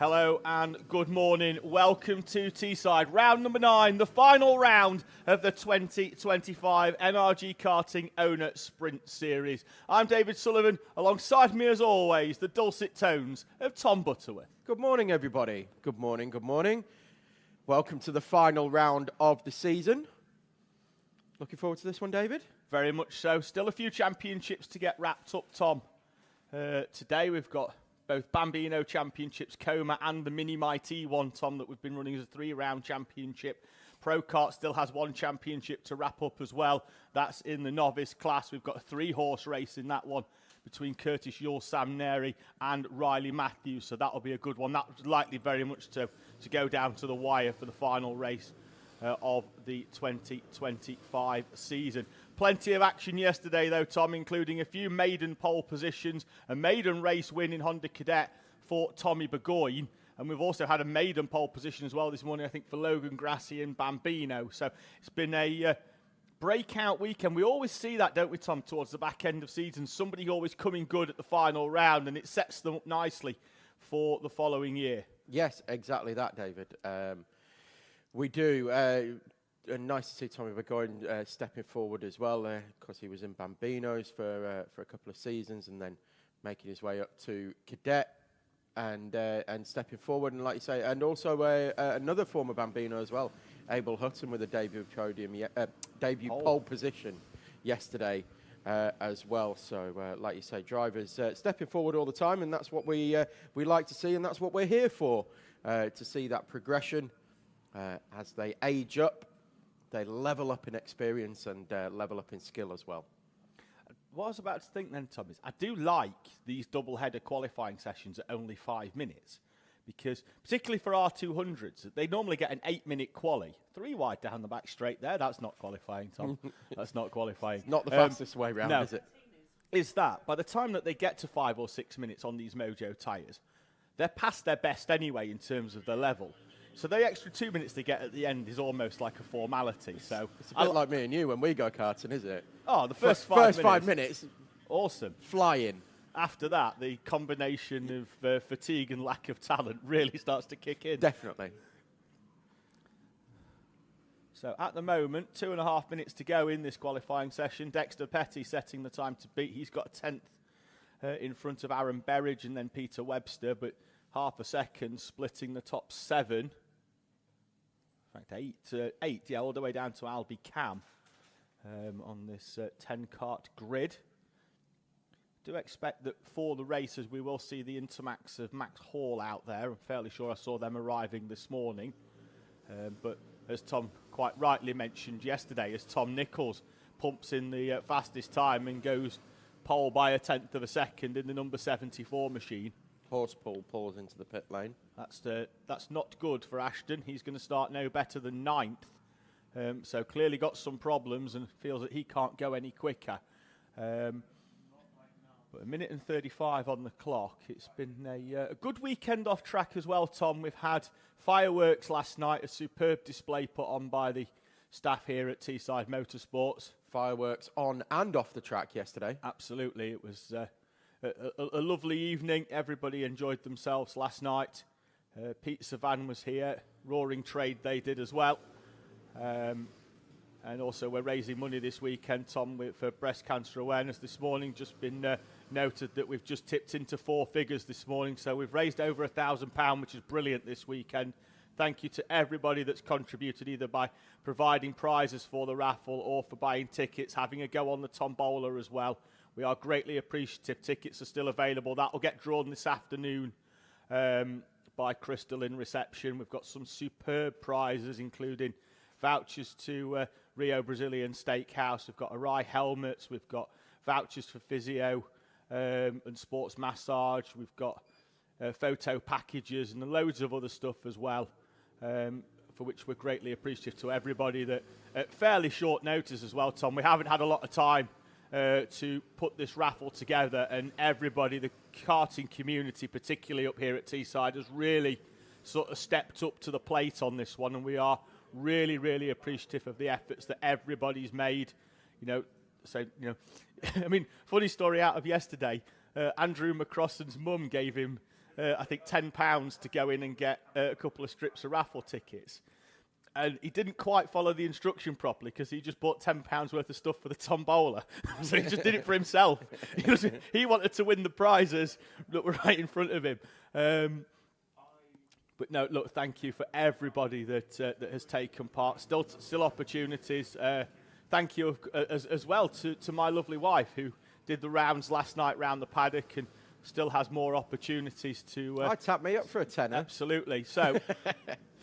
Hello and good morning. Welcome to Teesside, round number 9, the final round of the 2025 NRG Karting Owner Sprint Series. I'm David Sullivan. Alongside me, as always, the dulcet tones of Tom Butterworth. Good morning, everybody. Good morning, good morning. Welcome to the final round of the season. Looking forward to this one, David? Very much so. Still a few championships to get wrapped up, Tom. Today we've got both Bambino championships, Coma, and the Mini Mighty one, Tom, that we've been running as a 3-round championship. Pro Kart still has one championship to wrap up as well. That's in the novice class. We've got a 3-horse race in that one between Curtis Yule, Sam Neri, and Riley Matthews. So that'll be a good one. That's likely very much to go down to the wire for the final race of the 2025 season. Plenty of action yesterday, though, Tom, including a few maiden pole positions, a maiden race win in Honda Cadet for Tommy Burgoyne, and we've also had a maiden pole position as well this morning, I think, for Logan Grassi and Bambino. So it's been a breakout weekend. We always see that, don't we, Tom, towards the back end of season? Somebody always coming good at the final round, and it sets them up nicely for the following year. Yes, exactly that, David. We do. And nice to see Tommy Burgoyne stepping forward as well, because he was in Bambino's for a couple of seasons and then making his way up to Cadet and stepping forward. And like you say, and also another former Bambino as well, Abel Hutton, with a debut pole position yesterday as well. So like you say, drivers stepping forward all the time, and that's what we like to see, and that's what we're here for, to see that progression as they age up. They level up in experience and level up in skill as well. What I was about to think then, Tom, is I do like these double-header qualifying sessions at only 5 minutes, because particularly for R200s, they normally get an 8-minute quali. 3 wide down the back straight there. That's not qualifying, Tom. That's not qualifying. It's not the fastest way round, no. Is it? Is that by the time that they get to 5 or 6 minutes on these Mojo tyres, they're past their best anyway in terms of the level. So the extra 2 minutes they get at the end is almost like a formality. So it's a bit like me and you when we go karting, isn't it? Oh, the first 5 minutes. Awesome. Flying. After that, the combination of fatigue and lack of talent really starts to kick in. Definitely. So at the moment, 2.5 minutes to go in this qualifying session. Dexter Petty setting the time to beat. He's got a 10th in front of Aaron Berridge and then Peter Webster, but half a second splitting the top 7. In fact, 8, yeah, all the way down to Albie Cam on this 10-kart grid. Do expect that for the races we will see the Intermax of Max Hall out there. I'm fairly sure I saw them arriving this morning. But as Tom quite rightly mentioned yesterday, as Tom Nichols pumps in the fastest time and goes pole by a 10th of a second in the number 74 machine. Horspool pulls into the pit lane. That's not good for Ashton. He's going to start no better than 9th. So clearly got some problems and feels that he can't go any quicker. But 1 minute and 35 on the clock. It's been a good weekend off track as well, Tom. We've had fireworks last night, a superb display put on by the staff here at TSK-Motorsport. Fireworks on and off the track yesterday. Absolutely. It was a lovely evening. Everybody enjoyed themselves last night. Pete Savan was here. Roaring trade they did as well. And also we're raising money this weekend, Tom, for breast cancer awareness. This morning just been noted that we've just tipped into 4 figures this morning. So we've raised over £1,000, which is brilliant this weekend. Thank you to everybody that's contributed, either by providing prizes for the raffle or for buying tickets, having a go on the tombola as well. We are greatly appreciative. Tickets are still available. That will get drawn this afternoon by Crystal in reception. We've got some superb prizes, including vouchers to Rio Brazilian Steakhouse. We've got Arai helmets. We've got vouchers for physio and sports massage. We've got photo packages and loads of other stuff as well, for which we're greatly appreciative to everybody that at fairly short notice as well, Tom. We haven't had a lot of time to put this raffle together, and everybody, the karting community, particularly up here at Teesside, has really sort of stepped up to the plate on this one, and we are really, really appreciative of the efforts that everybody's made. I mean, funny story out of yesterday, Andrew McCrossan's mum gave him I think, £10 to go in and get a couple of strips of raffle tickets. And he didn't quite follow the instruction properly because he just bought £10 worth of stuff for the tombola. So he just did it for himself. He wanted to win the prizes that were right in front of him. But no, look, thank you for everybody that has taken part. Still opportunities. Thank you as well to my lovely wife who did the rounds last night round the paddock and still has more opportunities to... I tapped me up for a tenner. Absolutely. So...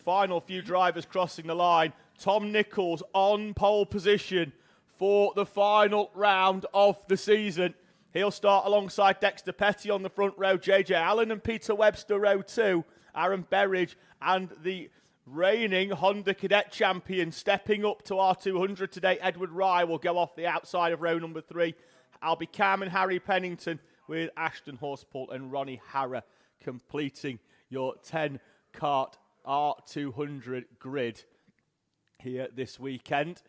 Final few drivers crossing the line. Tom Nichols on pole position for the final round of the season. He'll start alongside Dexter Petty on the front row, JJ Allen and Peter Webster row 2. Aaron Berridge and the reigning Honda Cadet champion stepping up to R200 today. Edward Rye will go off the outside of row number 3. Albie Cam and Harry Pennington with Ashton Horspool and Ronnie Harrer completing your 10-kart R200 grid here this weekend.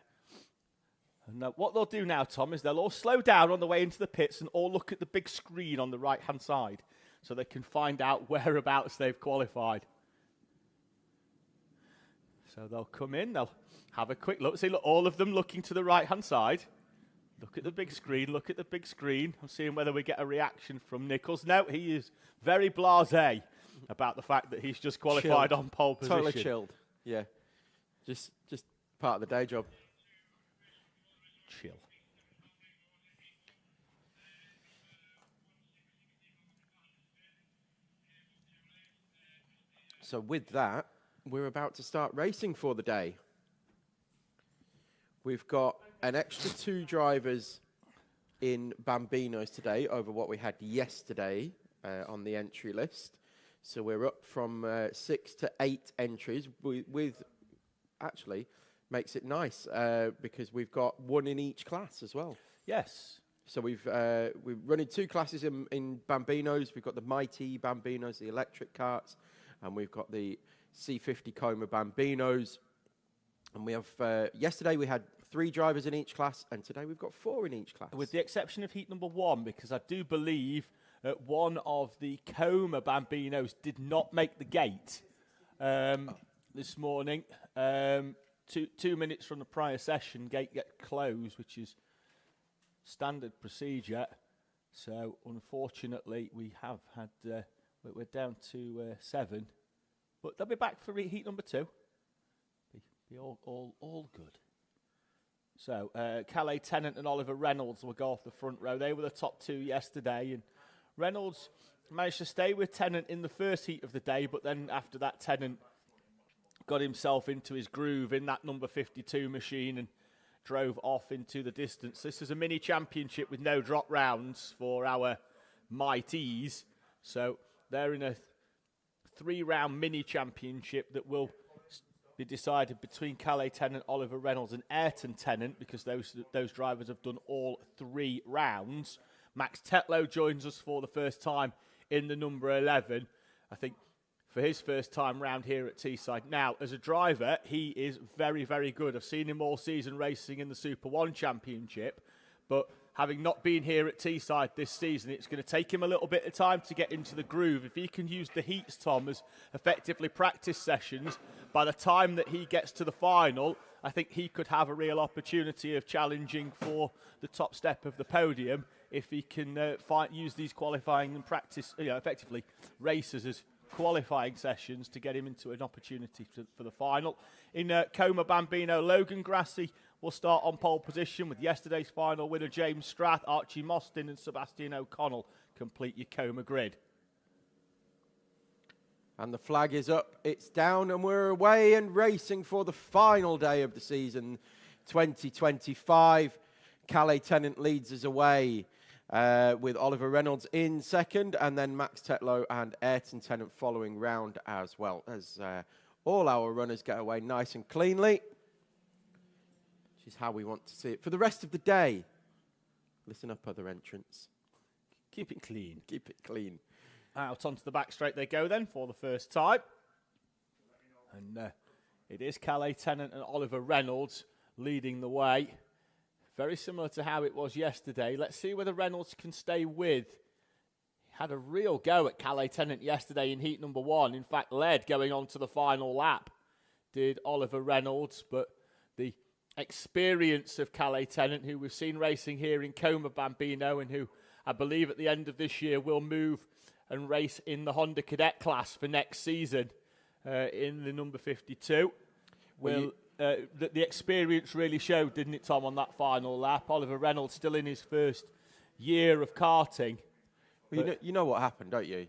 And what they'll do now, Tom, is they'll all slow down on the way into the pits and all look at the big screen on the right-hand side so they can find out whereabouts they've qualified. So they'll come in, they'll have a quick look. See, look, all of them looking to the right-hand side. Look at the big screen, look at the big screen. I'm seeing whether we get a reaction from Nichols. No, he is very blasé about the fact that he's just qualified on pole position. Totally chilled. Yeah. Just part of the day job. Chill. So with that, we're about to start racing for the day. We've got an extra 2 drivers in Bambinos today over what we had yesterday on the entry list. So we're up from 6 to 8 entries with actually makes it nice because we've got 1 in each class as well. Yes. So we're running 2 classes in Bambinos. We've got the Mighty Bambinos, the electric karts, and we've got the C50 Coma Bambinos. And we have yesterday we had 3 drivers in each class, and today we've got 4 in each class. With the exception of heat number 1, because I do believe one of the Coma Bambinos did not make the gate this morning. 2 minutes from the prior session, gate get closed, which is standard procedure. So, unfortunately, we have had, we're down to 7. But they'll be back for heat number 2. Be all good. So, Calais Tennant and Oliver Reynolds will go off the front row. They were the top 2 yesterday, and Reynolds managed to stay with Tennant in the first heat of the day, but then after that, Tennant got himself into his groove in that number 52 machine and drove off into the distance. This is a mini championship with no drop rounds for our Mighties. So they're in a 3-round mini championship that will be decided between Calais Tennant, Oliver Reynolds and Ayrton Tennant, because those drivers have done all 3 rounds. Max Tetlow joins us for the first time in the number 11, I think, for his first time round here at Teesside. Now, as a driver, he is very, very good. I've seen him all season racing in the Super 1 Championship, but having not been here at Teesside this season, it's going to take him a little bit of time to get into the groove. If he can use the heats, Tom, as effectively practice sessions, by the time that he gets to the final, I think he could have a real opportunity of challenging for the top step of the podium if he can use these qualifying and practice, effectively races as qualifying sessions to get him into an opportunity for the final. In Coma Bambino, Logan Grassi will start on pole position with yesterday's final winner James Strath, Archie Mostyn and Sebastian O'Connell complete your Coma grid. And the flag is up, it's down, and we're away and racing for the final day of the season 2025. Calais Tennant leads us away with Oliver Reynolds in second, and then Max Tetlow and Ayrton Tennant following round as well, as all our runners get away nice and cleanly, which is how we want to see it for the rest of the day. Listen up, other entrants. Keep it clean. Keep it clean. Out onto the back straight they go then for the first time. And it is Calais Tennant and Oliver Reynolds leading the way. Very similar to how it was yesterday. Let's see whether Reynolds can stay with had a real go at Calais Tennant yesterday in heat number 1. In fact, led going on to the final lap, did Oliver Reynolds. But the experience of Calais Tennant, who we've seen racing here in Como Bambino, and who I believe at the end of this year will move and race in the Honda Cadet class for next season in the number 52. The experience really showed, didn't it, Tom, on that final lap? Oliver Reynolds still in his first year of karting. Well, you know what happened, don't you?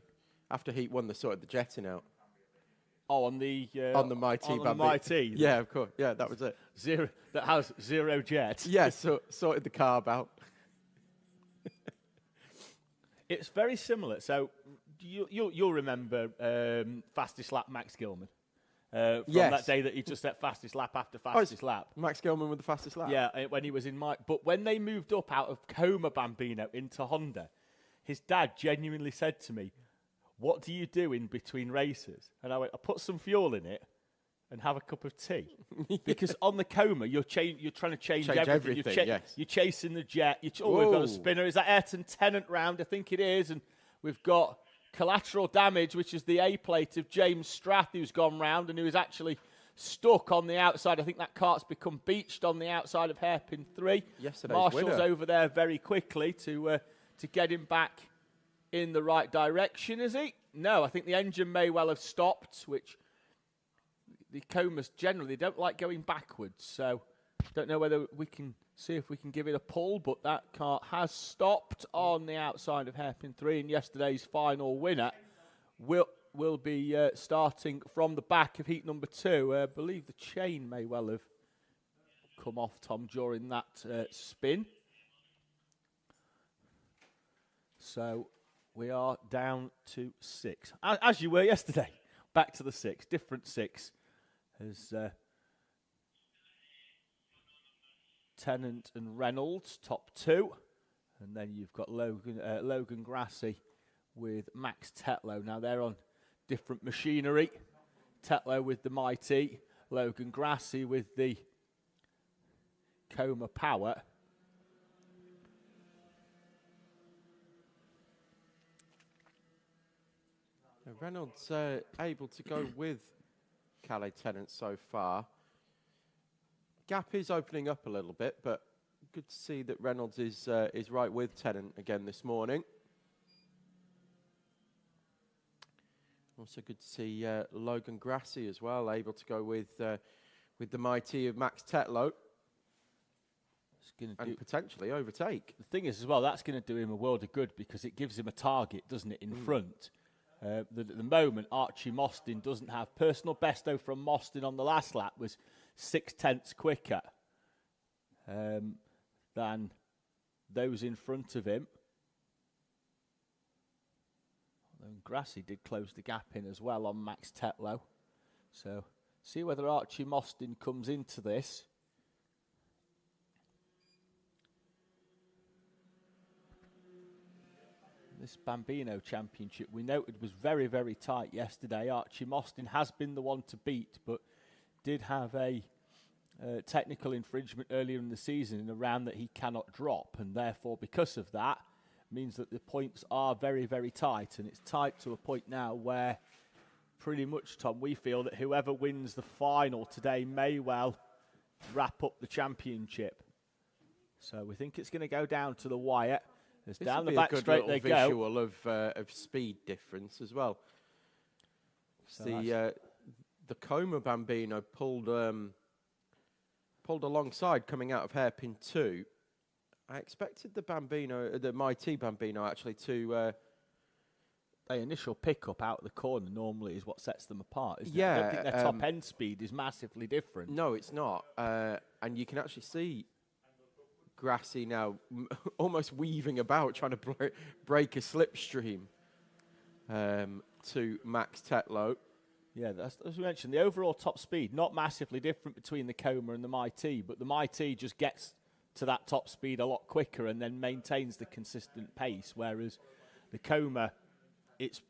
After Heat 1, they sorted the jetting out. Oh, on the Mighty on the Mighty. Yeah, of course. Yeah, that was it. That has zero jet. Yeah, so sorted the carb out. It's very similar. So you'll remember fastest lap Max Gilman. From that day that he just set fastest lap after fastest lap. Max Gilman with the fastest lap. Yeah, when he was in Mike. But when they moved up out of Como Bambino into Honda, his dad genuinely said to me, "What do you do in between races?" And I went, "I put some fuel in it and have a cup of tea." Because on the Como, you're trying to change everything. You're chasing the jet. We've got a spinner. Is that Ayrton Tennant round? I think it is. And we've got collateral damage, which is the A plate of James Strath, who's gone round and who is actually stuck on the outside. I think that cart's become beached on the outside of hairpin 3. Yesterday's Marshall's winner. over there very quickly to get him back in the right direction, is he? No, I think the engine may well have stopped, which the Comas generally don't like going backwards. So don't know whether we can see if we can give it a pull, but that car has stopped on the outside of hairpin 3, and yesterday's final winner will be starting from the back of heat number 2. I believe the chain may well have come off, Tom, during that spin. So we are down to 6, as you were yesterday. Back to the 6, different 6, as Tennant and Reynolds, top 2. And then you've got Logan Grassi with Max Tetlow. Now they're on different machinery. Tetlow with the Mighty, Logan Grassi with the Como Power. Reynolds able to go with Calais Tennant so far. Gap is opening up a little bit, but good to see that Reynolds is right with Tennant again this morning. Also good to see Logan Grassi as well, able to go with the Mighty of Max Tetlow. And potentially overtake. The thing is as well, that's going to do him a world of good because it gives him a target, doesn't it, in front. At the moment, Archie Mostyn doesn't have. Personal besto from Mostyn on the last lap was 0.6 quicker than those in front of him. And Grassi did close the gap in as well on Max Tetlow. So, see whether Archie Mostyn comes into this. This Bambino Championship, we noted, was very, very tight yesterday. Archie Mostyn has been the one to beat, but did have a technical infringement earlier in the season in a round that he cannot drop, and therefore, because of that, means that the points are very, very tight, and it's tight to a point now where pretty much, Tom, we feel that whoever wins the final today may well wrap up the championship. So we think it's going to go down to the wire. It's down the back straight they go. Visual of speed difference as well. So the Como Bambino pulled alongside coming out of hairpin 2. I expected the Mighty Bambino actually to. The initial pickup out of the corner normally is what sets them apart, isn't it? Yeah, I don't think their top end speed is massively different. No, it's not. And you can actually see Grassi now almost weaving about, trying to break a slipstream to Max Tetlow. Yeah, as we mentioned, the overall top speed, not massively different between the Como and the Mighty, but the Mighty just gets to that top speed a lot quicker and then maintains the consistent pace, whereas the Como, it's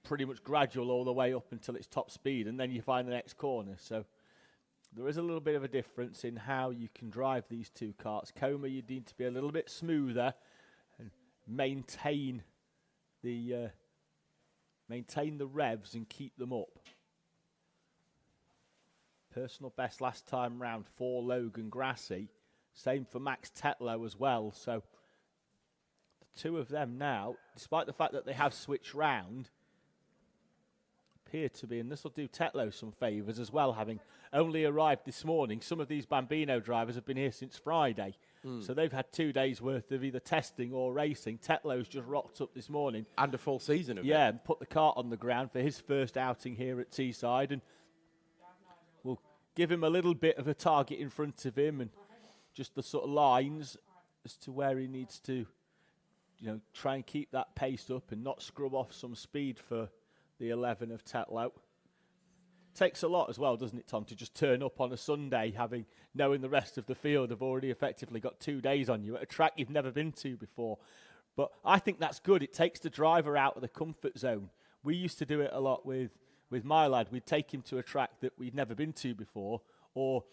pretty much gradual all the way up until its top speed, and then you find the next corner. So there is a little bit of a difference in how you can drive these two karts. Como, you need to be a little bit smoother and maintain maintain the revs and keep them up. Personal best last time round for Logan Grassi. Same for Max Tetlow as well. So the two of them now, despite the fact that they have switched round, appear to be, and this will do Tetlow some favours as well, having only arrived this morning. Some of these Bambino drivers have been here since Friday. So they've had 2 days worth of either testing or racing. Tetlow's just rocked up this morning. And a full season of it. Yeah, and put the cart on the ground for his first outing here at Teesside. And we'll give him a little bit of a target in front of him and just the sort of lines as to where he needs to, try and keep that pace up and not scrub off some speed for the 11 of Tetlow. Takes a lot as well, doesn't it, Tom, to just turn up on a Sunday knowing the rest of the field have already effectively got 2 days on you at a track you've never been to before. But I think that's good. It takes the driver out of the comfort zone. We used to do it a lot with my lad. We'd take him to a track that we'd never been to before or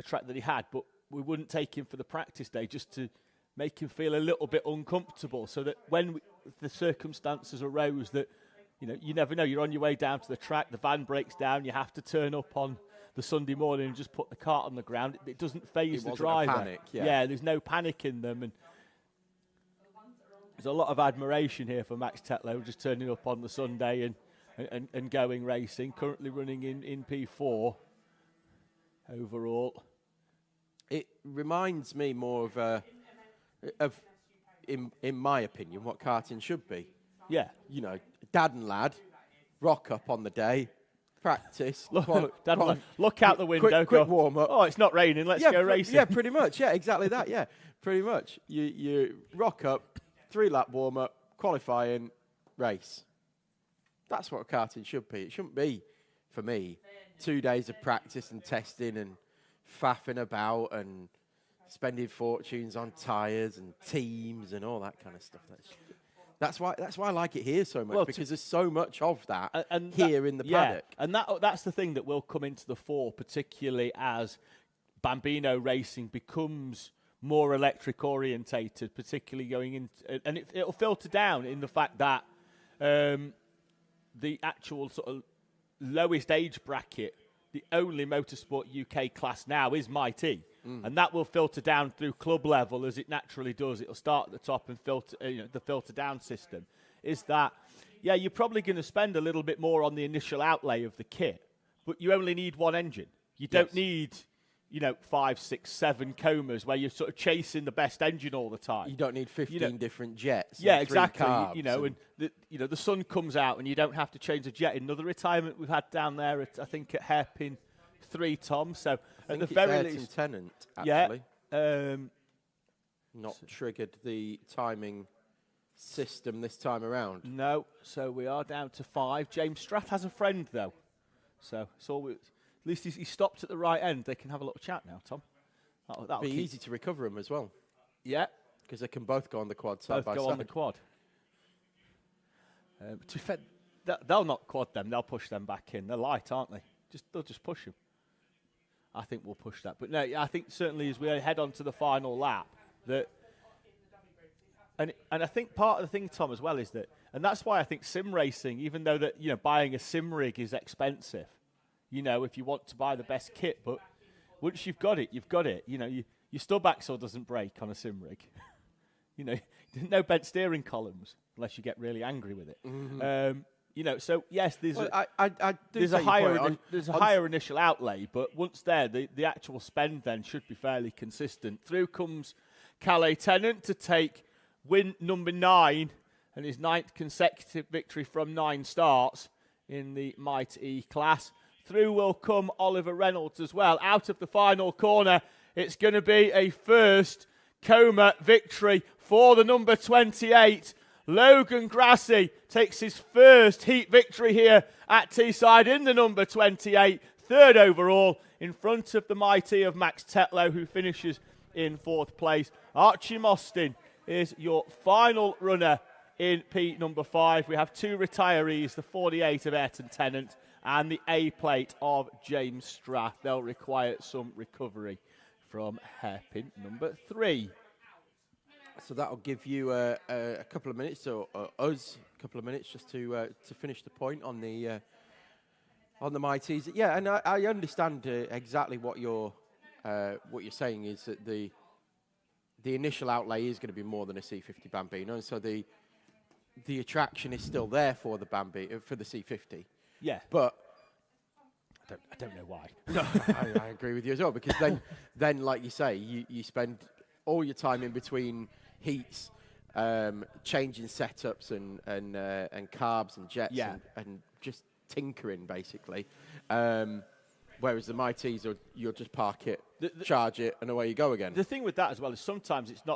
a track that he had, but we wouldn't take him for the practice day just to make him feel a little bit uncomfortable so that when the circumstances arose that you never know. You're on your way down to the track. The van breaks down. You have to turn up on the Sunday morning and just put the cart on the ground. It doesn't phase the driver. Panic, yeah, there's no panic in them. And there's a lot of admiration here for Max Tetlow just turning up on the Sunday and going racing. Currently running in P4 overall. It reminds me more of in my opinion, what karting should be. Yeah. Dad and lad, rock up on the day, practice. Look out the window. Quick warm up. Oh, it's not raining. Let's go racing. Yeah, pretty much. Yeah, exactly that. Yeah, pretty much. You rock up, 3-lap warm up, qualifying, race. That's what karting should be. It shouldn't be, for me, 2 days of practice and testing and faffing about and spending fortunes on tyres and teams and all that kind of stuff. That's why I like it here so much, because there's so much of that here in the paddock. And that's the thing that will come into the fore, particularly as Bambino racing becomes more electric orientated, particularly going in, and it'll filter down in the fact that the actual sort of lowest age bracket, the only motorsport UK class now is Mighty. And that will filter down through club level as it naturally does. It'll start at the top and filter, the filter down system. Is that, you're probably going to spend a little bit more on the initial outlay of the kit, but you only need one engine. You don't need, 5, 6, 7 comas where you're sort of chasing the best engine all the time. You don't need 15 different jets. Yeah, exactly. And the sun comes out and you don't have to change a jet. Another retirement we've had down there, I think at hairpin 3, Tom. So at the very least, Tennant, actually. Not So triggered the timing system this time around. No, so we are down to 5. James Strath has a friend, though. So it's all, at least he stopped at the right end. They can have a little chat now, Tom. That'll be easy to recover them as well. Yeah. Because they can both go on the quad side by side. Both go on the quad. To be fair, they'll not quad them. They'll push them back in. They're light, aren't they? They'll just push them. I think we'll push that. But no, I think certainly as we head on to the final lap, that, and I think part of the thing, Tom, as well, is that, and that's why I think sim racing, even though that, you know, buying a sim rig is expensive, you know, if you want to buy the best kit, but once you've got it, you've got it. You know, your stub axle doesn't break on a sim rig. You know, no bent steering columns unless you get really angry with it. Mm-hmm. You know, so yes, there's a higher initial outlay, but once there, the actual spend then should be fairly consistent. Through comes Calais Tennant to take win number 9 and his 9th consecutive victory from 9 starts in the Might E class. Through will come Oliver Reynolds as well. Out of the final corner, it's going to be a first Coma victory for the number 28. Logan Grassi takes his first heat victory here at Teesside in the number 28. 3rd overall in front of the mighty of Max Tetlow, who finishes in 4th place. Archie Mostyn is your final runner in P number 5. We have 2 retirees, the 48 of Ayrton Tennant and the A plate of James Strath. They'll require some recovery from hairpin number 3. So that'll give you a couple of minutes, or us a couple of minutes, just to finish the point on the Mighties. Yeah, and I understand exactly what you're saying, is that the initial outlay is going to be more than a C50 Bambino, and so the attraction is still there for the for the C50. Yeah, but I don't know why. No, I agree with you as well, because then like you say, you spend all your time in between heats, changing setups and carbs and jets, and just tinkering basically. Whereas the Mighties, you'll just park it, charge it, and away you go again. The thing with that as well is sometimes it's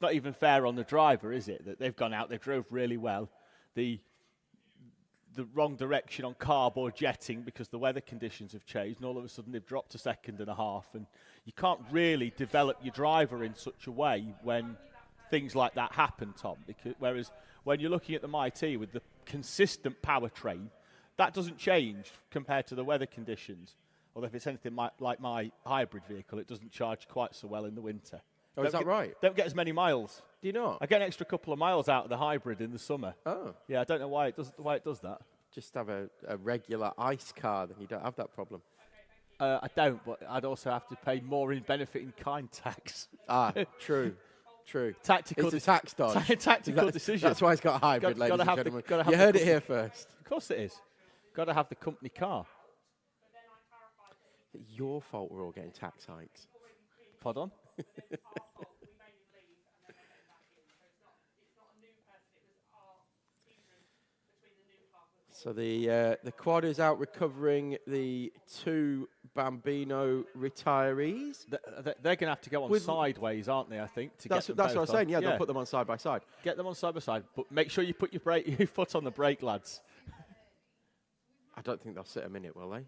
not even fair on the driver, is it? That they've gone out, they drove really well, the wrong direction on carb or jetting because the weather conditions have changed, and all of a sudden they've dropped a second and a half, and you can't really develop your driver in such a way when things like that happen, Tom. Whereas when you're looking at the Mighty with the consistent powertrain, that doesn't change compared to the weather conditions. Although if it's anything like my hybrid vehicle, it doesn't charge quite so well in the winter. Oh, is that right? Don't get as many miles. Do you not? I get an extra couple of miles out of the hybrid in the summer. Oh. Yeah, I don't know why it does that. Just have a regular ICE car, then you don't have that problem. I don't, but I'd also have to pay more in benefit in kind tax. Ah, true. Tactical. It's a tax dodge. Tactical decision. That's why it's got a hybrid, ladies and gentlemen. You heard it here first. Of course it is. Got to have the company car. It's your fault we're all getting tax hikes. Pardon? So the quad is out recovering the two Bambino retarees. They're going to have to go on sideways, aren't they, I think? That's what I was saying. Yeah, they'll put them on side by side. Get them on side by side, but make sure you put your foot on the brake, lads. I don't think they'll sit a minute, will they?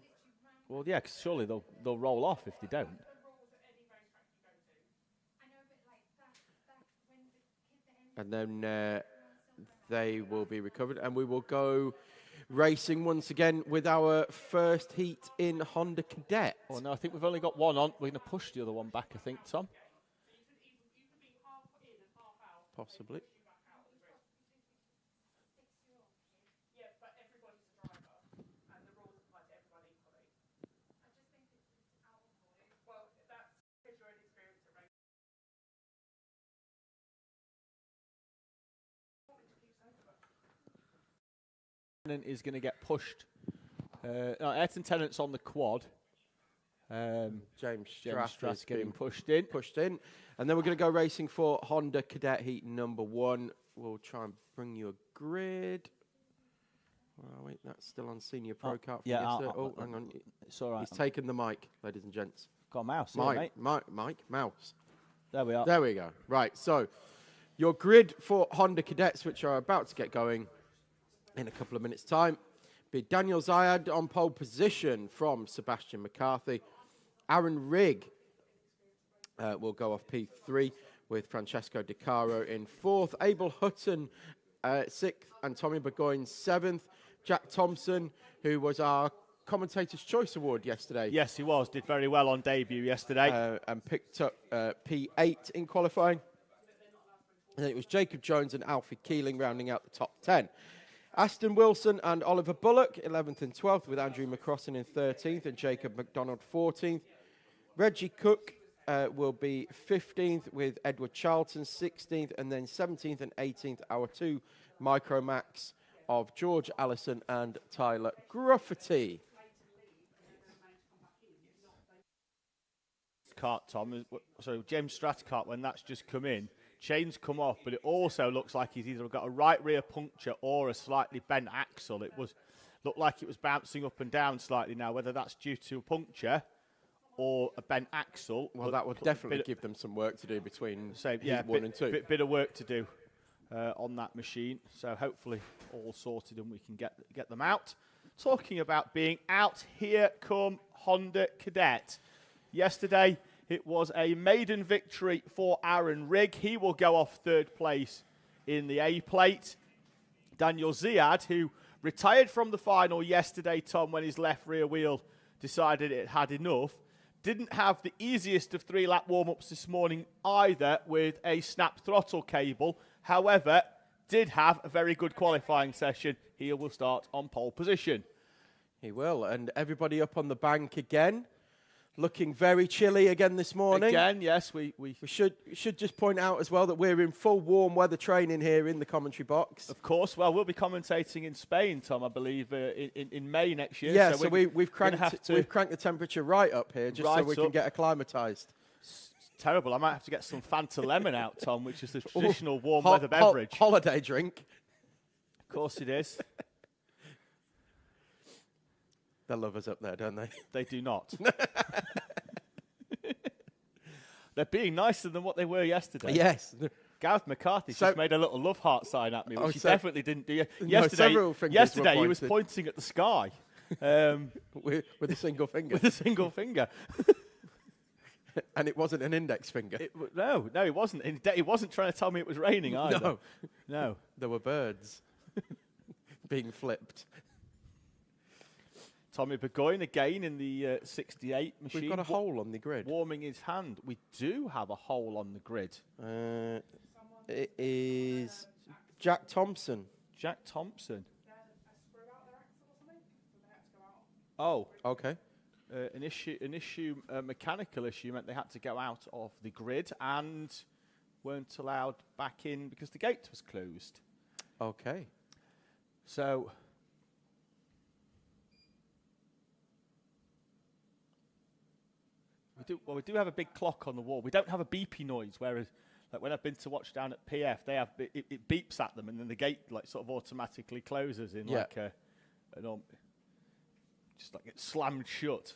Well, yeah, because surely they'll roll off if they don't. And then they will be recovered, and we will go racing once again with our first heat in Honda Cadet. Oh no, I think we've only got one on. We're going to push the other one back, I think, Tom. Possibly. Is going to get pushed. Ayrton Tennant's on the quad. James Strath getting pushed in. And then we're going to go racing for Honda Cadet heat number 1. We'll try and bring you a grid. Oh, wait, that's still on senior pro kart. Yeah. Hang on. It's all right. He's taken the mic, ladies and gents. Got a mouse. Mike, mouse. There we are. There we go. Right, so your grid for Honda Cadets, which are about to get going in a couple of minutes' time, be Daniel Zayad on pole position from Sebastian McCarthy. Aaron Rigg will go off P3 with Francesco Di Caro in 4th. Abel Hutton 6th and Tommy Burgoyne 7th. Jack Thompson, who was our Commentator's Choice Award yesterday. Yes, he was. Did very well on debut yesterday. And picked up P8 in qualifying. And then it was Jacob Jones and Alfie Keeling rounding out the top 10. Aston Wilson and Oliver Bullock, 11th and 12th, with Andrew McCrossan in 13th and Jacob McDonald 14th. Reggie Cook will be 15th with Edward Charlton 16th, and then 17th and 18th, our two Micromax of George Allison and Tyler Gruffity. Kart, Tom. So James Strathcart, when that's just come in, chains come off, but it also looks like he's either got a right rear puncture or a slightly bent axle. Looked like it was bouncing up and down slightly now, whether that's due to a puncture or a bent axle. Well, that would definitely give them some work to do between heat 1 and 2. Bit of work to do on that machine. So hopefully all sorted and we can get them out. Talking about being out, here come Honda Cadet. Yesterday, it was a maiden victory for Aaron Rigg. He will go off 3rd place in the A plate. Daniel Ziad, who retired from the final yesterday, Tom, when his left rear wheel decided it had enough, didn't have the easiest of 3-lap warm-ups this morning either with a snap throttle cable. However, did have a very good qualifying session. He will start on pole position. He will. And everybody up on the bank again. Looking very chilly again this morning. Again, yes. We should just point out as well that we're in full warm weather training here in the commentary box. Of course. Well, we'll be commentating in Spain, Tom, I believe, in May next year. Yeah, so we've cranked the temperature right up here just so we can get acclimatised. It's terrible. I might have to get some Fanta Lemon out, Tom, which is the traditional warm weather beverage. Holiday drink. Of course it is. They love us up there, don't they? They do not. They're being nicer than what they were yesterday. Yes. Gareth McCarthy just made a little love heart sign at me, which he definitely didn't do. Yesterday he was pointing at the sky. With a single finger. With a single finger. And it wasn't an index finger. No, he wasn't. He wasn't trying to tell me it was raining either. No. There were birds being flipped. Tommy Burgoyne again in the 68 machine. We've got a hole on the grid. Warming his hand. We do have a hole on the grid. It is Jack Thompson. Jack Thompson. Oh. Okay. A mechanical issue meant they had to go out of the grid and weren't allowed back in because the gate was closed. Okay. So... we do have a big clock on the wall. We don't have a beepy noise, whereas like when I've been to watch down at PF, they have it beeps at them, and then the gate like sort of automatically closes in like just like it's slammed shut.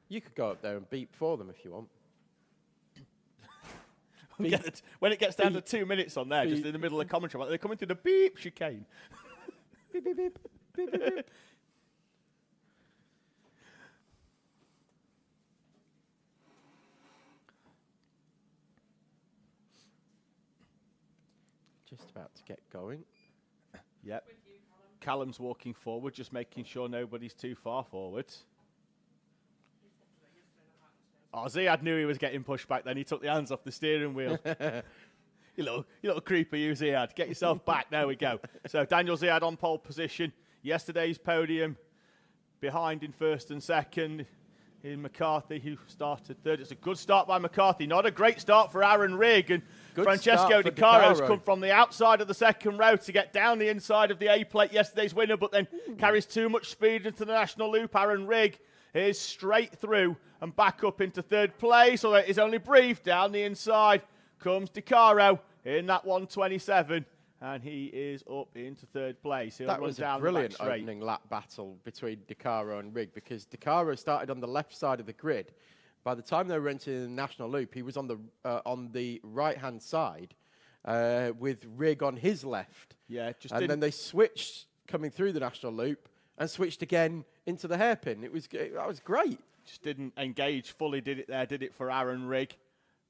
You could go up there and beep for them if you want. When it gets down to 2 minutes on there, just in the middle of the commentary, like they're coming through the beep chicane. Beep beep beep beep beep beep. Just about to get going. Yep. Callum's walking forward, just making sure nobody's too far forward. Oh, Ziad knew he was getting pushed back then. He took the hands off the steering wheel. you little creeper, you Ziad. Get yourself back. There we go. So Daniel Ziad on pole position. Yesterday's podium behind in first and second. In McCarthy, who started third. It's a good start by McCarthy. Not a great start for Aaron Rigg. And Francesco Di Caro's come from the outside of the second row to get down the inside of the A-plate, yesterday's winner, but then carries too much speed into the national loop. Aaron Rigg is straight through and back up into third place, although it is only brief. Down the inside comes Di Caro in that 127. And he is up into third place. That was a brilliant opening lap battle between Di Caro and Rigg, because Di Caro started on the left side of the grid. By the time they were entering the national loop, he was on the right-hand side with Rigg on his left. Yeah, then they switched coming through the national loop and switched again into the hairpin. That was great. Just didn't engage fully, did it for Aaron Rigg.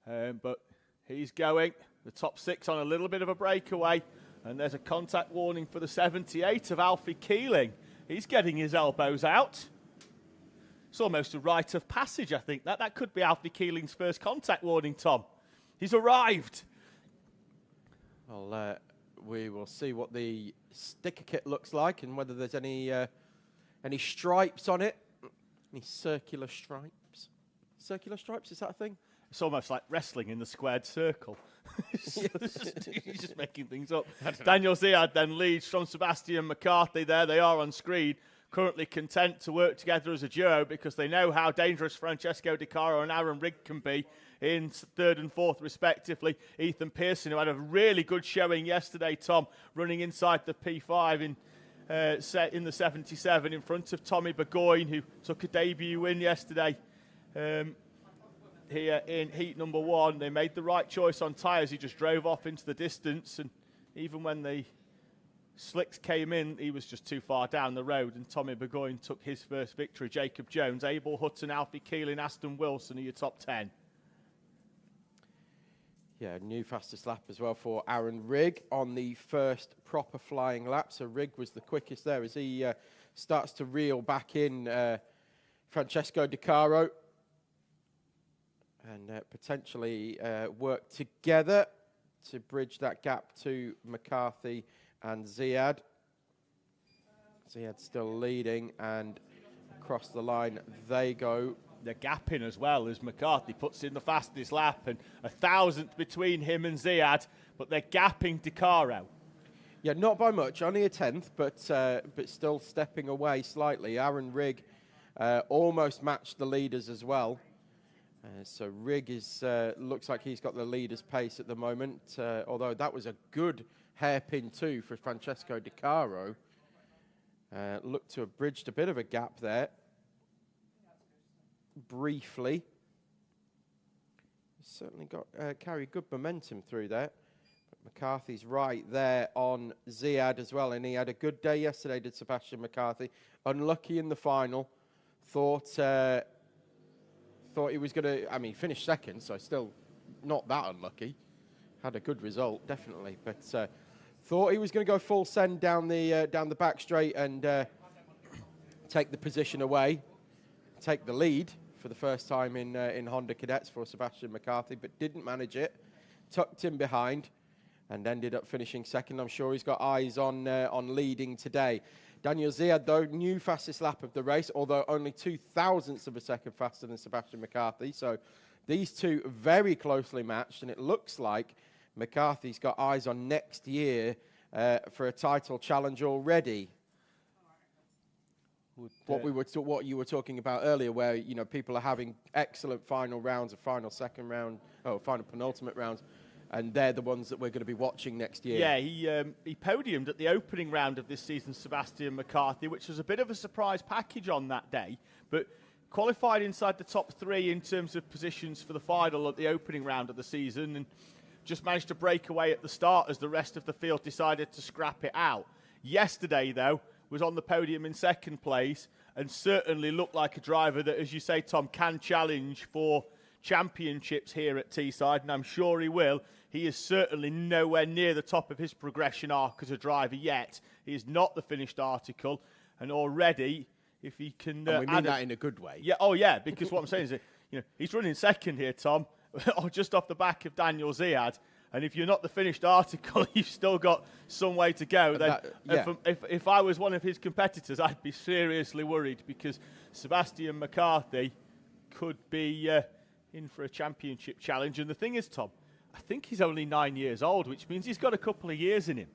But he's going. The top six on a little bit of a breakaway. And there's a contact warning for the 78 of Alfie Keeling. He's getting his elbows out. It's almost a rite of passage, I think. That could be Alfie Keeling's first contact warning, Tom. He's arrived. Well, we will see what the sticker kit looks like and whether there's any stripes on it. Any circular stripes? Circular stripes, is that a thing? It's almost like wrestling in the squared circle. He's just making things up. Daniel Ziad then leads from Sebastian McCarthy. There they are on screen, currently content to work together as a duo because they know how dangerous Francesco Di Caro and Aaron Rigg can be in third and fourth respectively. Ethan Pearson, who had a really good showing yesterday, Tom, running inside the P5 in the 77 in front of Tommy Burgoyne, who took a debut win yesterday. Here in heat number one, they made the right choice on tyres. He just drove off into the distance, and even when the slicks came in, he was just too far down the road, and Tommy Burgoyne took his first victory. Jacob Jones, Abel Hutton, Alfie Keeling, Aston Wilson are your top 10. Yeah, new fastest lap as well for Aaron Rigg on the first proper flying lap. So Rigg was the quickest there as he starts to reel back in Francesco Di Caro, and potentially work together to bridge that gap to McCarthy and Ziad. Ziad still leading, and across the line they go. They're gapping as well as McCarthy puts in the fastest lap, and 1,000th between him and Ziad, but they're gapping Di Caro. Yeah, not by much, only a 10th, but still stepping away slightly. Aaron Rigg almost matched the leaders as well. So Rigg is looks like he's got the leader's pace at the moment, although that was a good hairpin too for Francesco Di Caro. Looked to have bridged a bit of a gap there. Briefly. Certainly got carried good momentum through there. But McCarthy's right there on Ziad as well, and he had a good day yesterday, did Sebastian McCarthy. Unlucky in the final. Thought he was going to, I mean, finish second, so still not that unlucky. Had a good result, definitely, but thought he was going to go full send down the back straight and take the position away, take the lead for the first time in Honda Cadets for Sebastian McCarthy, but didn't manage it. Tucked in behind and ended up finishing second. I'm sure he's got eyes on leading today. Daniel Ziad, though, new fastest lap of the race, although only 0.02 of a second faster than Sebastian McCarthy. So these two very closely matched, and it looks like McCarthy's got eyes on next year for a title challenge already. What you were talking about earlier, where people are having excellent final rounds, a final second round, final penultimate rounds, and they're the ones that we're going to be watching next year. Yeah, he podiumed at the opening round of this season, Sebastian McCarthy, which was a bit of a surprise package on that day, but qualified inside the top 3 in terms of positions for the final at the opening round of the season, and just managed to break away at the start as the rest of the field decided to scrap it out. Yesterday, though, was on the podium in second place and certainly looked like a driver that, as you say, Tom, can challenge for championships here at Teesside, and I'm sure he will. He is certainly nowhere near the top of his progression arc as a driver yet. He is not the finished article, and already, if he can... and we mean that in a good way. Yeah, oh yeah, because what I'm saying is that, he's running second here, Tom, just off the back of Daniel Ziad. And if you're not the finished article, you've still got some way to go. Then, if I was one of his competitors, I'd be seriously worried, because Sebastian McCarthy could be in for a championship challenge. And the thing is, Tom, I think he's only 9 years old, which means he's got a couple of years in him.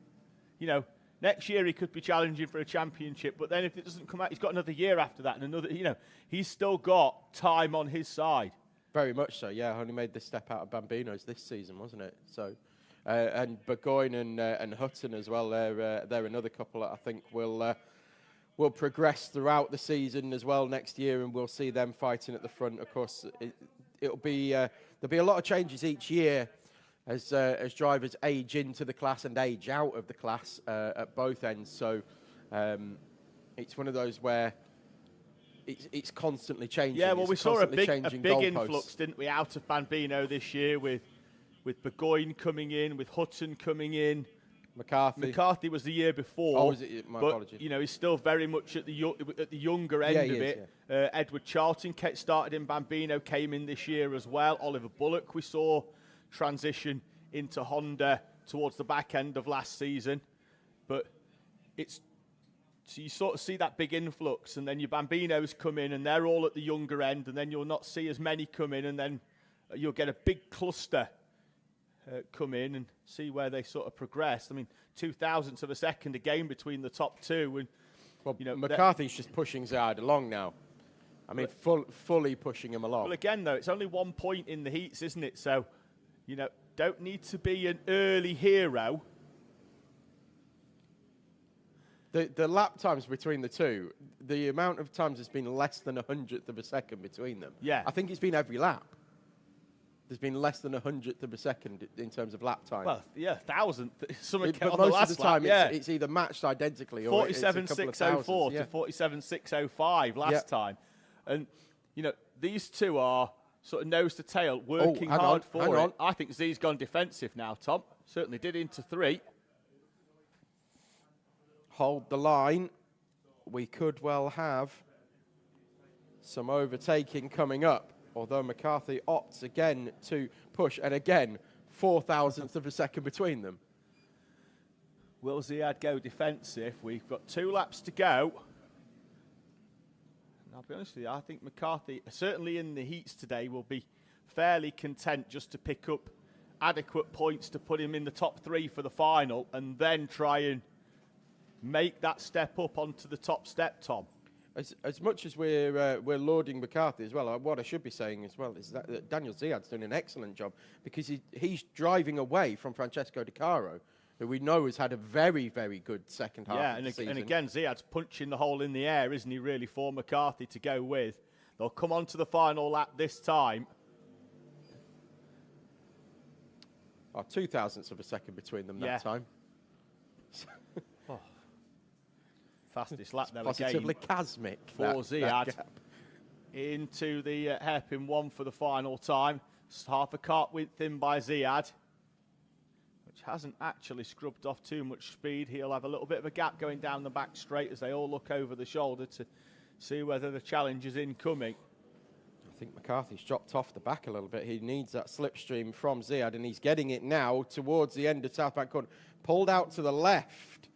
Next year he could be challenging for a championship, but then if it doesn't come out, he's got another year after that, and another. He's still got time on his side. Very much so, yeah. Only made the step out of Bambino's this season, wasn't it? So, and Burgoyne and Hutton as well. They're another couple that I think will progress throughout the season as well next year, and we'll see them fighting at the front. Of course, it'll be there'll be a lot of changes each year as drivers age into the class and age out of the class at both ends. So, it's one of those where it's constantly changing. Yeah, well, we saw a big influx, didn't we, out of Bambino this year with Burgoyne coming in, with Hutton coming in. McCarthy was the year before. Oh, was it? My apologies. He's still very much at the younger end of it. Yeah. Edward Charlton started in Bambino, came in this year as well. Oliver Bullock we saw transition into Honda towards the back end of last season. But so you sort of see that big influx, and then your Bambinos come in, and they're all at the younger end, and then you'll not see as many come in, and then you'll get a big cluster come in and see where they sort of progress. I mean, 0.02 of a second a game between the top two. And McCarthy's just pushing Ziad along now. I mean, fully pushing him along. Well, again, though, it's only 1 point in the heats, isn't it? So, don't need to be an early hero. The lap times between the two, the amount of times it's been less than 100th of a second between them. Yeah. I think it's been every lap. There's been less than 100th of a second in terms of lap time. Well, yeah, 1,000th. But most of the time, it's either matched identically or 47.604 to 47.605 last time. And, these two are sort of nose to tail, working hard for it. I think Z's gone defensive now, Tom. Certainly did into 3. Hold the line. We could well have some overtaking coming up, although McCarthy opts again to push, and again, 0.004 of a second between them. Will Ziad go defensive? We've got 2 laps to go. And I'll be honest with you, I think McCarthy, certainly in the heats today, will be fairly content just to pick up adequate points to put him in the top 3 for the final, and then try and make that step up onto the top step, Tom. As much as we're lauding McCarthy as well, what I should be saying as well is that Daniel Ziad's doing an excellent job, because he's driving away from Francesco Di Caro, who we know has had a very, very good second half of the season. And again, Ziad's punching the hole in the air, isn't he, really, for McCarthy to go with. They'll come on to the final lap this time. 0.002 of a second between them that time. Fastest lap there positively again. Positively chasmic. For Ziad. Into the hairpin 1 for the final time. Half a kart width in by Ziad, which hasn't actually scrubbed off too much speed. He'll have a little bit of a gap going down the back straight as they all look over the shoulder to see whether the challenge is incoming. I think McCarthy's dropped off the back a little bit. He needs that slipstream from Ziad, and he's getting it now towards the end of South Bank Corner. Pulled out to the left.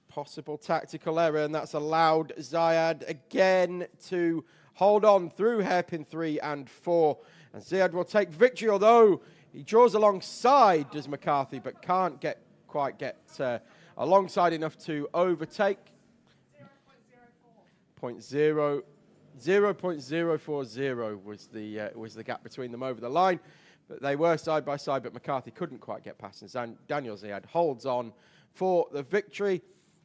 Possible tactical error, and that's allowed Ziad again to hold on through hairpin 3 and 4. And Ziad will take victory, although he draws alongside, does McCarthy, but can't quite get alongside enough to overtake. 0.040 was the gap between them over the line, but they were side by side, but McCarthy couldn't quite get past, and Daniel Ziad holds on for the victory.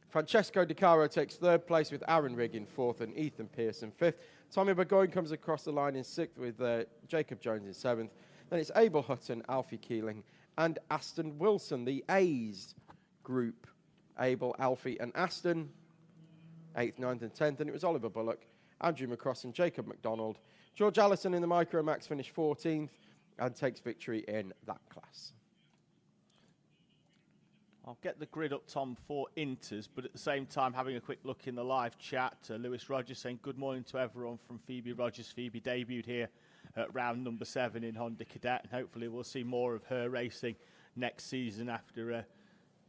Francesco Di Caro takes 3rd place with Aaron Rigg in 4th and Ethan Pearson 5th. Tommy Burgoyne comes across the line in 6th with Jacob Jones in 7th. Then it's Abel Hutton, Alfie Keeling and Aston Wilson, the A's group. Abel, Alfie and Aston, 8th, 9th and 10th. And it was Oliver Bullock, Andrew McCross and Jacob McDonald. George Allison in the Micromax finished 14th and takes victory in that class. I'll get the grid up, Tom, for Inters, but at the same time, having a quick look in the live chat, Lewis Rogers saying good morning to everyone from Phoebe Rogers. Phoebe debuted here at round number 7 in Honda Cadet, and hopefully we'll see more of her racing next season after a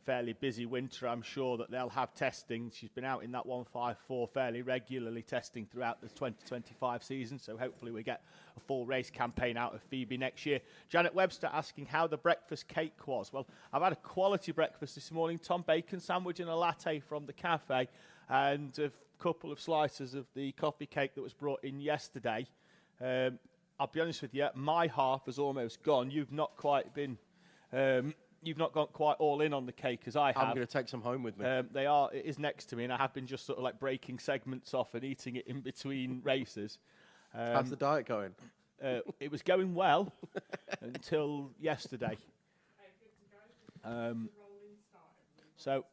fairly busy winter. I'm sure that they'll have testing. She's been out in that 154 fairly regularly, testing throughout the 2025 season, so hopefully we get a full race campaign out of Phoebe next year. Janet Webster asking how the breakfast cake was. Well, I've had a quality breakfast this morning. Tom, bacon sandwich and a latte from the cafe, and a couple of slices of the coffee cake that was brought in yesterday. I'll be honest with you, my half has almost gone. You've not quite been... You've not gone quite all in on the cake as I have. I'm going to take some home with me. It is next to me, and I have been just sort of like breaking segments off and eating it in between races. How's the diet going? It was going well until yesterday. So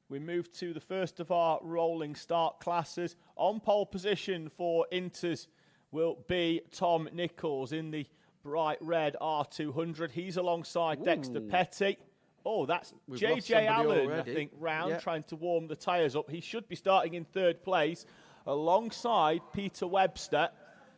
we move to the first of our rolling start classes. On pole position for Inters will be Tom Nichols in the bright red R200. He's alongside Dexter Petty. Oh, that's JJ Allen, already. I think, round, trying to warm the tyres up. He should be starting in 3rd place alongside Peter Webster.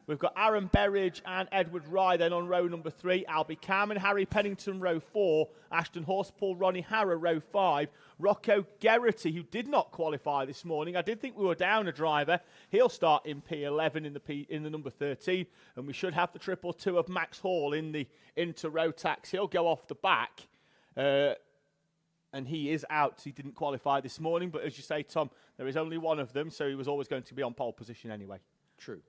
We've got Aaron Berridge and Edward Rye then on row number 3. Albie Cameron, Harry Pennington, row 4. Ashton Horspool, Ronnie Harrow, row 5. Rocco Geraghty, who did not qualify this morning. I did think we were down a driver. He'll start in P11 in the number 13. And we should have the 222 of Max Hall in the Inter Rotax. He'll go off the back. And he is out. He didn't qualify this morning. But as you say, Tom, there is only one of them. So he was always going to be on pole position anyway. True.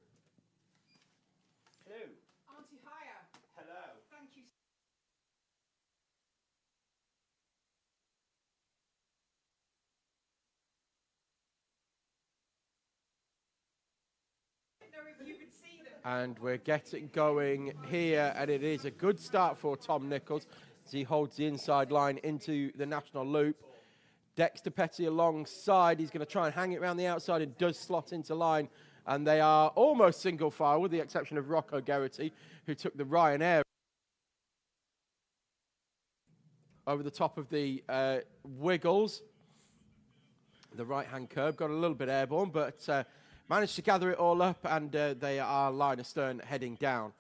And we're getting going here, and it is a good start for Tom Nichols as he holds the inside line into the national loop. Dexter Petty alongside. He's going to try and hang it around the outside and does slot into line. And they are almost single file, with the exception of Rocco Geraghty, who took the Ryanair over the top of the Wiggles. the right-hand curve. Got a little bit airborne, but managed to gather it all up, and they are line astern heading down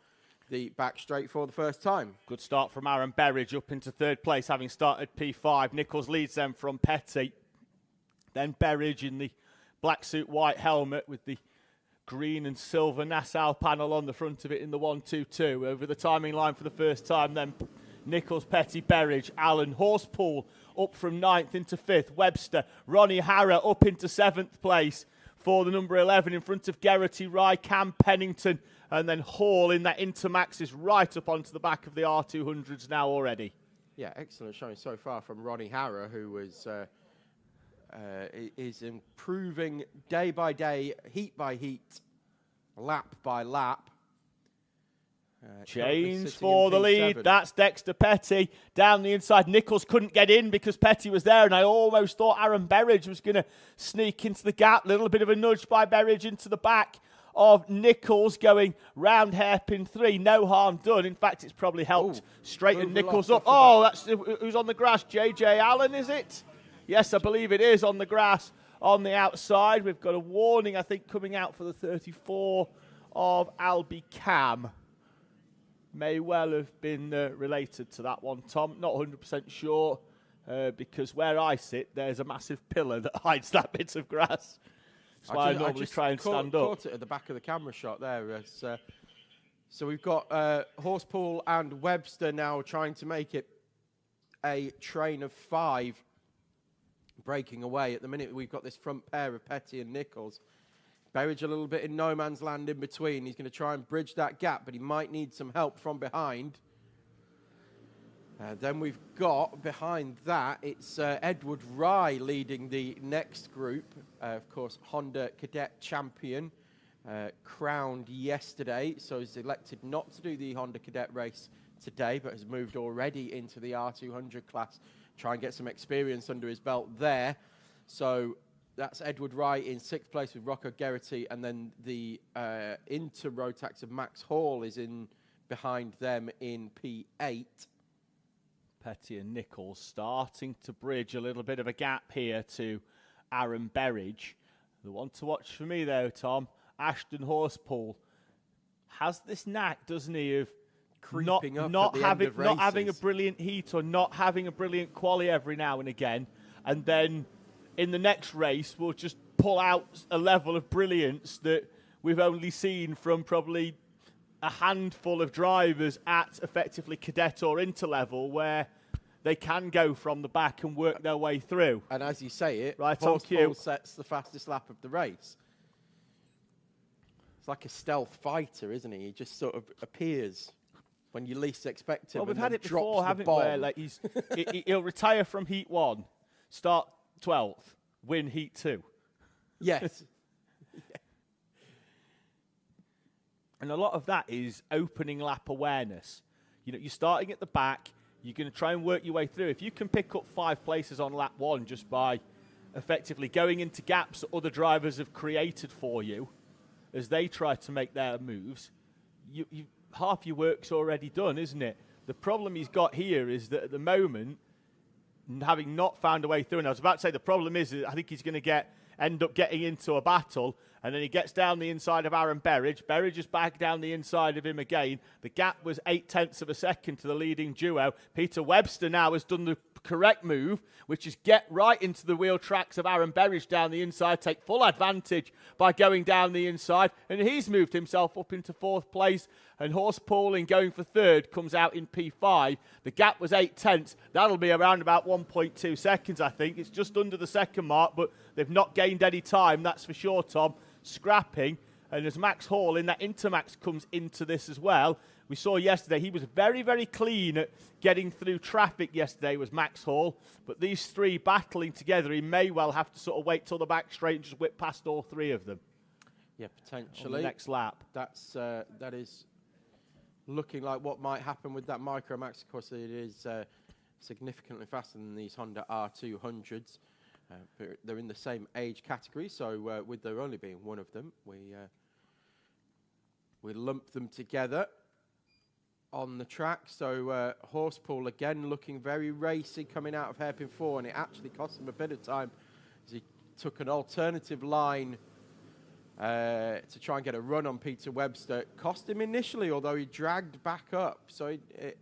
the back straight for the first time. Good start from Aaron Berridge up into third place, having started P5. Nichols leads them from Petty. Then Berridge in the black suit, white helmet with the green and silver Nassau panel on the front of it in the 1-2-2. Over the timing line for the first time, then Nichols, Petty, Berridge, Allen, Horsepool up from 9th into 5th. Webster, Ronnie Harrer up into 7th place for the number 11 in front of Geraghty, Rye, Cam Pennington, and then Hall in that Intermax is right up onto the back of the R200s now already. Yeah, excellent showing so far from Ronnie Harrer, who was is improving day by day, heat by heat, lap by lap. Chains for the lead. That's Dexter Petty down the inside. Nichols couldn't get in because Petty was there, and I almost thought Aaron Berridge was going to sneak into the gap. Little bit of a nudge by Berridge into the back of Nichols, going round hairpin 3. No harm done. In fact, it's probably helped straighten Nichols up. Oh, that's who's on the grass. JJ Allen, is it? Yes, I believe it is on the grass on the outside. We've got a warning, I think, coming out for the 34 of Albie Cam. May well have been related to that one, Tom. Not 100% sure, because where I sit, there's a massive pillar that hides that bit of grass. That's why I normally try and stand up. I caught it at the back of the camera shot there. So we've got Horsepool and Webster now trying to make it a train of 5 breaking away. At the minute, we've got this front pair of Petty and Nichols. Berridge a little bit in no man's land in between. He's going to try and bridge that gap, but he might need some help from behind. Then we've got, behind that, it's Edward Rye leading the next group. Of course, Honda Cadet champion, crowned yesterday, so he's elected not to do the Honda Cadet race today, but has moved already into the R200 class. Try and get some experience under his belt there. So that's Edward Rye in 6th place with Rocco Geraghty, and then the Inter Rotax of Max Hall is in behind them in P8. Petty and Nichols starting to bridge a little bit of a gap here to Aaron Berridge. The one to watch for me, though, Tom, Ashton Horsepool has this knack, doesn't he, of not having a brilliant heat or not having a brilliant quali every now and again, and then in the next race we'll just pull out a level of brilliance that we've only seen from probably a handful of drivers at effectively cadet or inter-level, where they can go from the back and work their way through. And as you say it, right on cue, sets the fastest lap of the race. It's like a stealth fighter, isn't he? He just sort of appears when you least expect him. Well, we've had it before, haven't we? Where, like, he'll retire from Heat 1, start 12th, win Heat 2. Yes. And a lot of that is opening lap awareness. You know, you're starting at the back, you're going to try and work your way through. If you can pick up 5 places on lap 1 just by effectively going into gaps that other drivers have created for you as they try to make their moves, half your work's already done, isn't it? The problem he's got here is that at the moment, having not found a way through, and I was about to say the problem is I think he's going to end up getting into a battle, and then he gets down the inside of Aaron Berridge. Berridge is back down the inside of him again. The gap was 0.8 of a second to the leading duo. Peter Webster now has done the correct move, which is get right into the wheel tracks of Aaron Berridge down the inside, take full advantage by going down the inside, and he's moved himself up into 4th place, and Horsepool in going for 3rd comes out in P5. The gap was 0.8. That'll be around about 1.2 seconds, I think. It's just under the second mark, but they've not gained any time, that's for sure, Tom. Scrapping, and as Max Hall in that Intermax comes into this as well, we saw yesterday he was very, very clean at getting through traffic yesterday, was Max Hall, but these 3 battling together, he may well have to sort of wait till the back straight and just whip past all 3 of them. Yeah, potentially. On the next lap. That is looking like what might happen with that Micromax. Of course, it is significantly faster than these Honda R200s. But they're in the same age category, so with there only being one of them, we lump them together on the track. So Horsepool again looking very racy coming out of hairpin 4, and it actually cost him a bit of time as he took an alternative line to try and get a run on Peter Webster. Cost him initially, although he dragged back up. So it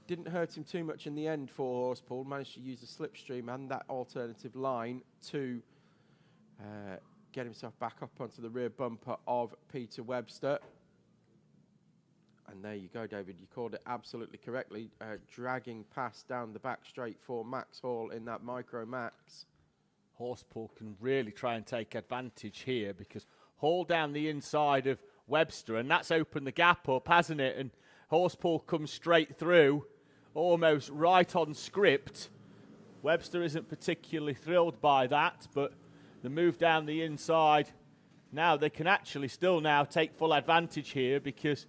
didn't hurt him too much in the end for Horspool. Managed to use the slipstream and that alternative line to get himself back up onto the rear bumper of Peter Webster. And there you go, David. You called it absolutely correctly. Dragging past down the back straight for Max Hall in that Micro Max. Horspool can really try and take advantage here because Hall down the inside of Webster, and that's opened the gap up, hasn't it? And Horspool comes straight through, almost right on script. Webster isn't particularly thrilled by that, but the move down the inside, now they can actually still now take full advantage here because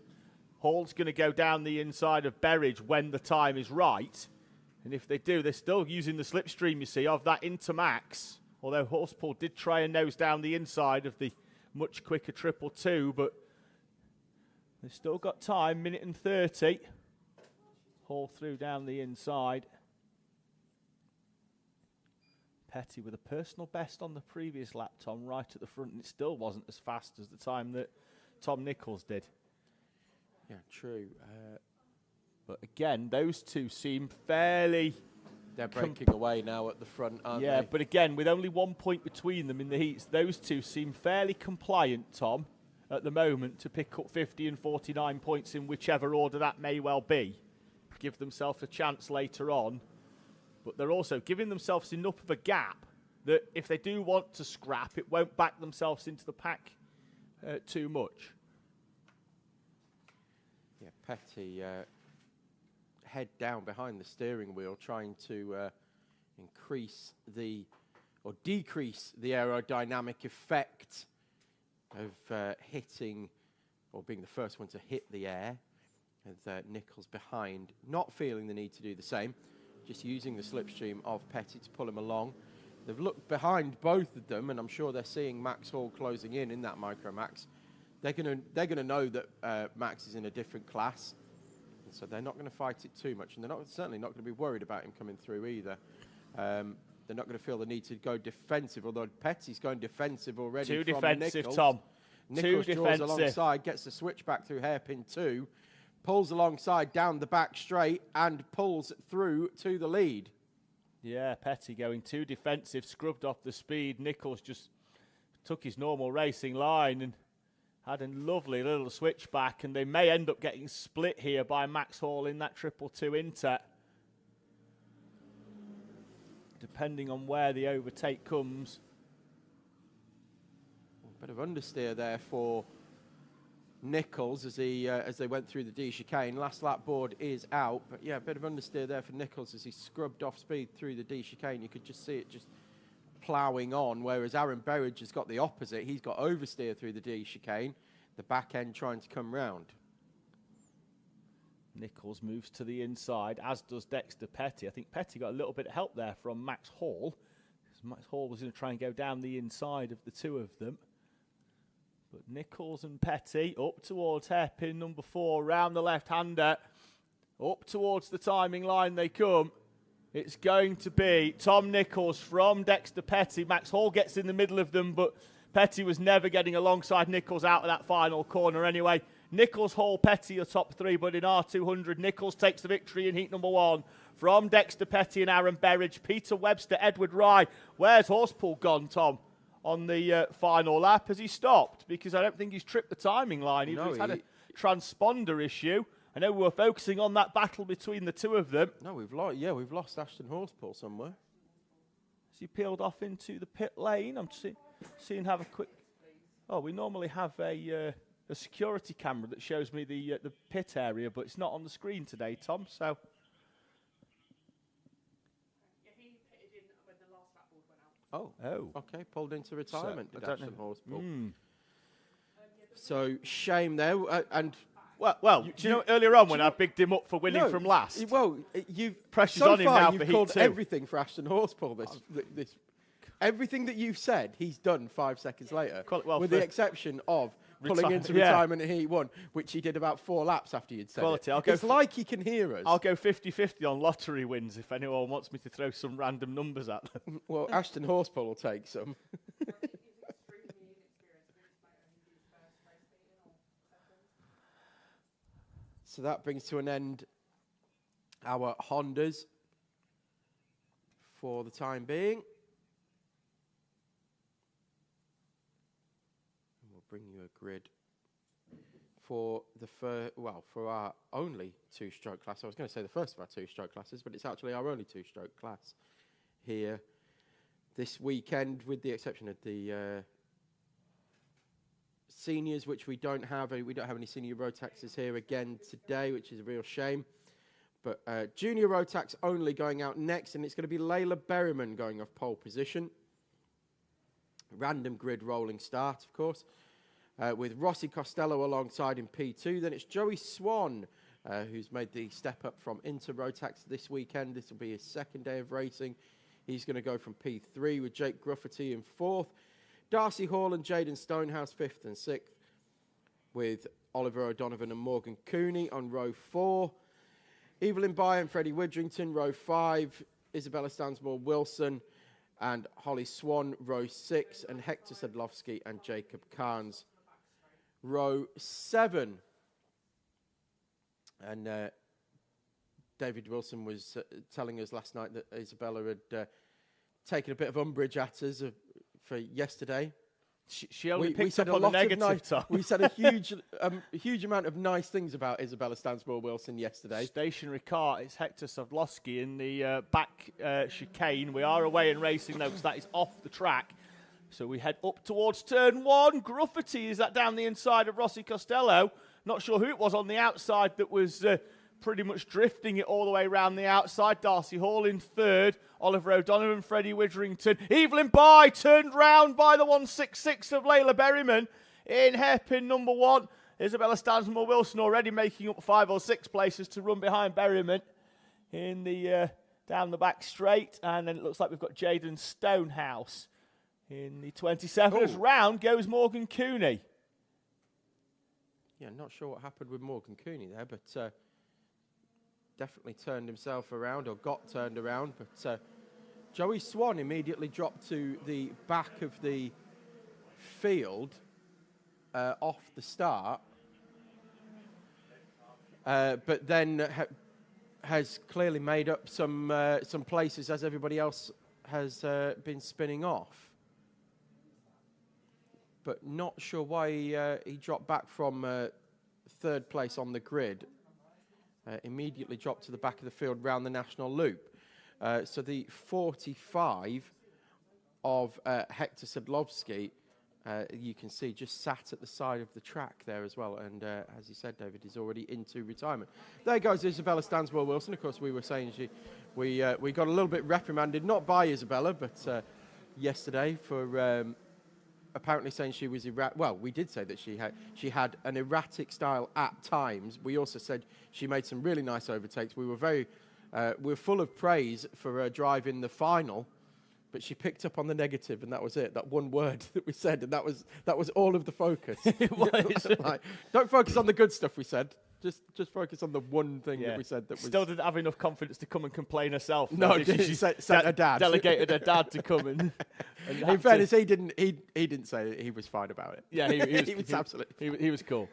Hall's going to go down the inside of Berridge when the time is right. And if they do, they're still using the slipstream, you see, of that into Max. Although Horspool did try and nose down the inside of the much quicker 222, but they've still got time, minute and 30. Hall through down the inside. Petty with a personal best on the previous lap, Tom, right at the front, and it still wasn't as fast as the time that Tom Nichols did. Yeah, true. But again, those two seem fairly... They're breaking away now at the front, aren't they? Yeah, but again, with only 1 point between them in the heats, those two seem fairly compliant, Tom, at the moment, to pick up 50 and 49 points in whichever order that may well be. Give themselves a chance later on. But they're also giving themselves enough of a gap that if they do want to scrap, it won't back themselves into the pack too much. Yeah, Petty head down behind the steering wheel, trying to increase the or decrease the aerodynamic effect of hitting or being the first one to hit the air. As Nichols behind, not feeling the need to do the same, just using the slipstream of Petty to pull him along. They've looked behind both of them, and I'm sure they're seeing Max Hall closing in that Micro Max. They're gonna know that Max is in a different class, and so they're not going to fight it too much, and they're certainly not going to be worried about him coming through either. They're not going to feel the need to go defensive, although Petty's going defensive already. Too from defensive, Nichols. Tom. Nichols Too draws defensive. alongside, gets the switch back through hairpin 2, pulls alongside down the back straight, and pulls through to the lead. Yeah, Petty going too defensive, scrubbed off the speed. Nichols just took his normal racing line and had a lovely little switchback, and they may end up getting split here by Max Hall in that 222 Inter. Depending on where the overtake comes. A bit of understeer there for Nichols as they went through the D chicane. Last lap board is out, but yeah, a bit of understeer there for Nichols as he scrubbed off speed through the D chicane. You could just see it just ploughing on, whereas Aaron Berridge has got the opposite. He's got oversteer through the D chicane, the back end trying to come round. Nichols moves to the inside, as does Dexter Petty. I think Petty got a little bit of help there from Max Hall, because Max Hall was going to try and go down the inside of the two of them. But Nichols and Petty up towards hairpin number 4, round the left-hander, up towards the timing line they come. It's going to be Tom Nichols from Dexter Petty. Max Hall gets in the middle of them, but Petty was never getting alongside Nichols out of that final corner anyway. Nichols, Hall, Petty are top 3, but in R200, Nichols takes the victory in heat number 1. From Dexter Petty and Aaron Berridge, Peter Webster, Edward Rye. Where's Horspool gone, Tom, on the final lap? Has he stopped? Because I don't think he's tripped the timing line. No, he's had a transponder issue. I know we were focusing on that battle between the two of them. No, we've lost Ashton Horspool somewhere. Has he peeled off into the pit lane? I'm seeing have a quick... Oh, we normally have a security camera that shows me the pit area, but it's not on the screen today, Tom, so... Yeah, he pitted in when the last lap board went out. Oh, okay, pulled into retirement, So, did Ashton Horspool. So, So, shame there, and... Well, do you know earlier on when I bigged him up for winning from last? Well, you've Pressure's so on him far now you've for called heat 2. everything for Ashton Horspool. This everything that you've said, he's done 5 seconds later, Well, with the exception of pulling into retirement in Heat 1, which he did about 4 laps after you'd said Quality. it. It's like he can hear us. I'll go 50-50 on lottery wins if anyone wants me to throw some random numbers at them. Well, Ashton Horspool will take some. So that brings to an end our Hondas for the time being. And we'll bring you a grid for for our only 2-stroke class. I was going to say the first of our 2-stroke classes, but it's actually our only 2-stroke class here this weekend, with the exception of the seniors, which we don't have. We don't have any senior Rotaxes here again today, which is a real shame. But junior Rotax only going out next, and it's going to be Layla Berryman going off pole position. Random grid rolling start, of course, with Rossi Costello alongside in P2. Then it's Joey Swan, who's made the step up from Inter Rotax this weekend. This will be his second day of racing. He's going to go from P3 with Jake Grufferty in 4th. Darcy Hall and Jaden Stonehouse 5th and 6th, with Oliver O'Donovan and Morgan Cooney on row 4. Evelyn Bye and Freddie Widrington, row 5. Isabella Stansmore Wilson and Holly Swan, row 6. And Hector Sedlowski and Jacob Carnes, row 7. And David Wilson was telling us last night that Isabella had taken a bit of umbrage at us for yesterday. She only picked up on the negative, Tom. We said a huge amount of nice things about Isabella Stansmore Wilson yesterday. Stationary car, it's Hector Savlowski in the back chicane. We are away in racing, though, because that is off the track. So we head up towards turn 1. Grufferty, is that down the inside of Rossi Costello? Not sure who it was on the outside that was pretty much drifting it all the way around the outside. Darcy Hall in 3rd. Oliver O'Donovan, Freddie Widrington. Evelyn Bye turned round by the 166 of Layla Berryman in hairpin number 1. Isabella Stansmore Wilson already making up 5 or 6 places to run behind Berryman in the down the back straight. And then it looks like we've got Jaden Stonehouse in the 27th. Round goes Morgan Cooney. Yeah, not sure what happened with Morgan Cooney there, but definitely turned himself around, or got turned around. But Joey Swan immediately dropped to the back of the field off the start, but then has clearly made up some places as everybody else has been spinning off. But not sure why he dropped back from 3rd place on the grid. Immediately dropped to the back of the field round the national loop. So the 45 of Hector Sedlowski, you can see just sat at the side of the track there as well. And as you said, David, is already into retirement. There goes Isabella Stansmore Wilson. Of course, we were saying we got a little bit reprimanded, not by Isabella, but yesterday for apparently saying she was erratic. Well, we did say that she had an erratic style at times. We also said she made some really nice overtakes. We were full of praise for her drive in the final, but she picked up on the negative, and that was it. That one word that we said, and that was all of the focus. It was. Like, don't focus on the good stuff we said. Just focus on the one thing that we said that still didn't have enough confidence to come and complain herself. No, she sent her dad. Delegated her dad to come and in fairness, he didn't say it. He was fine about it. Yeah, he was absolutely. He was cool.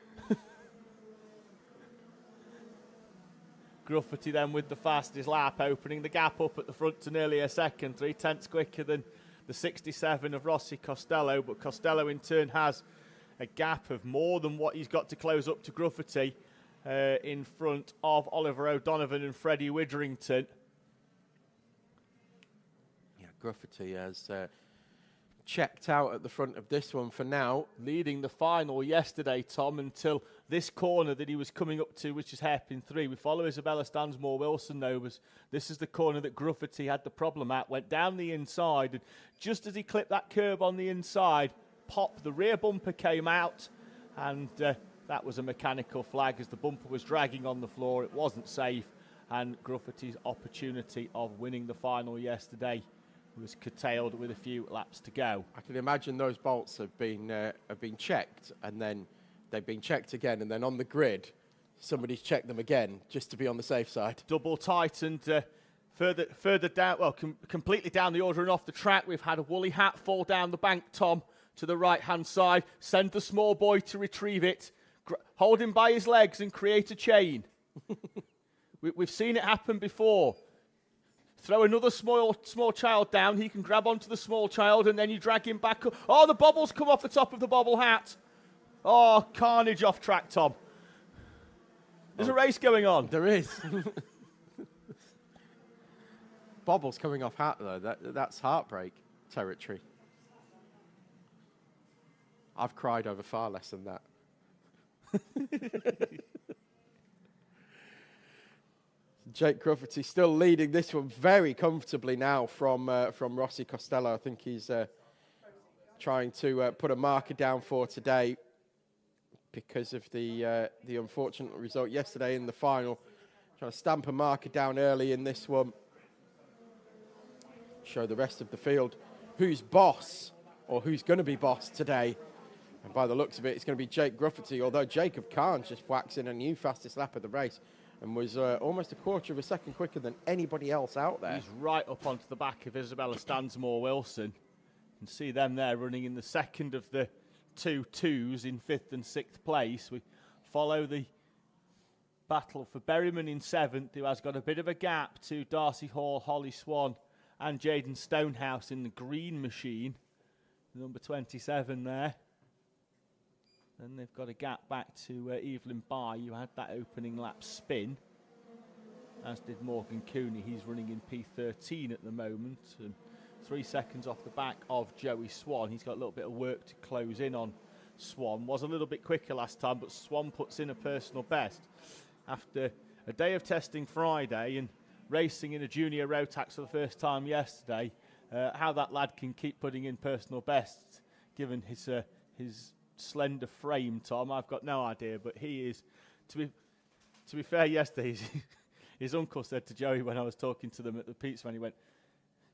Grufferty then with the fastest lap, opening the gap up at the front to nearly a second, 3/10 quicker than the 67 of Rossi Costello. But Costello in turn has a gap of more than what he's got to close up to Grufferty. In front of Oliver O'Donovan and Freddie Widrington. Yeah, Grufferty has checked out at the front of this one for now. Leading the final yesterday, Tom, until this corner that he was coming up to, which is hairpin 3. We follow Isabella Stansmore Wilson, though. This is the corner that Grufferty had the problem at. Went down the inside, and just as he clipped that curb on the inside, pop, the rear bumper came out, and that was a mechanical flag as the bumper was dragging on the floor. It wasn't safe, and Grufferty's opportunity of winning the final yesterday was curtailed with a few laps to go. I can imagine those bolts have been checked and then they've been checked again, and then on the grid, somebody's checked them again just to be on the safe side. Double tight and further down, well, completely down the order and off the track. We've had a woolly hat fall down the bank, Tom, to the right-hand side. Send the small boy to retrieve it. Hold him by his legs and create a chain. We've seen it happen before. Throw another small child down. He can grab onto the small child, and then you drag him back up. Oh, the bubbles come off the top of the bobble hat. Oh, carnage off track, Tom. There's a race going on. There is. Bobbles coming off hat, though. That's heartbreak territory. I've cried over far less than that. Jake Gruffity still leading this one very comfortably now from Rossi Costello. I think he's trying to put a marker down for today because of the unfortunate result yesterday in the final. Trying to stamp a marker down early in this one. Show the rest of the field who's boss, or who's going to be boss today. And by the looks of it, it's going to be Jake Gruffity, although Jacob Carnes just whacks in a new fastest lap of the race and was almost a quarter of a second quicker than anybody else out there. He's right up onto the back of Isabella Stansmore-Wilson. You can see them there running in the second of the 2 twos in 5th and 6th place. We follow the battle for Berryman in 7th, who has got a bit of a gap to Darcy Hall, Holly Swan and Jaden Stonehouse in the green machine. Number 27 there. Then they've got a gap back to Evelyn Bye, who had that opening lap spin, as did Morgan Cooney. He's running in P13 at the moment, and 3 seconds off the back of Joey Swan. He's got a little bit of work to close in on. Swan was a little bit quicker last time, but Swan puts in a personal best. After a day of testing Friday and racing in a junior Rotax for the first time yesterday, how that lad can keep putting in personal bests, given his slender frame, Tom, I've got no idea. But he is, to be fair, yesterday his uncle said to Joey when I was talking to them at the pizza, he went,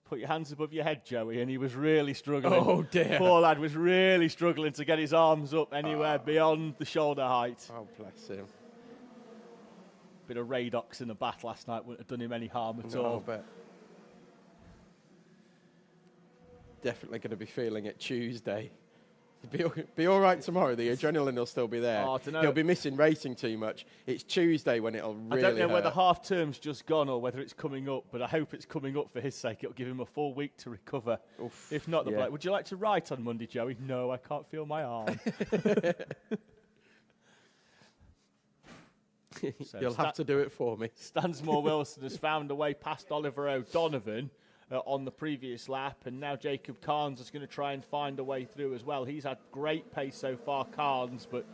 "Put your hands above your head, Joey," and he was really struggling. Oh dear. Poor lad was really struggling to get his arms up anywhere beyond the shoulder height. Oh, bless him. Bit of Radox in the bath last night wouldn't have done him any harm at all. But definitely going to be feeling it Tuesday. Be all right tomorrow. The adrenaline will still be there. Oh, I don't know. He'll be missing racing too much. It's Tuesday when it'll really I don't know hurt. whether half term's just gone or whether it's coming up, but I hope it's coming up for his sake. It'll give him a full week to recover. Oof, if not, the yeah. bloke, would you like to write on Monday, Joey? No, I can't feel my arm. So You'll have to do it for me. Stansmore Wilson has found a way past Oliver O'Donovan on the previous lap, and now Jacob Carnes is going to try and find a way through as well. He's had great pace so far, Carnes, but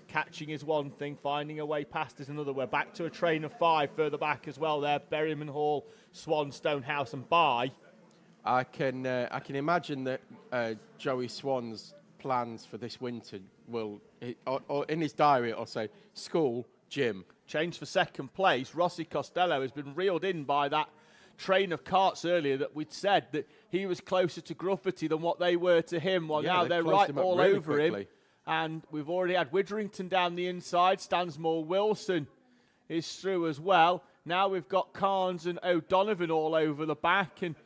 catching is one thing, finding a way past is another. We're back to a train of 5 further back as well there. Berryman Hall, Swan, Stonehouse and Bye. I can imagine that Joey Swan's plans for this winter will, or in his diary, it'll say school, gym. Change for second place. Rossi Costello has been reeled in by that train of carts earlier that we'd said that he was closer to Gruffity than what they were to him. Well, yeah, now they're right all really over quickly. him. And we've already had Witherington down the inside. Stansmore Wilson is through as well. Now we've got Carnes and O'Donovan all over the back. And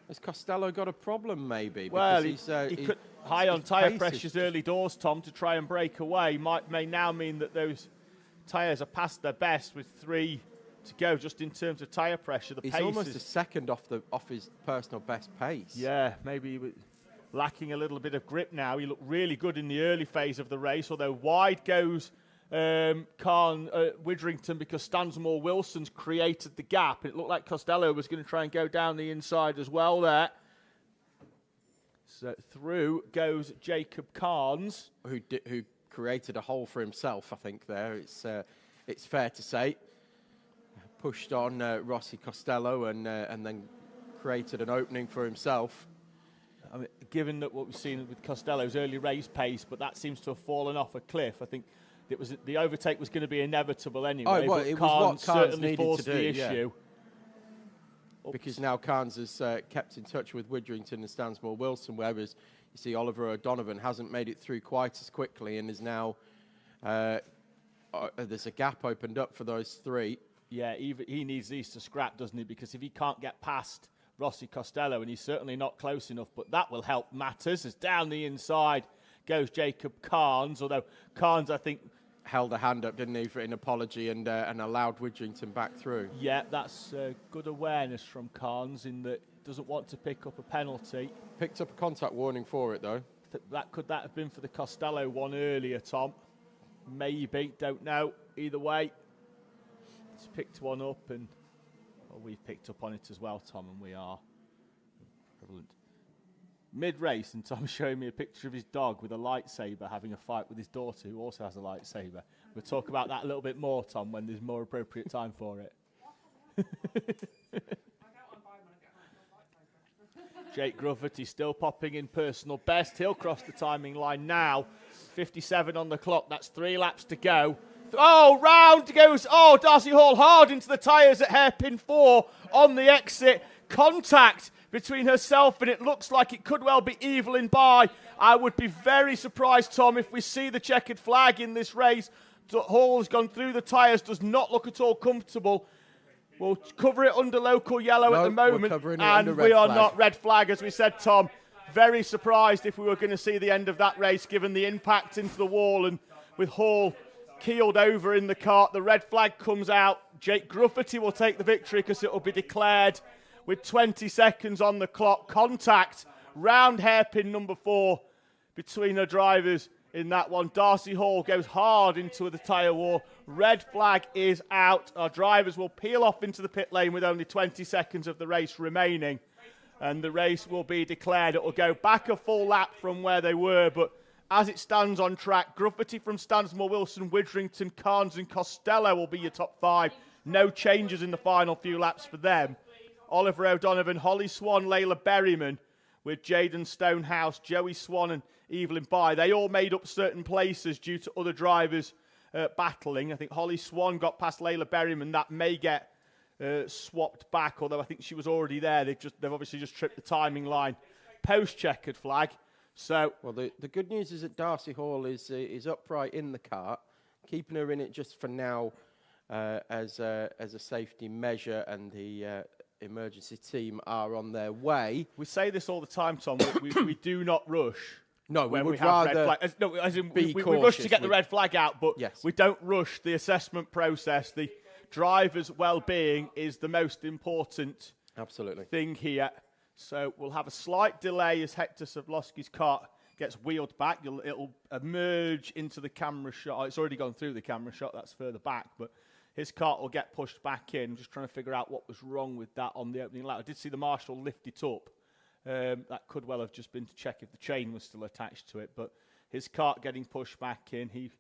has Costello got a problem, maybe? Well, because he could high on tyre pressures early doors, Tom, to try and break away. May now mean that those tyres are past their best with 3 to go, just in terms of tyre pressure. He's almost a second off his personal best pace. Yeah, maybe he was lacking a little bit of grip now. He looked really good in the early phase of the race, although wide goes Witherington because Stansmore Wilson's created the gap. It looked like Costello was going to try and go down the inside as well there. So through goes Jacob Carnes, who created a hole for himself, I think, there. It's fair to say. Pushed on Rossi Costello and then created an opening for himself. I mean, given that what we've seen with Costello's early race pace, but that seems to have fallen off a cliff. I think the overtake was going to be inevitable anyway. Oh, well, it was what Carnes certainly needed forced to do, the issue. Yeah. Because now Carnes has kept in touch with Witherington and Stansmore Wilson, whereas you see Oliver O'Donovan hasn't made it through quite as quickly and is now There's a gap opened up for those three. Yeah, he needs these to scrap, doesn't he? Because if he can't get past Rossi Costello, and he's certainly not close enough, but that will help matters, as down the inside goes Jacob Carnes, although Carnes, I think, held a hand up, didn't he, for an apology and allowed Widrington back through. Yeah, that's good awareness from Carnes in that he doesn't want to pick up a penalty. Picked up a contact warning for it, though. Could that have been for the Costello one earlier, Tom? Maybe, don't know. Either way, he's picked one up, and we've picked up on it as well, Tom, and we are prevalent. Mid-race, and Tom's showing me a picture of his dog with a lightsaber having a fight with his daughter, who also has a lightsaber. We'll talk about that a little bit more, Tom, when there's more appropriate time for it. Jake Grufferty still popping in personal best. He'll cross the timing line now. 57 on the clock. That's 3 laps to go. Oh, round goes. Oh, Darcy Hall hard into the tyres at hairpin 4 on the exit. Contact between herself and it looks like it could well be Evelyn Bye. I would be very surprised, Tom, if we see the checkered flag in this race. Hall has gone through the tyres, does not look at all comfortable. We'll cover it under local yellow at the moment, and we are not red flag, as we said, Tom. Very surprised if we were going to see the end of that race, given the impact into the wall, and with Hall keeled over in the cart, the red flag comes out. Jake Grufferty will take the victory because it will be declared with 20 seconds on the clock. Contact round hairpin number 4 between the drivers in that one. Darcy Hall goes hard into the tyre war. Red flag is out. Our drivers will peel off into the pit lane with only 20 seconds of the race remaining, and the race will be declared. It will go back a full lap from where they were, but as it stands on track, Grufferty from Stansmore, Wilson, Widrington, Carnes and Costello will be your top 5. No changes in the final few laps for them. Oliver O'Donovan, Holly Swan, Layla Berryman, with Jaden Stonehouse, Joey Swan and Evelyn Bye. They all made up certain places due to other drivers battling. I think Holly Swan got past Layla Berryman. That may get swapped back, although I think she was already there. They've obviously just tripped the timing line. Post-checkered flag. So, well, the good news is that Darcy Hall is upright in the cart, keeping her in it just for now as a safety measure, and the emergency team are on their way. We say this all the time, Tom. we do not rush. No, when we would have rather red flag. As in be we cautious. rush to get the red flag out, but yes, we don't rush the assessment process. The driver's well-being is the most important thing here. So we'll have a slight delay as Hector Savlosky's cart gets wheeled back. It'll emerge into the camera shot. It's already gone through the camera shot. That's further back, but his cart will get pushed back in. I'm just trying to figure out what was wrong with that on the opening lap. I did see the marshal lift it up. That could well have just been to check if the chain was still attached to it, but his cart getting pushed back in. He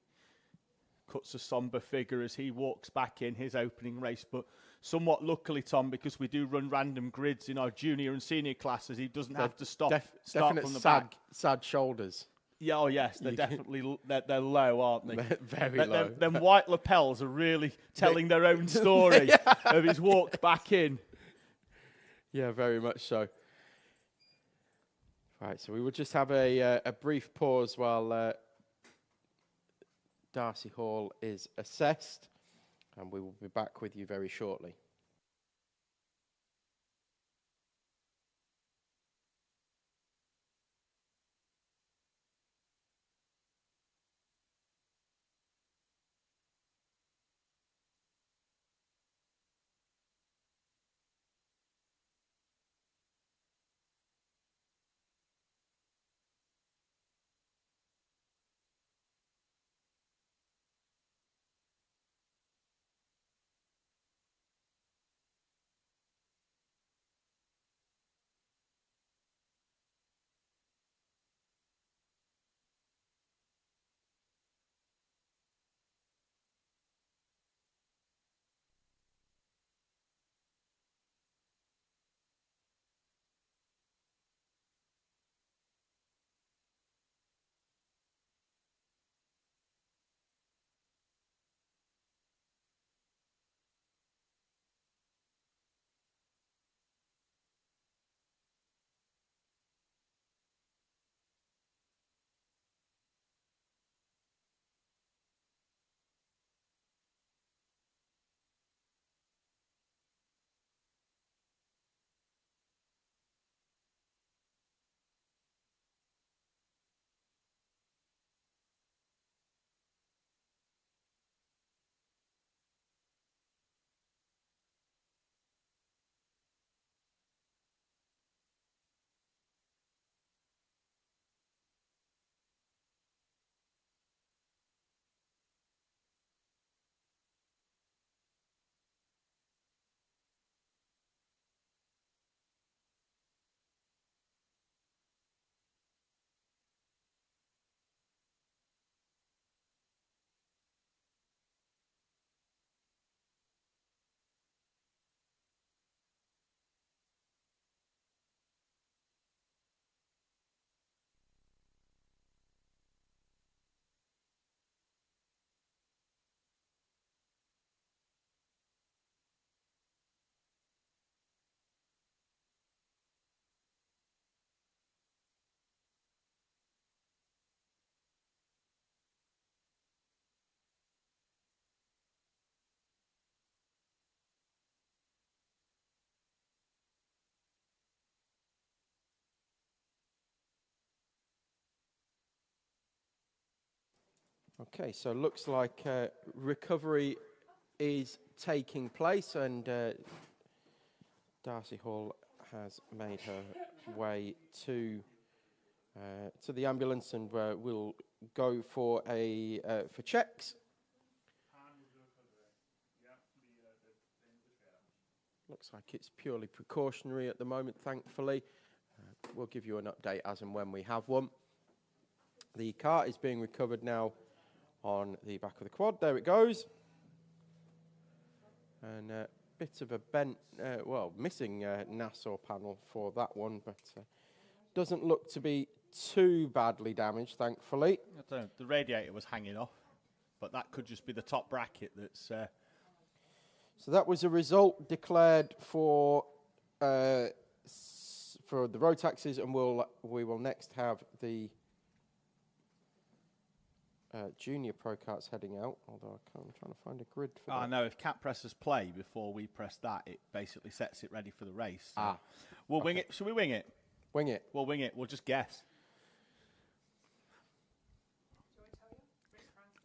cuts a somber figure as he walks back in his opening race, but somewhat luckily, Tom, because we do run random grids in our junior and senior classes, he doesn't have to start from the back. Sad shoulders. Yeah, oh yes, they're definitely they're low, aren't they? They're very low. Them white lapels are really telling their own story of his walk back in. Yeah, very much so. Right, so we will just have a brief pause while Darcy Hall is assessed, and we will be back with you very shortly. Okay, so looks like recovery is taking place, and Darcy Hall has made her way to the ambulance, and we'll go for for checks. Looks like it's purely precautionary at the moment, thankfully. We'll give you an update as and when we have one. The cart is being recovered now on the back of the quad. There it goes. And a bit of a bent, missing Nassau panel for that one, but doesn't look to be too badly damaged, thankfully. I don't know, the radiator was hanging off, but that could just be the top bracket that's... So that was a result declared for the Rotaxes, and we will next have the junior pro karts heading out. Although I'm trying to find a grid for that. No, if Cat presses play before we press that, it basically sets it ready for the race. So we'll wing it. Should we wing it? Wing it. We'll wing it. We'll just guess.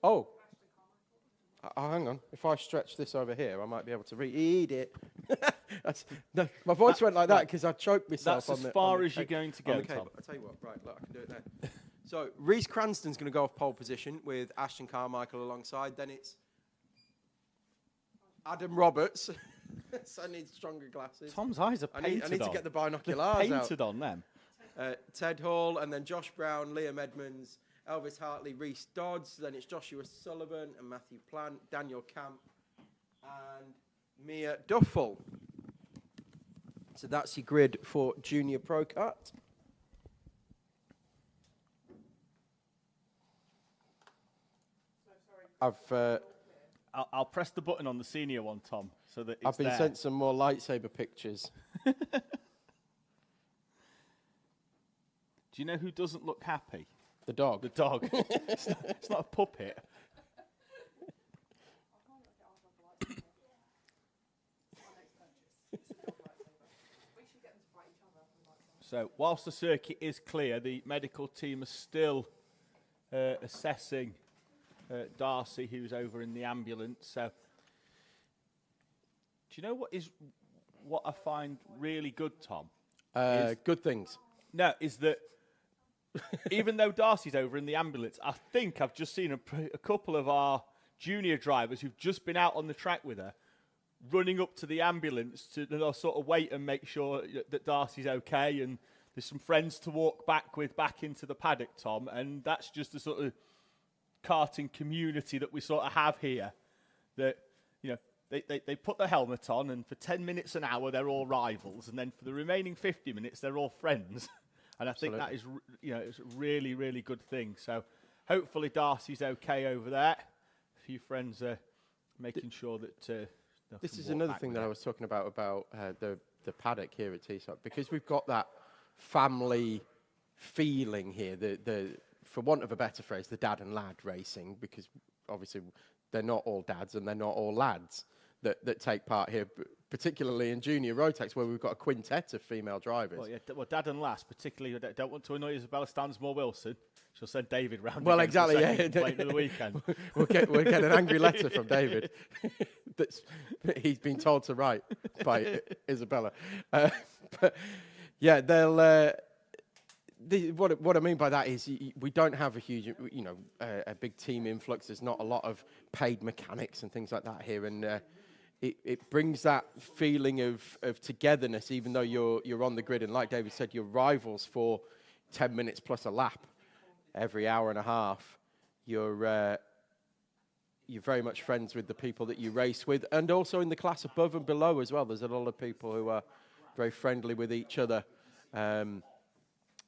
Oh. Hang on. If I stretch this over here, I might be able to read it. No, my voice went like that because I choked myself. That's as far as you're going to go, Okay, Tom. I'll tell you what. Right, look, I can do it there. So, Reece Cranston's going to go off pole position with Ashton Carmichael alongside. Then it's Adam Roberts. So I need stronger glasses. Tom's eyes are painted I need to get the binoculars out. Painted on them. Ted Hall, and then Josh Brown, Liam Edmonds, Elvis Hartley, Reese Dodds. Then it's Joshua Sullivan and Matthew Plant, Daniel Camp, and Mia Duffel. So that's your grid for Junior Pro Kart. I'll press the button on the senior one, Tom, so that it's I've been there. sent some more lightsaber pictures. Do you know who doesn't look happy? The dog. The dog. It's not a puppet. So, whilst the circuit is clear, the medical team are still assessing Darcy, who's over in the ambulance. So, do you know what I find really good, Tom? Good things. No, is that even though Darcy's over in the ambulance, I think I've just seen a couple of our junior drivers who've just been out on the track with her, running up to the ambulance to sort of wait and make sure that Darcy's okay, and there's some friends to walk back into the paddock, Tom, and that's just the sort of karting community that we sort of have here. That, you know, they put the helmet on, and for 10 minutes an hour they're all rivals, and then for the remaining 50 minutes they're all friends. And I think that is, it's a really, really good thing. So hopefully Darcy's okay over there. A few friends are making sure that... This is another thing that I was talking about the paddock here at TSK, because we've got that family feeling here, for want of a better phrase, the dad and lad racing, because obviously they're not all dads and they're not all lads that take part here, particularly in Junior Rotax, where we've got a quintet of female drivers. Well, dad and lass, particularly, don't want to annoy Isabella Stansmore-Wilson. She'll send David round. Well, exactly, yeah. Late in the weekend. we'll get an angry letter from David that he's been told to write by Isabella. But yeah, they'll. What I mean by that is we don't have a huge, a big team influx. There's not a lot of paid mechanics and things like that here, and it brings that feeling of togetherness, even though you're on the grid, and like David said, you're rivals for 10 minutes plus a lap every hour and a half. You're very much friends with the people that you race with, and also in the class above and below as well. There's a lot of people who are very friendly with each other.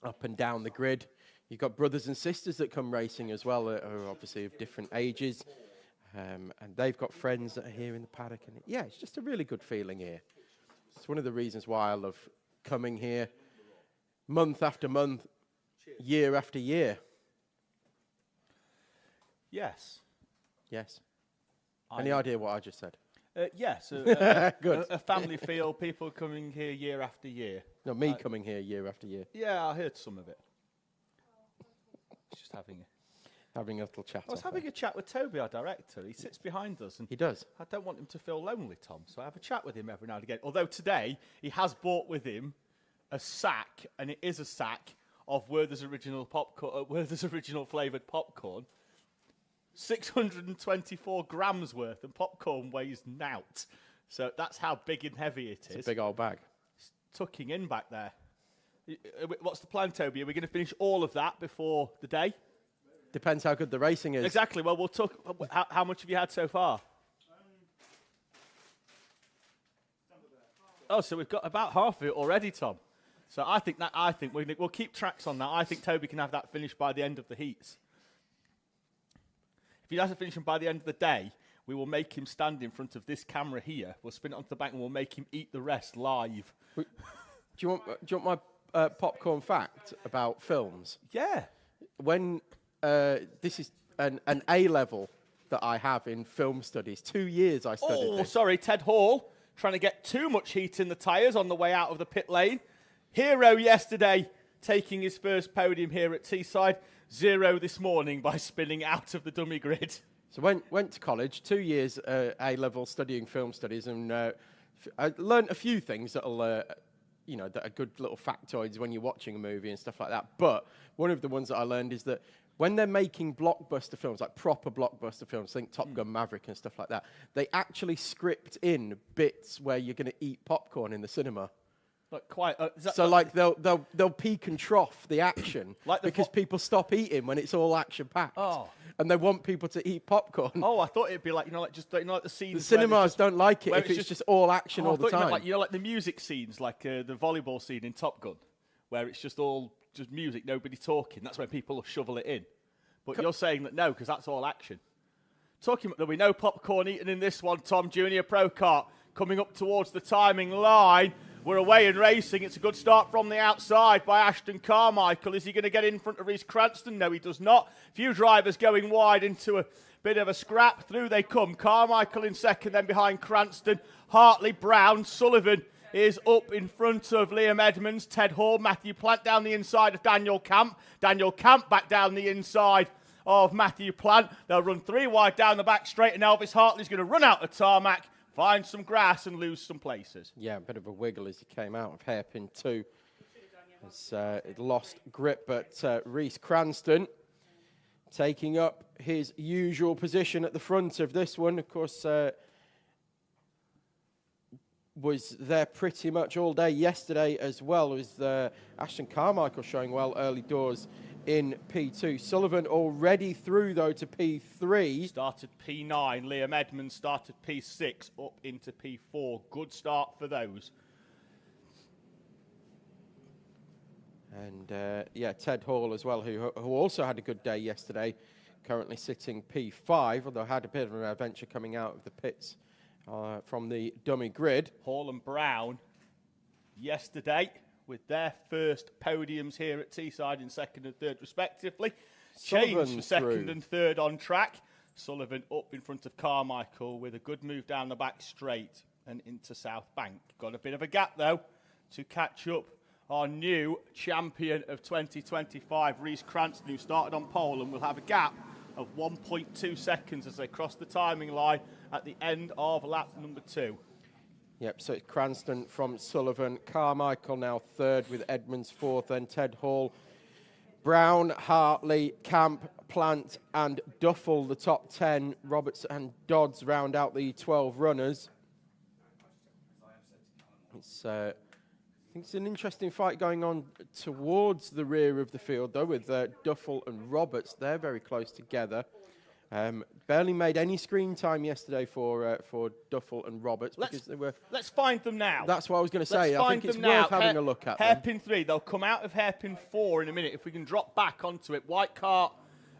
Up and down the grid. You've got brothers and sisters that come racing as well, who are obviously of different ages. And they've got friends that are here in the paddock. And yeah, it's just a really good feeling here. It's one of the reasons why I love coming here month after month, year after year. Yes. Yes. Any idea what I just said? Yes. Good. A family feel, people coming here year after year. No, me coming here year after year. Yeah, I heard some of it. Just having having a little chat. I was having a chat with Toby, our director. He sits behind us. And He does. I don't want him to feel lonely, Tom, so I have a chat with him every now and again. Although today, he has brought with him a sack, and it is a sack of Werther's original popcorn, Werther's original flavoured popcorn. 624 grams worth, and popcorn weighs nout. So that's how big and heavy it is. It's a big old bag. It's tucking in back there. What's the plan, Toby? Are we going to finish all of that before the day? Depends how good the racing is. Exactly. Well, we'll talk. How much have you had so far? Oh, so we've got about half of it already, Tom. So I think we'll keep tracks on that. I think Toby can have that finished by the end of the heats. If he doesn't finish them by the end of the day, we will make him stand in front of this camera here. We'll spin it onto the back and we'll make him eat the rest live. Do you want my popcorn fact about films? Yeah. When this is an A level that I have in film studies. 2 years I studied this. Sorry, Ted Hall trying to get too much heat in the tyres on the way out of the pit lane. Hero yesterday taking his first podium here at Teesside. 0 this morning by spinning out of the dummy grid. So went to college, 2 years A level studying film studies, and I learned a few things that'll that are good little factoids when you're watching a movie and stuff like that. But one of the ones that I learned is that when they're making blockbuster films, like proper blockbuster films, think Top Gun Maverick and stuff like that, they actually script in bits where you're going to eat popcorn in the cinema. Like quite. They'll peak and trough the action because people stop eating when it's all action packed. Oh. And they want people to eat popcorn. Oh, I thought it'd be like like the scenes. The cinemas don't like it if it's just all action all the time. Like the music scenes, like the volleyball scene in Top Gun, where it's just all just music, nobody talking. That's when people shovel it in. But you're saying that no, because that's all action. Talking about, there'll be no popcorn eaten in this one. Tom Junior Pro Kart coming up towards the timing line. We're away in racing. It's a good start from the outside by Ashton Carmichael. Is he going to get in front of Reece Cranston? No, he does not. Few drivers going wide into a bit of a scrap. Through they come. Carmichael in second, then behind Cranston. Hartley, Brown, Sullivan is up in front of Liam Edmonds. Ted Hall, Matthew Plant down the inside of Daniel Camp. Daniel Camp back down the inside of Matthew Plant. They'll run 3 wide down the back straight, and Elvis Hartley's going to run out the tarmac, find some grass and lose some places. Yeah, a bit of a wiggle as he came out of hairpin 2. It lost grip, but Reece Cranston taking up his usual position at the front of this one. Of course, was there pretty much all day yesterday as well. With Ashton Carmichael showing well early doors in P2. Sullivan already through, though, to P3. Started P9. Liam Edmonds started P6 up into P4. Good start for those. And, Ted Hall as well, who also had a good day yesterday, currently sitting P5, although had a bit of an adventure coming out of the pits from the dummy grid. Hall and Brown yesterday with their first podiums here at Teesside in second and third respectively. Changed for second and third on track. Sullivan up in front of Carmichael with a good move down the back straight and into South Bank. Got a bit of a gap though to catch up our new champion of 2025, Reece Cranston, who started on pole, and will have a gap of 1.2 seconds as they cross the timing line at the end of lap number 2. Yep, so it's Cranston from Sullivan. Carmichael now third with Edmonds fourth, then Ted Hall. Brown, Hartley, Camp, Plant and Duffel, the top 10. Roberts and Dodds round out the 12 runners. I think it's an interesting fight going on towards the rear of the field, though, with Duffel and Roberts. They're very close together. Barely made any screen time yesterday for Duffel and Roberts because they were. Let's find them now. That's what I was going to say. I think it's worth having a look at them. Hairpin 3. They'll come out of hairpin 4 in a minute. If we can drop back onto it, white cart,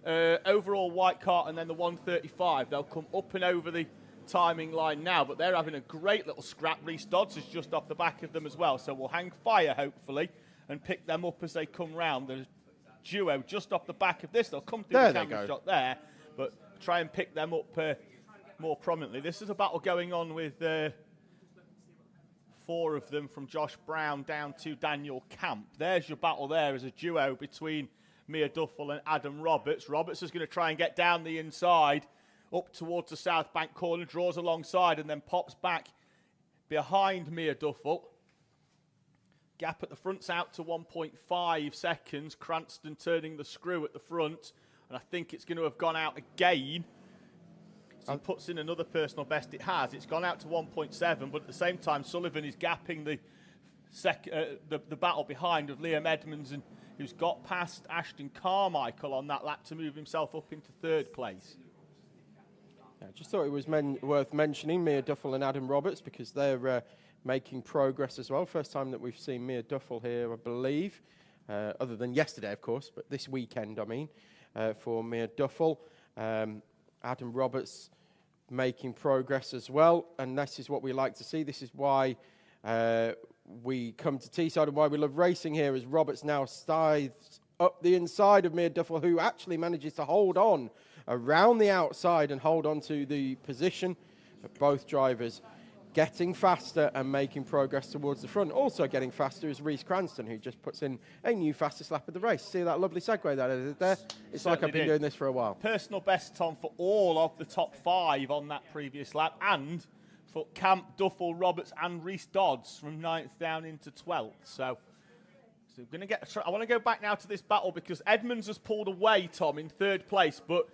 overall white cart, and then the 135. They'll come up and over the timing line now, but they're having a great little scrap. Reece Dodds is just off the back of them as well, so we'll hang fire hopefully and pick them up as they come round. The duo just off the back of this. They'll come through the camera shot there, but try and pick them up more prominently. This is a battle going on with 4 of them, from Josh Brown down to Daniel Camp. There's your battle there as a duo between Mia Duffel and Adam Roberts. Roberts is going to try and get down the inside, up towards the South Bank corner, draws alongside and then pops back behind Mia Duffel. Gap at the front's out to 1.5 seconds. Cranston turning the screw at the front, and I think it's going to have gone out again. So he puts in another personal best. It has. It's gone out to 1.7, but at the same time, Sullivan is gapping the battle behind of Liam Edmonds, and who's got past Ashton Carmichael on that lap to move himself up into third place. I just thought it was worth mentioning Mia Duffel and Adam Roberts because they're making progress as well. First time that we've seen Mia Duffel here, I believe, other than yesterday, of course, but this weekend, I mean, for Mia Duffel. Adam Roberts making progress as well, and this is what we like to see. This is why we come to Teesside and why we love racing here, as Roberts now scythes up the inside of Mia Duffel, who actually manages to hold on around the outside and hold on to the position of both drivers. Getting faster and making progress towards the front. Also getting faster is Reece Cranston, who just puts in a new fastest lap of the race. See that lovely segue that I did there? It's like I've been doing this for a while. Personal best, Tom, for all of the top 5 on that previous lap, and for Camp, Duffel, Roberts and Reece Dodds from 9th down into 12th. So we're going to get. I want to go back now to this battle because Edmonds has pulled away, Tom, in 3rd place, but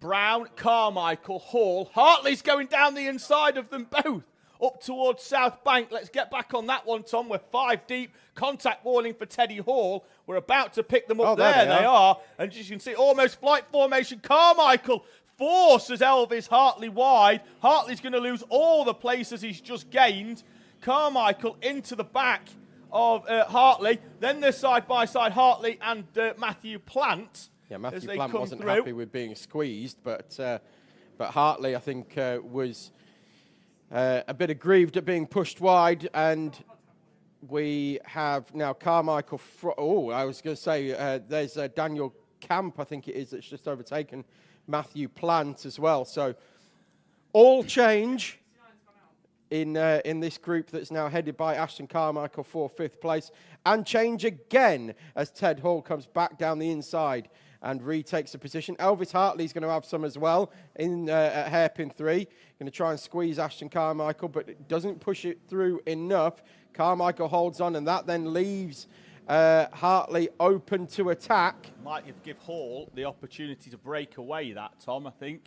Brown, Carmichael, Hall. Hartley's going down the inside of them both up towards South Bank. Let's get back on that one, Tom. We're 5 deep. Contact warning for Teddy Hall. We're about to pick them up. There they are. And as you can see, almost flight formation. Carmichael forces Elvis Hartley wide. Hartley's going to lose all the places he's just gained. Carmichael into the back of Hartley. Then they're side-by-side, Hartley and Matthew Plant. Yeah, Matthew Plant wasn't happy with being squeezed, but Hartley, I think, was a bit aggrieved at being pushed wide, and we have now Carmichael. I was going to say there's Daniel Camp, I think it is, that's just overtaken Matthew Plant as well. So all change in this group that's now headed by Ashton Carmichael for 5th place, and change again as Ted Hall comes back down the inside and retakes the position. Elvis Hartley's going to have some as well in at hairpin 3. Going to try and squeeze Ashton Carmichael, but it doesn't push it through enough. Carmichael holds on, and that then leaves Hartley open to attack. Might give Hall the opportunity to break away that, Tom, I think.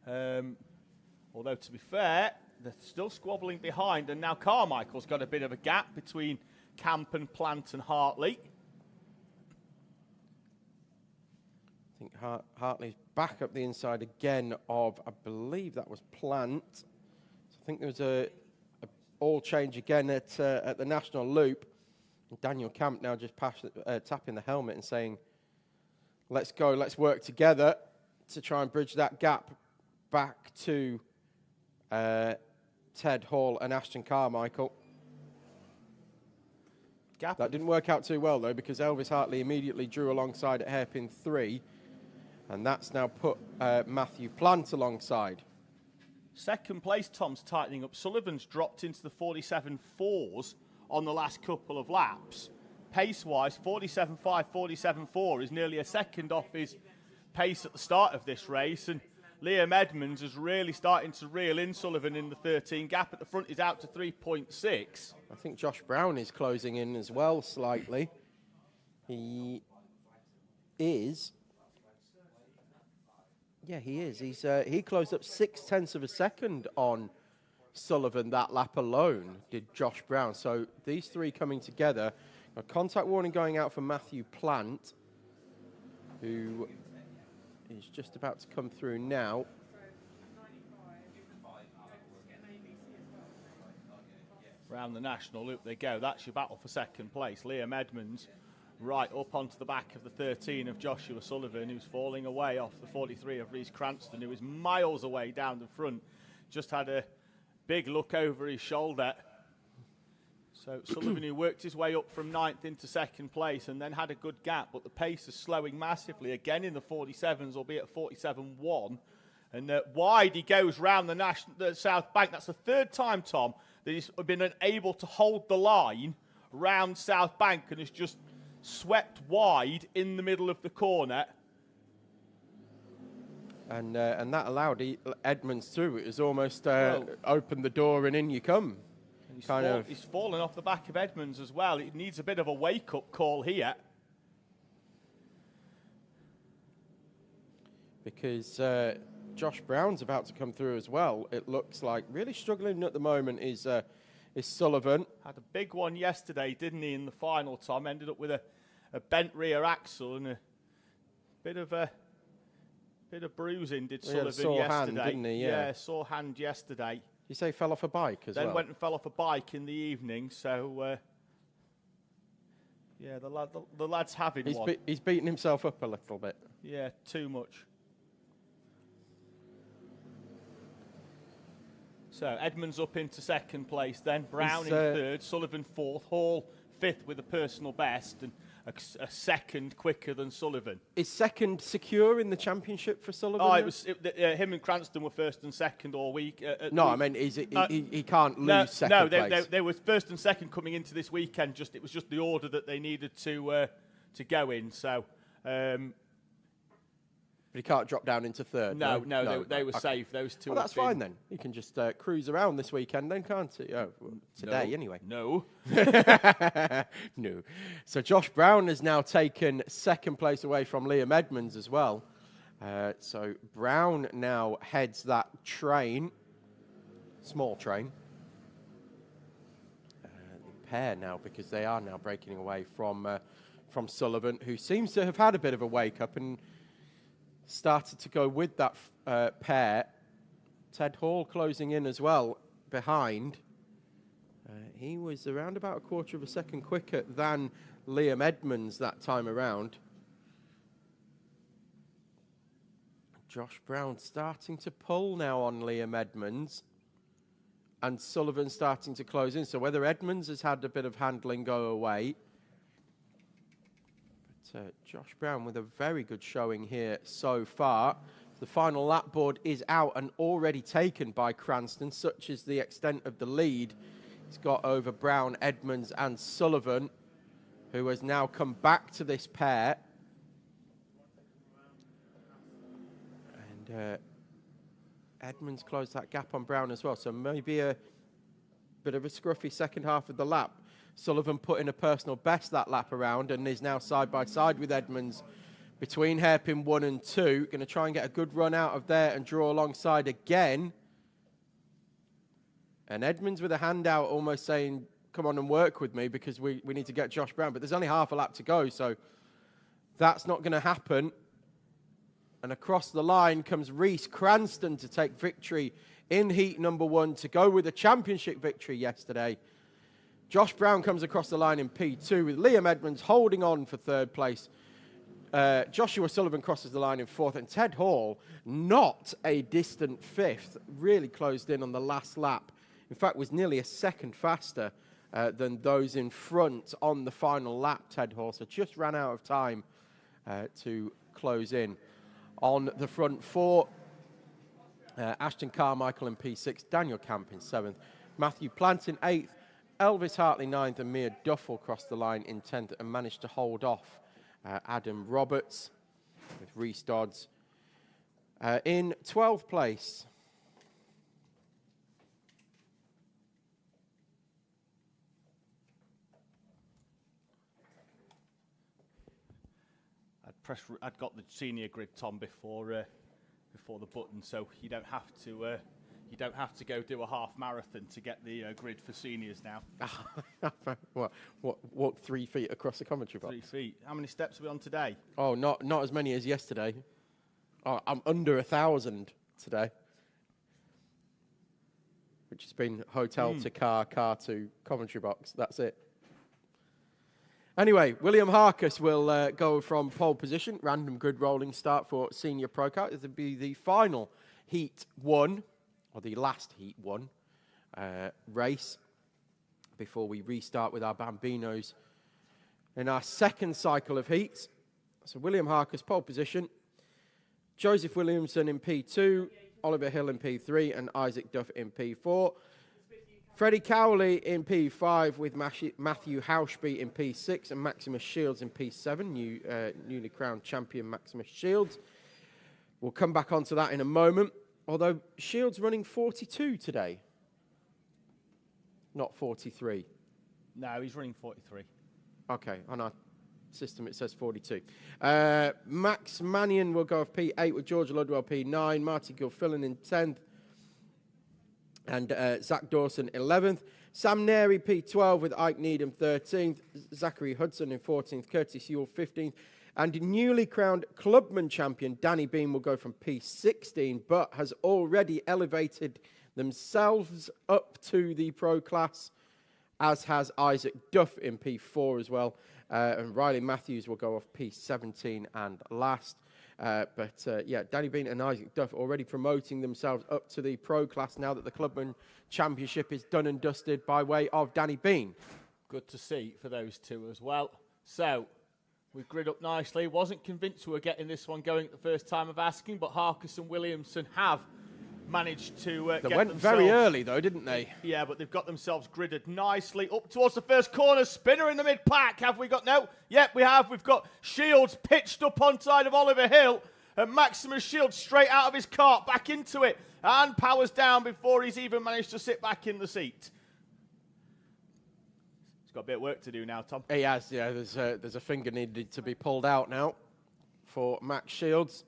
Although, to be fair, they're still squabbling behind, and now Carmichael's got a bit of a gap between Camp and Plant and Hartley. I think Hartley's back up the inside again of, I believe that was Plant. So I think there was a all change again at the National Loop. And Daniel Camp now just tapping the helmet and saying, let's go, let's work together to try and bridge that gap back to Ted Hall and Ashton Carmichael. That didn't work out too well, though, because Elvis Hartley immediately drew alongside at hairpin 3. And that's now put Matthew Plant alongside. 2nd place, Tom's tightening up. Sullivan's dropped into the 47.4s on the last couple of laps. Pace-wise, 47.5, 47.4 is nearly a second off his pace at the start of this race. And Liam Edmonds is really starting to reel in Sullivan in the 13. Gap at the front is out to 3.6. I think Josh Brown is closing in as well slightly. He is... Yeah, he is. He closed up 0.6 of a second on Sullivan that lap alone, did Josh Brown. So these 3 coming together. A contact warning going out for Matthew Plant, who is just about to come through now. Round the National Loop they go. That's your battle for 2nd place. Liam Edmonds right up onto the back of the 13 of Joshua Sullivan, who's falling away off the 43 of Reece Cranston, who is miles away down the front. Just had a big look over his shoulder. So Sullivan, who worked his way up from 9th into 2nd place and then had a good gap, but the pace is slowing massively, again in the 47s, albeit at 47.1. And wide he goes round the South Bank. That's the 3rd time, Tom, that he's been unable to hold the line round South Bank and has just swept wide in the middle of the corner. And that allowed Edmonds through. It was almost opened the door and in you come. He's fallen off the back of Edmonds as well. It needs a bit of a wake-up call here. Because Josh Brown's about to come through as well. It looks like really struggling at the moment is Sullivan. Had a big one yesterday, didn't he, in the final, Tom? Ended up with a bent rear axle and a bit of bruising, did Sullivan sore yesterday. hand, didn't he? Yeah, sore hand yesterday. You say fell off a bike as well? Then went and fell off a bike in the evening, so... yeah, the lad's having one. He's beaten himself up a little bit. Yeah, too much. So Edmonds up into second place then, Brown in third, Sullivan fourth, Hall fifth with a personal best, and a second quicker than Sullivan. Is second secure in the championship for Sullivan? Oh, him and Cranston were first and second all week. I mean, he can't lose second place? No, they were first and second coming into this weekend. It was just the order that they needed to go in. So. But he can't drop down into third. No, they were safe. Those two. Well, that's fine then. He can just cruise around this weekend then, can't he? Oh, well, today anyway. No. No. So Josh Brown has now taken second place away from Liam Edmonds as well. So Brown now heads that train, small train, pair now, because they are now breaking away from Sullivan, who seems to have had a bit of a wake up and started to go with that pair. Ted Hall closing in as well behind. He was around about a quarter of a second quicker than Liam Edmonds that time around. Josh Brown starting to pull now on Liam Edmonds. And Sullivan starting to close in. So whether Edmonds has had a bit of handling go away. Josh Brown with a very good showing here so far. The final lap board is out and already taken by Cranston. Such is the extent of the lead he's got over Brown, Edmonds and Sullivan, who has now come back to this pair. And Edmonds closed that gap on Brown as well. So maybe a bit of a scruffy second half of the lap. Sullivan put in a personal best that lap around and is now side by side with Edmonds between hairpin 1 and 2. Going to try and get a good run out of there and draw alongside again. And Edmonds with a handout almost saying, come on and work with me because we need to get Josh Brown. But there's only half a lap to go, so that's not going to happen. And across the line comes Reese Cranston to take victory in heat number 1 to go with a championship victory yesterday. Josh Brown comes across the line in P2 with Liam Edmonds holding on for third place. Joshua Sullivan crosses the line in fourth, and Ted Hall, not a distant fifth, really closed in on the last lap. In fact, was nearly a second faster than those in front on the final lap, Ted Hall. So just ran out of time to close in. On the front four, Ashton Carmichael in P6, Daniel Camp in 7th, Matthew Plant in 8th, Elvis Hartley 9th, and Mia Duffel crossed the line in 10th and managed to hold off Adam Roberts with Reese Dodds in 12th place. I'd got the senior grid, Tom, before the button, so you don't have to go do a half marathon to get the grid for seniors now. Walk 3 feet across the commentary box? 3 feet. How many steps are we on today? Oh, not as many as yesterday. Oh, I'm under 1,000 today, which has been hotel to car to commentary box. That's it. Anyway, William Harkus will go from pole position. Random grid rolling start for Senior Pro Kart. This will be the final Heat 1, or the last Heat 1 race before we restart with our Bambinos in our second cycle of heats. So William Harkus, pole position. Joseph Williamson in P2, Oliver Hill in P3, and Isaac Duff in P4. Freddie Cowley in P5 with Matthew Hauschby in P6 and Maximus Shields in P7, newly crowned champion Maximus Shields. We'll come back onto that in a moment, although Shields running 42 today, not 43. No, he's running 43. Okay, on our system it says 42. Max Mannion will go off P8 with George Ludwell P9, Marty Gilfillan in 10th, and Zach Dawson 11th. Sam Neri P12 with Ike Needham 13th, Zachary Hudson in 14th, Curtis Yule 15th, and newly crowned clubman champion Danny Bean will go from P16, but has already elevated themselves up to the pro class, as has Isaac Duff in P4 as well. And Riley Matthews will go off P17 and last. Yeah, Danny Bean and Isaac Duff already promoting themselves up to the pro class now that the Clubman Championship is done and dusted by way of Danny Bean. Good to see for those two as well. So, we grid up nicely. Wasn't convinced we were getting this one going at the first time of asking, but Harkus and Williamson have managed to get They went very early, though, didn't they? Yeah, but they've got themselves gridded nicely up towards the first corner. Spinner in the mid-pack. Have we got... No. Yep, we have. We've got Shields pitched up on side of Oliver Hill. And Maximus Shields straight out of his cart, back into it. And powers down before he's even managed to sit back in the seat. He's got a bit of work to do now, Tom. He has, yeah. There's a finger needed to be pulled out now for Max Shields.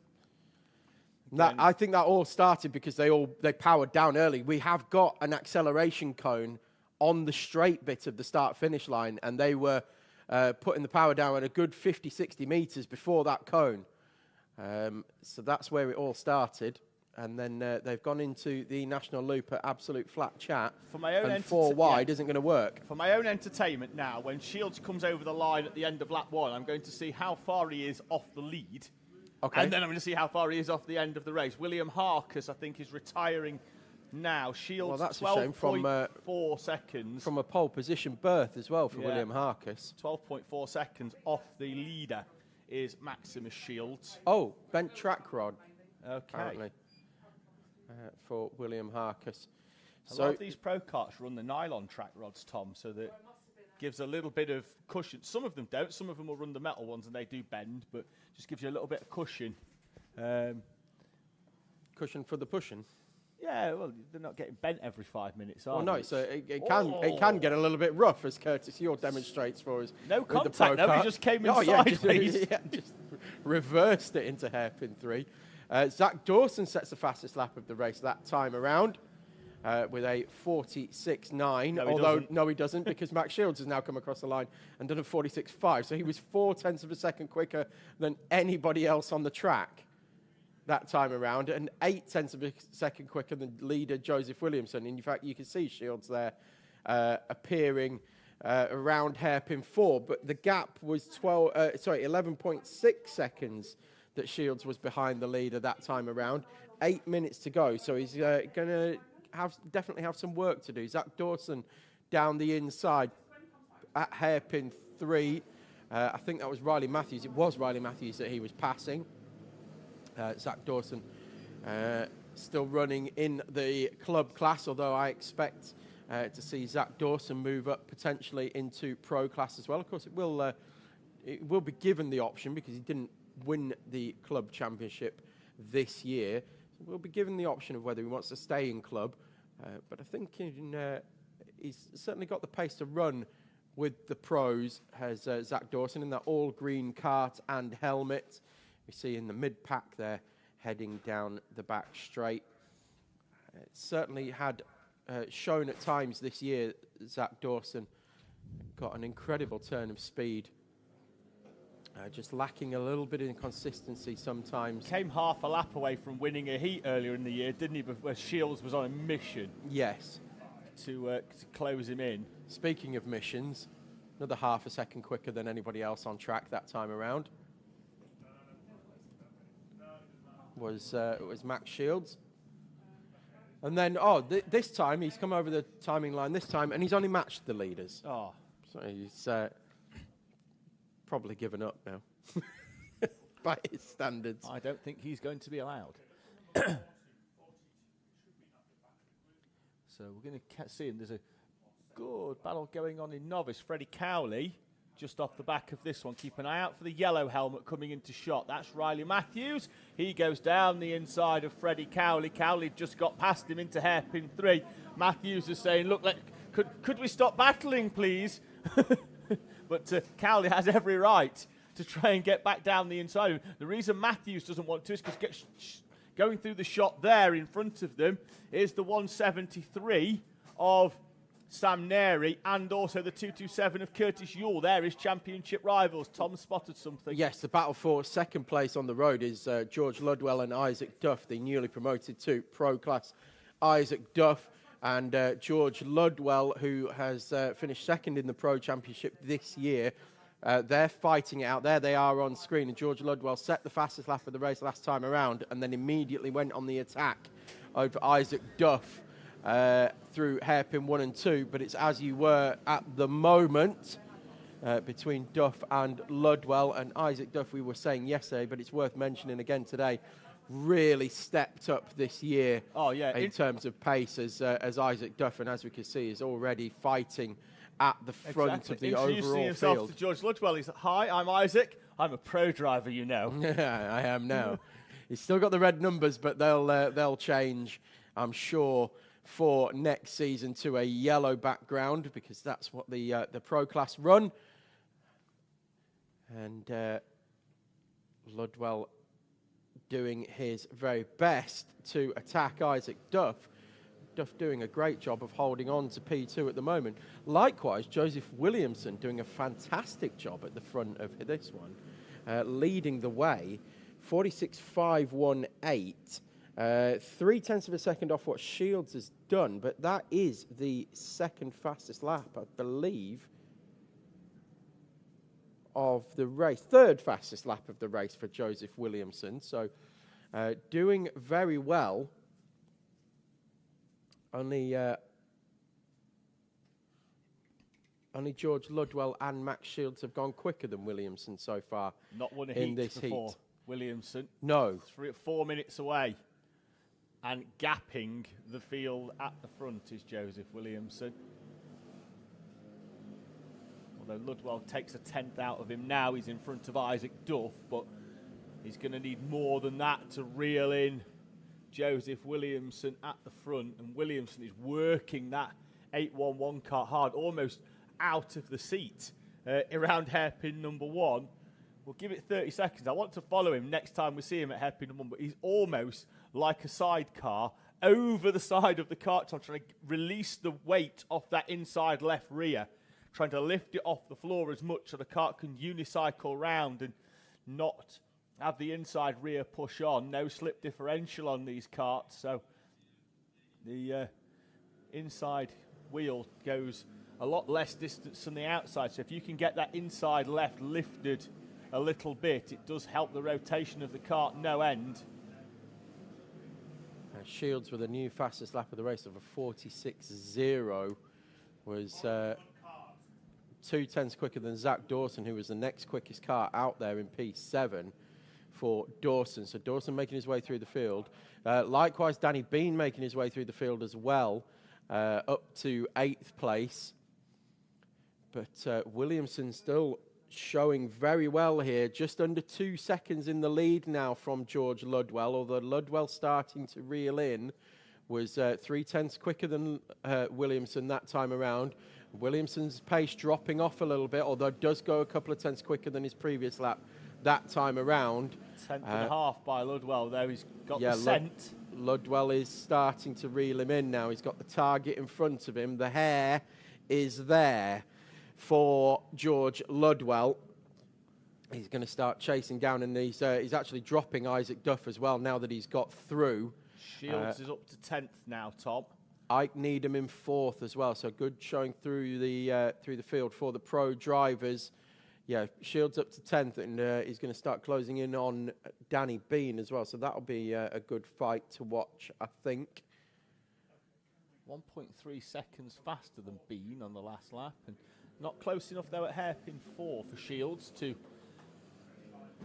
I think that all started because they powered down early. We have got an acceleration cone on the straight bit of the start-finish line, and they were putting the power down at a good 50, 60 metres before that cone. So that's where it all started. And then they've gone into the National Loop at absolute flat chat. For my own and 4 wide isn't going to work. For my own entertainment now, when Shields comes over the line at the end of lap 1, I'm going to see how far he is off the lead. Okay. And then I'm going to see how far he is off the end of the race. William Harkus, I think, is retiring now. Shields, 12.4 seconds. From a pole position berth as well for William Harkus. 12.4 seconds off the leader is Maximus Shields. Oh, bent track rod. Okay. Apparently. For William Harkus. A lot of these pro karts run the nylon track rods, Tom, so that gives a little bit of cushion. Some of them don't. Some of them will run the metal ones and they do bend, but just gives you a little bit of cushion. Cushion for the pushing? Yeah, well, they're not getting bent every 5 minutes, are they? Well, no, so it can get a little bit rough, as Curtis Yule demonstrates for us. No contact, though. He just came in sideways. Just reversed it into hairpin 3. Zach Dawson sets the fastest lap of the race that time around with a 46.9. No, he doesn't, because Max Shields has now come across the line and done a 46.5. So he was 0.4 of a second quicker than anybody else on the track that time around, and 0.8 of a second quicker than leader Joseph Williamson. In fact, you can see Shields there appearing around hairpin 4, but the gap was 11.6 seconds that Shields was behind the leader that time around. 8 minutes to go, so he's going to definitely have some work to do. Zach Dawson down the inside at hairpin 3. I think that was Riley Matthews. It was Riley Matthews that he was passing. Zach Dawson still running in the club class, although I expect to see Zach Dawson move up potentially into pro class as well. Of course, it will be given the option because he didn't win the club championship this year. So we'll be given the option of whether he wants to stay in club. But I think he's certainly got the pace to run with the pros, has Zach Dawson in that all-green kart and helmet. We see in the mid-pack there, heading down the back straight. It certainly had shown at times this year, Zach Dawson got an incredible turn of speed. Just lacking a little bit of consistency sometimes. Came half a lap away from winning a heat earlier in the year, didn't he? Where Shields was on a mission. Yes. To close him in. Speaking of missions, another half a second quicker than anybody else on track that time around. Was Max Shields. And then, this time, he's come over the timing line this time, and he's only matched the leaders. Oh. So he's probably given up now, by his standards. I don't think he's going to be allowed. So we're going to see him. There's Good battle going on in novice. Freddie Cowley just off the back of this one. Keep an eye out for the yellow helmet coming into shot. That's Riley Matthews. He goes down the inside of Freddie Cowley. Cowley just got past him into hairpin 3. Matthews is saying, look, could we stop battling, please? But Cowley has every right to try and get back down the inside. The reason Matthews doesn't want to is because going through the shot there in front of them is the 173 of Sam Neri and also the 227 of Curtis Yule. There is championship rivals. Tom spotted something. Yes, the battle for second place on the road is George Ludwell and Isaac Duff, the newly promoted to pro class. Isaac Duff and George Ludwell, who has finished second in the pro championship this year. They're fighting it out. There they are on screen. And George Ludwell set the fastest lap of the race last time around and then immediately went on the attack over Isaac Duff through hairpin 1 and 2. But it's as you were at the moment between Duff and Ludwell. And Isaac Duff, we were saying yesterday, but it's worth mentioning again today, really stepped up this year in terms of pace as Isaac Duff, and as we can see, is already fighting at the front of the overall Introducing himself field. to George Ludwell. He's hi, I'm Isaac. I'm a pro driver, you know. I am now. He's still got the red numbers, but they'll change, I'm sure, for next season to a yellow background, because that's what the pro class run. And Ludwell doing his very best to attack Isaac Duff. Duff doing a great job of holding on to P2 at the moment. Likewise, Joseph Williamson doing a fantastic job at the front of this one, leading the way, 46.518, 0.3 of a second off what Shields has done, but that is the second fastest lap, I believe, of the race. Third fastest lap of the race for Joseph Williamson. So doing very well. Only George Ludwell and Max Shields have gone quicker than Williamson so far. Not won a in heat this before. heat. Williamson. No. 4 minutes away. And gapping the field at the front is Joseph Williamson. Although Ludwell takes a tenth out of him now, he's in front of Isaac Duff, but he's going to need more than that to reel in Joseph Williamson at the front. And Williamson is working that 811 car hard, almost out of the seat around hairpin number 1. We'll give it 30 seconds. I want to follow him next time we see him at hairpin number 1, but he's almost like a sidecar over the side of the kart. I'm trying to release the weight off that inside left rear, trying to lift it off the floor as much so the kart can unicycle round and not have the inside rear push on. No slip differential on these karts, so the inside wheel goes a lot less distance than the outside. So if you can get that inside left lifted a little bit, it does help the rotation of the kart no end. Shields with a new fastest lap of the race of a 46.0 was 0.2 quicker than Zach Dawson, who was the next quickest car out there in P7 for Dawson. So Dawson making his way through the field. Likewise, Danny Bean making his way through the field as well, up to 8th place. But Williamson still showing very well here, just under 2 seconds in the lead now from George Ludwell, although Ludwell starting to reel in, was 0.3 quicker than Williamson that time around. Williamson's pace dropping off a little bit, although it does go a couple of tenths quicker than his previous lap that time around. Tenth and a half by Ludwell, though. He's got the scent. Ludwell is starting to reel him in now. He's got the target in front of him. The hair is there for George Ludwell. He's going to start chasing down, and he's actually dropping Isaac Duff as well now that he's got through. Shields is up to 10th now, Tom. Ike Needham in 4th as well, so good showing through the field for the pro drivers. Yeah, Shields up to 10th, and he's going to start closing in on Danny Bean as well, so that'll be a good fight to watch, I think. 1.3 seconds faster than Bean on the last lap, and not close enough though at hairpin 4 for Shields to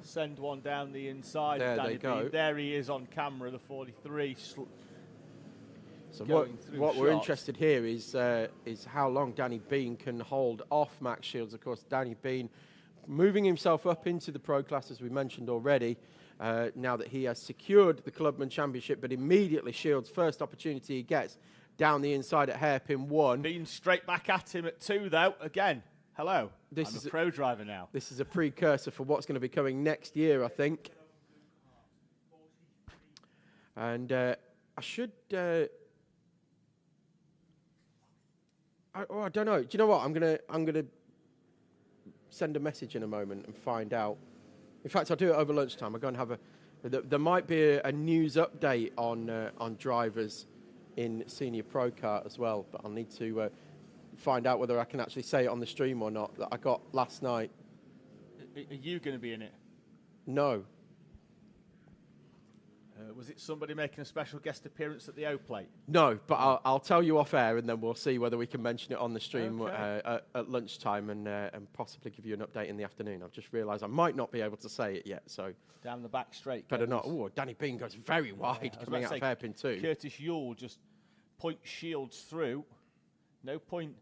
send one down the inside. There Danny they go. Bean. There he is on camera, the 43. So going through what we're shots. interested here is how long Danny Bean can hold off Max Shields. Of course, Danny Bean moving himself up into the pro class, as we mentioned already, now that he has secured the Clubman Championship, but immediately Shields' first opportunity he gets down the inside at hairpin 1. Bean straight back at him at 2, though. Again, hello. I'm a pro driver now. This is a precursor for what's going to be coming next year, I think. And I should... I don't know. Do you know what? I'm gonna send a message in a moment and find out. In fact, I'll do it over lunchtime. I'm going to have there might be a news update on drivers in Senior Pro Kart as well, but I'll need to find out whether I can actually say it on the stream or not that I got last night. Are you going to be in it? No. Was it somebody making a special guest appearance at the O-Plate? No, but I'll tell you off air, and then we'll see whether we can mention it on the stream Okay. at lunchtime and possibly give you an update in the afternoon. I've just realised I might not be able to say it yet, so Down the back straight. better not. Oh, Danny Bean goes very wide I was coming about out to of say, hairpin 2. Curtis Yule just point Shields through. No point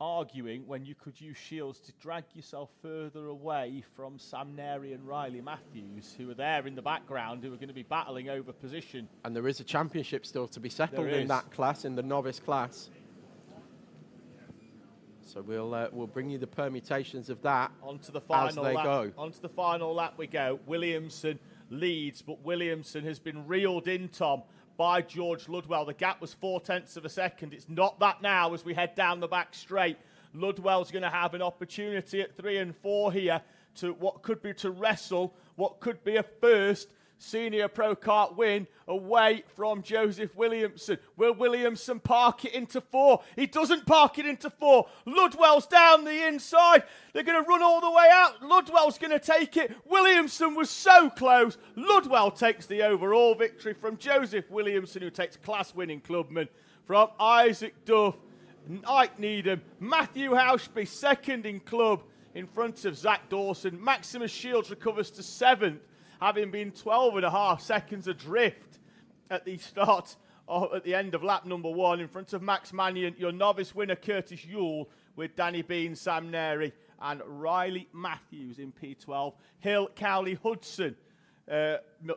arguing when you could use Shields to drag yourself further away from Sam Neri and Riley Matthews, who are there in the background, who are going to be battling over position. And there is a championship still to be settled There in is. that class, in the novice class. So we'll bring you the permutations of that Onto the final they lap. go. Onto the final lap we go. Williamson leads, but Williamson has been reeled in, Tom, by George Ludwell. The gap was 0.4 of a second. It's not that now as we head down the back straight. Ludwell's going to have an opportunity at 3 and 4 here to what could be to wrestle what could be a first Senior Pro Kart win away from Joseph Williamson. Will Williamson park it into 4? He doesn't park it into 4. Ludwell's down the inside. They're going to run all the way out. Ludwell's going to take it. Williamson was so close. Ludwell takes the overall victory from Joseph Williamson, who takes class-winning clubman from Isaac Duff, Ike Needham, Matthew Hauschby, second in club in front of Zach Dawson. Maximus Shields recovers to 7th, having been 12.5 seconds adrift at the start at the end of lap number 1 in front of Max Mannion, your novice winner Curtis Yule, with Danny Bean, Sam Neri and Riley Matthews in P12. Hill, Cowley, Hudson,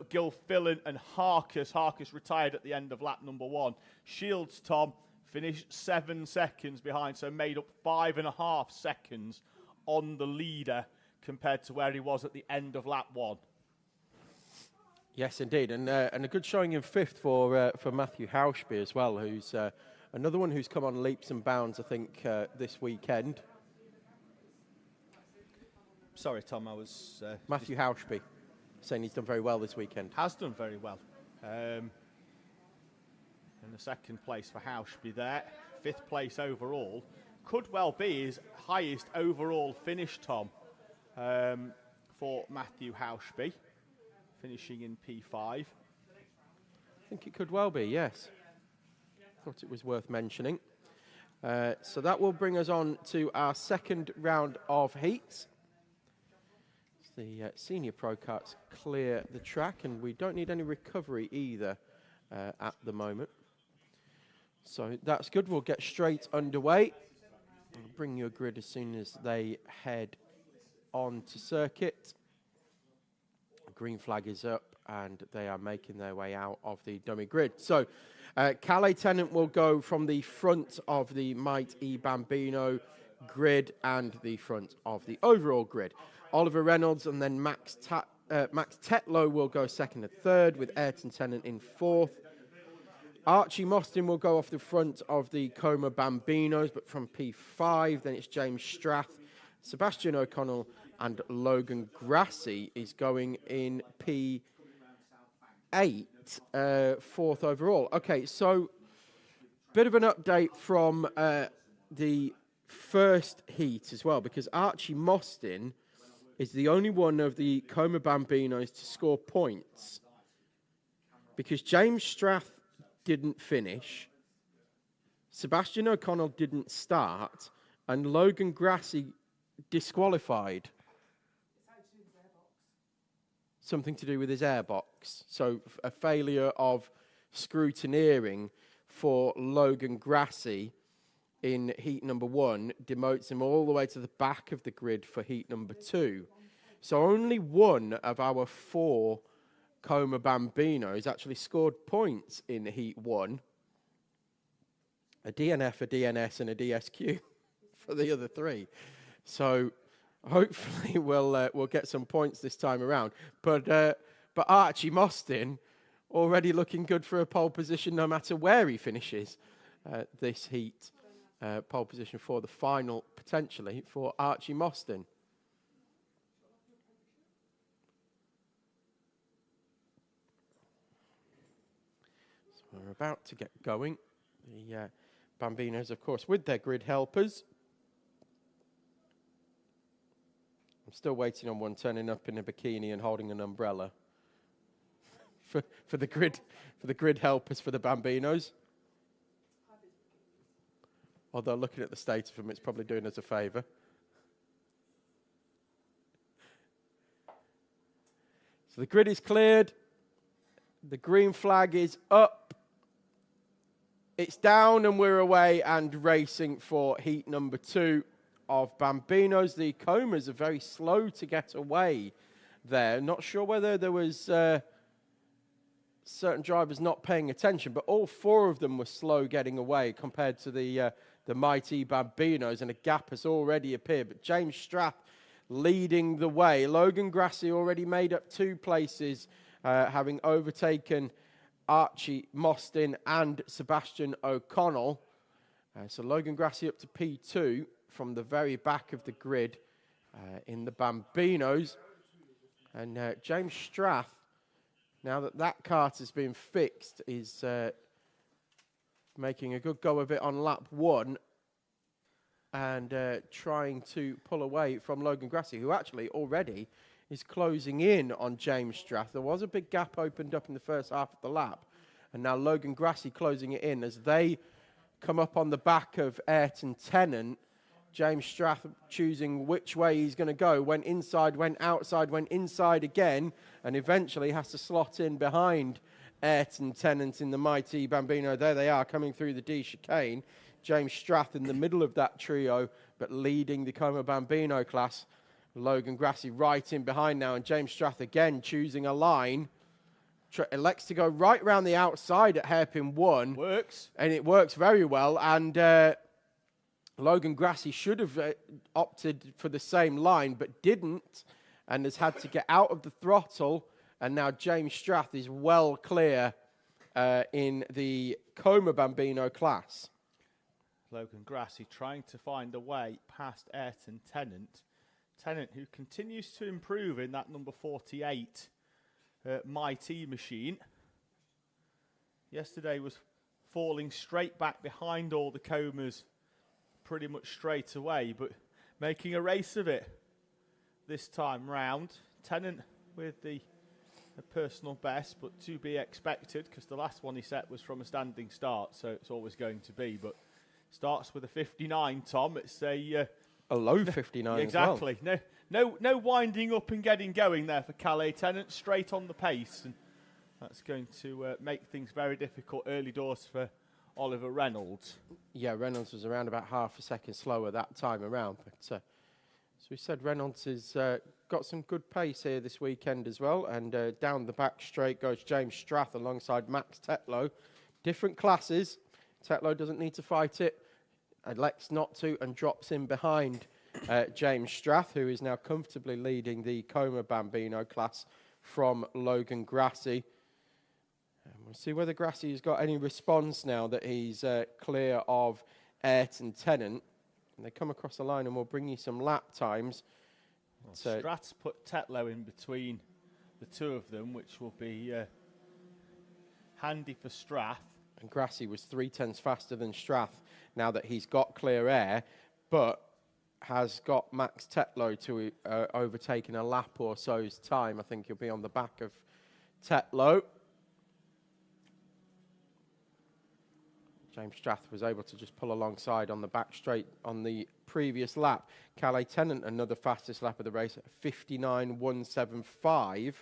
Gil Fillan and Harkus. Harkus retired at the end of lap number 1. Shields, Tom, finished 7 seconds behind, so made up 5.5 seconds on the leader compared to where he was at the end of lap 1. Yes, indeed, and a good showing in 5th for Matthew Hauschby as well, who's another one who's come on leaps and bounds, I think, this weekend. Sorry, Tom, I was... Matthew Hauschby, saying he's done very well this weekend. Has done very well. In the 2nd place for Hauschby there. 5th place overall. Could well be his highest overall finish, Tom, for Matthew Hauschby, finishing in P5. I think it could well be, yes. Thought it was worth mentioning. So that will bring us on to our 2nd round of heats. The Senior Pro Karts clear the track, and we don't need any recovery either at the moment. So that's good. We'll get straight underway. I'll bring you a grid as soon as they head on to circuit. Green flag is up, and they are making their way out of the dummy grid. So Calais Tennant will go from the front of the Might E Bambino grid and the front of the overall grid. Oliver Reynolds and then Max Tetlow will go 2nd and 3rd, with Ayrton Tennant in 4th. Archie Mostyn will go off the front of the Coma Bambinos, but from P5. Then it's James Strath, Sebastian O'Connell, and Logan Grassi is going in P8, 4th overall. Okay, so bit of an update from the first heat as well, because Archie Mostyn is the only one of the Coma Bambinos to score points, because James Strath didn't finish, Sebastian O'Connell didn't start, and Logan Grassi disqualified. Something to do with his airbox. So a failure of scrutineering for Logan Grassi in heat number 1 demotes him all the way to the back of the grid for heat number 2. So only one of our 4 Como Bambinos actually scored points in heat 1. A DNF, a DNS, and a DSQ for the other 3. So hopefully we'll get some points this time around. But Archie Mostyn already looking good for a pole position no matter where he finishes this heat. Pole position for the final, potentially, for Archie Mostyn. So we're about to get going. The Bambinos, of course, with their grid helpers. I'm still waiting on one turning up in a bikini and holding an umbrella for the grid helpers for the Bambinos. Although looking at the state of them, it's probably doing us a favour. So the grid is cleared. The green flag is up. It's down and we're away and racing for heat number 2 of Bambinos. The Comas are very slow to get away there. Not sure whether there was certain drivers not paying attention, but all 4 of them were slow getting away compared to the mighty Bambinos, and a gap has already appeared. But James Strath leading the way. Logan Grassi already made up 2 places, having overtaken Archie Mostyn and Sebastian O'Connell. So Logan Grassi up to P2 from the very back of the grid in the Bambinos. And James Strath, now that kart has been fixed, is making a good go of it on lap 1 and trying to pull away from Logan Grassi, who actually already is closing in on James Strath. There was a big gap opened up in the first half of the lap, and now Logan Grassi closing it in as they come up on the back of Ayrton Tennant. James Strath choosing which way he's going to go. Went inside, went outside, went inside again, and eventually has to slot in behind Ayrton Tennant in the mighty Bambino. There they are, coming through the D chicane. James Strath in the middle of that trio, but leading the Como Bambino class. Logan Grassi right in behind now, and James Strath again choosing a line. Elects to go right round the outside at hairpin 1. Works. And it works very well, and Logan Grassi should have opted for the same line, but didn't, and has had to get out of the throttle. And now James Strath is well clear in the Como Bambino class. Logan Grassi trying to find a way past Ayrton Tennant. Tennant, who continues to improve in that number 48 mighty machine. Yesterday was falling straight back behind all the Comas pretty much straight away, but making a race of it this time round. Tennant with the personal best, but to be expected, because the last one he set was from a standing start, so it's always going to be. But starts with a 59, Tom. It's a low 59 exactly. As well. No winding up and getting going there for Calais Tennant, straight on the pace, and that's going to make things very difficult early doors for Oliver Reynolds. Yeah, Reynolds was around about half a second slower that time around. But as we said, Reynolds has got some good pace here this weekend as well. And down the back straight goes James Strath alongside Max Tetlow. Different classes. Tetlow doesn't need to fight it. Elects not to and drops in behind James Strath, who is now comfortably leading the Como Bambino class from Logan Grassi. We'll see whether Grassi has got any response now that he's clear of Ayrton Tennant. And they come across the line and we'll bring you some lap times. Well, Strath's put Tetlow in between the 2 of them, which will be handy for Strath. And Grassi was 0.3 faster than Strath now that he's got clear air, but has got Max Tetlow to overtake in a lap or so's time. I think he'll be on the back of Tetlow. James Strath was able to just pull alongside on the back straight on the previous lap. Calais Tennant, another fastest lap of the race, at 59.175.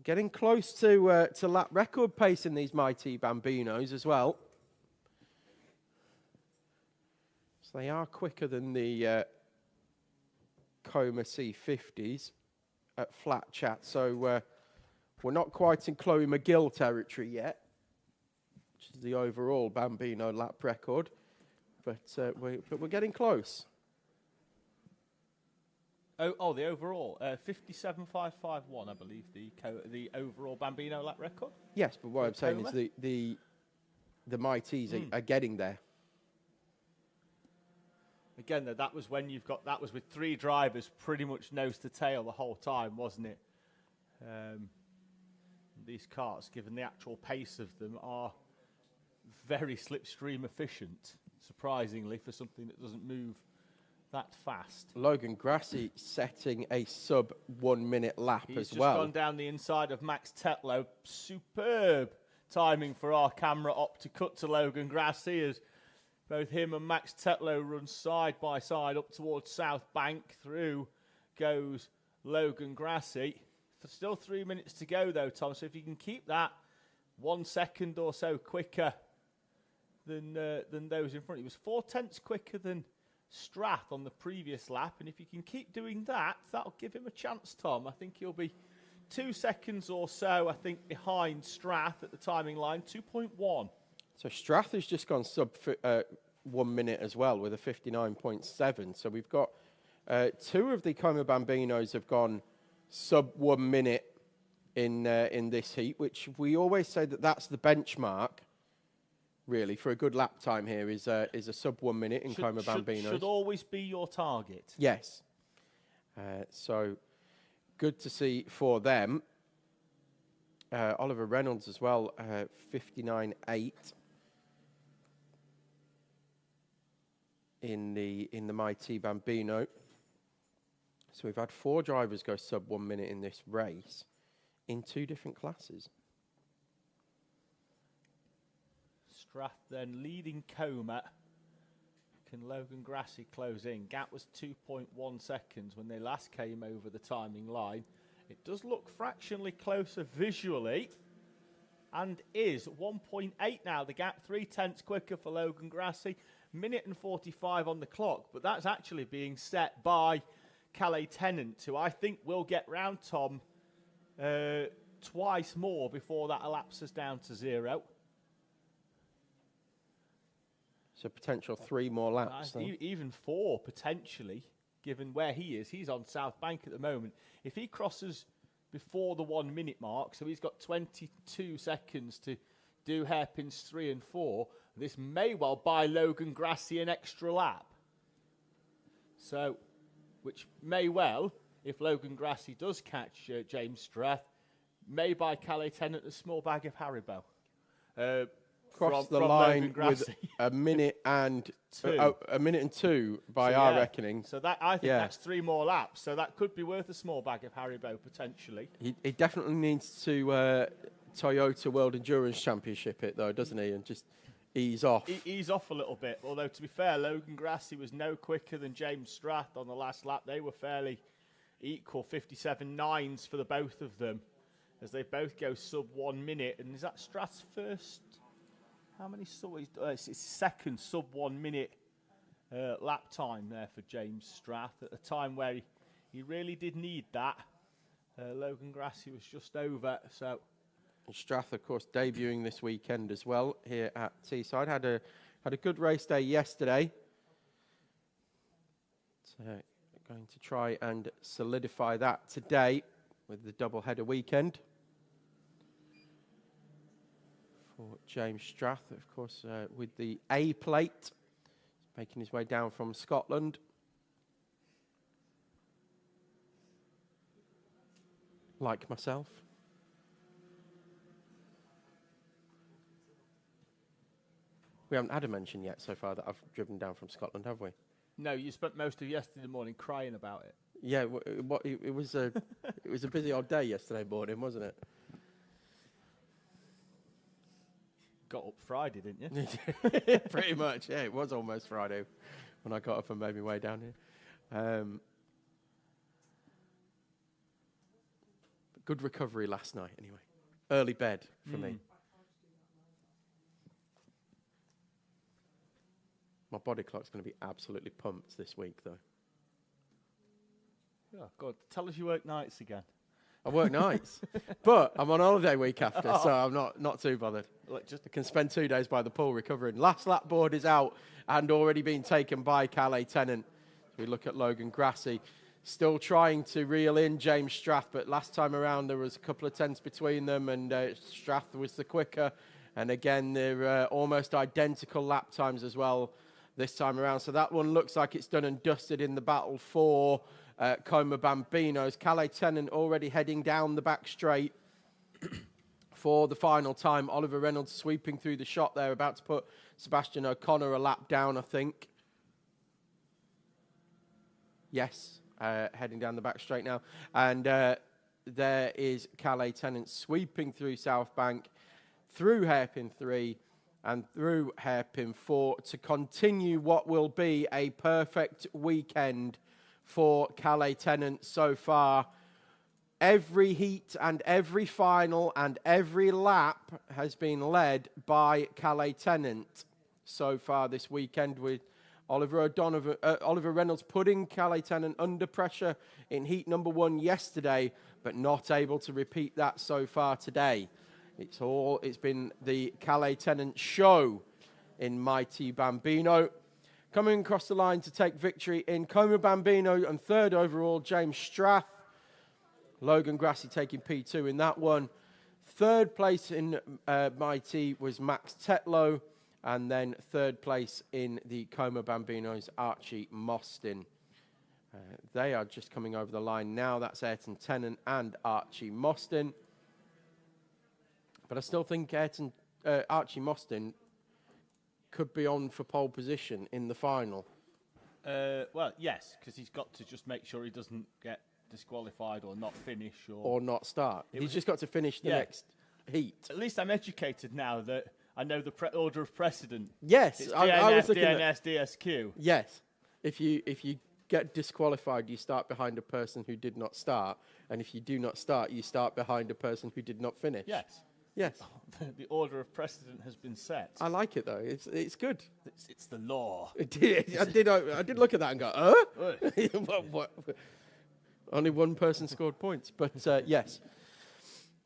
Getting close to lap record pace in these mighty Bambinos as well. So they are quicker than the Coma C50s at flat chat. So we're not quite in Chloe McGill territory yet, which is the overall Bambino lap record. But we're getting close. Oh, the overall 57.551, I believe, the overall Bambino lap record. Yes, but what I'm saying is the mighties are getting there. Again, though, that was with 3 drivers pretty much nose to tail the whole time, wasn't it? These karts, given the actual pace of them, are very slipstream efficient, surprisingly, for something that doesn't move that fast. Logan Grassi setting a sub 1 minute lap as well. He's just gone down the inside of Max Tetlow. Superb timing for our camera op to cut to Logan Grassi as both him and Max Tetlow run side by side up towards South Bank. Through goes Logan Grassi. Still 3 minutes to go though, Tom. So if you can keep that 1 second or so quicker than those in front, he was 0.4 quicker than Strath on the previous lap, and if you can keep doing that, that'll give him a chance, Tom. I think he'll be 2 seconds or so, I think, behind Strath at the timing line, 2.1. So Strath has just gone sub 1 minute as well with a 59.7. So we've got 2 of the Coma Bambinos have gone sub 1 minute in this heat, which we always say that's the benchmark. Really, for a good lap time here is a sub 1 minute in Coma Bambinos. Should always be your target. Yes. So good to see for them. Oliver Reynolds as well, 59.8 in the Mighty Bambino. So we've had 4 drivers go sub 1 minute in this race in 2 different classes. Strath then leading Coma. Can Logan Grassi close in? Gap was 2.1 seconds when they last came over the timing line. It does look fractionally closer visually and is 1.8 now. The gap 0.3 quicker for Logan Grassi. Minute and 45 on the clock, but that's actually being set by Calais Tennant, who I think will get round Tom twice more before that elapses down to 0. So potential 3 more laps. Even 4 potentially, given where he is. He's on South Bank at the moment. If he crosses before the 1 minute mark, so he's got 22 seconds to do hairpins 3 and 4, this may well buy Logan Grassi an extra lap. So, which may well, if Logan Grassi does catch James Strath, may buy Calais Tennant a small bag of Haribo. Cross the line with a minute and 2. A minute and 2 by our reckoning. So that I think that's 3 more laps. So that could be worth a small bag of Haribo potentially. He definitely needs to Toyota World Endurance Championship it though, doesn't he? And just ease off. Ease off a little bit. Although to be fair, Logan Grassi was no quicker than James Strath on the last lap. They were fairly equal, 57.9s for the both of them, as they both go sub 1 minute. And is that Strath's first? How many it's his second sub 1 minute lap time there for James Strath at a time where he really did need that. Logan Grassi was just over. So Strath, of course, debuting this weekend as well here at Teesside. Had a good race day yesterday. So going to try and solidify that today with the double-header weekend. For James Strath, of course, with the A plate, making his way down from Scotland. Like myself. We haven't had a mention yet so far that I've driven down from Scotland, have we? No, you spent most of yesterday morning crying about it. Yeah, it was a it was a busy old day yesterday morning, wasn't it? Got up Friday, didn't you? Pretty much, yeah. It was almost Friday when I got up and made my way down here. But Good recovery last night, anyway. Early bed for me. My body clock's going to be absolutely pumped this week, though. Oh, God. Tell us you work nights again. I work nights, but I'm on holiday week after, so I'm not too bothered. Look, I can spend 2 days by the pool recovering. Last lap board is out and already been taken by Cadet Tennant. We look at Logan Grassi, still trying to reel in James Strath, but last time around there was a couple of tenths between them, and Strath was the quicker. And again, they're almost identical lap times as well this time around. So that one looks like it's done and dusted in the battle for Como Bambinos. Cadet Tennant already heading down the back straight for the final time. Oliver Reynolds sweeping through the shot there, about to put Sebastian O'Connor a lap down, I think. Yes, heading down the back straight now. And there is Cadet Tennant sweeping through South Bank, through hairpin 3 and through hairpin 4 to continue what will be a perfect weekend for Cadet Tennant so far. Every heat and every final and every lap has been led by Cadet Tennant so far this weekend, with Oliver Reynolds putting Cadet Tennant under pressure in heat number 1 yesterday, but not able to repeat that so far today. It's been the Cadet Tennant show in Mighty Bambino. Coming across the line to take victory in Como Bambino and third overall, James Strath. Logan Grassi taking P2 in that one. Third place in Mighty was Max Tetlow. And then third place in the Como Bambinos, Archie Mostyn. They are just coming over the line now. That's Ayrton Tennant and Archie Mostyn. But I still think Archie Mostyn could be on for pole position in the final. Well, yes, because he's got to just make sure he doesn't get disqualified or not finish. Or not start. He's just got to finish the next heat. At least I'm educated now that I know the order of precedent. Yes. It's I was looking DNS, at DSQ. Yes. If you get disqualified, you start behind a person who did not start. And if you do not start, you start behind a person who did not finish. Yes. Yes. The order of precedent has been set. I like it, though. It's good. It's the law. I did look at that and go, what? Only one person scored points. But, yes.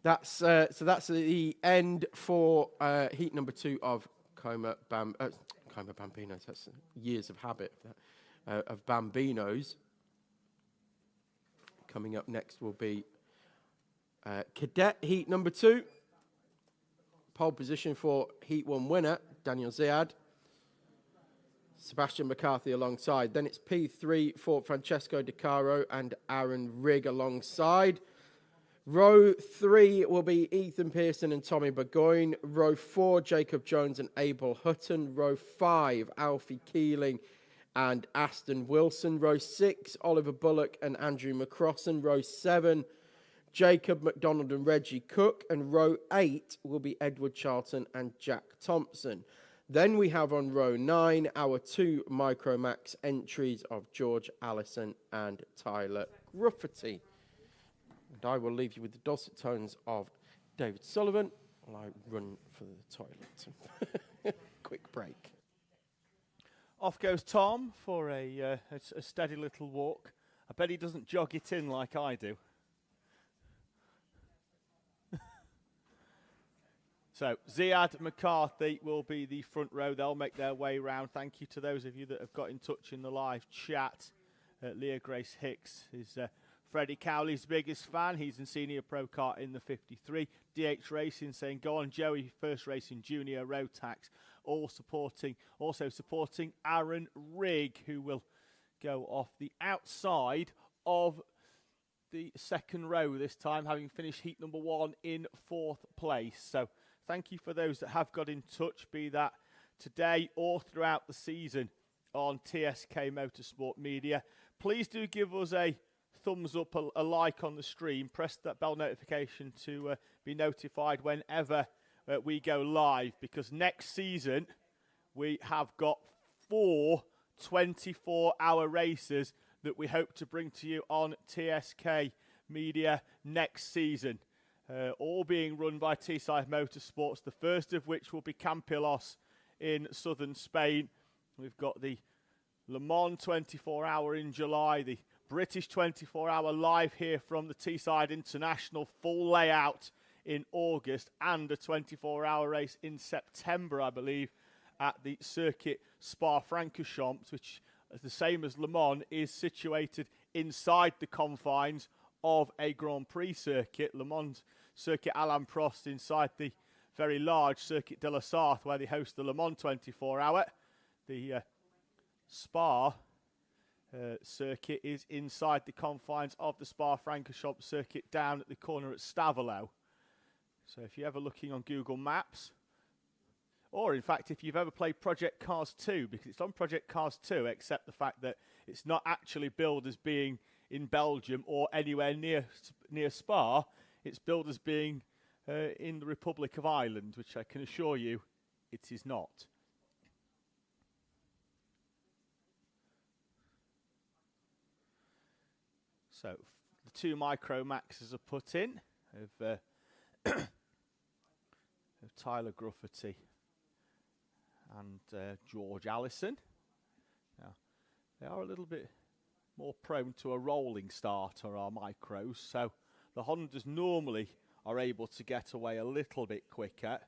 That's the end for heat number 2 of Como Bambinos. That's years of habit of Bambinos. Coming up next will be Cadet heat number 2. Pole position for heat 1 winner, Daniel Ziad. Sebastian McCarthy alongside. Then it's P3 for Francesco De Caro and Aaron Rigg alongside. Row 3 will be Ethan Pearson and Tommy Burgoyne. Row 4, Jacob Jones and Abel Hutton. Row 5, Alfie Keeling and Aston Wilson. Row 6, Oliver Bullock and Andrew McCrossan. Row 7, Jacob McDonald and Reggie Cook. And row 8 will be Edward Charlton and Jack Thompson. Then we have on row 9 our 2 Micromax entries of George Allison and Tyler Grufferty. And I will leave you with the dulcet tones of David Sullivan while I run for the toilet. Quick break. Off goes Tom for a steady little walk. I bet he doesn't jog it in like I do. So, Ziad McCarthy will be the front row. They'll make their way round. Thank you to those of you that have got in touch in the live chat. Leah Grace Hicks is Freddie Cowley's biggest fan. He's in Senior Pro Kart in the 53. DH Racing saying, go on, Joey, first race in Junior Rotax. Also supporting Aaron Rigg, who will go off the outside of the second row this time, having finished heat number 1 in 4th place. So, thank you for those that have got in touch, be that today or throughout the season on TSK-Motorsport Media. Please do give us a thumbs up, a like on the stream. Press that bell notification to be notified whenever we go live, because next season we have got 4 24-hour races that we hope to bring to you on TSK TSK-Media next season. All being run by TSK-Motorsport, the first of which will be Campillos in southern Spain. We've got the Le Mans 24-hour in July, the British 24-hour live here from the Teesside International, full layout in August, and a 24-hour race in September, I believe, at the circuit Spa-Francorchamps, which, the same as Le Mans, is situated inside the confines of a Grand Prix circuit. Le Mans circuit Alain Prost inside the very large Circuit de la Sarthe, where they host the Le Mans 24-hour. The Spa circuit is inside the confines of the Spa-Francorchamps circuit down at the corner at Stavelot. So if you're ever looking on Google Maps, or in fact if you've ever played Project Cars 2, because it's on Project Cars 2, except the fact that it's not actually billed as being in Belgium or anywhere near Spa, it's billed as being in the Republic of Ireland, which I can assure you it is not. So the two Micro Maxes are put in of Tyler Gruffety and George Allison. Now, they are a little bit more prone to a rolling start, or our Micros, so the Hondas normally are able to get away a little bit quicker.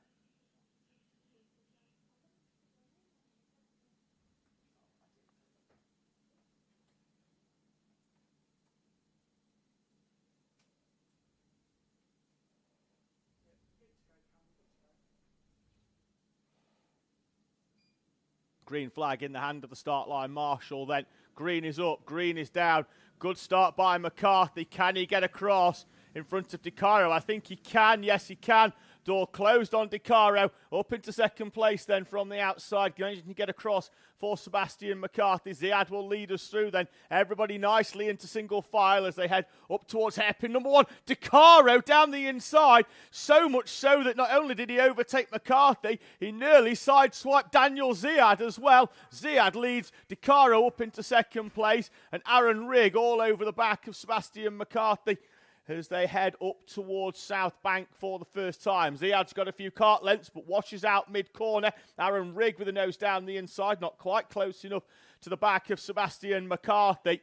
Green flag in the hand of the start line marshal then. Green is up, green is down. Good start by McCarthy. Can he get across in front of Di Caro? I think he can. Yes, he can. Door closed on Di Caro. Up into second place then from the outside. Going to get across for Sebastian McCarthy. Ziad will lead us through then. Everybody nicely into single file as they head up towards hairpin number one. Di Caro down the inside. So much so that not only did he overtake McCarthy, he nearly sideswiped Daniel Ziad as well. Ziad leads Di Caro up into second place. And Aaron Rigg all over the back of Sebastian McCarthy as they head up towards South Bank for the first time. Ziad's got a few kart lengths, but washes out mid-corner. Aaron Rigg with a nose down the inside, not quite close enough to the back of Sebastian McCarthy.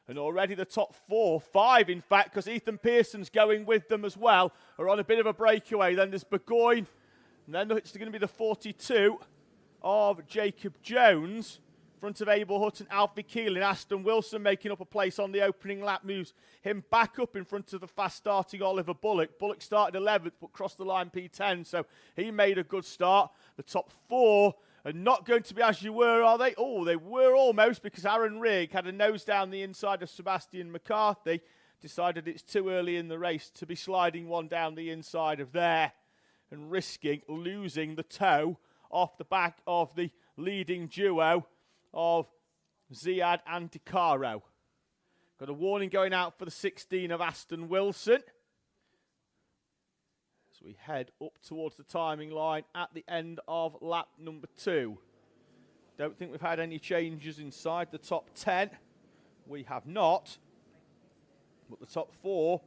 And already the top 5 in fact, because Ethan Pearson's going with them as well, are on a bit of a breakaway. Then there's Burgoyne, and then it's going to be the 42 of Jacob Jones. Front of Abel Hutton, Alfie Keeling, Aston Wilson making up a place on the opening lap, moves him back up in front of the fast-starting Oliver Bullock. Bullock started 11th, but crossed the line P10, so he made a good start. The top 4 are not going to be as you were, are they? Oh, they were almost, because Aaron Rigg had a nose down the inside of Sebastian McCarthy. Decided it's too early in the race to be sliding one down the inside of there and risking losing the toe off the back of the leading duo of Ziad and Di Caro. Got a warning going out for the 16 of Aston Wilson. So we head up towards the timing line at the end of lap number 2. Don't think we've had any changes inside the top 10. We have not. But the top 4,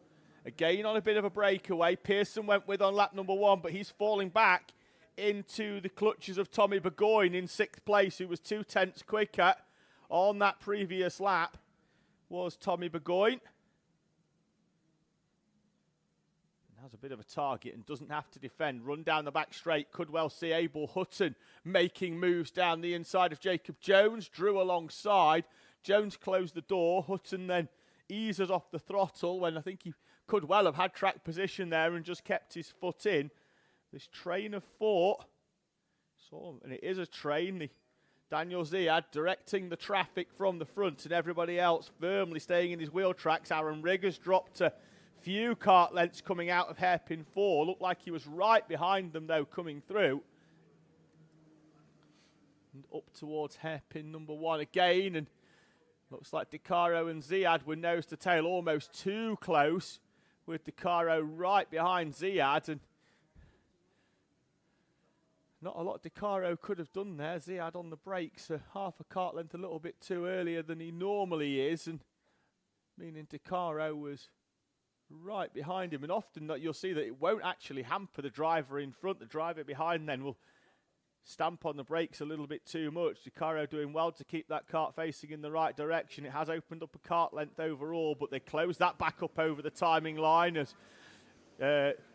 again on a bit of a breakaway. Pearson went with on lap number 1, but he's falling back into the clutches of Tommy Burgoyne in 6th place, who was 2 tenths quicker on that previous lap, was Tommy Burgoyne. Has a bit of a target and doesn't have to defend. Run down the back straight. Could well see Abel Hutton making moves down the inside of Jacob Jones. Drew alongside. Jones closed the door. Hutton then eases off the throttle when I think he could well have had track position there and just kept his foot in. This train of 4, and it is a train, the Daniel Ziad directing the traffic from the front and everybody else firmly staying in his wheel tracks. Aaron Rigg has dropped a few kart lengths coming out of hairpin 4. Looked like he was right behind them though coming through. And up towards hairpin number 1 again, and looks like Di Caro and Ziad were nose to tail, almost too close, with Di Caro right behind Ziad, and not a lot Di Caro could have done there. Ziad on the brakes, half a kart length a little bit too earlier than he normally is, and meaning Di Caro was right behind him, and often you'll see that it won't actually hamper the driver in front. The driver behind then will stamp on the brakes a little bit too much. DeCaro doing well to keep that kart facing in the right direction. It has opened up a kart length overall, but they close that back up over the timing line as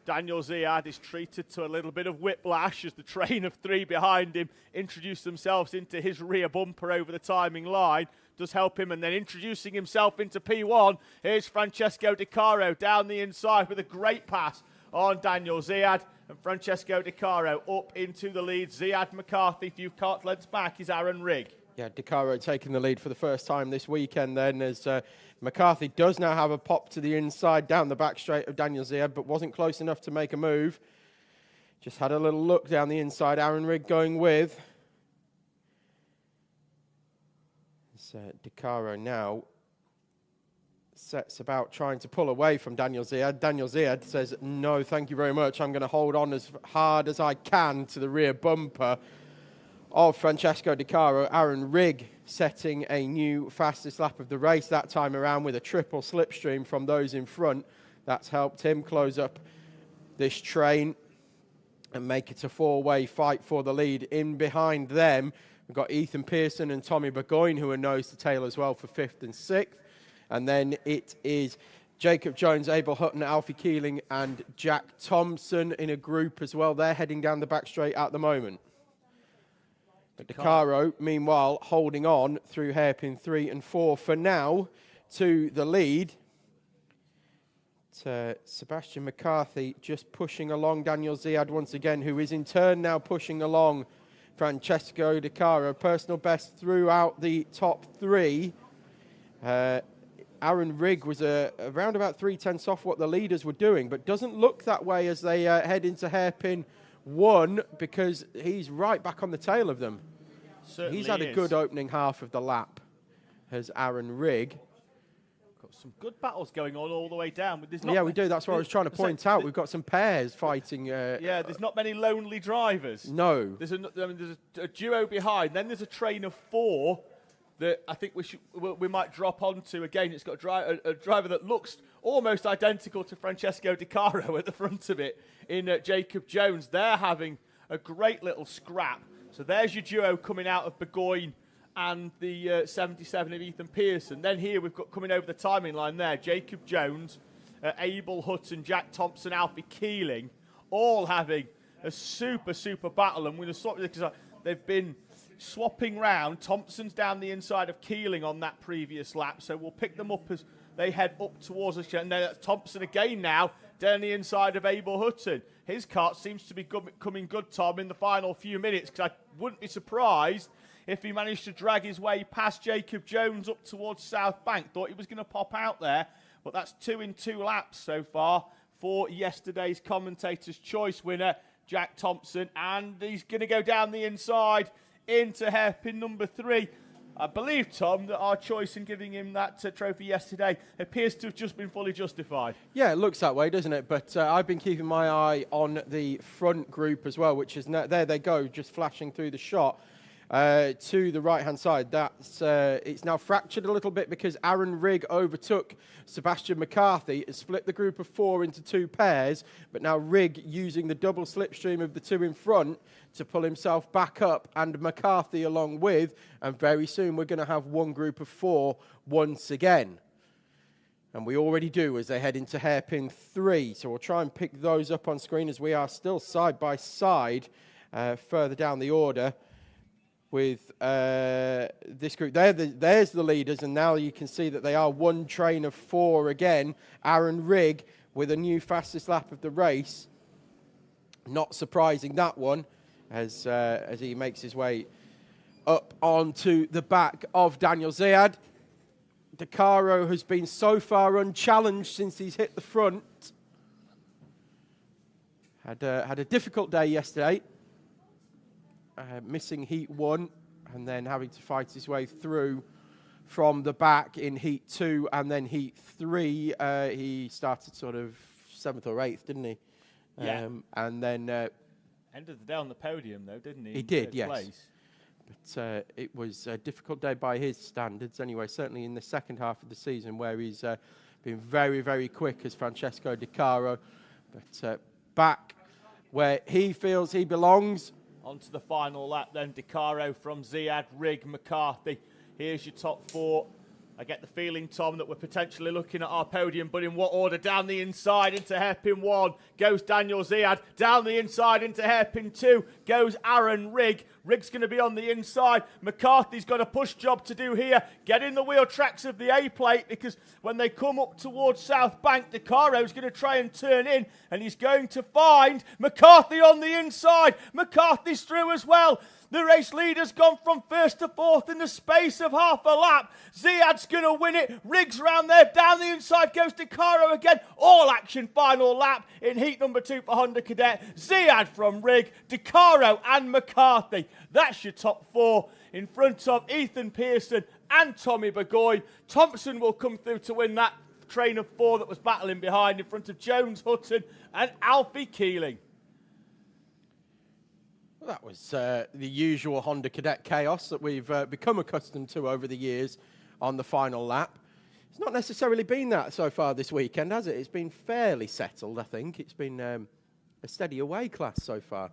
Daniel Ziad is treated to a little bit of whiplash as the train of three behind him introduce themselves into his rear bumper over the timing line. Does help him, and then introducing himself into P1. Here's Francesco DeCaro down the inside with a great pass on Daniel Ziad, and Francesco DeCaro up into the lead. Ziad McCarthy, few kart lengths back, is Aaron Rigg. Yeah, DeCaro taking the lead for the first time this weekend then, as McCarthy does now have a pop to the inside down the back straight of Daniel Ziad, but wasn't close enough to make a move. Just had a little look down the inside. Aaron Rigg going with. DeCaro now sets about trying to pull away from Daniel Ziad. Daniel Ziad says, no, thank you very much. I'm going to hold on as hard as I can to the rear bumper of Francesco DeCaro. Aaron Rigg setting a new fastest lap of the race that time around with a triple slipstream from those in front. That's helped him close up this train and make it a four-way fight for the lead. In behind them, we've got Ethan Pearson and Tommy Burgoyne, who are nose to tail as well for 5th and 6th. And then it is Jacob Jones, Abel Hutton, Alfie Keeling, and Jack Thompson in a group as well. They're heading down the back straight at the moment. But DeCaro, meanwhile, holding on through hairpin 3 and 4 for now to the lead. Sebastian McCarthy just pushing along Daniel Ziad once again, who is in turn now pushing along Francesco DeCaro. Personal best throughout the top 3. Aaron Rigg was around about 3/10 off what the leaders were doing, but doesn't look that way as they head into hairpin 1, because he's right back on the tail of them. Certainly he's had a good opening half of the lap, has Aaron Rigg. Got some good battles going on all the way down. But yeah, we do. That's what I was trying to point out. We've got some pairs fighting. Yeah, there's not many lonely drivers. No. There's a duo behind. Then there's a train of 4 that I think we might drop onto again. It's got a driver that looks almost identical to Francesco DeCaro at the front of it in Jacob Jones. They're having a great little scrap. So there's your duo coming out of Burgoyne and the 77 of Ethan Pearson. Then here we've got coming over the timing line there, Jacob Jones, Abel Hutton, Jack Thompson, Alfie Keeling, all having a super battle. And we're going to swap because they've been swapping round. Thompson's down the inside of Keeling on that previous lap, so we'll pick them up as they head up towards us. And then that's Thompson again now, down the inside of Abel Hutton. His kart seems to be coming good, Tom, in the final few minutes, because I wouldn't be surprised if he managed to drag his way past Jacob Jones up towards South Bank. Thought he was going to pop out there, but that's 2 in 2 laps so far for yesterday's commentator's choice winner, Jack Thompson, and he's going to go down the inside into hairpin number 3. I believe, Tom, that our choice in giving him that trophy yesterday appears to have just been fully justified. Yeah, it looks that way, doesn't it? But I've been keeping my eye on the front group as well, which is there they go, just flashing through the shot. To the right-hand side. That's it's now fractured a little bit because Aaron Rigg overtook Sebastian McCarthy. It split the group of 4 into 2 pairs, but now Rigg using the double slipstream of the 2 in front to pull himself back up, and McCarthy along with, and very soon we're going to have one group of 4 once again. And we already do as they head into hairpin 3. So we'll try and pick those up on screen as we are still side by side further down the order with this group. There's the leaders, and now you can see that they are one train of 4 again. Aaron Rigg with a new fastest lap of the race. Not surprising, that one, as he makes his way up onto the back of Daniel Ziad. DeCaro has been so far unchallenged since he's hit the front. Had a difficult day yesterday. Missing heat 1 and then having to fight his way through from the back in heat 2 and then heat 3. He started sort of 7th or 8th, didn't he? Yeah. And then... ended the day on the podium, though, didn't he? He did, yes. Place. But it was a difficult day by his standards anyway, certainly in the second half of the season where he's been very, very quick as Francesco Di Caro. But back where he feels he belongs. On to the final lap then. Di Caro from Ziad, Rigg, McCarthy. Here's your top 4. I get the feeling, Tom, that we're potentially looking at our podium, but in what order? Down the inside into hairpin 1 goes Daniel Ziad. Down the inside into hairpin 2 goes Aaron Rigg. Rigg's going to be on the inside. McCarthy's got a push job to do here. Get in the wheel tracks of the A-plate, because when they come up towards South Bank, Di Caro's going to try and turn in, and he's going to find McCarthy on the inside. McCarthy's through as well. The race leader's gone from 1st to 4th in the space of half a lap. Ziad's going to win it. Riggs round there. Down the inside goes Di Caro again. All action final lap in heat number 2 for Honda Cadet. Ziad from Rigg, Di Caro and McCarthy. That's your top 4 in front of Ethan Pearson and Tommy Burgoyne. Thompson will come through to win that train of 4 that was battling behind in front of Jones, Hutton and Alfie Keeling. That was the usual Honda Cadet chaos that we've become accustomed to over the years on the final lap. It's not necessarily been that so far this weekend, has it? It's been fairly settled, I think. It's been a steady away class so far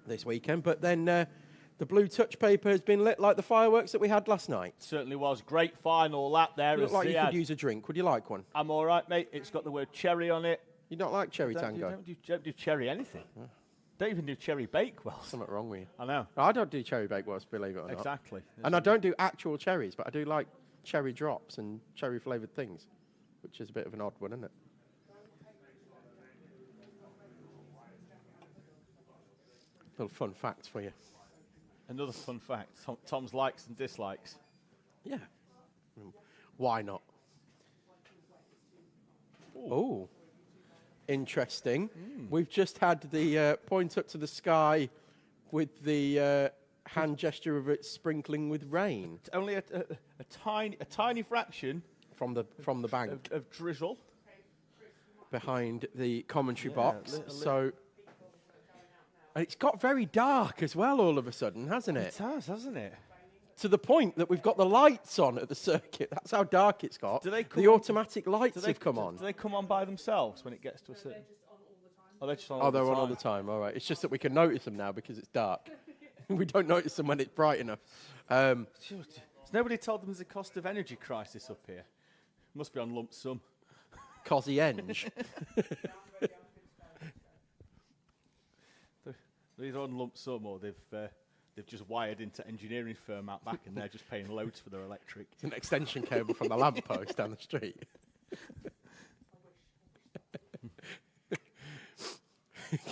this weekend. But then the blue touch paper has been lit like the fireworks that we had last night. Certainly was. Great final lap there. You look like you could use a drink. Would you like one? I'm all right, mate. It's got the word cherry on it. You don't like cherry tango? Don't do cherry anything. Oh. Don't even do cherry bakewells. Something wrong with you. I know. I don't do cherry bakewells, believe it or not. Exactly. And I don't do actual cherries, but I do like cherry drops and cherry flavoured things, which is a bit of an odd one, isn't it? Little fun facts for you. Another fun fact, Tom's likes and dislikes. Yeah. Why not? Oh. Interesting. We've just had the point up to the sky with the hand gesture of it sprinkling with rain. It's only a tiny fraction from the bank of drizzle behind the commentary box. So and it's got very dark as well all of a sudden, hasn't it? It has, hasn't it? To the point that we've got the lights on at the circuit. That's how dark it's got. The automatic lights have come on. Do they come on by themselves when it gets to a certain... They're just on all the time. Oh, they're just on all the time. They're on all the time. All right. It's just that we can notice them now because it's dark. We don't notice them when it's bright enough. Has nobody told them there's a cost of energy crisis up here? Must be on lump sum. Cosy Enge. They're either on lump sum or they've just wired into engineering firm out back and they're just paying loads for their electric. It's an extension cable from the lamppost down the street.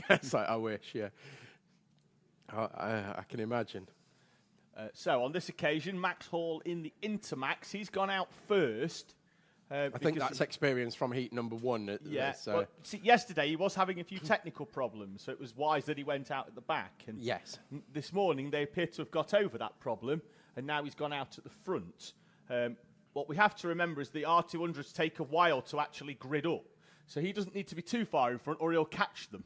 Yes, I wish, yeah. I can imagine. So on this occasion, Max Hall in the Intermax. He's gone out first. I think that's experience from heat number 1. Yeah. Well, see, yesterday he was having a few technical problems, so it was wise that he went out at the back. And yes. This morning they appear to have got over that problem, and now he's gone out at the front. What we have to remember is the R200s take a while to actually grid up, so he doesn't need to be too far in front, or he'll catch them.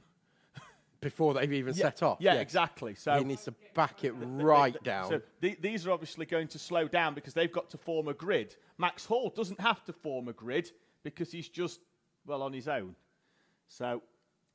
Before they've even set off. Yeah, exactly. So he needs to back it right down. So these are obviously going to slow down because they've got to form a grid. Max Hall doesn't have to form a grid because he's just, well, on his own. So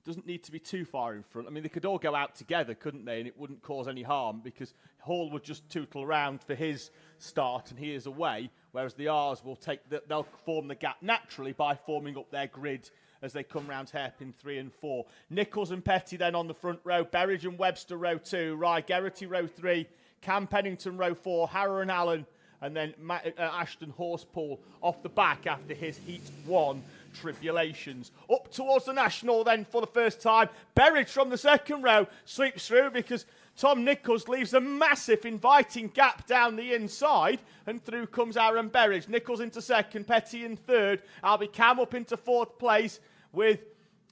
doesn't need to be too far in front. I mean, they could all go out together, couldn't they? And it wouldn't cause any harm because Hall would just tootle around for his start and he is away, whereas the R's will they'll form the gap naturally by forming up their grid as they come round hairpin 3 and 4. Nichols and Petty then on the front row. Berridge and Webster row 2. Rye Geraghty row 3. Cam Pennington row 4. Harrow and Allen. And then Ashton Horsepool off the back after his Heat 1 tribulations. Up towards the National then for the first time. Berridge from the second row sweeps through because Tom Nichols leaves a massive inviting gap down the inside, and through comes Aaron Berridge. Nichols into second, Petty in third. Albie Cam up into fourth place with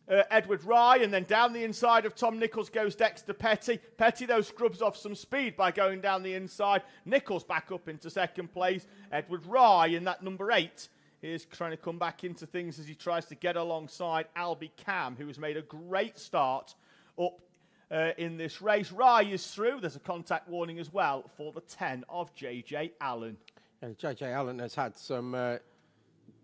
Edward Rye, and then down the inside of Tom Nichols goes Dexter Petty. Petty, though, scrubs off some speed by going down the inside. Nichols back up into second place. Edward Rye in that number 8 is trying to come back into things as he tries to get alongside Albie Cam, who has made a great start up in this race. Rye is through. There's a contact warning as well for the 10 of JJ Allen. And JJ Allen has had some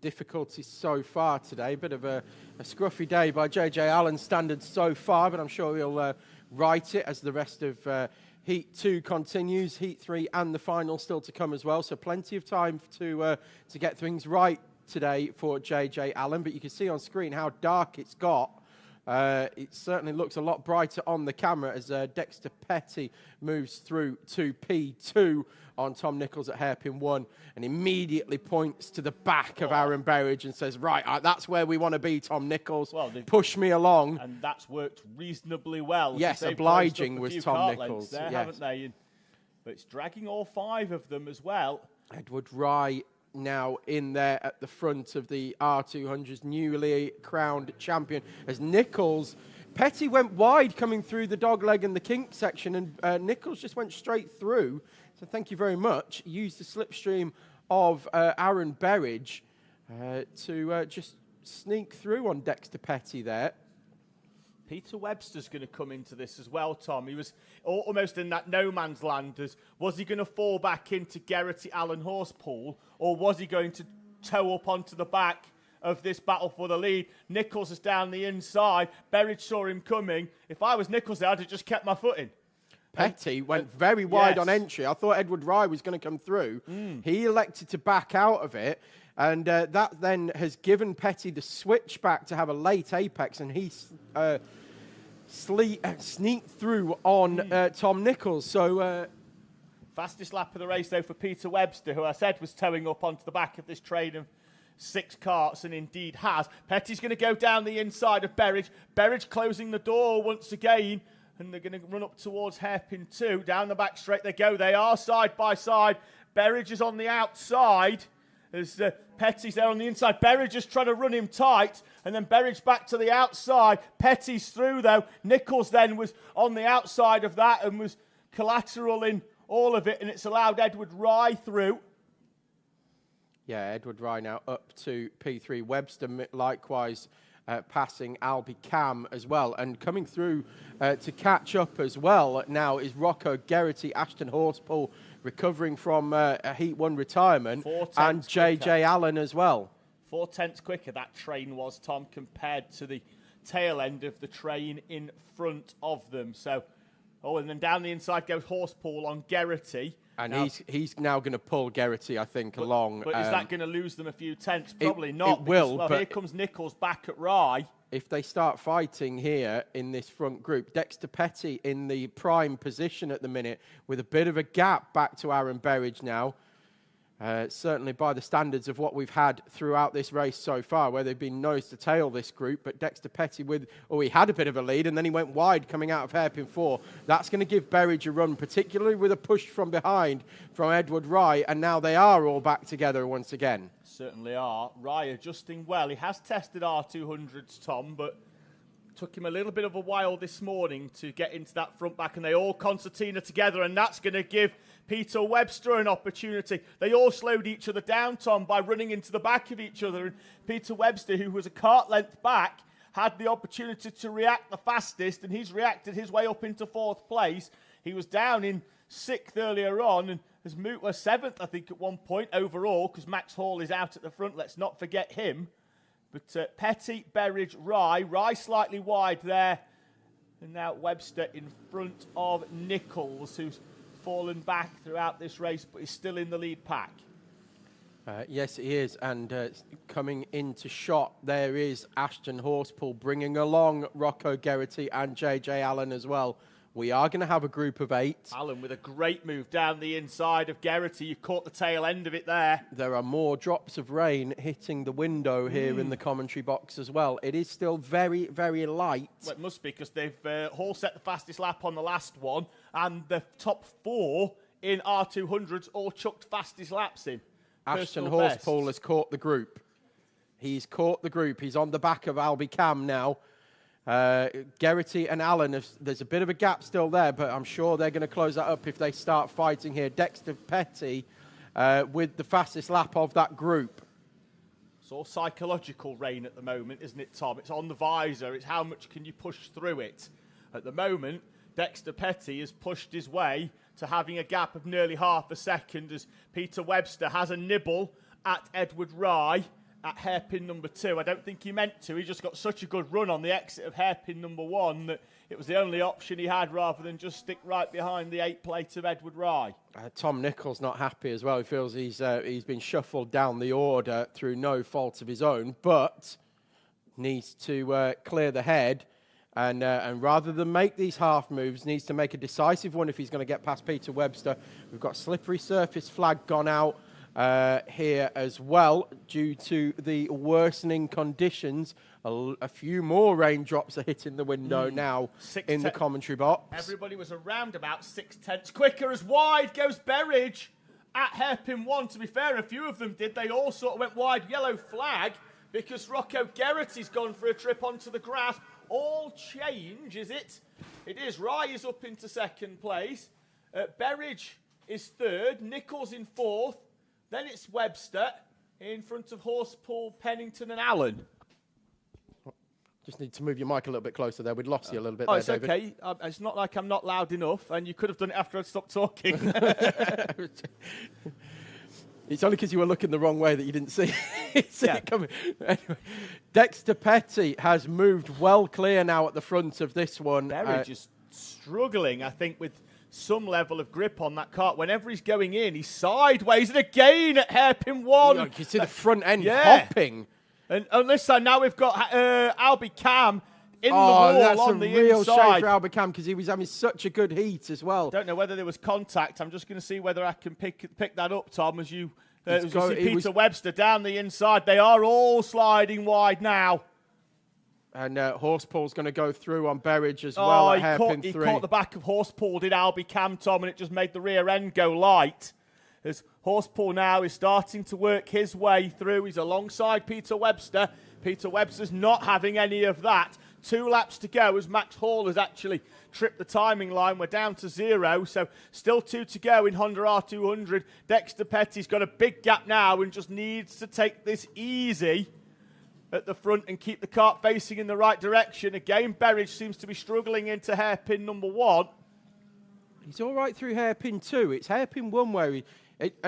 difficulties so far today. Bit of a scruffy day by JJ Allen's standards so far, but I'm sure he'll right it as the rest of Heat 2 continues. Heat 3 and the final still to come as well. So plenty of time to get things right today for JJ Allen. But you can see on screen how dark it's got. It certainly looks a lot brighter on the camera as Dexter Petty moves through to P2 on Tom Nichols at hairpin 1 and immediately points to the back of Aaron Berridge and says, right, that's where we want to be, Tom Nichols. Well, push me along. And that's worked reasonably well. Yes, obliging was Tom Nichols. There, yes. Haven't they? But it's dragging all 5 of them as well. Edward Rye now in there at the front of the R200's newly crowned champion as Nichols. Petty went wide coming through the dogleg and the kink section, and Nichols just went straight through. So thank you very much. Used the slipstream of Aaron Berridge to just sneak through on Dexter Petty there. Peter Webster's going to come into this as well, Tom. He was almost in that no man's land. Was he going to fall back into Geraghty Allen Horspool, or was he going to tow up onto the back of this battle for the lead? Nichols is down the inside. Berridge saw him coming. If I was Nichols there, I'd have just kept my foot in. Petty went very wide on entry. I thought Edward Rye was going to come through. He elected to back out of it. And that then has given Petty the switch back to have a late apex, and he sneaked through on Tom Nichols. So fastest lap of the race, though, for Peter Webster, who I said was towing up onto the back of this train of 6 carts, and indeed has. Petty's going to go down the inside of Berridge. Berridge closing the door once again, and they're going to run up towards hairpin 2. Down the back straight they go. They are side by side. Berridge is on the outside. As Petty's there on the inside. Berridge just trying to run him tight. And then Berridge back to the outside. Petty's through, though. Nichols then was on the outside of that and was collateral in all of it. And it's allowed Edward Rye through. Yeah, Edward Rye now up to P3. Webster likewise passing Albie Cam as well. And coming through to catch up as well now is Rocco Geraghty, Ashton Horspool, recovering from a Heat 1 retirement, and JJ Allen as well. 4/10 quicker that train was, Tom, compared to the tail end of the train in front of them. So, and then down the inside goes Horspool on Geraghty. And now, he's now going to pull Geraghty, I think, along. But is that going to lose them a few tenths? Probably not. It will. Well, here comes Nichols back at Rye. If they start fighting here in this front group, Dexter Petty in the prime position at the minute with a bit of a gap back to Aaron Berridge now. Certainly by the standards of what we've had throughout this race so far, where they've been nose to tail this group. But Dexter Petty he had a bit of a lead and then he went wide coming out of hairpin 4. That's going to give Berridge a run, particularly with a push from behind from Edward Rye. And now they are all back together once again. Certainly are. Rye adjusting well. He has tested R200s, Tom, but took him a little bit of a while this morning to get into that front back, and they all concertina together, and that's going to give Peter Webster an opportunity. They all slowed each other down, Tom, by running into the back of each other, and Peter Webster, who was a cart length back, had the opportunity to react the fastest, and he's reacted his way up into 4th place. He was down in 6th earlier on, and has moved 7th, I think, at one point overall, because Max Hall is out at the front. Let's not forget him. But Petty, Berridge, Rye slightly wide there. And now Webster in front of Nichols, who's fallen back throughout this race, but is still in the lead pack. Yes, he is. And coming into shot, there is Ashton Horspool bringing along Rocco Geraghty and JJ Allen as well. We are going to have a group of 8. Allen with a great move down the inside of Geraghty. You caught the tail end of it there. There are more drops of rain hitting the window here in the commentary box as well. It is still very, very light. Well, it must be, because they've all set the fastest lap on the last one, and the top 4 in R200s all chucked fastest laps in. Ashton Horspool has caught the group. He's caught the group. He's on the back of Albie Cam now. Geraghty and Allen, there's a bit of a gap still there, but I'm sure they're going to close that up if they start fighting here. Dexter Petty with the fastest lap of that group. It's all psychological rain at the moment, isn't it, Tom? It's on the visor. It's how much can you push through it. At the moment, Dexter Petty has pushed his way to having a gap of nearly half a second as Peter Webster has a nibble at Edward Rye at hairpin number 2. I don't think he meant to. He just got such a good run on the exit of hairpin number 1 that it was the only option he had rather than just stick right behind the 8 plate of Edward Rye. Tom Nichols not happy as well. He feels he's been shuffled down the order through no fault of his own, but needs to clear the head. And rather than make these half moves, needs to make a decisive one if he's going to get past Peter Webster. We've got slippery surface flag gone out here as well due to the worsening conditions. A few more raindrops are hitting the window now in the commentary box. Everybody was around about 6/10 quicker as wide goes Berridge at hairpin 1. To be fair, a few of them did. They all sort of went wide. Yellow flag because Rocco Geraghty's gone for a trip onto the grass. All change, is it? It is. Rye is up into second place. Berridge is third. Nichols in fourth. Then it's Webster in front of Horspool, Pennington and Allen. Just need to move your mic a little bit closer there. We'd lost you a little bit there, David. It's okay. It's not like I'm not loud enough, and you could have done it after I'd stopped talking. It's only because you were looking the wrong way that you didn't see it coming. Anyway, Dexter Petty has moved well clear now at the front of this one. Berridge is struggling, I think, with some level of grip on that cart. Whenever he's going in, he's sideways, and again at hairpin 1. You can see the front end hopping. And on this side, now we've got Albie Cam in the wall on the inside. That's a real shame for Albie Cam because he was having such a good heat as well. Don't know whether there was contact. I'm just going to see whether I can pick that up, Tom, as you see Peter Webster down the inside. They are all sliding wide now. And Horsepool's going to go through on Berridge as well at hairpin 3. He caught the back of Horsepool, did Albie Cam, Tom, and it just made the rear end go light. As Horsepool now is starting to work his way through. He's alongside Peter Webster. Peter Webster's not having any of that. 2 laps to go as Max Hall has actually tripped the timing line. We're down to 0, so still 2 to go in Honda R200. Dexter Petty's got a big gap now and just needs to take this easy at the front and keep the kart facing in the right direction. Again, Berridge seems to be struggling into hairpin number 1. He's all right through hairpin 2. It's hairpin 1 where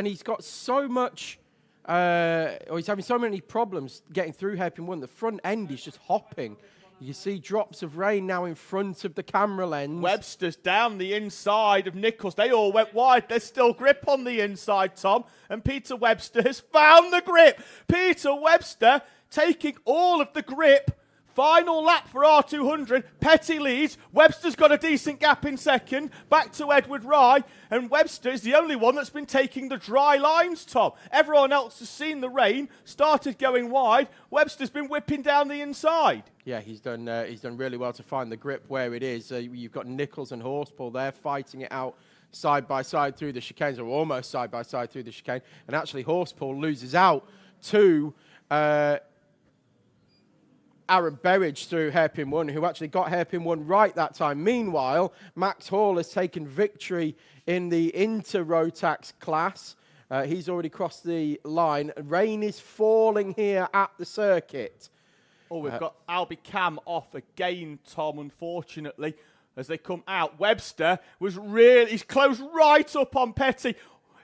he's got so much, or he's having so many problems getting through hairpin 1. The front end is just hopping. You see drops of rain now in front of the camera lens. Webster's down the inside of Nichols. They all went wide. There's still grip on the inside, Tom. And Peter Webster has found the grip. Peter Webster taking all of the grip. Final lap for R200. Petty leads. Webster's got a decent gap in second. Back to Edward Rye. And Webster is the only one that's been taking the dry lines, Tom. Everyone else has seen the rain, started going wide. Webster's been whipping down the inside. Yeah, he's done really well to find the grip where it is. You've got Nichols and Horspool there fighting it out side by side through the chicanes, or almost side by side through the chicane. And actually Horspool loses out to Aaron Berridge through hairpin 1, who actually got hairpin 1 right that time. Meanwhile, Max Hall has taken victory in the Inter-Rotax class. He's already crossed the line. Rain is falling here at the circuit. Oh, we've got Albie Cam off again, Tom, unfortunately, as they come out. Webster he's closed right up on Petty.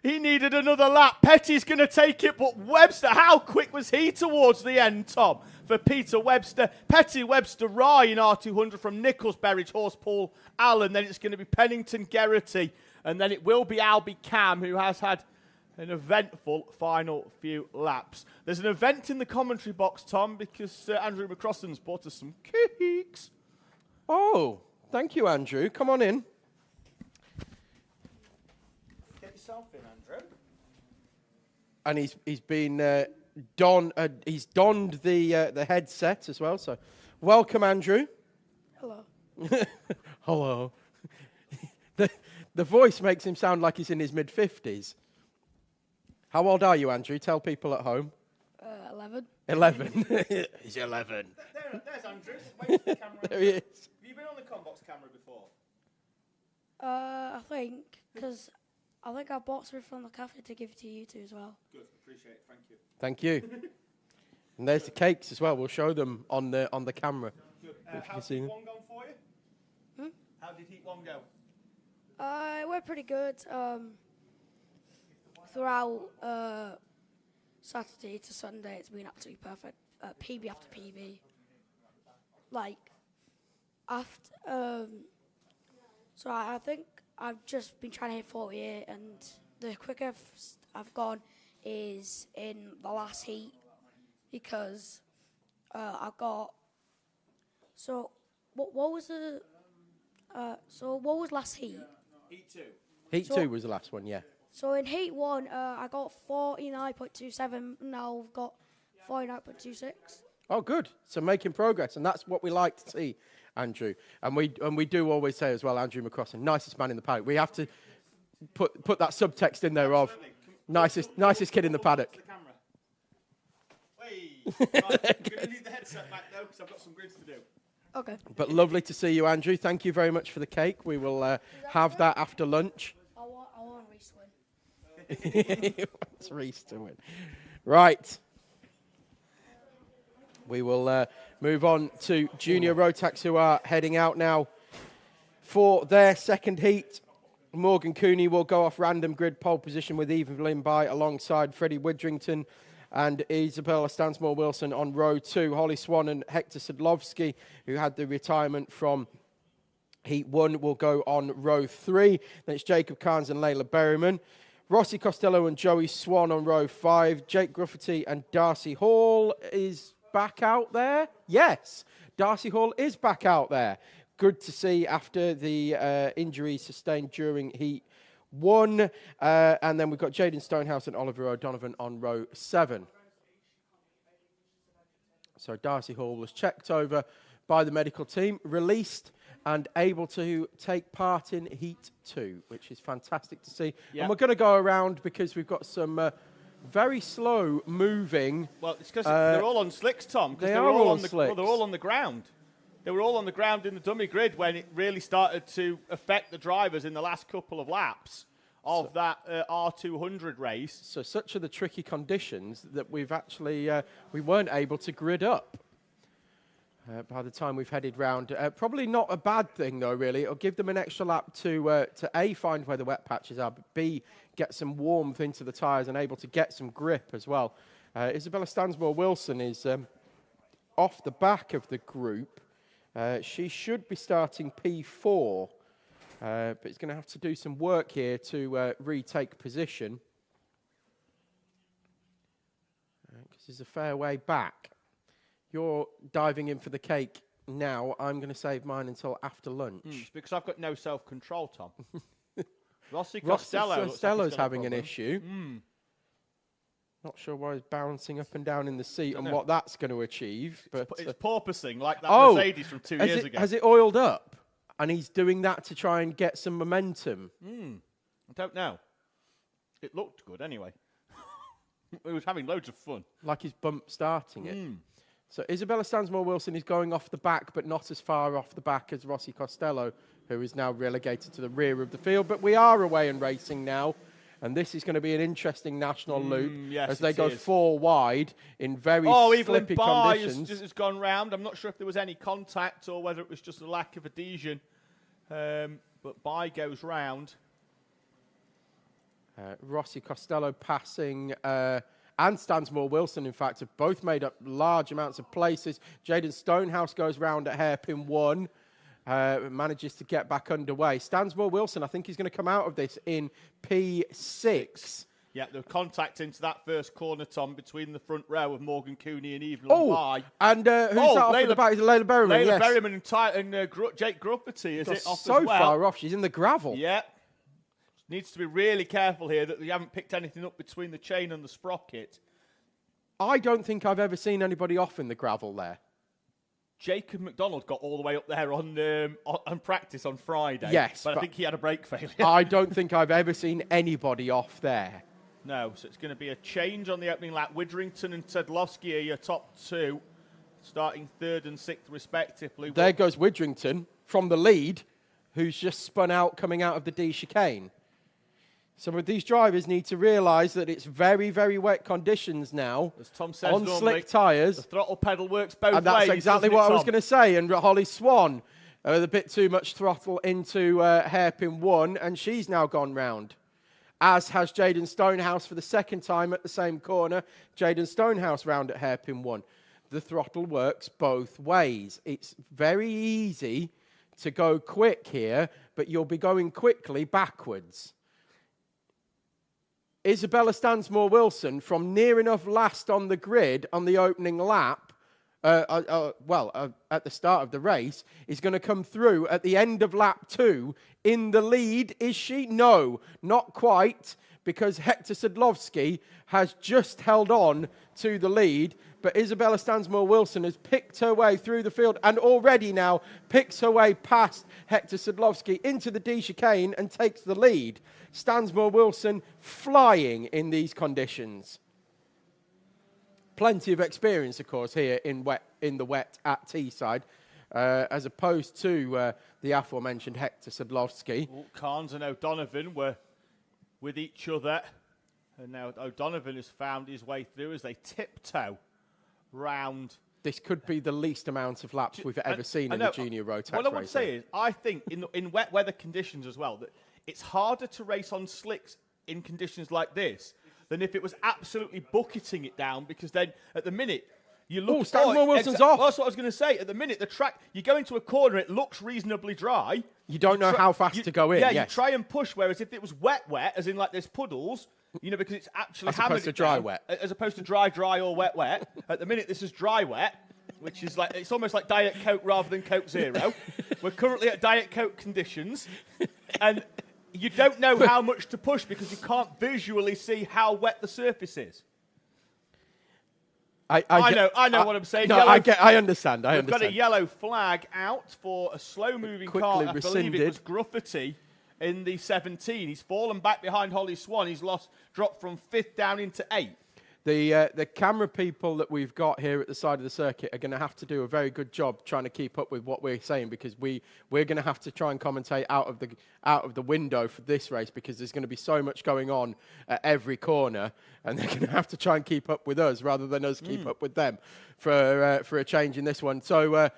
He needed another lap. Petty's going to take it, but Webster, how quick was he towards the end, Tom, for Peter Webster? Petty, Webster, Rye in R200 from Nichols, Berridge, Horspool, Allen. Then it's going to be Pennington, Geraghty, and then it will be Albie Cam, who has had an eventful final few laps. There's an event in the commentary box, Tom, because Andrew McCrossan's bought us some cakes. Oh, thank you, Andrew. Come on in. Get yourself in, Andrew. And he's been he's donned the headset as well. So, welcome, Andrew. Hello. Hello. The voice makes him sound like he's in his mid-50s. How old are you, Andrew? Tell people at home. 11. 11. He's 11. There's Andrew. Wait for the camera. There he is. Have you been on the Combox camera before? I think, because I think I bought some from the cafe to give to you two as well. Good, appreciate it. Thank you. Thank you. And there's the cakes as well. We'll show them on the camera. Good. How did heat 1 gone for you? How did heat Heat 1 go? It went pretty good. Throughout Saturday to Sunday, it's been absolutely perfect. PB after PB. Like, after... so I think I've just been trying to hit 48, and the quickest I've gone is in the last heat, because I got... So, what was the... so, what was last heat? Heat 2. Heat 2 was the last one, yeah. So in Heat 1, I got 49.27, now I've got 49.26. Oh, good. So making progress, and that's what we like to see, Andrew. And we do always say as well, Andrew McCrossan, nicest man in the paddock. We have to put that subtext in there of nicest kid in the paddock. Right, I'm going to need the headset back though, because I've got some grids to do. Okay. But lovely to see you, Andrew. Thank you very much for the cake. We will have that after lunch. I want Reese to win. He wants Reese to win. Right. We will move on to Junior Rotax, who are heading out now for their second heat. Morgan Cooney will go off random grid pole position with Evelyn By alongside Freddie Widrington and Isabella Stansmore-Wilson on row 2. Holly Swan and Hector Sadlovsky, who had the retirement from Heat 1, will go on row 3. Then it's Jacob Carnes and Layla Berryman. Rossi Costello and Joey Swan on row 5. Jake Grufferty and Darcy Hall is back out there. Yes, Darcy Hall is back out there. Good to see after the injuries sustained during Heat 1. And then we've got Jaden Stonehouse and Oliver O'Donovan on row 7. So Darcy Hall was checked over by the medical team, released and able to take part in Heat 2, which is fantastic to see. Yep. And we're going to go around because we've got some very slow moving... Well, it's because they're all on slicks, Tom. They are all on slicks. Well, they're all on the ground. They were all on the ground in the dummy grid when it really started to affect the drivers in the last couple of laps of that R200 race. So such are the tricky conditions that we've actually, we weren't able to grid up by the time we've headed round. Probably not a bad thing, though, really. It'll give them an extra lap to A, find where the wet patches are, but B, get some warmth into the tyres and able to get some grip as well. Isabella Stansmore-Wilson is off the back of the group. She should be starting P4, but it's going to have to do some work here to retake position. Because there's a fair way back. You're diving in for the cake now. I'm going to save mine until after lunch. Because I've got no self-control, Tom. Rossi Costello's having an issue. Not sure why he's bouncing up and down in the seat and what that's going to achieve. But it's porpoising like that Mercedes from 2 years ago. Has it oiled up? And he's doing that to try and get some momentum. I don't know. It looked good anyway. He was having loads of fun. Like he's bump starting it. So Isabella Stansmore-Wilson is going off the back, but not as far off the back as Rossi Costello, who is now relegated to the rear of the field. But we are away and racing now. And this is going to be an interesting national loop as they go 4 wide in very slippy conditions. Has gone round. I'm not sure if there was any contact or whether it was just a lack of adhesion. But By goes round. Rossi Costello passing and Stansmore-Wilson, in fact, have both made up large amounts of places. Jaden Stonehouse goes round at hairpin 1. Manages to get back underway. Stansmore-Wilson, I think he's going to come out of this in P6. Yeah, the contact into that first corner, Tom, between the front row of Morgan Cooney and Evelyn By. And who's that off the back? Layla Berryman. Layla Berryman and Jake Grufferty is it off as well. So far off, she's in the gravel. Yeah. Needs to be really careful here that they haven't picked anything up between the chain and the sprocket. I don't think I've ever seen anybody off in the gravel there. Jacob McDonald got all the way up there on practice on Friday. Yes. But I think he had a brake failure. I don't think I've ever seen anybody off there. No, so it's going to be a change on the opening lap. Widrington and Tedlovsky are your top 2, starting 3rd and 6th respectively. There goes Widrington from the lead, who's just spun out coming out of the D chicane. Some of these drivers need to realise that it's very, very wet conditions now. As Tom says, on slick tyres. The throttle pedal works both ways. And that's exactly what I was going to say. And Holly Swan A bit too much throttle into hairpin 1, and she's now gone round. As has Jaden Stonehouse for the second time at the same corner. Jaden Stonehouse round at hairpin 1. The throttle works both ways. It's very easy to go quick here, but you'll be going quickly backwards. Isabella Stansmore-Wilson, from near enough last on the grid on the opening lap, at the start of the race, is going to come through at the end of lap 2 in the lead. Is she? No, not quite, because Hector Sadlowski has just held on to the lead. But Isabella Stansmore-Wilson has picked her way through the field and already now picks her way past Hector Sadlowski into the D chicane and takes the lead. Stansmore-Wilson flying in these conditions. Plenty of experience, of course, here in the wet at Teesside, as opposed to the aforementioned Hector Sadlowski. Well, Carnes and O'Donovan were with each other, and now O'Donovan has found his way through as they tiptoe round. This could be the least amount of laps we've ever seen in the junior Rotax race. What I would say is, I think in wet weather conditions as well, that it's harder to race on slicks in conditions like this than if it was absolutely bucketing it down, because then at the minute you look. Oh, Stansmore-Wilson's off. Well, that's what I was going to say. At the minute, the track, you go into a corner, it looks reasonably dry. You don't know how fast to go in. Yeah, yes. you try and push. Whereas if it was wet, as in like there's puddles, because it's actually as hammered opposed to dry down, wet, as opposed to dry or wet. At the minute, this is dry wet, which is like it's almost like Diet Coke rather than Coke Zero. We're currently at Diet Coke conditions, and you don't know how much to push because you can't visually see how wet the surface is. I know what I'm saying. No, I understand. We've got a yellow flag out for a slow-moving car. I believe it was Gruffity in the 17. He's fallen back behind Holly Swan. He's dropped from 5th down into 8th. The camera people that we've got here at the side of the circuit are going to have to do a very good job trying to keep up with what we're saying, because we're going to have to try and commentate out of the window for this race, because there's going to be so much going on at every corner, and they're going to have to try and keep up with us rather than us keep up with them for a change in this one. So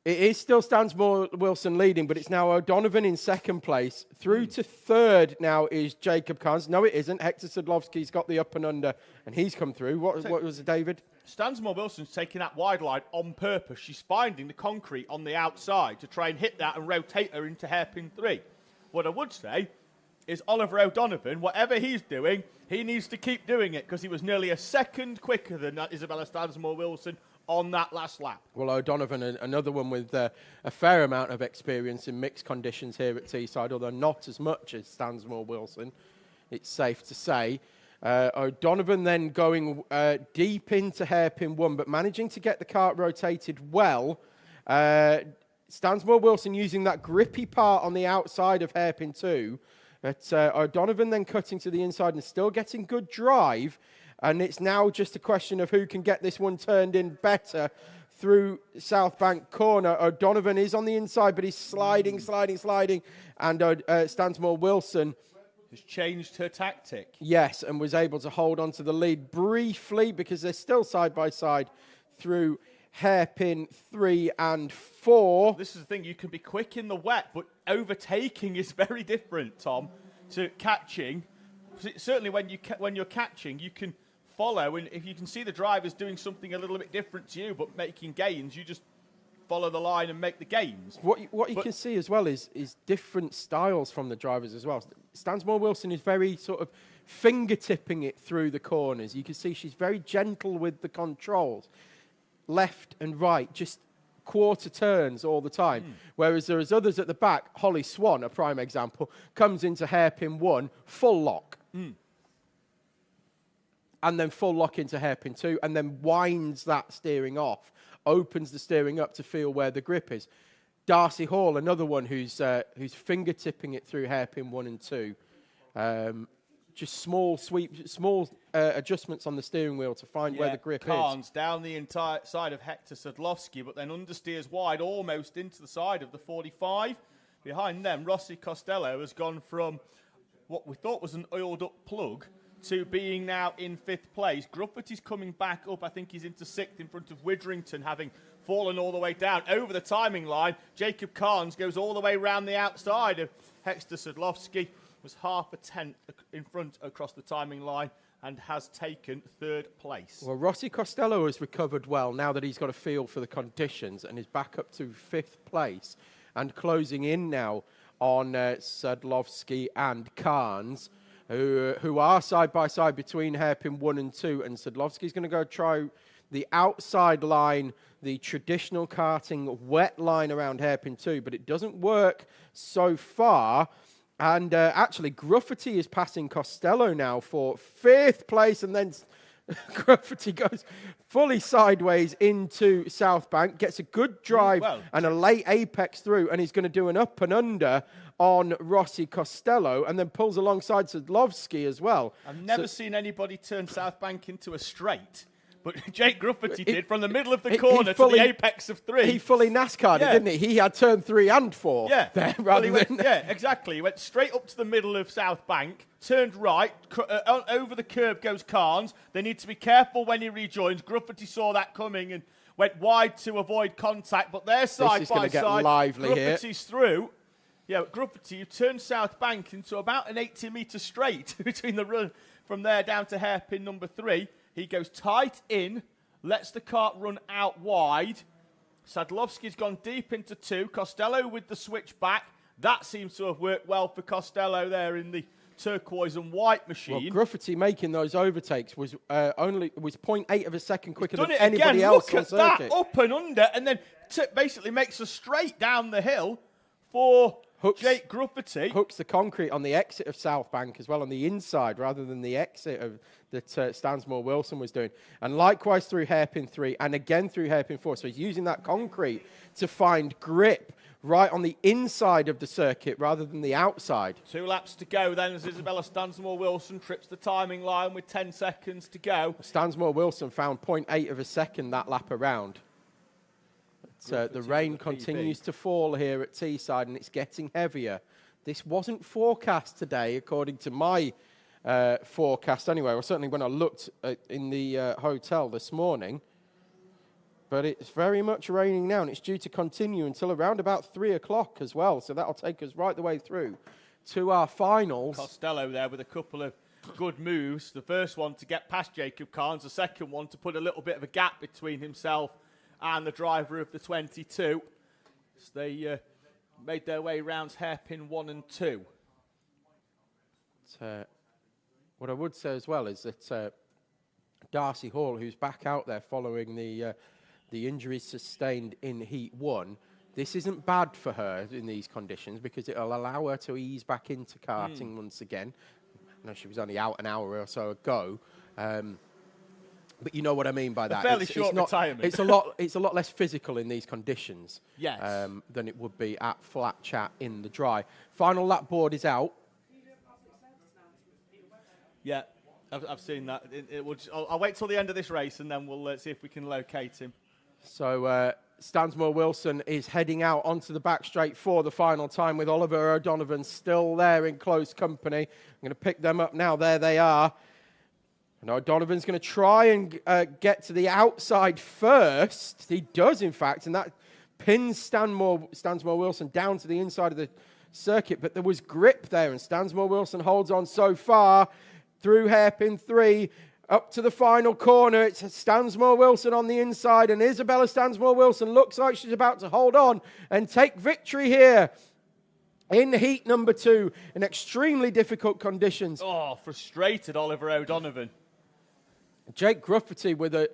it is still Stansmore-Wilson leading, but it's now O'Donovan in second place. Through to third now is Jacob Carnes. No, it isn't. Hector Sadlowski's got the up and under, and he's come through. What was it, David? Stansmore-Wilson's taking that wide line on purpose. She's finding the concrete on the outside to try and hit that and rotate her into hairpin 3. What I would say is Oliver O'Donovan, whatever he's doing, he needs to keep doing it, because he was nearly a second quicker than Isabella Stansmore-Wilson on that last lap. Well, O'Donovan, another one with a fair amount of experience in mixed conditions here at Teesside, although not as much as Stansmore-Wilson, it's safe to say. O'Donovan then going deep into hairpin 1, but managing to get the kart rotated well. Stansmore-Wilson using that grippy part on the outside of hairpin 2. But O'Donovan then cutting to the inside and still getting good drive. And it's now just a question of who can get this one turned in better through South Bank corner. O'Donovan is on the inside, but he's sliding. And Stansmore-Wilson has changed her tactic. Yes, and was able to hold on to the lead briefly, because they're still side by side through hairpin 3 and 4. This is the thing, you can be quick in the wet, but overtaking is very different, Tom, to catching. Certainly when you're catching, you can follow, and if you can see the drivers doing something a little bit different to you but making gains, you just follow the line and make the gains. What you can see as well is different styles from the drivers as well. Stansmore-Wilson is very sort of fingertipping it through the corners. You can see she's very gentle with the controls, left and right, just quarter turns all the time. Whereas there is others at the back. Holly Swan, a prime example, comes into hairpin 1, full lock. And then full lock into hairpin 2, and then winds that steering off, opens the steering up to feel where the grip is. Darcy Hall, another one who's fingertipping it through hairpin 1 and 2. Just small adjustments on the steering wheel to find where the grip is. Down the entire side of Hector Sadlowski, but then understeers wide, almost into the side of the 45. Behind them, Rossi Costello has gone from what we thought was an oiled up plug to being now in 5th place. Gruffety's coming back up. I think he's into 6th in front of Widrington, having fallen all the way down over the timing line. Jacob Carnes goes all the way round the outside of Hector Sadlowski, was half a tenth in front across the timing line and has taken 3rd place. Well, Rossi Costello has recovered well now that he's got a feel for the conditions and is back up to 5th place and closing in now on Sadlowski and Carnes, who are side by side between hairpin 1 and 2, and Sadlowski's going to go try the outside line, the traditional karting wet line around hairpin 2, but it doesn't work so far. And actually, Gruffety is passing Costello now for 5th place, and then Gruffety goes fully sideways into South Bank, gets a good drive and a late apex through, and he's going to do an up and under on Rossi Costello, and then pulls alongside Sadlowski as well. I've never seen anybody turn South Bank into a straight. But Jake Gruffety did from the middle of the corner to the apex of 3. He fully NASCAR'd it, didn't he? He had turn 3 and 4. Yeah, there, exactly. He went straight up to the middle of South Bank, turned right, over the curb goes Carnes. They need to be careful when he rejoins. Gruffety saw that coming and went wide to avoid contact, but they're side by side. Get lively Gruffety's through. Yeah, Gruffety turned South Bank into about an 80-metre straight between the run from there down to hairpin number 3. He goes tight in, lets the kart run out wide. Sadlowski's gone deep into 2. Costello with the switch back. That seems to have worked well for Costello there in the turquoise and white machine. Well, Gruffety making those overtakes was only 0.8 of a second quicker than it anybody again. else Look on at circuit. that, up and under, and then basically makes a straight down the hill for Jake Gruffety. Hooks the concrete on the exit of South Bank as well, on the inside, rather than the exit of that Stansmore Wilson was doing. And likewise through hairpin 3 and again through hairpin 4. So he's using that concrete to find grip right on the inside of the circuit rather than the outside. 2 laps to go then as Isabella Stansmore Wilson trips the timing line with 10 seconds to go. Stansmore Wilson found 0.8 of a second that lap around. The rain continues to fall here at Teesside, and it's getting heavier. This wasn't forecast today, according to my forecast anyway, or certainly when I looked in the hotel this morning. But it's very much raining now, and it's due to continue until around about 3 o'clock as well. So that'll take us right the way through to our finals. Costello there with a couple of good moves. The first one to get past Jacob Carnes, the second one to put a little bit of a gap between himself and the driver of the 22. So they made their way round hairpin 1 and 2. What I would say as well is that Darcy Hall, who's back out there following the injuries sustained in Heat 1, this isn't bad for her in these conditions because it'll allow her to ease back into karting once again. I know she was only out an hour or so ago. But you know what I mean by that. A fairly short retirement. It's a lot less physical in these conditions than it would be at flat chat in the dry. Final lap board is out. Yeah, I've seen that. I'll wait till the end of this race and then we'll see if we can locate him. So Stansmore Wilson is heading out onto the back straight for the final time with Oliver O'Donovan still there in close company. I'm going to pick them up now. There they are. And O'Donovan's going to try and get to the outside first. He does, in fact, and that pins Stansmore Wilson down to the inside of the circuit. But there was grip there, and Stansmore Wilson holds on so far through hairpin 3 up to the final corner. It's Stansmore Wilson on the inside, and Isabella Stansmore Wilson looks like she's about to hold on and take victory here in heat number 2 in extremely difficult conditions. Oh, frustrated Oliver O'Donovan. Jake Gruffety with a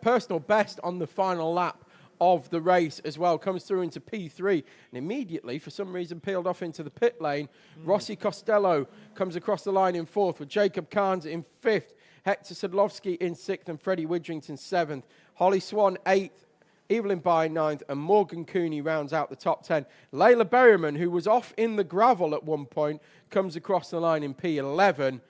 personal best on the final lap of the race as well. Comes through into P3 and immediately, for some reason, peeled off into the pit lane. Rossi Costello comes across the line in 4th with Jacob Carnes in 5th. Hector Sadlowski in 6th and Freddie Widrington 7th. Holly Swan 8th. Evelyn By 9th, and Morgan Cooney rounds out the top 10. Layla Berryman, who was off in the gravel at one point, comes across the line in P11,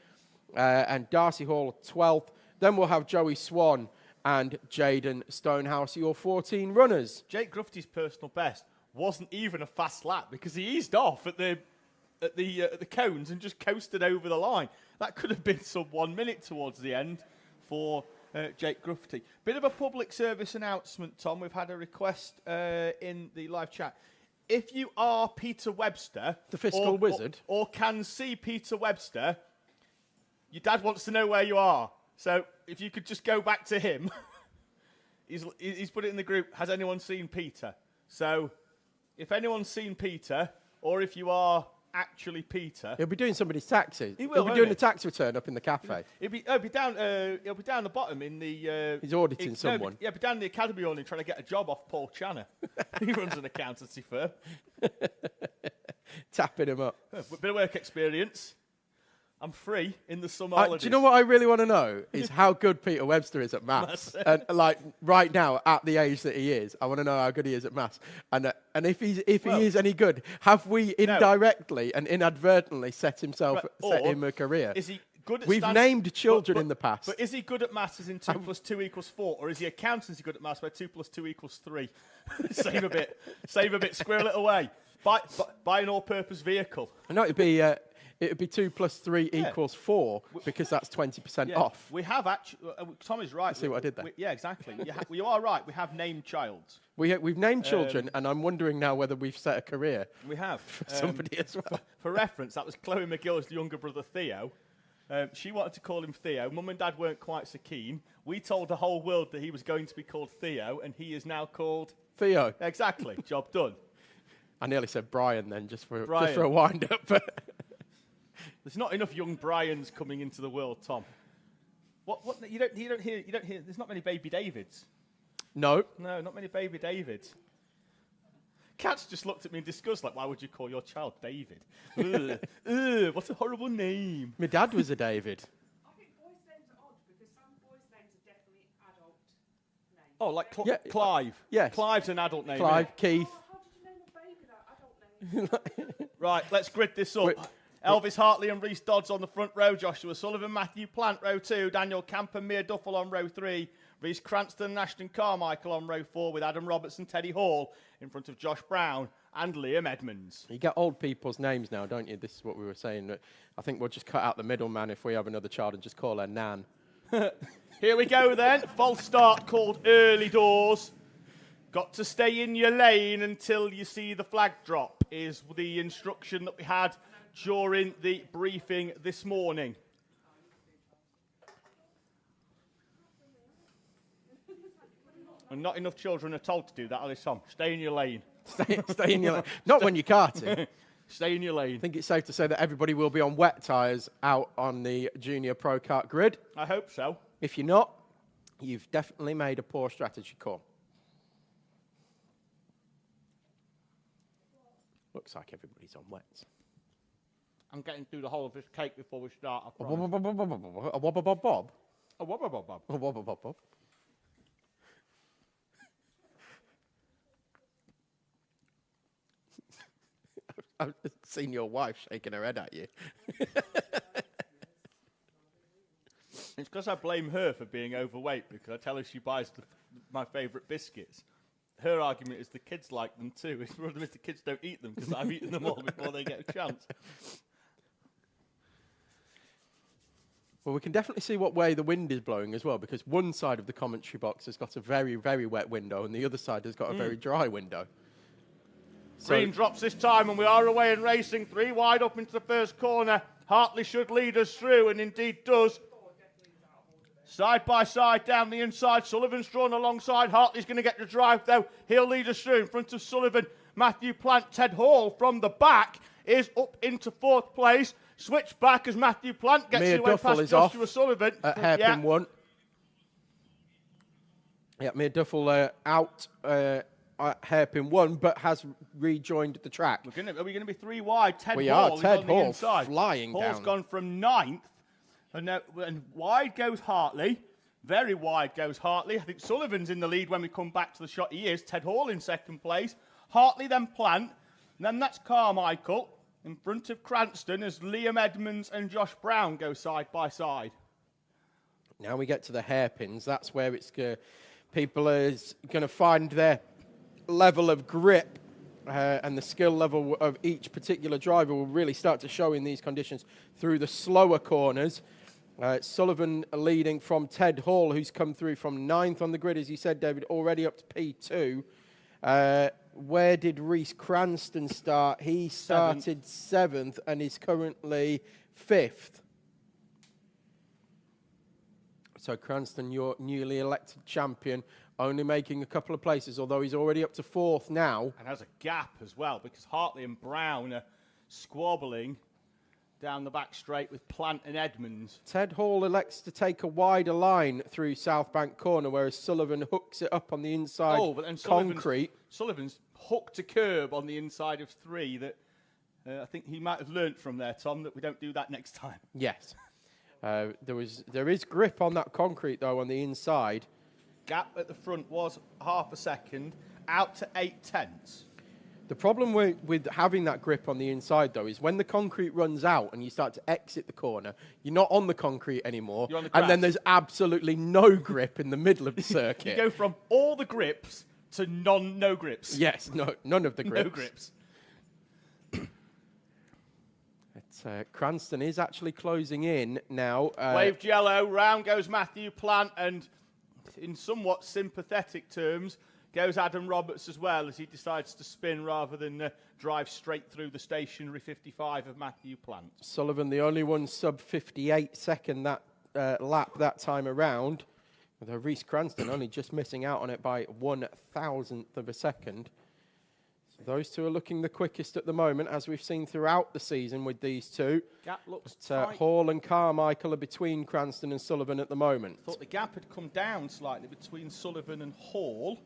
and Darcy Hall 12th. Then we'll have Joey Swan and Jaden Stonehouse, your 14 runners. Jake Gruffety's personal best wasn't even a fast lap because he eased off at the cones and just coasted over the line. That could have been some 1 minute towards the end for Jake Gruffity. Bit of a public service announcement, Tom. We've had a request in the live chat. If you are Peter Webster, the fiscal wizard, or can see Peter Webster, your dad wants to know where you are. So if you could just go back to him. He's put it in the group, has anyone seen Peter? So if anyone's seen Peter, or if you are actually Peter... He'll be doing somebody's taxes. He'll be doing a tax return up in the cafe. He'll be down the bottom in the... He's auditing someone. He'll be down in the academy awning trying to get a job off Paul Channer. He runs an accountancy firm. Tapping him up. Bit of work experience. I'm free in the summer holidays. Do you know what I really want to know is how good Peter Webster is at maths. And like right now, at the age that he is, I want to know how good he is at maths. And if he is any good, have we indirectly and inadvertently set him a career? Is he good at We've named children in the past. But is he good at maths as in 2 + 2 = 4? Or is he accountancy good at maths where 2 + 2 = 3? Save a bit, squirrel it away. Buy an all-purpose vehicle. I know it would be 2 + 3 = 4 because that's 20% off. We have actually. Tom is right. See what I did there? Yeah, exactly. You are right. We have named child. We've named children, and I'm wondering now whether we've set a career. We have for somebody as well. For reference, that was Chloe McGill's younger brother Theo. She wanted to call him Theo. Mum and Dad weren't quite so keen. We told the whole world that he was going to be called Theo, and he is now called Theo. Exactly. Job done. I nearly said Brian then, just for a wind up. There's not enough young Brians coming into the world, Tom. What you don't hear. There's not many baby Davids. No, not many baby Davids. Kat's just looked at me in disgust, like, why would you call your child David? Ugh, what a horrible name. My dad was a David. I think boys' names are odd because some boys' names are definitely adult names. Oh, like Clive. Yes. Clive's an adult name. Clive, Keith. How did you name a baby that adult name? Right, let's grid this up. Elvis Hartley and Reece Dodds on the front row, Joshua Sullivan, Matthew Plant, row 2, Daniel Camper, Mia Duffel on row 3, Reece Cranston and Ashton Carmichael on row 4 with Adam Roberts and Teddy Hall in front of Josh Brown and Liam Edmonds. You get old people's names now, don't you? This is what we were saying. I think we'll just cut out the middleman if we have another child and just call her Nan. Here we go then. False start called early doors. Got to stay in your lane until you see the flag drop is the instruction that we had during the briefing this morning. And not enough children are told to do that, are they, Tom? Stay in your lane. Stay in your lane. Not when you're karting. Stay in your lane. I think it's safe to say that everybody will be on wet tyres out on the Junior Pro Kart grid. I hope so. If you're not, you've definitely made a poor strategy call. Looks like everybody's on wets. I'm getting through the whole of this cake before we start. A wobba-bob-bob. A wobba-bob-bob. A wobba-bob-bob. I've seen your wife shaking her head at you. It's because I blame her for being overweight because I tell her she buys my favourite biscuits. Her argument is the kids like them too. The problem is the kids don't eat them because I've eaten them all before they get a chance. Well, we can definitely see what way the wind is blowing as well, because one side of the commentary box has got a very, very wet window and the other side has got a very dry window. Green drops this time and we are away and racing. 3 wide up into the first corner. Hartley should lead us through and indeed does. Side by side down the inside. Sullivan's drawn alongside. Hartley's going to get the drive though. He'll lead us through in front of Sullivan. Matthew Plant, Ted Hall from the back is up into 4th place. Switch back as Matthew Plant gets away past Joshua Sullivan. At hairpin 1. Yeah, Mia Duffel out at hairpin 1, but has rejoined the track. Are we going to be 3 wide? Ted we Hall are. Ted on the Hall inside. flying Hall's down. gone from 9th. And wide goes Hartley. Very wide goes Hartley. I think Sullivan's in the lead when we come back to the shot. He is. Ted Hall in 2nd place. Hartley then Plant. And then that's Carmichael in front of Cranston as Liam Edmonds and Josh Brown go side by side. Now we get to the hairpins. That's where it's people are going to find their level of grip and the skill level of each particular driver will really start to show in these conditions through the slower corners. Sullivan leading from Ted Hall, who's come through from 9th on the grid, as you said, David, already up to P2. Where did Reece Cranston start? He started 7th and is currently 5th. So Cranston, your newly elected champion, only making a couple of places, although he's already up to 4th now. And has a gap as well, because Hartley and Brown are squabbling down the back straight with Plant and Edmonds. Ted Hall elects to take a wider line through South Bank Corner, whereas Sullivan hooks it up on the inside but then concrete. Sullivan's hooked a curb on the inside of 3 that I think he might have learnt from there, Tom, that we don't do that next time. Yes. There is grip on that concrete, though, on the inside. Gap at the front was half a second, out to 8/10. The problem with having that grip on the inside, though, is when the concrete runs out and you start to exit the corner, you're not on the concrete anymore. You're on the and then grass. there's absolutely no grip in the middle of the circuit. You go from all the grips to no grips. Yes, none of the grips. No grips. Cranston is actually closing in now. Waved yellow, round goes Matthew Plant, and in somewhat sympathetic terms, goes Adam Roberts as well, as he decides to spin rather than drive straight through the stationary 55 of Matthew Plant. Sullivan, the only one sub 58 second that lap that time around, although Reece Cranston only just missing out on it by 1/1000th of a second. So those two are looking the quickest at the moment, as we've seen throughout the season with these two. Gap looks But, tight. Hall and Carmichael are between Cranston and Sullivan at the moment. Thought the gap had come down slightly between Sullivan and Hall.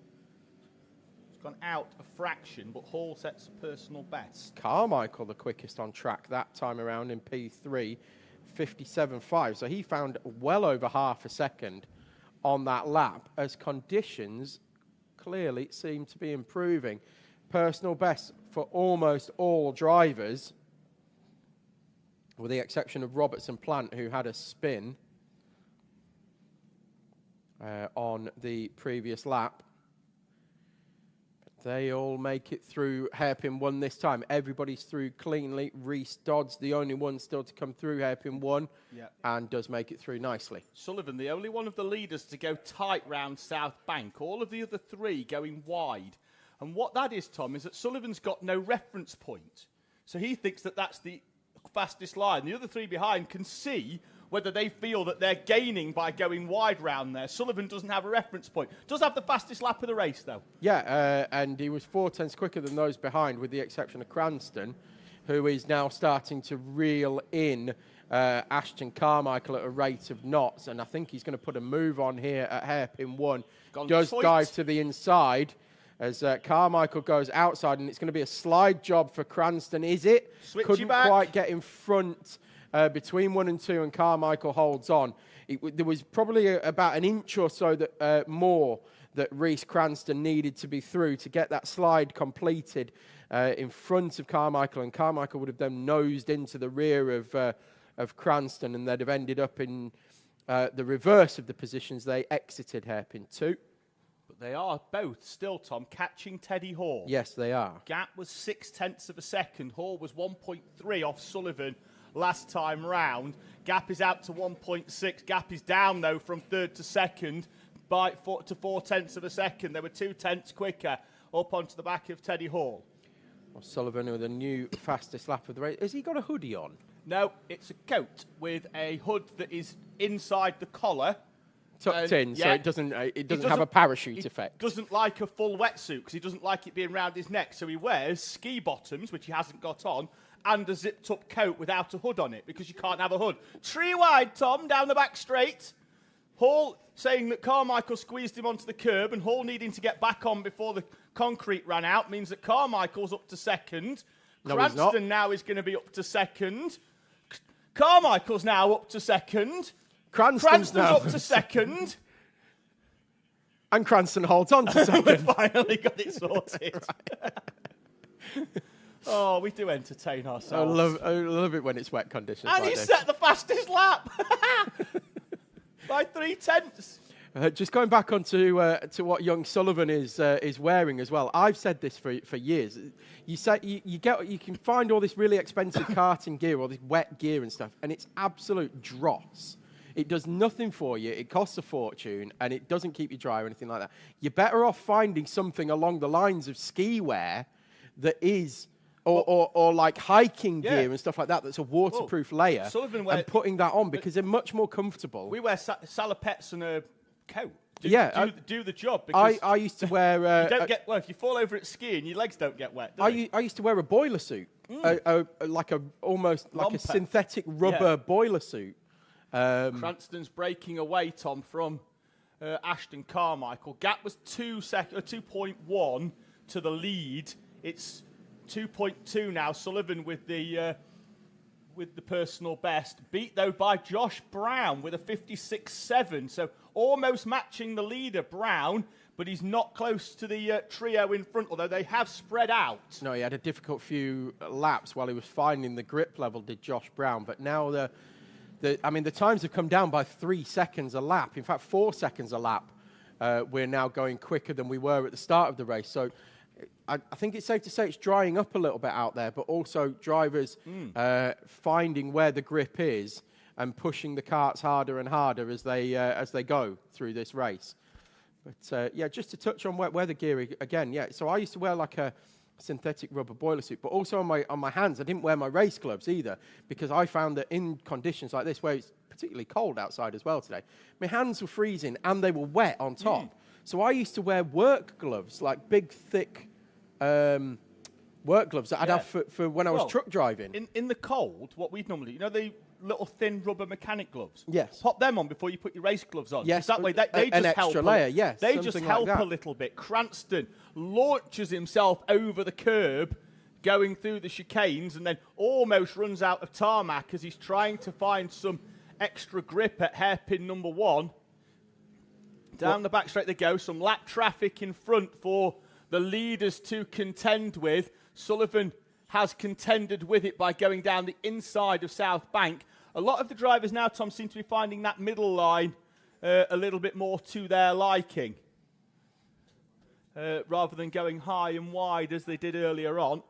It's gone out a fraction, but Hall sets a personal best. Carmichael the quickest on track that time around in P3, 57.5. So he found well over half a second on that lap, as conditions clearly seem to be improving. Personal best for almost all drivers, with the exception of Roberts and Plant, who had a spin on the previous lap. They all make it through hairpin 1 this time. Everybody's through cleanly. Reece Dodd's the only one still to come through hairpin 1, and does make it through nicely. Sullivan, the only one of the leaders to go tight round South Bank. All of the other 3 going wide. And what that is, Tom, is that Sullivan's got no reference point. So he thinks that that's the fastest line. The other 3 behind can see whether they feel that they're gaining by going wide round there. Sullivan doesn't have a reference point. Does have the fastest lap of the race, though. Yeah, and he was 4/10 quicker than those behind, with the exception of Cranston, who is now starting to reel in Ashton Carmichael at a rate of knots. And I think he's going to put a move on here at hairpin 1. Does dive to the inside as Carmichael goes outside, and it's going to be a slide job for Cranston, is it? Couldn't quite get in front between 1 and 2, and Carmichael holds on. There was probably about an inch or so that more that Reece Cranston needed to be through to get that slide completed in front of Carmichael, and Carmichael would have then nosed into the rear of Cranston, and they'd have ended up in the reverse of the positions they exited hairpin 2. But they are both still, Tom, catching Teddy Hall. Yes, they are. Gap was 0.6 of a second. Hall was 1.3 off Sullivan last time round. Gap is out to 1.6. Gap is down, though, from 3rd to 2nd by 4/10 of a second. They were 0.2 quicker up onto the back of Teddy Hall. Well, Sullivan with a new fastest lap of the race. Has he got a hoodie on? No, it's a coat with a hood that is inside the collar. Tucked in, so it doesn't have a parachute effect. He doesn't like a full wetsuit because he doesn't like it being round his neck, so he wears ski bottoms, which he hasn't got on, and a zipped-up coat without a hood on it, because you can't have a hood. 3 wide, Tom, down the back straight. Hall saying that Carmichael squeezed him onto the curb, and Hall needing to get back on before the concrete ran out means that Carmichael's up to 2nd. No, he's not. Cranston now is going to be up to 2nd. Carmichael's now up to 2nd. Cranston's now up to 2nd. And Cranston holds on to 2nd. We finally got it sorted. Oh, we do entertain ourselves. I love it when it's wet conditions And like he this. set the fastest lap by 0.3. Just going back onto to what young Sullivan is wearing as well. I've said this for years. You say you can find all this really expensive karting gear, all this wet gear and stuff, and it's absolute dross. It does nothing for you. It costs a fortune, and it doesn't keep you dry or anything like that. You're better off finding something along the lines of ski wear that is, or like hiking gear and stuff like that. That's a waterproof layer, and putting that on because they're much more comfortable. We wear salopettes and a coat. Do the job. I used to wear. You don't get if you fall over at skiing, your legs don't get wet. I used to wear a boiler suit, almost like a synthetic rubber boiler suit. Cranston's breaking away, Tom, from Ashton Carmichael. Gap was 2.1 to the lead. It's 2.2 now. Sullivan with the personal best. Beat, though, by Josh Brown with a 56.7. So almost matching the leader, Brown, but he's not close to the trio in front, although they have spread out. No, he had a difficult few laps while he was finding the grip level, did Josh Brown. But now the times have come down by 3 seconds a lap. In fact, 4 seconds a lap. We're now going quicker than we were at the start of the race. So I think it's safe to say it's drying up a little bit out there, but also drivers finding where the grip is and pushing the karts harder and harder as they go through this race. But just to touch on where the gear again. Yeah, so I used to wear like a synthetic rubber boiler suit, but also on my hands. I didn't wear my race gloves either because I found that in conditions like this, where it's particularly cold outside as well today, my hands were freezing and they were wet on top. So I used to wear work gloves, like big, thick work gloves that I'd have for when I was truck driving. In the cold, what we'd normally do, the little thin rubber mechanic gloves. Yes. Pop them on before you put your race gloves on. Yes. That way they an just extra help. Layer, yes. They just help a little bit. Cranston launches himself over the curb, going through the chicanes, and then almost runs out of tarmac as he's trying to find some extra grip at hairpin number 1. Down the back straight they go. Some lap traffic in front for the leaders to contend with. Sullivan has contended with it by going down the inside of South Bank. A lot of the drivers now, Tom, seem to be finding that middle line a little bit more to their liking, rather than going high and wide as they did earlier on.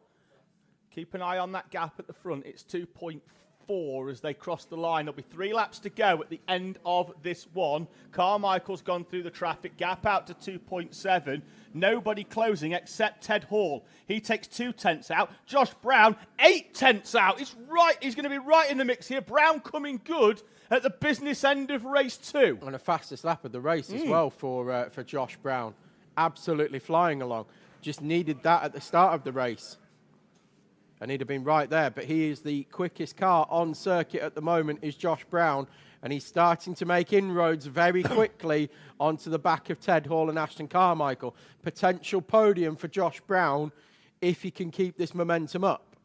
Keep an eye on that gap at the front. It's 2.4 as they cross the line. There'll be 3 laps to go at the end of this one. Carmichael's gone through the traffic. Gap out to 2.7. Nobody closing except Ted Hall. He takes 2 tenths out. Josh Brown, 8 tenths out. He's going to be right in the mix here. Brown coming good at the business end of race 2. And the fastest lap of the race as well for Josh Brown. Absolutely flying along. Just needed that at the start of the race. And he'd have been right there. But he is the quickest car on circuit at the moment is Josh Brown. And he's starting to make inroads very quickly onto the back of Ted Hall and Ashton Carmichael. Potential podium for Josh Brown if he can keep this momentum up.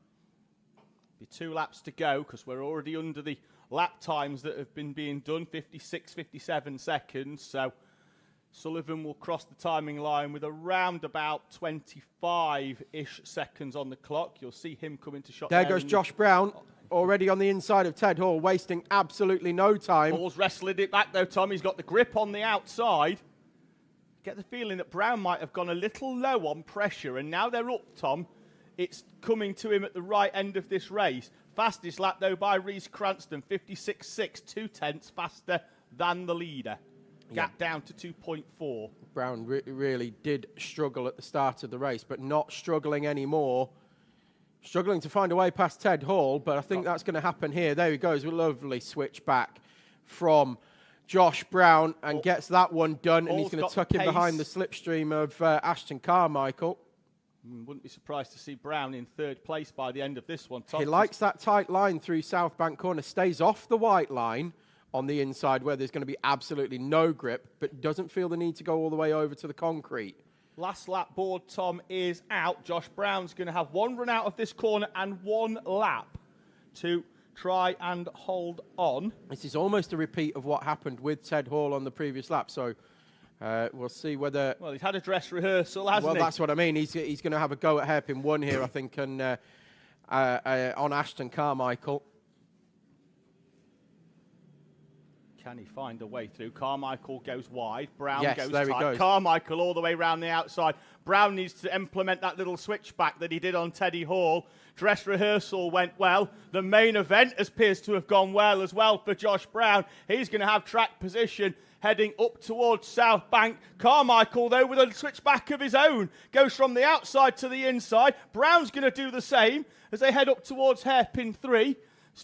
Be 2 laps to go because we're already under the lap times that have been being done, 56, 57 seconds. So Sullivan will cross the timing line with around about 25-ish seconds on the clock. You'll see him come into shot. There goes Josh Brown. Already on the inside of Ted Hall, wasting absolutely no time. Hall's wrestled it back, though, Tom. He's got the grip on the outside. Get the feeling that Brown might have gone a little low on pressure, and now they're up, Tom. It's coming to him at the right end of this race. Fastest lap, though, by Reese Cranston, 56.6, 2 tenths faster than the leader. Gap down to 2.4. Brown really did struggle at the start of the race, but not struggling anymore. Struggling to find a way past Ted Hall, but I think that's going to happen here. There he goes, a lovely switch back from Josh Brown and gets that one done, and he's going to tuck in behind the slipstream of Ashton Carmichael. Wouldn't be surprised to see Brown in 3rd place by the end of this one, Tom. He likes that tight line through South Bank Corner, stays off the white line on the inside where there's going to be absolutely no grip, but doesn't feel the need to go all the way over to the concrete. Last lap board, Tom, is out. Josh Brown's going to have 1 run out of this corner and 1 lap to try and hold on. This is almost a repeat of what happened with Ted Hall on the previous lap, so we'll see whether... Well, he's had a dress rehearsal, hasn't he? Well, that's what I mean. He's going to have a go at hairpin 1 here, I think, and on Ashton Carmichael. Can he find a way through? Carmichael goes wide. Brown Yes, goes there he tight. goes. Carmichael all the way around the outside. Brown needs to implement that little switchback that he did on Teddy Hall. Dress rehearsal went well. The main event appears to have gone well as well for Josh Brown. He's going to have track position heading up towards South Bank. Carmichael, though, with a switchback of his own, goes from the outside to the inside. Brown's going to do the same as they head up towards hairpin 3.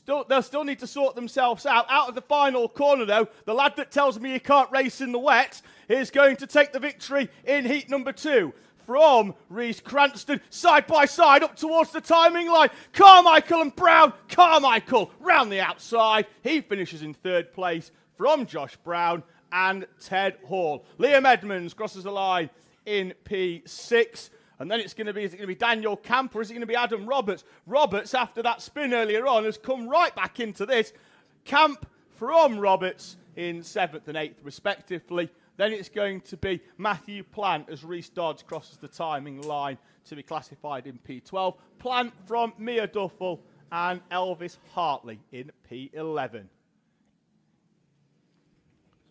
They'll still need to sort themselves out. Out of the final corner, though, the lad that tells me he can't race in the wet is going to take the victory in heat number 2. From Reese Cranston, side by side, up towards the timing line. Carmichael and Brown. Carmichael round the outside. He finishes in 3rd place from Josh Brown and Ted Hall. Liam Edmonds crosses the line in P6. And then is it going to be Daniel Camp or is it going to be Adam Roberts? Roberts, after that spin earlier on, has come right back into this. Camp from Roberts in 7th and 8th, respectively. Then it's going to be Matthew Plant as Reese Dodds crosses the timing line to be classified in P12. Plant from Mia Duffel and Elvis Hartley in P11.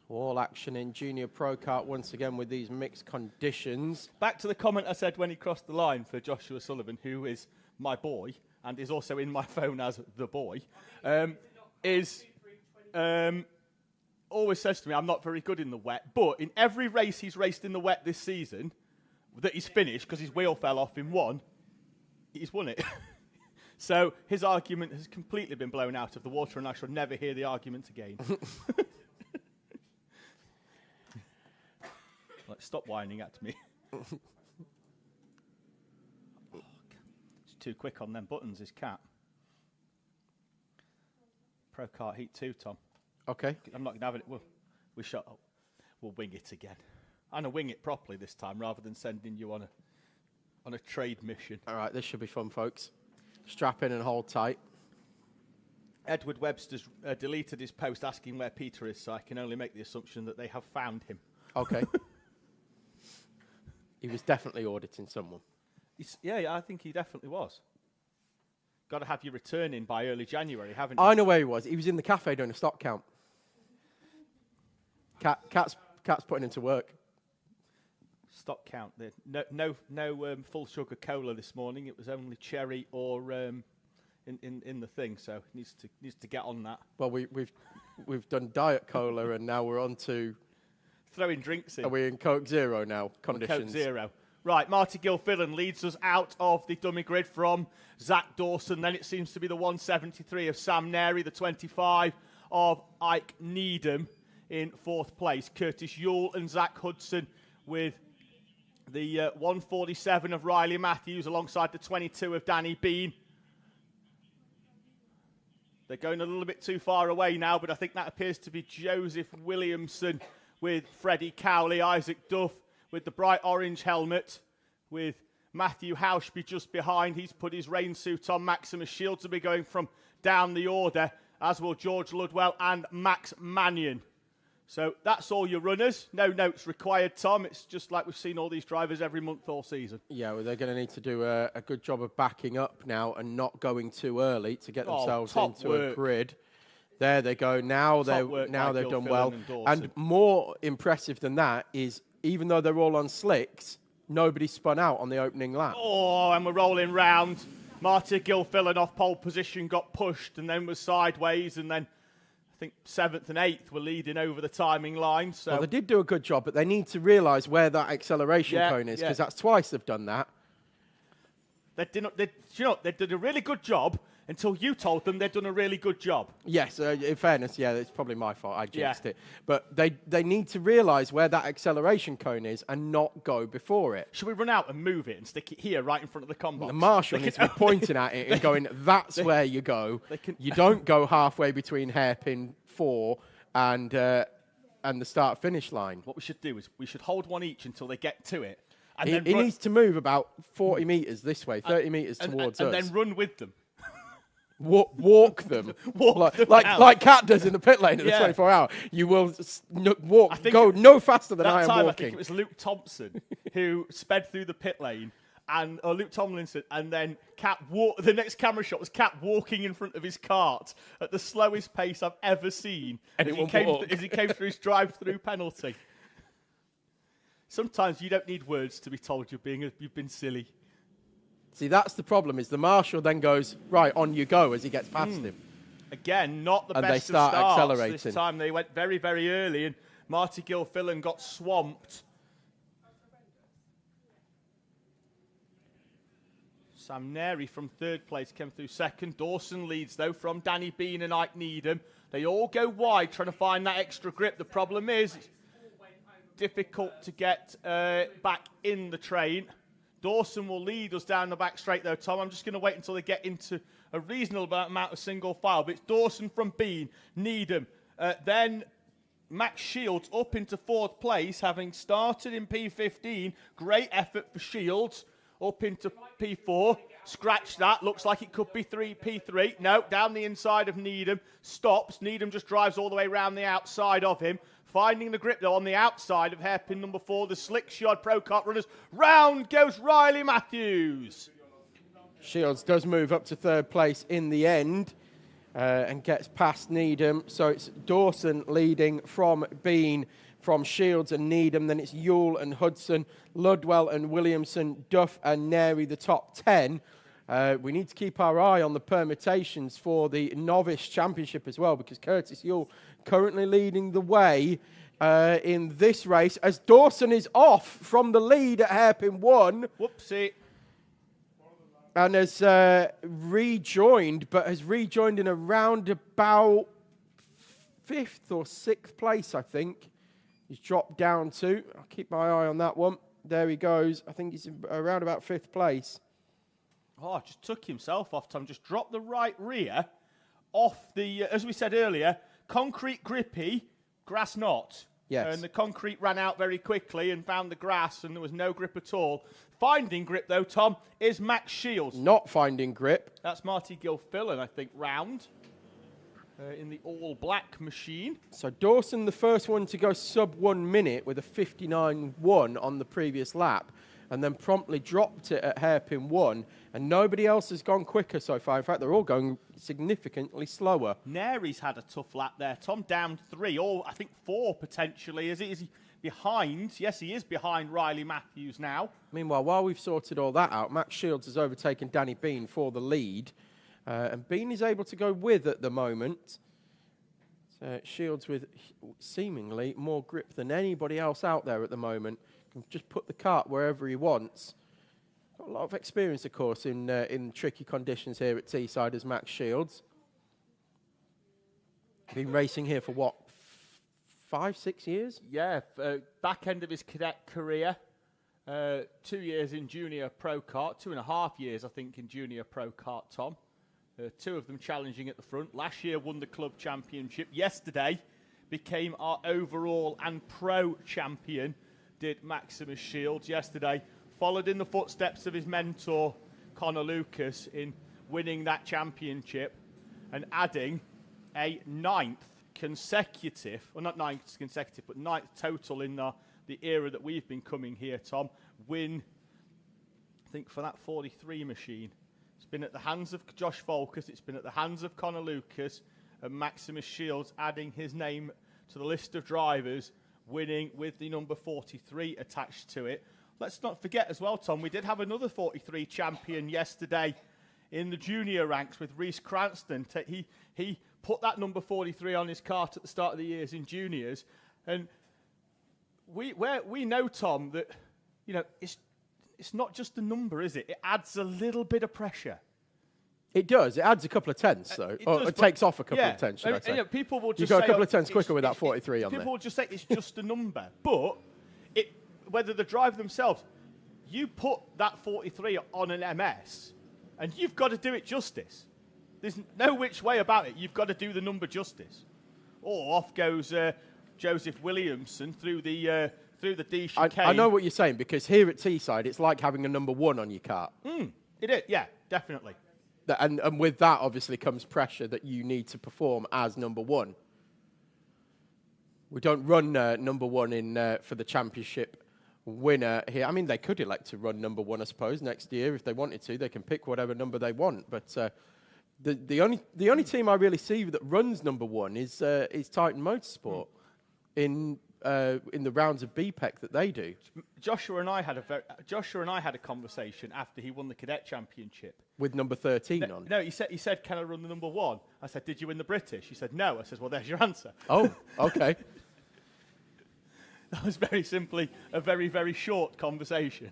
All action in Junior Pro Kart once again with these mixed conditions. Back to the comment I said when he crossed the line for Joshua Sullivan, who is my boy and is also in my phone as the boy, always says to me, I'm not very good in the wet, but in every race he's raced in the wet this season that he's finished because his wheel fell off in one, he's won it. So his argument has completely been blown out of the water and I shall never hear the argument again. Like, stop whining at me. It's too quick on them buttons, his cat. Pro Kart Heat 2, Tom. Okay. I'm not going to have it. We'll wing it again. I'm going to wing it properly this time rather than sending you on a trade mission. All right, this should be fun, folks. Strap in and hold tight. Edward Webster's deleted his post asking where Peter is, so I can only make the assumption that they have found him. Okay. He was definitely auditing someone. Yeah, I think he definitely was. Got to have your return in by early January, haven't you? I know where he was. He was in the cafe doing a stock count. Cat's putting him to work. Stock count. No full sugar cola this morning. It was only cherry or in the thing. So needs to get on that. Well, we've done Diet Cola and now we're on to throwing drinks in. Are we in Coke Zero now? Conditions. Coke Zero. Right, Marty Gilfillan leads us out of the dummy grid from Zach Dawson. Then it seems to be the 173 of Sam Neri, the 25 of Ike Needham in 4th place. Curtis Yule and Zach Hudson with the 147 of Riley Matthews alongside the 22 of Danny Bean. They're going a little bit too far away now, but I think that appears to be Joseph Williamson with Freddie Cowley, Isaac Duff with the bright orange helmet, with Matthew Hauschby just behind. He's put his rain suit on. Maximus Shields will be going from down the order, as will George Ludwell and Max Mannion. So that's all your runners. No notes required, Tom. It's just like we've seen all these drivers every month all season. Yeah, well, they're going to need to do a good job of backing up now and not going too early to get themselves into a grid. There they go. Now they've done well. And more impressive than that is, even though they're all on slicks, nobody spun out on the opening lap. Oh, and we're rolling round. Marty Gilfillan off pole position got pushed and then was sideways, and then I think 7th and 8th were leading over the timing line. So well, they did do a good job, but they need to realise where that acceleration cone is, because that's twice they've done that. They did a really good job until you told them they'd done a really good job. Yes, in fairness, yeah, it's probably my fault. I jinxed it. But they need to realise where that acceleration cone is and not go before it. Should we run out and move it and stick it here right in front of the combox? The marshal needs to be pointing at it and going, that's where you go. You don't go halfway between hairpin 4 and the start-finish line. What we should do is we should hold one each until they get to it. And he needs to move about 40 metres this way, 30 metres towards us. And then run with them. Walk them. like Cat does in the pit lane at the 24-hour. You will go no faster than I am walking. I think it was Luke Thompson who sped through the pit lane Luke Tomlinson, and then the next camera shot was Cap walking in front of his cart at the slowest pace I've ever seen as he came through his drive-through penalty. Sometimes you don't need words to be told you've been silly. See, that's the problem, is the marshal then goes, right, on you go, as he gets past him. Again, not the And best they start of starts accelerating. this time. They went very, very early, and Marty Gilfillan got swamped. Sam Neri from third place came through second. Dawson leads, though, from Danny Bean and Ike Needham. They all go wide, trying to find that extra grip. The problem is it's difficult to get back in the train. Dawson will lead us down the back straight, though, Tom. I'm just going to wait until they get into a reasonable amount of single file. But it's Dawson from Bean, Needham, then Max Shields up into fourth place, having started in P15. Great effort for Shields. Up into P4, scratch that, looks like it could be P3. No, down the inside of Needham, stops. Needham just drives all the way around the outside of him. Finding the grip, though, on the outside of hairpin number 4, the slick shod pro kart runners. Round goes Riley Matthews. Shields does move up to third place in the end and gets past Needham. So it's Dawson leading from Bean, from Shields and Needham. Then it's Yule and Hudson, Ludwell and Williamson, Duff and Neri, the top 10. We need to keep our eye on the permutations for the novice championship as well, because Curtis Yule currently leading the way in this race as Dawson is off from the lead at hairpin 1. Whoopsie. And has rejoined, but has rejoined in around about 5th or 6th place, I think. He's dropped down to. I'll keep my eye on that one. There he goes. I think he's around about 5th place. Oh, just took himself off, Tom. Just dropped the right rear off the, as we said earlier, concrete grippy, grass not. Yes. And the concrete ran out very quickly and found the grass, and there was no grip at all. Finding grip, though, Tom, is Max Shields. Not finding grip. That's Marty Gilfillan, I think, round in the all-black machine. So Dawson, the first one to go sub 1 minute with a 59.1 on the previous lap, and then promptly dropped it at hairpin 1, and nobody else has gone quicker so far. In fact, they're all going significantly slower. Neri's had a tough lap there, Tom, down 3, or I think 4 potentially. Is he behind? Yes, he is behind Riley Matthews now. Meanwhile, while we've sorted all that out, Max Shields has overtaken Danny Bean for the lead, and Bean is able to go with at the moment. So Shields with seemingly more grip than anybody else out there at the moment. Can just put the kart wherever he wants. Got a lot of experience, of course, in tricky conditions here at Teesside as Max Shields. Been racing here for what, 5, 6 years? Yeah, back end of his cadet career. 2 years in junior pro kart, 2.5 years, I think, in junior pro kart, Tom. 2 of them challenging at the front. Last year won the club championship. Yesterday became our overall and pro champion, did Maximus Shields yesterday. Followed in the footsteps of his mentor, Connor Lucas, in winning that championship and adding a 9th consecutive, well, not 9th consecutive, but 9th total in the era that we've been coming here, Tom. Win, I think, for that 43 machine. It's been at the hands of Josh Volkers, it's been at the hands of Connor Lucas, and Maximus Shields adding his name to the list of drivers, winning with the number 43 attached to it. Let's not forget as well, Tom, we did have another 43 champion yesterday in the junior ranks with Reese Cranston. He put that number 43 on his kart at the start of the years in juniors, and we know, Tom, that, you know, it's not just a number, is it? It adds a little bit of pressure. It does. It adds a couple of tenths, though. It takes off a couple of tenths, should I say. You know, people will just you go say, a couple of tenths quicker with that 43 on there. People will just say it's just a number. But whether the driver themselves, you put that 43 on an MS, and you've got to do it justice. There's no which way about it. You've got to do the number justice. Or off goes Joseph Williamson through the D chicane. I know what you're saying, because here at Teesside, it's like having a number 1 on your kart. It is, yeah, definitely. And with that, obviously, comes pressure that you need to perform as number 1. We don't run number 1 in for the championship winner here. I mean, they could elect to run number 1, I suppose, next year if they wanted to. They can pick whatever number they want. But the only team I really see that runs number 1 is Titan Motorsport in the rounds of BPEC that they do. Joshua and I had a conversation after he won the Cadet Championship. With number 13 on. No, he said, can I run the number 1? I said, did you win the British? He said, no. I said, well, there's your answer. Oh, okay. That was very simply a very, very short conversation.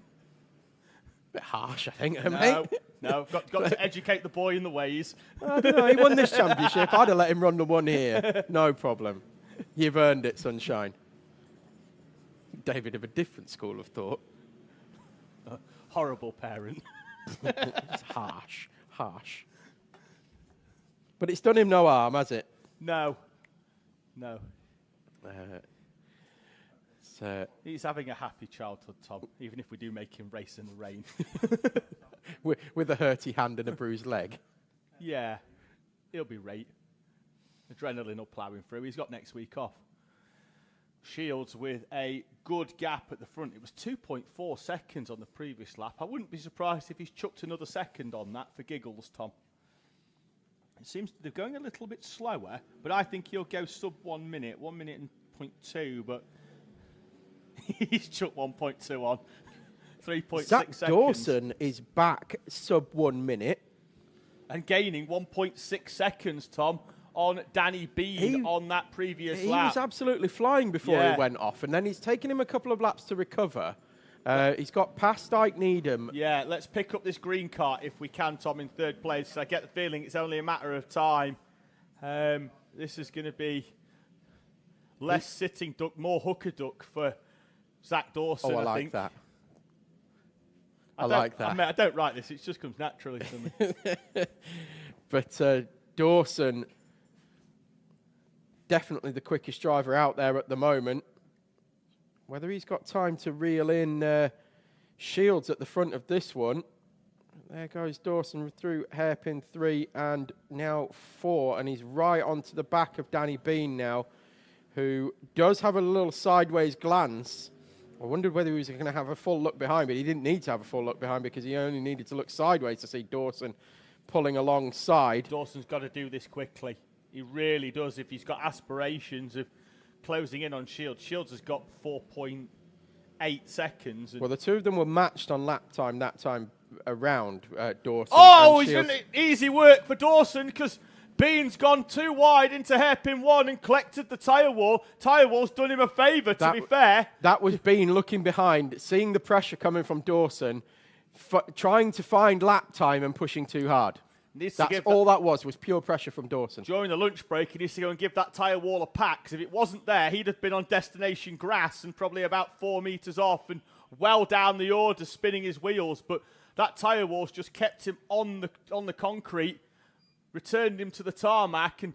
Bit harsh, I think, No, mate. no, got to educate the boy in the ways. I don't know, he won this championship. I'd have let him run the 1 here. No problem. You've earned it, sunshine. David of a different school of thought. Horrible parent. It's harsh. But it's done him no harm, has it? No. He's having a happy childhood, Tom, even if we do make him race in the rain. with a hurty hand and a bruised leg. Yeah, he'll be right. Adrenaline will plough him through. He's got next week off. Shields with a good gap at the front. It was 2.4 seconds on the previous lap. I wouldn't be surprised if he's chucked another second on that for giggles, Tom. It seems they're going a little bit slower, but I think he'll go sub 1 minute, 1 minute and 0.2, but he's chucked 1.2 on. 3.6 seconds. Zach Dawson is back sub 1 minute. And gaining 1.6 seconds, Tom, on Danny Bean on that previous lap. He was absolutely flying before he went off, and then he's taken him a couple of laps to recover. He's got past Ike Needham. Yeah, let's pick up this green cart if we can, Tom, in third place. I get the feeling it's only a matter of time. This is going to be less sitting duck, more hooker duck for Zach Dawson, I think. that. I like that. I don't write this. It just comes naturally to me. But Dawson, definitely the quickest driver out there at the moment. Whether he's got time to reel in Shields at the front of this one. There goes Dawson through hairpin 3 and now 4. And he's right onto the back of Danny Bean now, who does have a little sideways glance. I wondered whether he was going to have a full look behind, but he didn't need to have a full look behind because he only needed to look sideways to see Dawson pulling alongside. Dawson's got to do this quickly. He really does if he's got aspirations of closing in on Shields. Shields has got 4.8 seconds. Well, the two of them were matched on lap time that time around, Dawson. Oh, it's been easy work for Dawson because Bean's gone too wide into hairpin 1 and collected the tyre wall. Tyre wall's done him a favour, to be fair. That was Bean looking behind, seeing the pressure coming from Dawson, trying to find lap time and pushing too hard. That's all that was pure pressure from Dawson. During the lunch break, he needs to go and give that tyre wall a pack, because if it wasn't there, he'd have been on destination grass and probably about 4 metres off and well down the order, spinning his wheels. But that tyre wall's just kept him on the concrete, returned him to the tarmac, and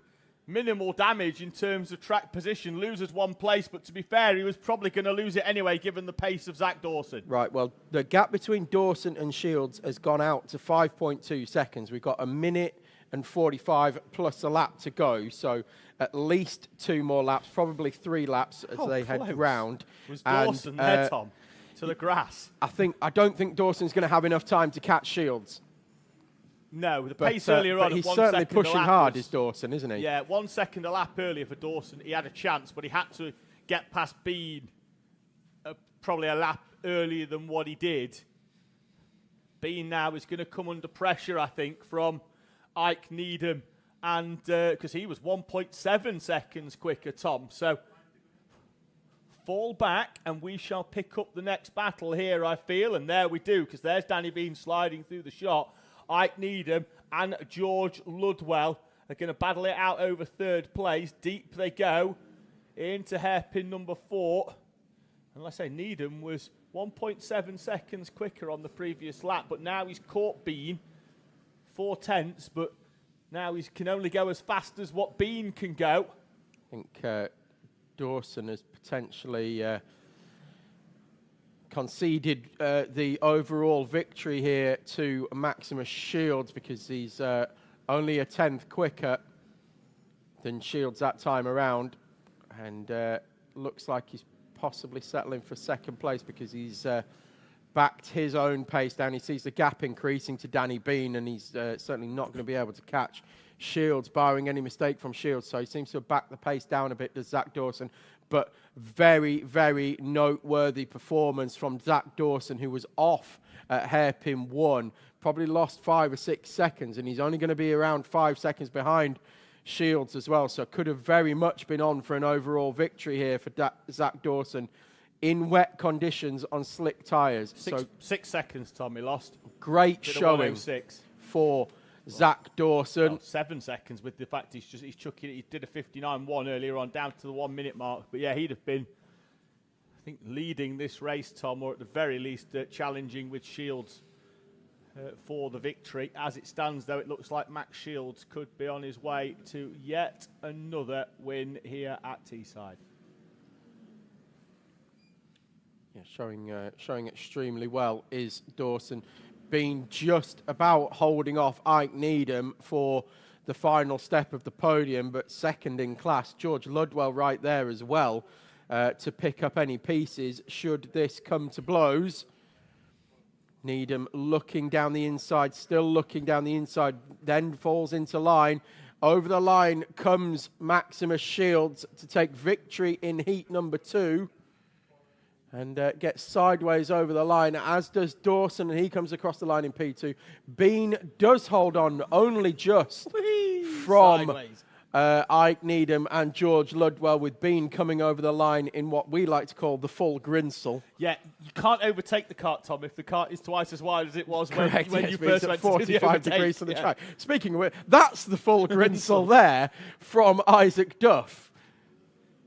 minimal damage in terms of track position. Loses 1 place, but to be fair, he was probably going to lose it anyway, given the pace of Zach Dawson. Right, well, the gap between Dawson and Shields has gone out to 5.2 seconds. We've got 1 minute and 45 plus a lap to go, so at least 2 more laps, probably 3 laps as they head round. Was Dawson there, Tom, to the grass? I don't think Dawson's going to have enough time to catch Shields. No, the pace earlier on. But he's certainly pushing hard, is Dawson, isn't he? Yeah, 1 second a lap earlier for Dawson. He had a chance, but he had to get past Bean probably a lap earlier than what he did. Bean now is going to come under pressure, I think, from Ike Needham, and because he was 1.7 seconds quicker, Tom. So fall back, and we shall pick up the next battle here, I feel. And there we do, because there's Danny Bean sliding through the shot. Ike Needham and George Ludwell are going to battle it out over third place. Deep they go into hairpin number 4. And let's say Needham was 1.7 seconds quicker on the previous lap, but now he's caught Bean 4/10, but now he can only go as fast as what Bean can go. I think Dawson has potentially conceded the overall victory here to Maximus Shields because he's only a 10th quicker than Shields that time around, and looks like he's possibly settling for second place because he's backed his own pace down. He sees the gap increasing to Danny Bean, and he's certainly not going to be able to catch Shields, barring any mistake from Shields. So he seems to have backed the pace down a bit, does Zach Dawson. But very, very noteworthy performance from Zach Dawson, who was off at hairpin 1. Probably lost 5 or 6 seconds, and he's only going to be around 5 seconds behind Shields as well. So could have very much been on for an overall victory here for Zach Dawson in wet conditions on slick tyres. So 6 seconds, Tom, he lost. Great showing for Zach Dawson. Well, 7 seconds with the fact he's chucking it. He did a 59.1 earlier on, down to the 1 minute mark. But yeah, he'd have been, I think, leading this race, Tom, or at the very least challenging with Shields for the victory. As it stands, though, it looks like Max Shields could be on his way to yet another win here at Teesside. Yeah, showing extremely well is Dawson. Been just about holding off Ike Needham for the final step of the podium, but second in class. George Ludwell right there as well to pick up any pieces should this come to blows. Needham looking down the inside, still looking down the inside, then falls into line. Over the line comes Maximus Shields to take victory in heat number 2. And gets sideways over the line, as does Dawson, and he comes across the line in P2. Bean does hold on only just from Ike Needham and George Ludwell, with Bean coming over the line in what we like to call the full grinsel. Yeah, you can't overtake the cart, Tom, if the cart is twice as wide as it was when you first went at to do 45 the degrees from the track. Speaking of which, that's the full grinsel there from Isaac Duff.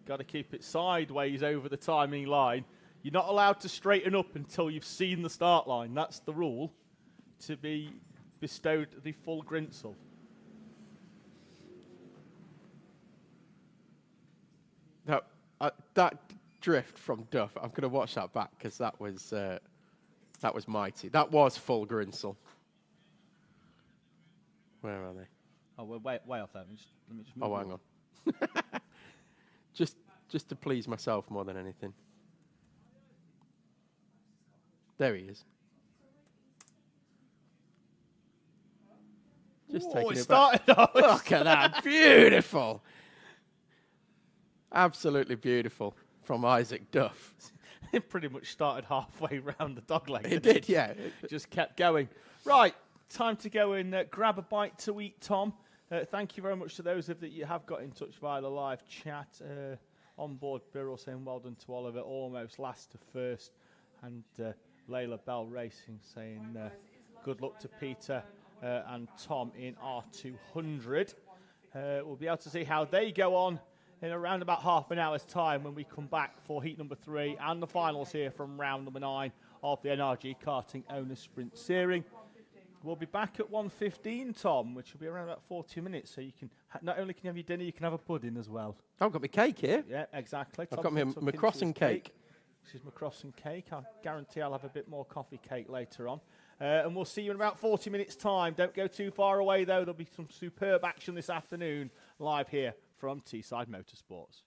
Got to keep it sideways over the timing line. You're not allowed to straighten up until you've seen the start line. That's the rule to be bestowed the full grinsel. That drift from Duff, I'm going to watch that back because that was mighty. That was full grinsel. Where are they? Oh, we're way off there. Let me just move hang on. just to please myself more than anything. There he is. Just taking it back. Look at that. Beautiful. Absolutely beautiful from Isaac Duff. It pretty much started halfway round the dog leg. It did, yeah. Just kept going. Right, time to go and grab a bite to eat, Tom. Thank you very much to those of that you have got in touch via the live chat. On board Birrell saying well done to Oliver, almost last to first. And Layla Bell Racing saying good luck to Peter and Tom in R200. We'll be able to see how they go on in around about half an hour's time when we come back for heat number 3 and the finals here from round number 9 of the NRG Karting Owners Sprint Series. We'll be back at 1:15, Tom, which will be around about 40 minutes. So you can not only can you have your dinner, you can have a pudding as well. I've got my cake here. Yeah, exactly. I've got my croissant cake. This is my croissant cake. I guarantee I'll have a bit more coffee cake later on. And we'll see you in about 40 minutes' time. Don't go too far away, though. There'll be some superb action this afternoon live here from TSK-Motorsport.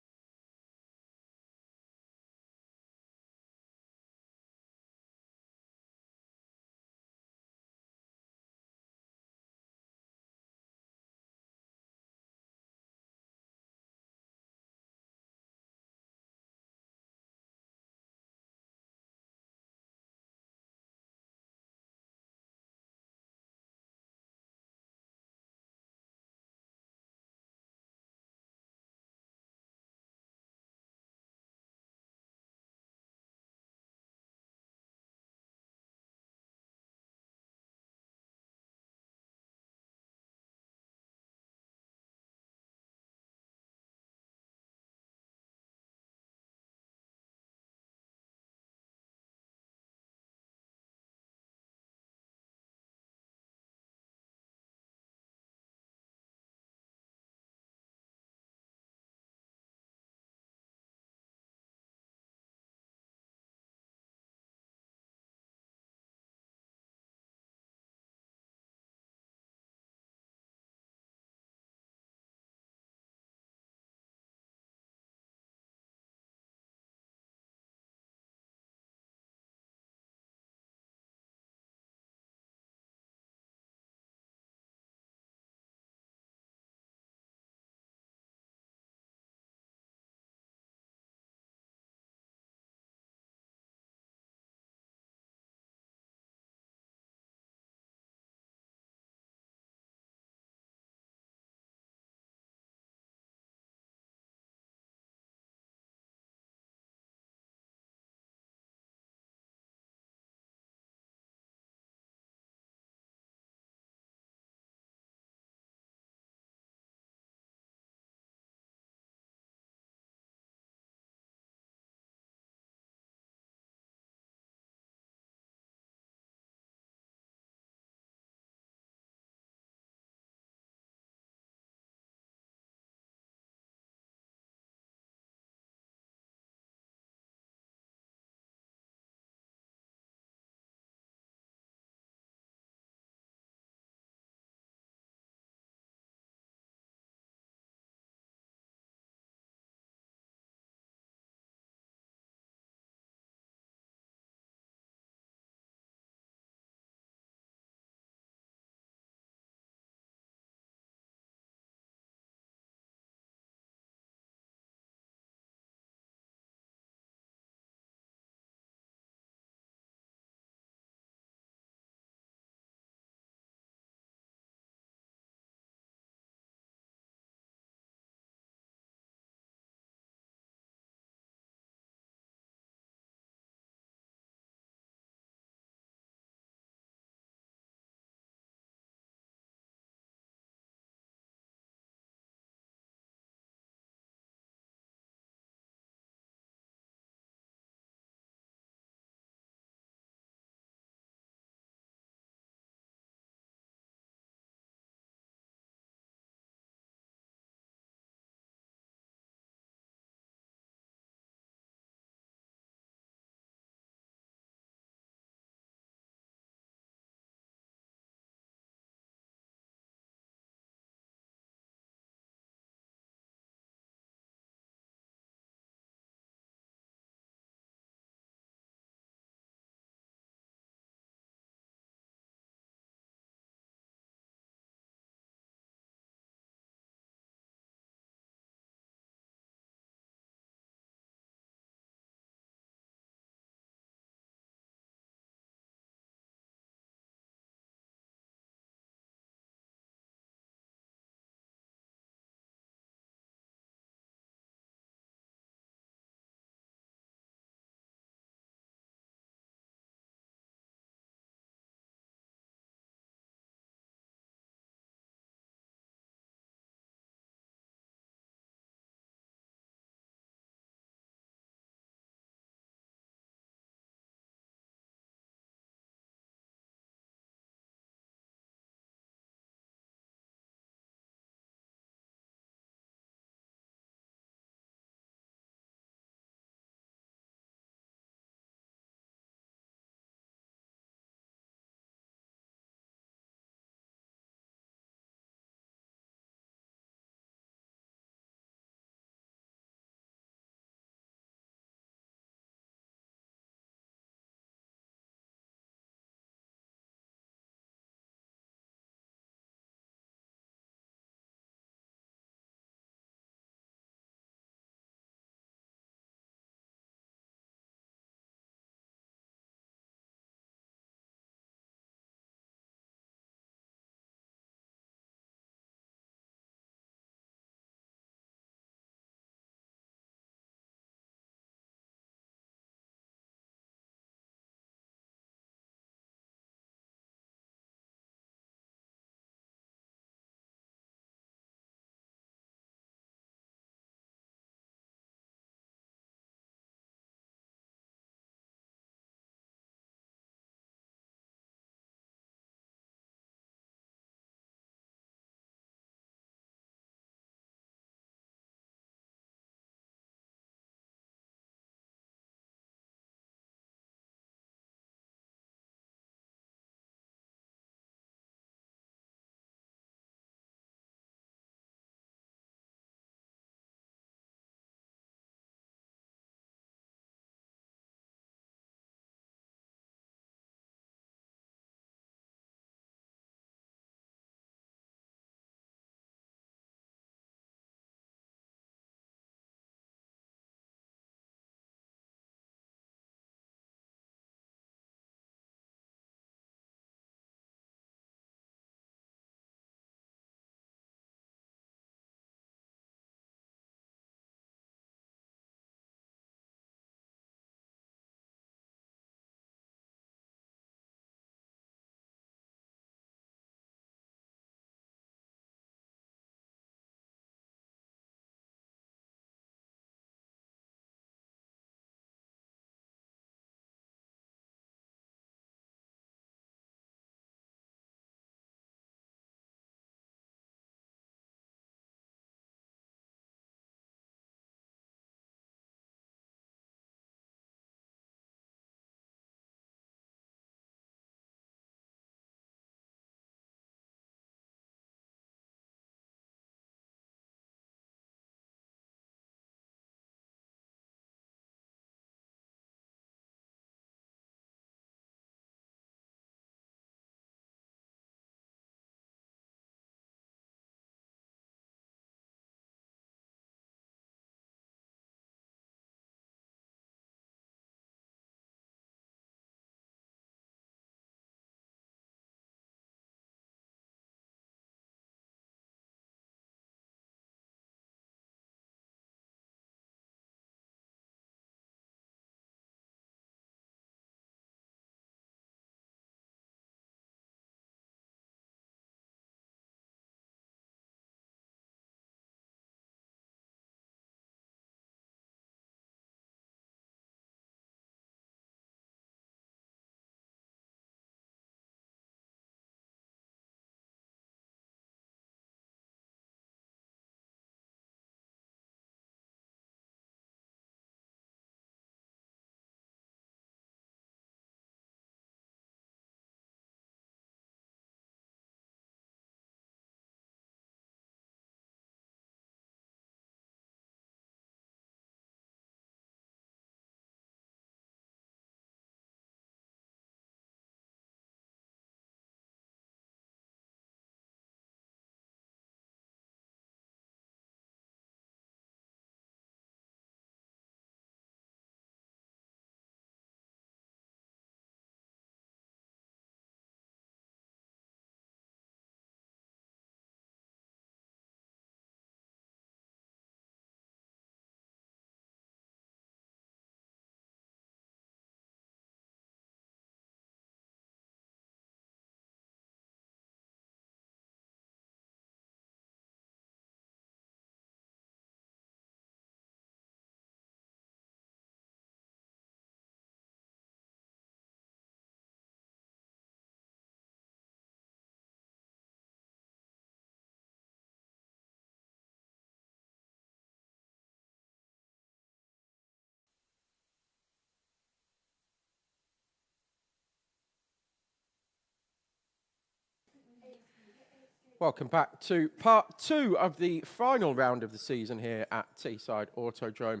Welcome back to part 2 of the final round of the season here at Teesside Autodrome.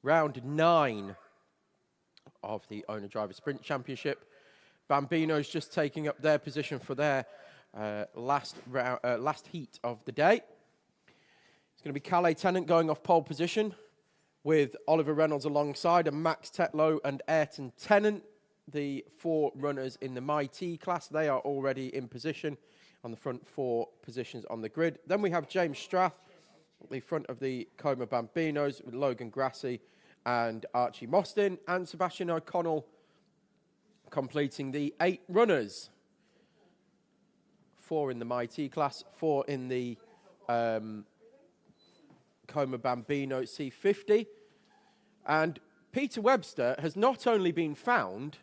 Round 9 of the Owner-Driver Sprint Championship. Bambino's just taking up their position for their last heat of the day. It's going to be Cadet Tennant going off pole position with Oliver Reynolds alongside and Max Tetlow and Ayrton Tennant, the 4 runners in the MIT class. They are already in position on the front 4 positions on the grid. Then we have James Strath at the front of the Como Bambinos with Logan Grassi and Archie Mostyn, and Sebastian O'Connell completing the 8 runners. 4 in the MIT class, 4 in the Como Bambino C50. And Peter Webster has not only been found,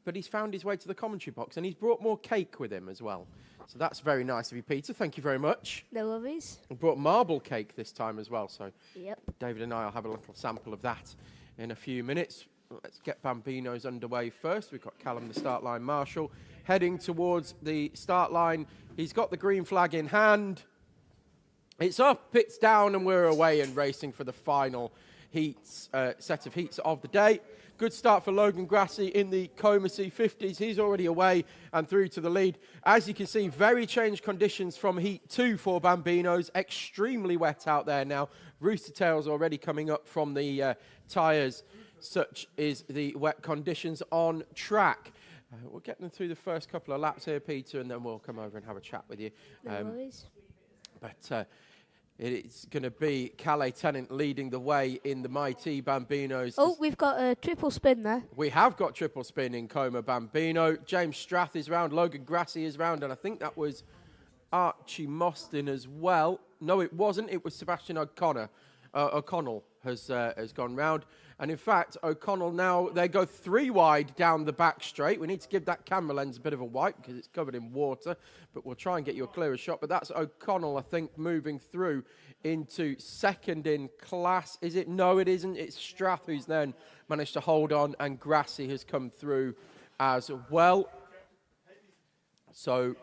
but he's found his way to the commentary box, and he's brought more cake with him as well. So that's very nice of you, Peter. Thank you very much. No worries. He brought marble cake this time as well, so Yep. David and I will have a little sample of that in a few minutes. Let's get Bambinos underway first. We've got Callum, the start line marshal, heading towards the start line. He's got the green flag in hand. It's up, it's down, and we're away and racing for the final heats, set of heats of the day. Good start for Logan Grassi in the Como C50s. He's already away and through to the lead. As you can see, very changed conditions from Heat 2 for Bambinos. Extremely wet out there now. Rooster tails already coming up from the tyres. Such is the wet conditions on track. We'll get them through the first couple of laps here, Peter, and then we'll come over and have a chat with you. No worries. But it's going to be Cadet Tennant leading the way in the Mighty Bambinos. Oh, we've got a triple spin there. We have got triple spin in Como Bambino. James Strath is round, Logan Grassi is round, and I think that was Archie Mostyn as well. No, it wasn't. It was Sebastian O'Connell has gone round. And in fact, O'Connell now, they go 3 wide down the back straight. We need to give that camera lens a bit of a wipe because it's covered in water, but we'll try and get you a clearer shot. But that's O'Connell, I think, moving through into second in class. Is it? No, it isn't. It's Strath who's then managed to hold on, and Grassi has come through as well. So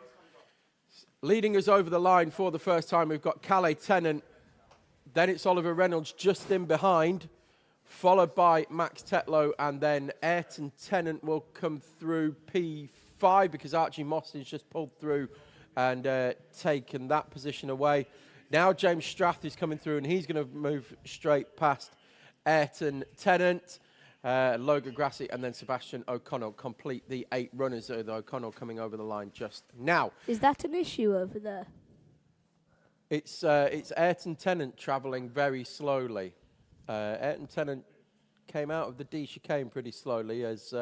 leading us over the line for the first time, we've got Cadet Tennant. Then it's Oliver Reynolds just in behind, followed by Max Tetlow, and then Ayrton Tennant will come through P5 because Archie Mostyn's just pulled through and taken that position away. Now James Strath is coming through, and he's going to move straight past Ayrton Tennant, Logan Grassi, and then Sebastian O'Connell complete the 8 runners. So O'Connell coming over the line just now. Is that an issue over there? It's Ayrton Tennant travelling very slowly. Ayrton Tennant came out of the D chicane pretty slowly as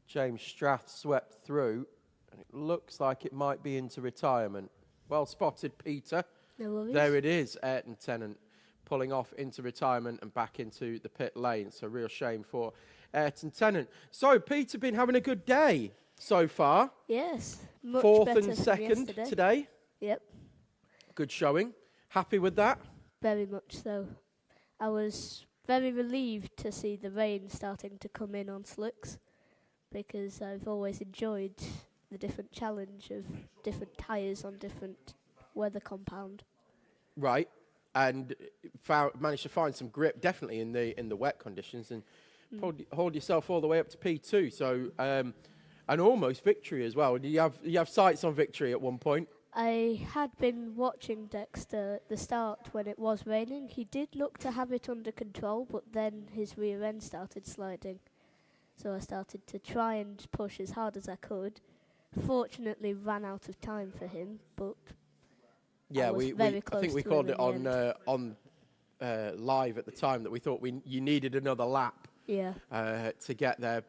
James Strath swept through, and it looks like it might be into retirement. Well spotted, Peter. No worries. There it is, Ayrton Tennant pulling off into retirement and back into the pit lane. So real shame for Ayrton Tennant. So Peter, been having a good day so far. Yes. Much 4th better and than 2nd yesterday. today. Yep. Good showing. Happy with that? Very much so. I was very relieved to see the rain starting to come in on slicks because I've always enjoyed the different challenge of different tyres on different weather compound. Right, and managed to find some grip definitely in the wet conditions and hold yourself all the way up to P2. So an almost victory as well. You have sights on victory at one point. I had been watching Dexter at the start when it was raining. He did look to have it under control, but then his rear end started sliding. So I started to try and push as hard as I could. Fortunately, ran out of time for him, but yeah, I think we called it on live at the time that we thought you needed another lap. Yeah. To get there,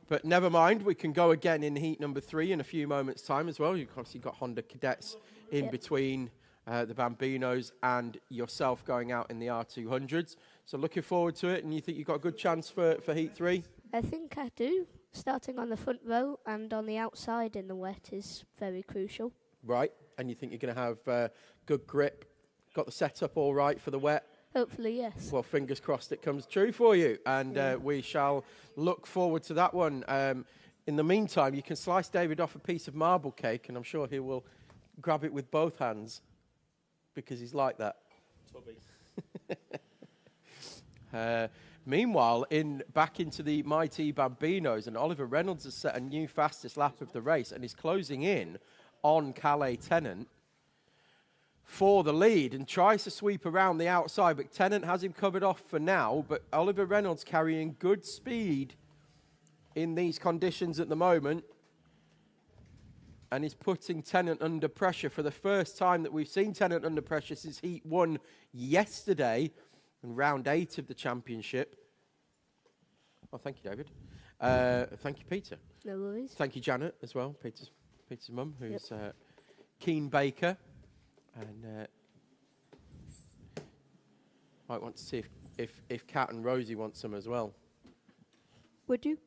but never mind. We can go again in heat number 3 in a few moments' time as well. You've obviously got Honda Cadets in between the Bambinos and yourself going out in the R200s. So looking forward to it. And you think you've got a good chance for heat 3? I think I do. Starting on the front row and on the outside in the wet is very crucial. Right. And you think you're going to have good grip? Got the setup all right for the wet? Hopefully, yes. Well, fingers crossed it comes true for you. And we shall look forward to that one. In the meantime, you can slice David off a piece of marble cake, and I'm sure he will grab it with both hands because he's like that. Tubby. Meanwhile, back into the mighty Bambinos, and Oliver Reynolds has set a new fastest lap of the race and is closing in on Cadet Tennant for the lead and tries to sweep around the outside, but Tennant has him covered off for now. But Oliver Reynolds carrying good speed in these conditions at the moment and is putting Tennant under pressure for the first time that we've seen Tennant under pressure since Heat 1 yesterday in round 8 of the championship. Oh, thank you, David. Thank you, Peter. No worries. Thank you, Janet, as well, Peter's mum, who's keen baker. And might want to see if Kat and Rosie want some as well. Would you?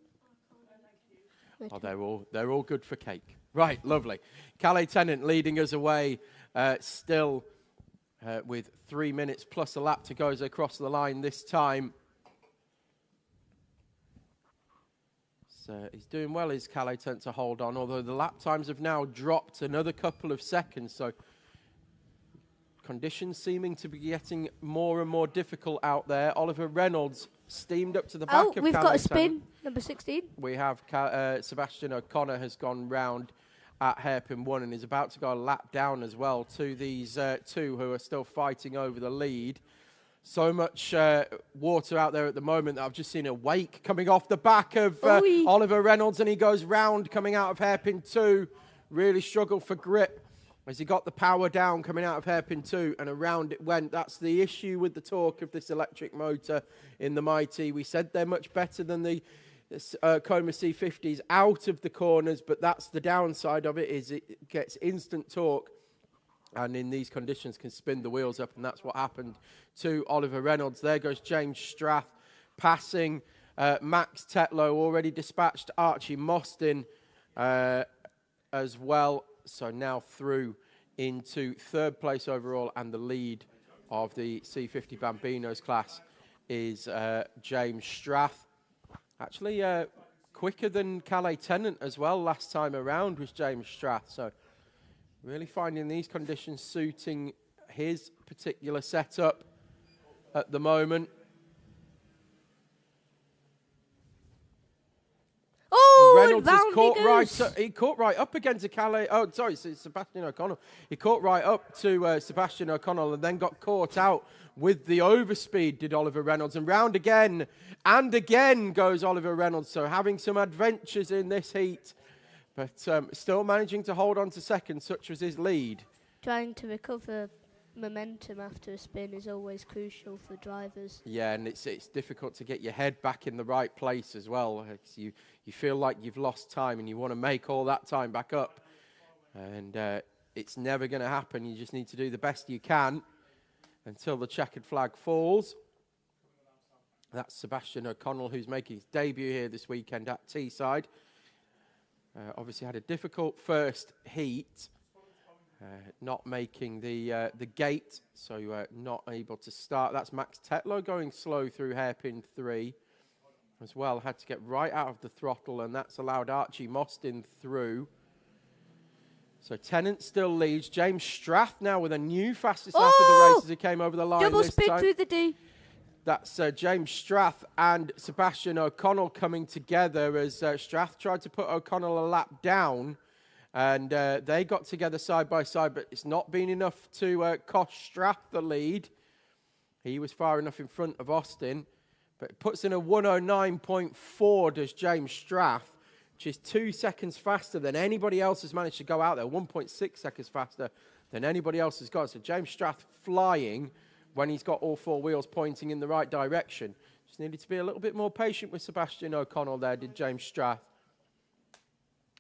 Oh, they're all good for cake. Right, lovely. Cadet Tennant leading us away still with 3 minutes plus a lap to go as they cross the line this time. So he's doing well, is Cadet Tennant, to hold on, although the lap times have now dropped another couple of seconds. So conditions seeming to be getting more and more difficult out there. Oliver Reynolds steamed up to the back of Cadet. We've got a spin, number 16. We have Sebastian O'Connor has gone round at hairpin 1 and is about to go a lap down as well to these two who are still fighting over the lead. So much water out there at the moment that I've just seen a wake coming off the back of Oliver Reynolds, and he goes round coming out of hairpin 2. Really struggled for grip as he got the power down coming out of hairpin 2, and around it went. That's the issue with the torque of this electric motor in the Mighty. We said they're much better than the Coma C50s out of the corners, but that's the downside of it, is it gets instant torque, and in these conditions can spin the wheels up, and that's what happened to Oliver Reynolds. There goes James Strath passing Max Tetlow, already dispatched Archie Mostyn as well. So now through into third place overall, and the lead of the C50 Bambinos class is James Strath. Actually quicker than Cadet Tennant as well last time around was James Strath. So really finding these conditions suiting his particular setup at the moment. Reynolds has caught he caught right up against Sebastian O'Connell. He caught right up to Sebastian O'Connell and then got caught out with the overspeed, did Oliver Reynolds. And round again and again goes Oliver Reynolds. So having some adventures in this heat, but still managing to hold on to second, such was his lead. Trying to recover momentum after a spin is always crucial for drivers. Yeah, and it's difficult to get your head back in the right place as well. You feel like you've lost time and you want to make all that time back up. And it's never going to happen. You just need to do the best you can until the checkered flag falls. That's Sebastian O'Connell, who's making his debut here this weekend at Teesside. Obviously had a difficult first heat. Not making the gate, so not able to start. That's Max Tetlow going slow through hairpin 3 as well. Had to get right out of the throttle, and that's allowed Archie Mostyn through. So Tennant still leads. James Strath now with a new fastest lap of the race as he came over the line. Double this spin time. through the D. That's James Strath and Sebastian O'Connell coming together as Strath tried to put O'Connell a lap down. And they got together side by side, but it's not been enough to cost Strath the lead. He was far enough in front of Austin, but it puts in a 109.4 does James Strath, which is 2 seconds faster than anybody else has managed to go out there, 1.6 seconds faster than anybody else has got. So James Strath flying when he's got all 4 wheels pointing in the right direction. Just needed to be a little bit more patient with Sebastian O'Connell there, did James Strath.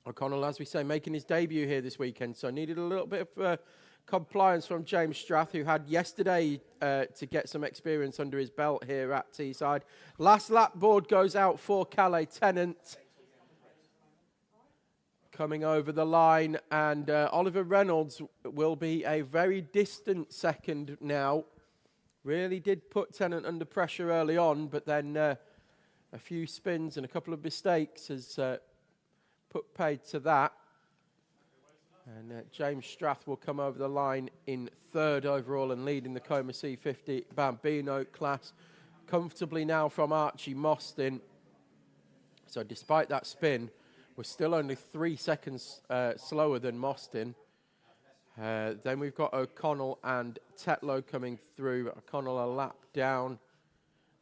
O'Connell, as we say, making his debut here this weekend, so needed a little bit of compliance from James Strath, who had yesterday to get some experience under his belt here at Teesside. Last lap board goes out for Cadet Tennant. Coming over the line, and Oliver Reynolds will be a very distant second now. Really did put Tennant under pressure early on, but then a few spins and a couple of mistakes has put paid to that. And James Strath will come over the line in 3rd overall and leading the Coma C50 Bambino class. Comfortably now from Archie Mostyn. So despite that spin, we're still only 3 seconds slower than Mostyn. Then we've got O'Connell and Tetlow coming through. O'Connell a lap down.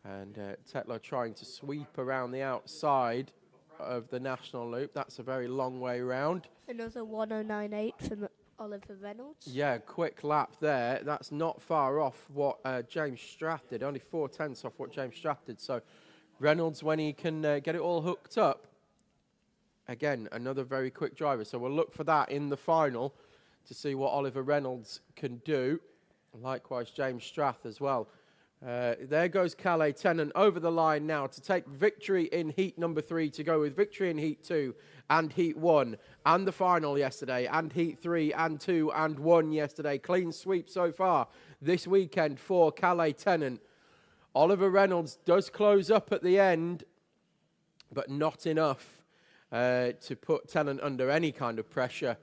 And Tetlow trying to sweep around the outside of the national loop. That's a very long way round. Another 109.8 from Oliver Reynolds. Yeah, quick lap there. That's not far off what James Strath did. Only 4/10 off what James Strath did. So Reynolds, when he can get it all hooked up, again, another very quick driver. So we'll look for that in the final to see what Oliver Reynolds can do. Likewise, James Strath as well. There goes Calais Tennant over the line now to take victory in heat number 3, to go with victory in heat 2 and heat 1 and the final yesterday, and heat 3 and 2 and 1 yesterday. Clean sweep so far this weekend for Calais Tennant. Oliver Reynolds does close up at the end, but not enough to put Tennant under any kind of pressure,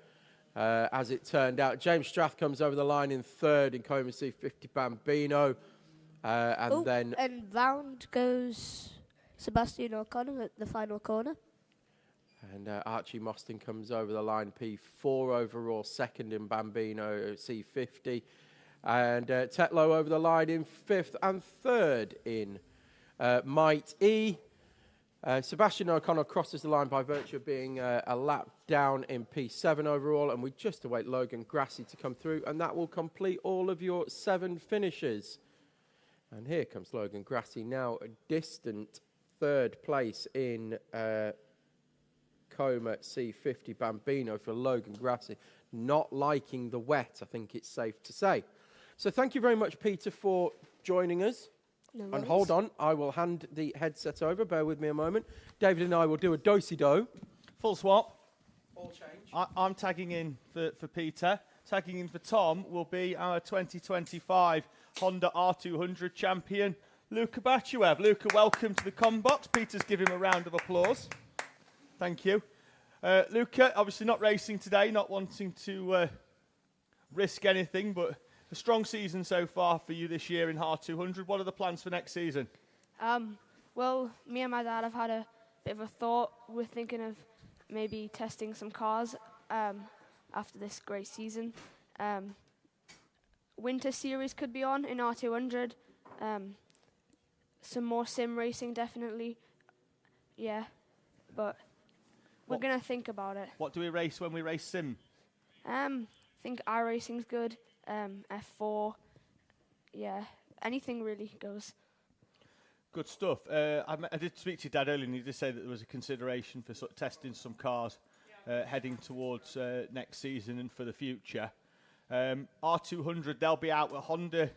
as it turned out. James Strath comes over the line in 3rd in Coma C50 Bambino. And round goes Sebastian O'Connor at the final corner. And Archie Mostyn comes over the line, P4 overall, 2nd in Bambino C50. And Tetlow over the line in 5th and 3rd in Might E. Sebastian O'Connor crosses the line by virtue of being a lap down in P7 overall. And we just await Logan Grassi to come through. And that will complete all of your 7 finishes. And here comes Logan Grassi, now a distant 3rd place in Coma C50 Bambino for Logan Grassi. Not liking the wet, I think it's safe to say. So thank you very much, Peter, for joining us. No and hold on, I will hand the headset over. Bear with me a moment. David and I will do a do-si-do. Full swap. All change. I'm tagging in for Peter. Tagging in for Tom will be our 2025 Honda R200 champion, Luka Bachuev. Luka, welcome to the Combox. Peter's giving him a round of applause. Thank you. Luka, obviously not racing today, not wanting to risk anything, but a strong season so far for you this year in R200. What are the plans for next season? Well, me and my dad have had a bit of a thought. We're thinking of maybe testing some cars after this great season. Winter series could be on in R200. Some more sim racing, definitely. Yeah, but we're going to think about it. What do we race when we race sim? I think iRacing's good. F4. Yeah, anything really goes. Good stuff. I did speak to your dad earlier, and he did say that there was a consideration for sort of testing some cars heading towards next season and for the future. R200, they'll be out with Honda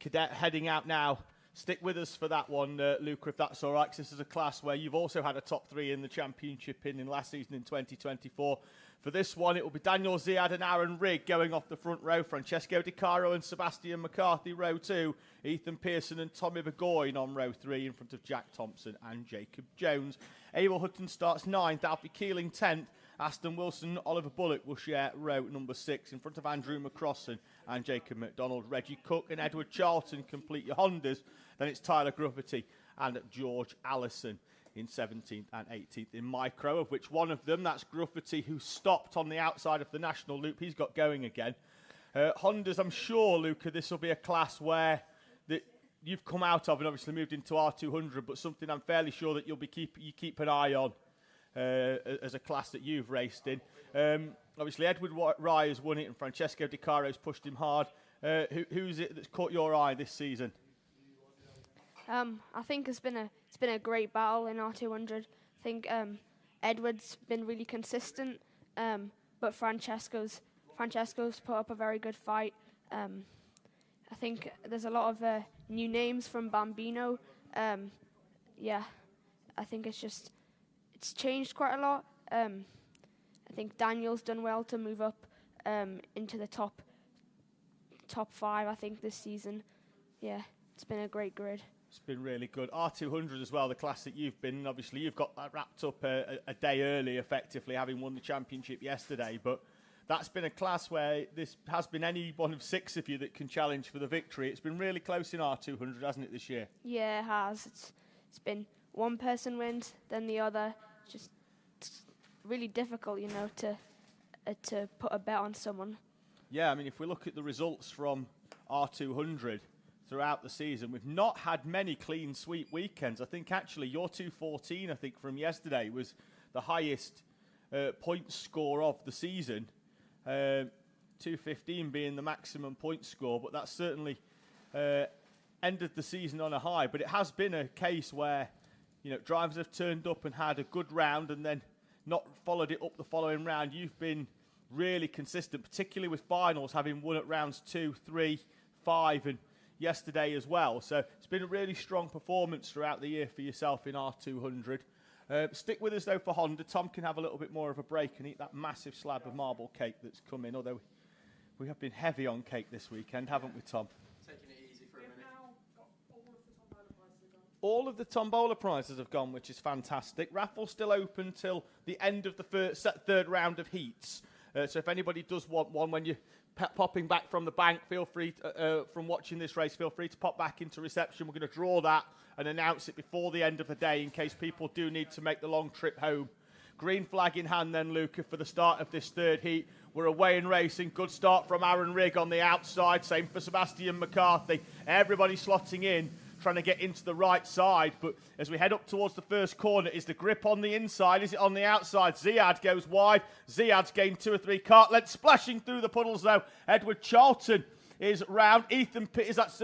Cadet heading out now. Stick with us for that one, Luca, if that's all right, 'cause this is a class where you've also had a top 3 in the championship in last season in 2024. For this one, it will be Daniel Ziad and Aaron Rigg going off the front row. Francesco Di Caro and Sebastian McCarthy, row 2. Ethan Pearson and Tommy Burgoyne on row 3 in front of Jack Thompson and Jacob Jones. Abel Hutton starts 9th, Alfie Keeling 10th. Aston Wilson and Oliver Bullock will share row number 6 in front of Andrew McCrossan and Jacob McDonald. Reggie Cook and Edward Charlton complete your Hondas. Then it's Tyler Gruffity and George Allison in 17th and 18th in micro, of which one of them, that's Gruffity, who stopped on the outside of the national loop. He's got going again. Hondas, I'm sure, Luca, this will be a class where you've come out of and obviously moved into R200, but something I'm fairly sure that you keep an eye on as a class that you've raced in. Obviously, Edward Rye has won it and Francesco Di Caro's pushed him hard. Who's it that's caught your eye this season? I think it's been a great battle in R200. I think Edward's been really consistent, but Francesco's put up a very good fight. I think there's a lot of new names from Bambino. Yeah, I think it's changed quite a lot. I think Daniel's done well to move up into the top 5, I think, this season. Yeah, it's been a great grid. It's been really good. R200 as well, the class that you've been in. Obviously, you've got that wrapped up a day early, effectively, having won the championship yesterday. But that's been a class where this has been any one of 6 of you that can challenge for the victory. It's been really close in R200, hasn't it, this year? Yeah, it has. It's been one person wins, then the other. It's really difficult, you know, to put a bet on someone. Yeah, I mean, if we look at the results from R200 throughout the season, we've not had many clean sweep weekends. I think actually your 214, I think, from yesterday was the highest point score of the season. 215 being the maximum point score, but that certainly ended the season on a high. But it has been a case where, you know, drivers have turned up and had a good round and then not followed it up the following round. You've been really consistent, particularly with finals, having won at rounds 2, 3, 5 and yesterday as well. So it's been a really strong performance throughout the year for yourself in R200. Stick with us though for Honda. Tom can have a little bit more of a break and eat that massive slab of marble cake that's come in, although we have been heavy on cake this weekend, haven't we, Tom? Taking it easy for a minute. All of the tombola prizes have gone, which is fantastic. Raffle's still open till the end of the third round of heats. So if anybody does want one, when you're popping back from the bank, feel free from watching this race, feel free to pop back into reception. We're going to draw that and announce it before the end of the day in case people do need to make the long trip home. Green flag in hand then, Luca, for the start of this third heat. We're away in racing. Good start from Aaron Rigg on the outside. Same for Sebastian McCarthy. Everybody slotting in, trying to get into the right side. But as we head up towards the first corner, is the grip on the inside? Is it on the outside? Ziad goes wide. Ziad's gained 2 or 3 cart lengths. Splashing through the puddles, though. Edward Charlton is round. Ethan Peters, that's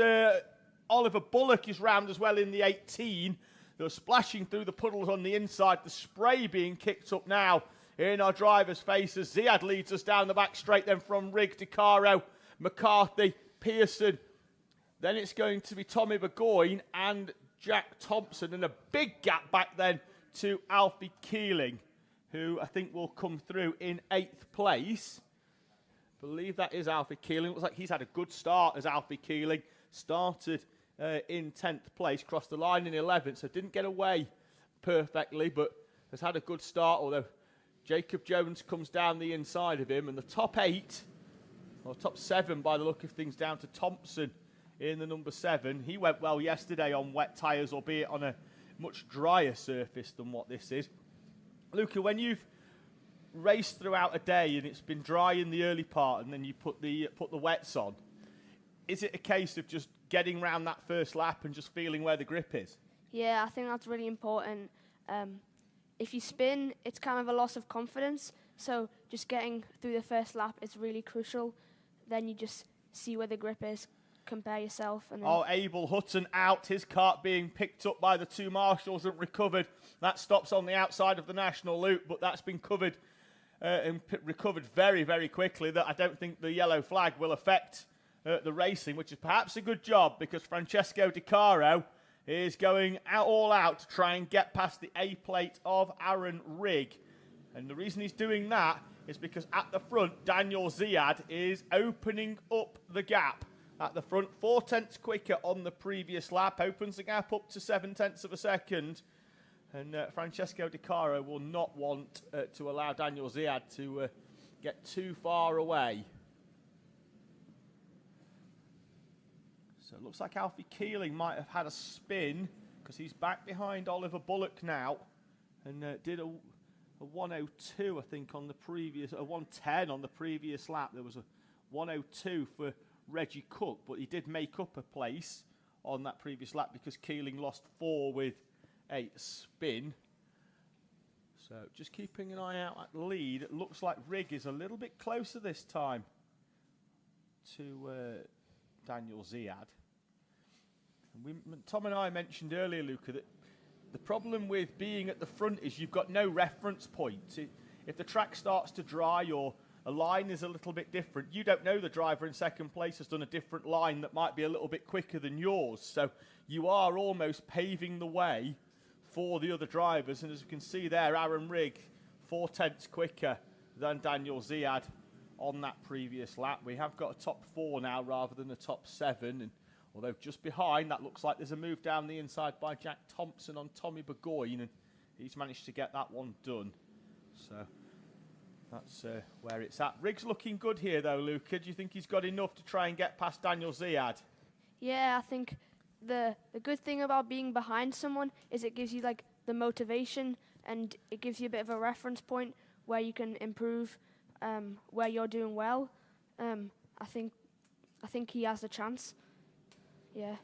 Oliver Bullock is round as well in the 18. They're splashing through the puddles on the inside. The spray being kicked up now in our drivers' faces. Ziad leads us down the back straight then from Rigg to Caro, McCarthy, Pearson. Then it's going to be Tommy Burgoyne and Jack Thompson. And a big gap back then to Alfie Keeling, who I think will come through in 8th place. I believe that is Alfie Keeling. Looks like he's had a good start as Alfie Keeling. Started in 10th place, crossed the line in 11th, so didn't get away perfectly, but has had a good start, although Jacob Jones comes down the inside of him, and the top 8, or top 7 by the look of things, down to Thompson in the number 7. He went well yesterday on wet tyres, albeit on a much drier surface than what this is. Luca, when you've raced throughout a day and it's been dry in the early part and then you put the wets on, is it a case of just getting round that first lap and just feeling where the grip is? Yeah, I think that's really important. If you spin, it's kind of a loss of confidence. So just getting through the first lap is really crucial. Then you just see where the grip is, compare yourself. And then Abel Hutton out. His cart being picked up by the 2 marshals and recovered. That stops on the outside of the national loop, but that's been covered and recovered very, very quickly. That I don't think the yellow flag will affect the racing, which is perhaps a good job because Francesco Di Caro is going all out to try and get past the A plate of Aaron Rigg. And the reason he's doing that is because at the front, Daniel Ziad is opening up the gap. At the front, 4/10 quicker on the previous lap, opens the gap up to 7/10 of a second. And Francesco Di Caro will not want to allow Daniel Ziad to get too far away. So it looks like Alfie Keeling might have had a spin because he's back behind Oliver Bullock now and did a 102, I think, on the previous, a 110 on the previous lap. There was a 102 for Reggie Cook, but he did make up a place on that previous lap because Keeling lost 4 with a spin. So just keeping an eye out at the lead. It looks like Rigg is a little bit closer this time to Daniel Ziad. And Tom and I mentioned earlier, Luca, that the problem with being at the front is you've got no reference point. If the track starts to dry or a line is a little bit different, you don't know the driver in second place has done a different line that might be a little bit quicker than yours. So you are almost paving the way for the other drivers. And as you can see there, Aaron Rigg, 4/10 quicker than Daniel Ziad on that previous lap. We have got a top 4 now rather than a top 7. And although just behind, that looks like there's a move down the inside by Jack Thompson on Tommy Burgoyne, and he's managed to get that one done. So That's where it's at. Riggs looking good here, though, Luca. Do you think he's got enough to try and get past Daniel Ziad? Yeah, I think the good thing about being behind someone is it gives you like the motivation, and it gives you a bit of a reference point where you can improve where you're doing well. I think he has a chance. Yeah.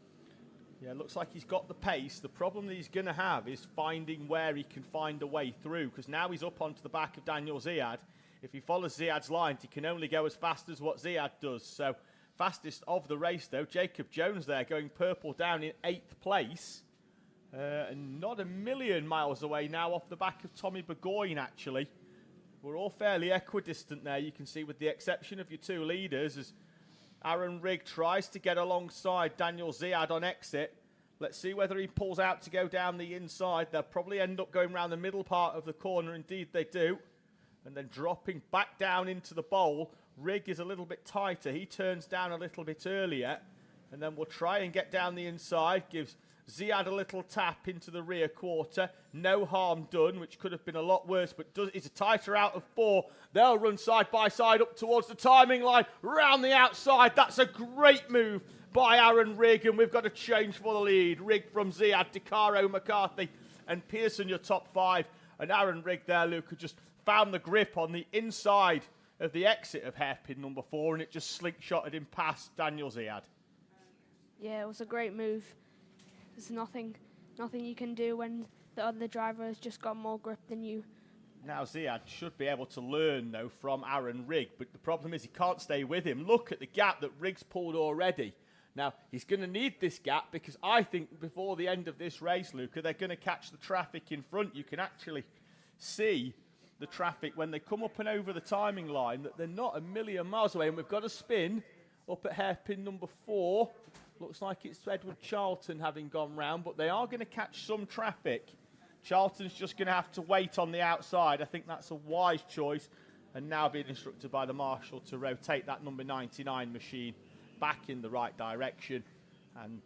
Yeah, it looks like he's got the pace. The problem that he's going to have is finding where he can find a way through, because now he's up onto the back of Daniel Ziad. If he follows Ziad's lines, he can only go as fast as what Ziad does. So, fastest of the race, though, Jacob Jones there, going purple down in 8th place. And not a million miles away now off the back of Tommy Burgoyne, actually. We're all fairly equidistant there, you can see, with the exception of your two leaders, as Aaron Rigg tries to get alongside Daniel Ziad on exit. Let's see whether he pulls out to go down the inside. They'll probably end up going around the middle part of the corner. Indeed, they do. And then dropping back down into the bowl. Rigg is a little bit tighter. He turns down a little bit earlier. And then we'll try and get down the inside. Gives Ziad a little tap into the rear quarter. No harm done, which could have been a lot worse, but is a tighter out of 4. They'll run side by side up towards the timing line, round the outside. That's a great move by Aaron Rigg, and we've got a change for the lead. Rigg from Ziad, DeCaro, McCarthy, and Pearson, your top 5. And Aaron Rigg there, Luke, who just found the grip on the inside of the exit of hairpin number 4, and it just slingshotted him past Daniel Ziad. Yeah, it was a great move. There's nothing you can do when the other driver has just got more grip than you. Now Ziad should be able to learn, though, from Aaron Rigg, but the problem is he can't stay with him. Look at the gap that Rigg's pulled already. Now, he's going to need this gap, because I think before the end of this race, Luca, they're going to catch the traffic in front. You can actually see the traffic when they come up and over the timing line, that they're not a million miles away. And we've got a spin up at hairpin number 4. Looks like it's Edward Charlton having gone round, but they are going to catch some traffic. Charlton's just going to have to wait on the outside. I think that's a wise choice. And now being instructed by the marshal to rotate that number 99 machine back in the right direction. And,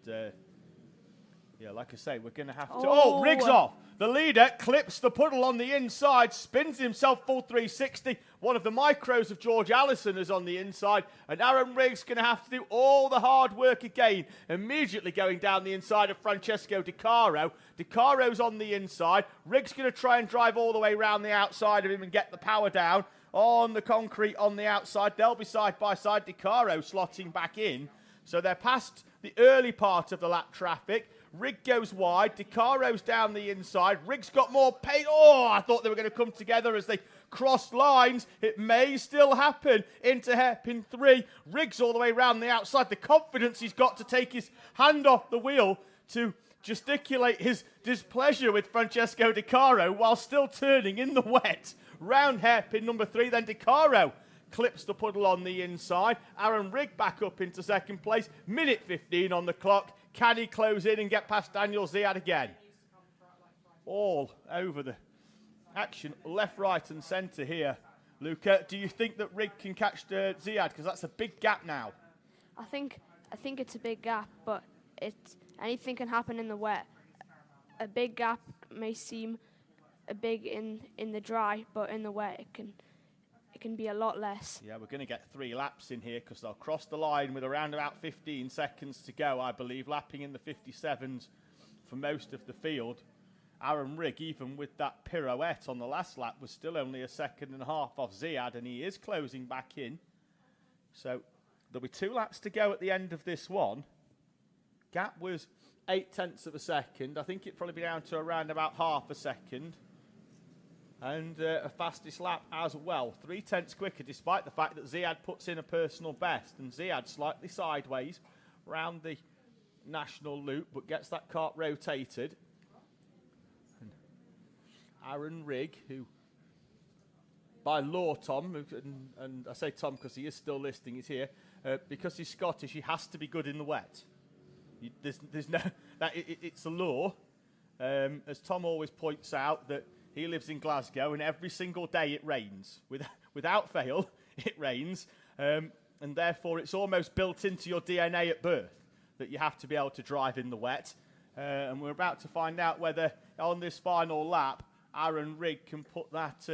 yeah, like I say, we're going to have to... Oh, Riggs off! The leader clips the puddle on the inside, spins himself full 360. One of the micros of George Allison is on the inside, and Aaron Riggs going to have to do all the hard work again. Immediately going down the inside of Francesco DeCaro. DeCaro's on the inside. Riggs going to try and drive all the way around the outside of him and get the power down on the concrete on the outside. They'll be side by side. DeCaro slotting back in. So they're past the early part of the lap traffic. Rigg goes wide. DeCaro's down the inside. Rigg's got more pace. Oh, I thought they were going to come together as they crossed lines. It may still happen into hairpin 3. Rigg's all the way around the outside. The confidence he's got to take his hand off the wheel to gesticulate his displeasure with Francesco DeCaro while still turning in the wet. Round hairpin number 3. Then DeCaro clips the puddle on the inside. Aaron Rigg back up into second place. Minute 15 on the clock. Can he close in and get past Daniel Ziad again? All over the action, left, right and centre here. Luca, do you think that Rigg can catch Ziad? Because that's a big gap now. I think it's a big gap, but anything can happen in the wet. A big gap may seem big in the dry, but in the wet it can be a lot less. Yeah, we're going to get 3 laps in here, because they'll cross the line with around about 15 seconds to go, I believe, lapping in the 57s for most of the field. Aaron Rigg, even with that pirouette on the last lap, was still only a second and a half off Ziad, and he is closing back in. So there'll be 2 laps to go at the end of this one. Gap was 0.8 of a second. I think it'd probably be down to around about half a second. And a fastest lap as well. 0.3 quicker, despite the fact that Ziad puts in a personal best. And Ziad slightly sideways round the national loop, but gets that kart rotated. And Aaron Rigg, who by law, Tom, and I say Tom because he is still listening, he's here, because he's Scottish, he has to be good in the wet. There's no, it's a law. As Tom always points out, that he lives in Glasgow, and every single day it rains. Without fail, it rains. And therefore, it's almost built into your DNA at birth that you have to be able to drive in the wet. And we're about to find out whether, on this final lap, Aaron Rigg can put that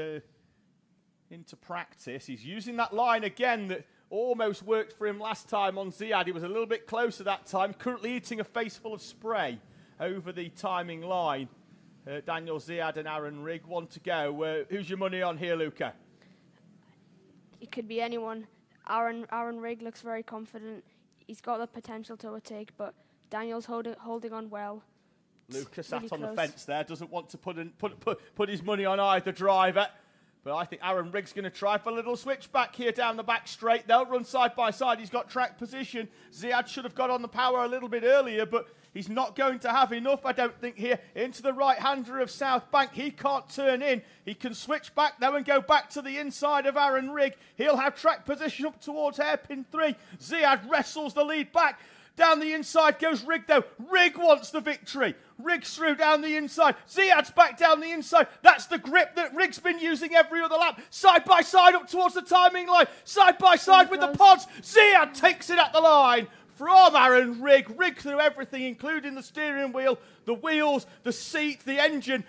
into practice. He's using that line again that almost worked for him last time on Ziad. He was a little bit closer that time, currently eating a face full of spray over the timing line. Daniel Ziad and Aaron Rigg, one to go. Who's your money on here, Luca? It could be anyone. Aaron Rigg looks very confident. He's got the potential to overtake, but Daniel's holding on well. Luca sat really on the close. fence there, doesn't want to put his money on either driver. But I think Aaron Rigg's going to try for a little switchback here down the back straight. They'll run side by side. He's got track position. Ziad should have got on the power a little bit earlier, but he's not going to have enough, I don't think, here. Into the right-hander of South Bank. He can't turn in. He can switch back, though, and go back to the inside of Aaron Rigg. He'll have track position up towards hairpin 3. Ziad wrestles the lead back. Down the inside goes Rigg, though. Rigg wants the victory. Rigg's through down the inside. Ziad's back down the inside. That's the grip that Rigg's been using every other lap. Side by side up towards the timing line. Side by side with the pods. Ziad takes it at the line from Aaron Rigg. Rigg through everything, including the steering wheel, the wheels, the seat, the engine.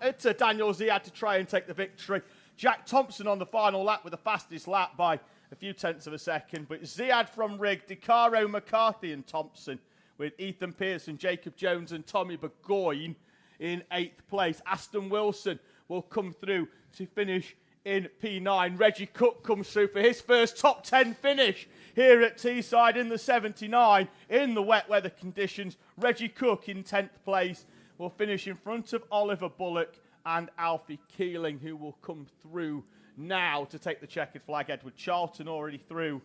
It's Daniel Ziad to try and take the victory. Jack Thompson on the final lap with the fastest lap by a few tenths of a second, but Ziad from Rigg, DeCaro, McCarthy and Thompson with Ethan Pearson, Jacob Jones and Tommy Burgoyne in 8th place. Aston Wilson will come through to finish in P9. Reggie Cook comes through for his first top 10 finish here at Teesside in the 79 in the wet weather conditions. Reggie Cook in 10th place will finish in front of Oliver Bullock and Alfie Keeling, who will come through now to take the checkered flag. Edward Charlton already through,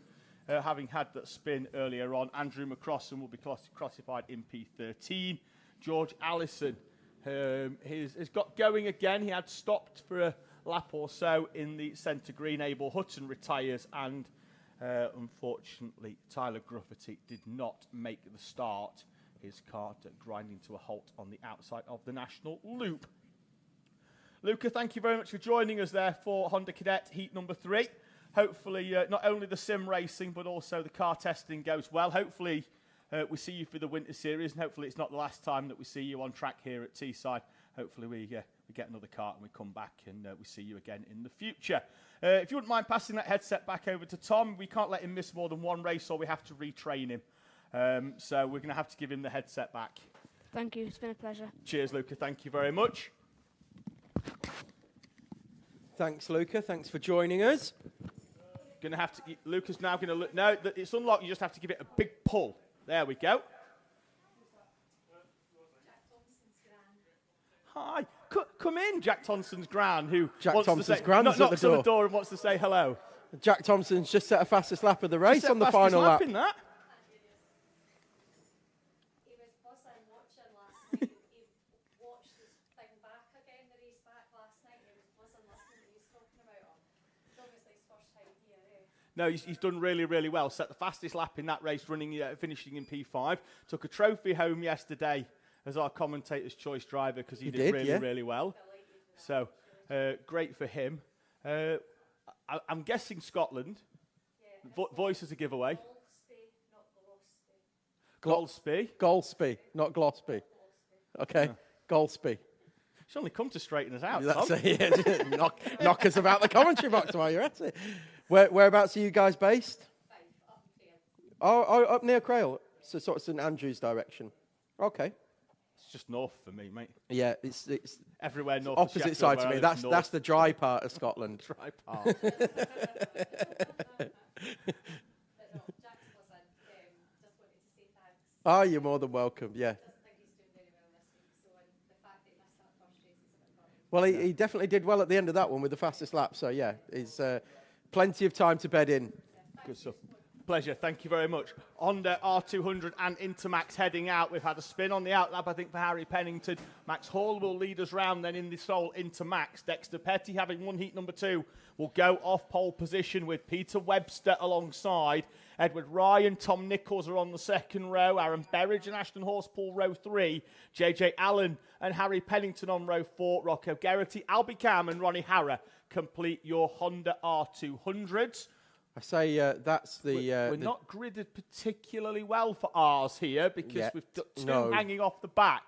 having had that spin earlier on. Andrew McCrossan will be classified in P13. George Allison has got going again. He had stopped for a lap or so in the centre green. Abel Hutton retires, and unfortunately Tyler Gruffety did not make the start. His car grinding to a halt on the outside of the National Loop. Luca, thank you very much for joining us there for Honda Cadet Heat number 3. Hopefully, not only the sim racing, but also the car testing goes well. Hopefully, we see you for the Winter Series, and hopefully it's not the last time that we see you on track here at Teesside. Hopefully we get another car and we come back and we see you again in the future. If you wouldn't mind passing that headset back over to Tom, we can't let him miss more than one race or we have to retrain him. So we're going to have to give him the headset back. Thank you. It's been a pleasure. Cheers, Luca. Thank you very much. Thanks, Luca. Thanks for joining us. Going to have to. Luca's now going to look. No, it's unlocked. You just have to give it a big pull. There we go. Hi. Come in, Jack Thompson's gran, who Jack wants Thompson's to say, gran's at knocks the door. on the door and wants to say hello. Jack Thompson's just set a fastest lap of the race on the final lap. In that. He was buzzing watching last night. He watched his thing back again, the race back last night. He was buzzing listening to what he was talking about. It's obviously his first time here, eh? No, he's done really, really well. Set the fastest lap in that race, finishing in P5. Took a trophy home yesterday as our commentator's choice driver because he did really, really well. So, great for him. I'm guessing Scotland. Yeah. Voice is a giveaway. Golspie, not Glospie. Okay, yeah. Golspie. She's only come to straighten us out. That's it. knock us about the commentary box while you're at it. Whereabouts are you guys based? Up there. Oh, up near Crail, so sort of St Andrews direction. Okay. It's just north for me, mate. Yeah, it's everywhere north. Opposite side to me. That's the dry part of Scotland. Dry part. Oh, you're more than welcome. Yeah. Well, he definitely did well at the end of that one with the fastest lap. So yeah, he's plenty of time to bed in. Good stuff. Pleasure. Thank you very much. Honda R200 and Intermax heading out. We've had a spin on the outlap, I think, for Harry Pennington. Max Hall will lead us round then in the sole Intermax. Dexter Petty, having won heat number 2, will go off pole position with Peter Webster alongside. Edward Ryan, Tom Nichols are on the second row. Aaron Berridge and Ashton Horspool, row 3. JJ Allen and Harry Pennington on row 4. Rocco Geraghty, Albie Cam and Ronnie Harrer complete your Honda R200s. I say that's the... We're not gridded particularly well for ours here because we've got 2 hanging off the back.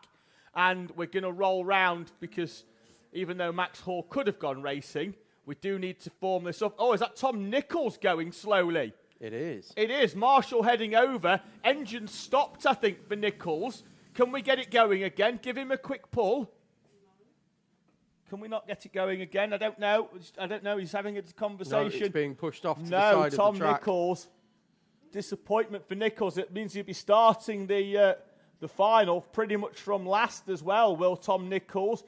And we're going to roll round because even though Max Hall could have gone racing, we do need to form this up. Oh, is that Tom Nichols going slowly? It is. It is. Marshall heading over. Engine stopped, I think, for Nichols. Can we get it going again? Give him a quick pull. Can we not get it going again? I don't know. He's having a conversation. No, it's being pushed off to the side of the track. No, Tom Nichols. Disappointment for Nichols. It means he'll be starting the final pretty much from last as well, will Tom Nichols.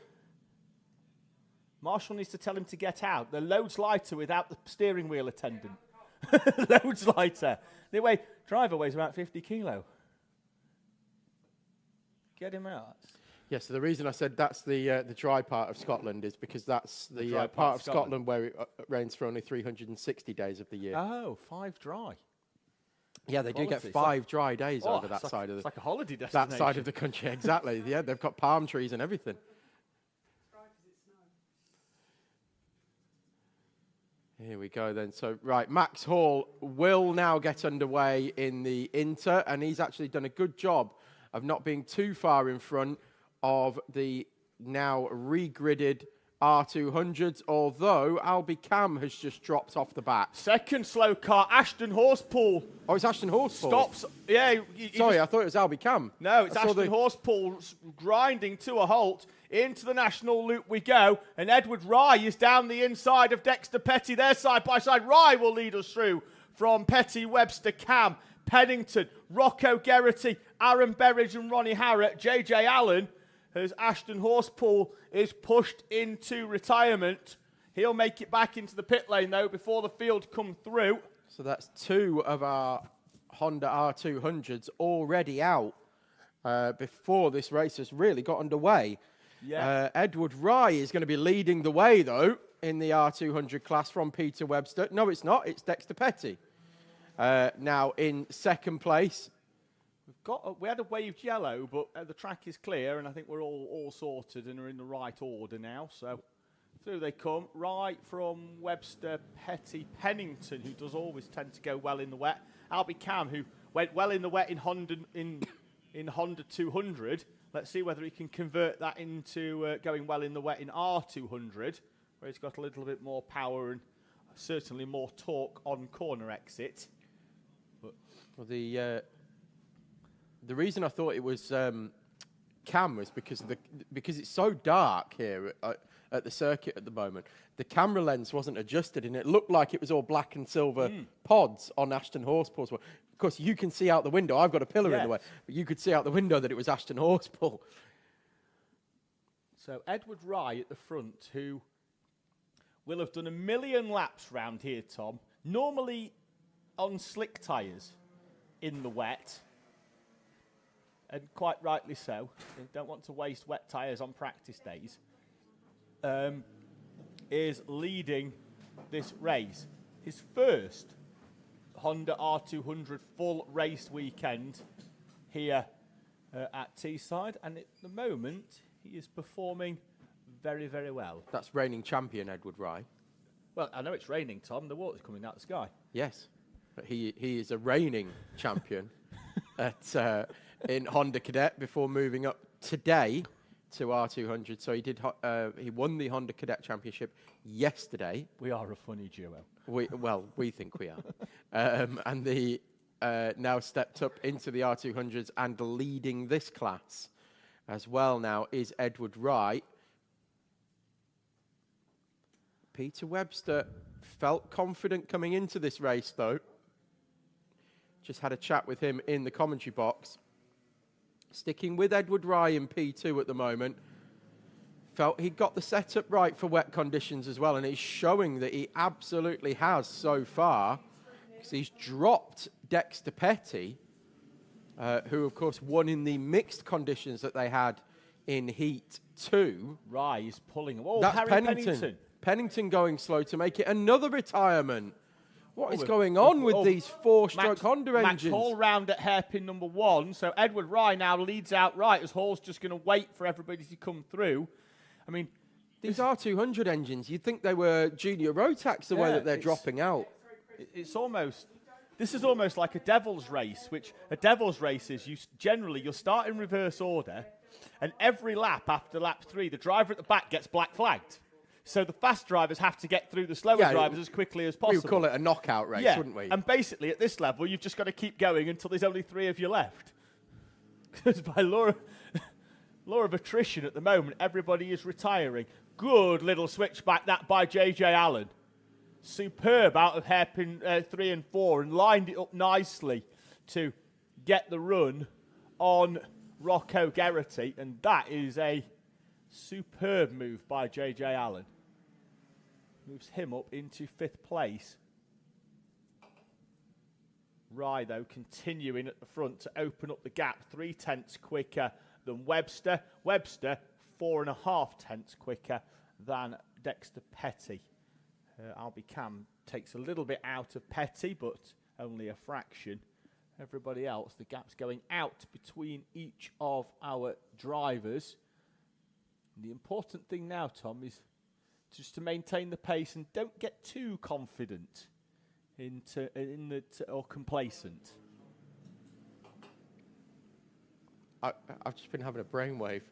Marshall needs to tell him to get out. They're loads lighter without the steering wheel attendant. Loads lighter. The driver weighs about 50 kilo. Get him out. Yes, so the reason I said that's the dry part of Scotland is because that's the part of Scotland where it rains for only 360 days of the year. Oh, 5 dry. Yeah, they do get 5 dry days over that side of the... It's like a holiday destination. That side of the country, exactly. Yeah, they've got palm trees and everything. Here we go then. So, right, Max Hall will now get underway in the Inter, and he's actually done a good job of not being too far in front of the now regridded R200s, although Albie Cam has just dropped off the back. Second slow car, Ashton Horsepool. Oh, it's Ashton Horsepool. Stops. Yeah. Sorry, I thought it was Albie Cam. No, it's Ashton Horsepool grinding to a halt. Into the national loop we go, and Edward Rye is down the inside of Dexter Petty. They're side by side. Rye will lead us through from Petty, Webster, Cam, Pennington, Rocco Geraghty, Aaron Berridge and Ronnie Harrott, JJ Allen, as Ashton Horsepool is pushed into retirement. He'll make it back into the pit lane, though, before the field come through. So that's 2 of our Honda R200s already out before this race has really got underway. Yeah. Edward Rye is going to be leading the way, though, in the R200 class from Peter Webster. No, it's not. It's Dexter Petty. Now, in second place. We had a waved yellow, but the track is clear, and I think we're all sorted and are in the right order now. So through they come. Right from Webster, Petty, Pennington, who does always tend to go well in the wet. Albie Cam, who went well in the wet in Honda 200. Let's see whether he can convert that into going well in the wet in R200, where he's got a little bit more power and certainly more torque on corner exit. But well, the reason I thought it was Cam was because it's so dark here at the circuit at the moment. The camera lens wasn't adjusted, and it looked like it was all black and silver pods on Ashton Horsepool's. Of course, you can see out the window. I've got a pillar in the way, but you could see out the window that it was Ashton Horsepool. So Edward Rye at the front, who will have done 1 million laps round here, Tom. Normally on slick tyres in the wet, and quite rightly so. They don't want to waste wet tyres on practice days. Is leading this race. His first Honda R200 full race weekend here at Teesside, and at the moment he is performing very, very well. That's reigning champion Edward Rye. Well, I know it's raining, Tom. The water's coming out of the sky. Yes, but he is a reigning champion at in Honda Cadet before moving up today to R200. So he won the Honda Cadet Championship yesterday. We are a funny duo. We think we are. And the now stepped up into the R200s and leading this class as well now is Edward Rye. Peter Webster felt confident coming into this race, though. Just had a chat with him in the commentary box. Sticking with Edward Rye in P2 at the moment. Felt he got the setup right for wet conditions as well, and he's showing that he absolutely has so far. Because he's dropped Dexter Petty, who, of course, won in the mixed conditions that they had in Heat 2. Rye is pulling. Oh, that's Harry Pennington. Pennington going slow to make it another retirement. What is going on with these 4-stroke Honda engines? Max Hall round at hairpin number 1. So Edward Rye now leads outright as Hall's just going to wait for everybody to come through. I mean, these R200 engines, you'd think they were junior Rotax the way that they're dropping out. This is almost like a devil's race, which a devil's race is you'll start in reverse order, and every lap after lap 3, the driver at the back gets black flagged. So the fast drivers have to get through the slower drivers as quickly as possible. We would call it a knockout race, wouldn't we? And basically at this level, you've just got to keep going until there's only 3 of you left. Because by law of attrition at the moment, everybody is retiring. Good little switchback that by J.J. Allen. Superb out of hairpin 3 and 4 and lined it up nicely to get the run on Rocco Geraghty. And that is a superb move by J.J. Allen. Moves him up into 5th place. Rye, though, continuing at the front to open up the gap. 0.3 quicker than Webster. Webster, 4.5 tenths quicker than Dexter Petty. Albie Cam takes a little bit out of Petty, but only a fraction. Everybody else, the gap's going out between each of our drivers. And the important thing now, Tom, is just to maintain the pace and don't get too confident or complacent. I've just been having a brainwave.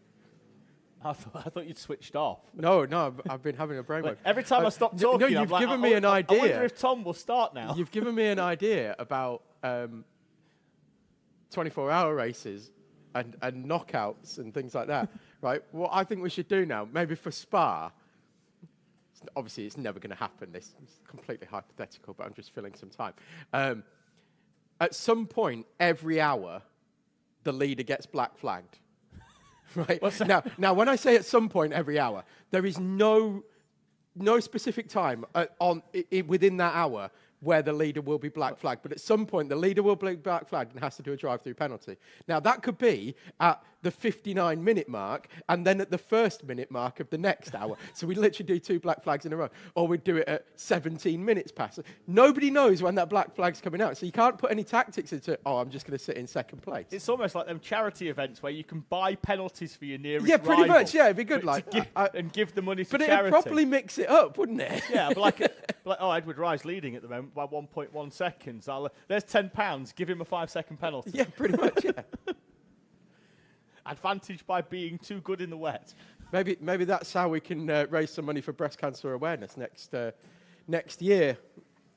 I thought you'd switched off. No, I've been having a brainwave. Every time I stop talking, no, you've given me an idea. I wonder if Tom will start now. You've given me an idea about 24-hour races and knockouts and things like that, right? What I think we should do now, maybe for Spa, obviously it's never going to happen, this is completely hypothetical, but I'm just filling some time. At some point, every hour, the leader gets black flagged. Right? Now, when I say at some point every hour, there is no specific time within that hour where the leader will be black flagged. But at some point, the leader will be black flagged and has to do a drive-through penalty. Now, that could be at the 59-minute mark and then at the 1st minute mark of the next hour. So we literally do 2 black flags in a row. Or we'd do it at 17 minutes past. Nobody knows when that black flag's coming out. So you can't put any tactics into, I'm just going to sit in 2nd place. It's almost like them charity events where you can buy penalties for your nearest rival. Yeah, pretty much. Yeah, it'd be good. And give the money to charity. charity. But it'd probably mix it up, wouldn't it? Yeah, but Edward Rye's leading at the moment by 1.1 seconds. There's £10. Give him a 5-second penalty. Yeah, pretty much. Yeah. Advantage by being too good in the wet. Maybe that's how we can raise some money for breast cancer awareness next year.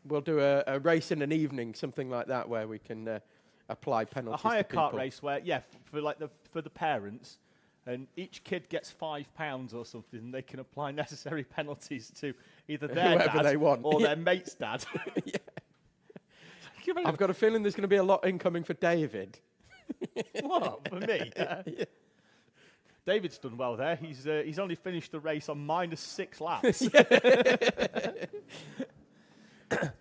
We'll do a race in an evening, something like that, where we can apply penalties. A hire to people. cart race where, for the parents, and each kid gets £5 or something, and they can apply necessary penalties to either their whoever dad they want. or their mate's dad. Yeah. I've got a feeling there's going to be a lot incoming for David. What, for me? Yeah. David's done well there. He's only finished the race on -6 laps.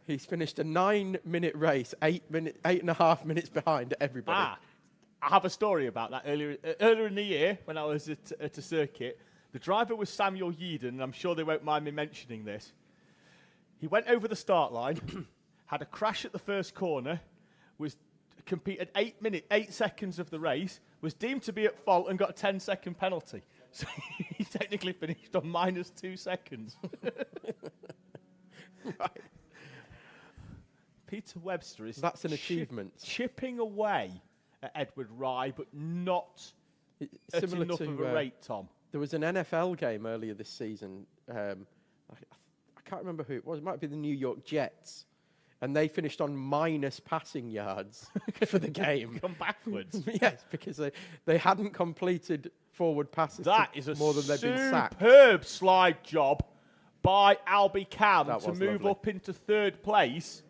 He's finished a 9-minute race, 8.5 minutes behind everybody. I have a story about that. Earlier in the year, when I was at a circuit, the driver was Samuel Yeadon, and I'm sure they won't mind me mentioning this. He went over the start line, had a crash at the first corner, competed 8 seconds of the race, was deemed to be at fault and got a 10-second penalty. So he technically finished on -2 seconds. Right. Peter Webster is that's an achievement. Chipping away at Edward Rye, but not at enough of a rate, Tom. There was an NFL game earlier this season. I can't remember who it was. It might be the New York Jets. And they finished on minus passing yards for the game. Come backwards. Yes, because they hadn't completed forward passes more than they'd been sacked. Superb slide job by Albie Cam to move lovely. up into 3rd place.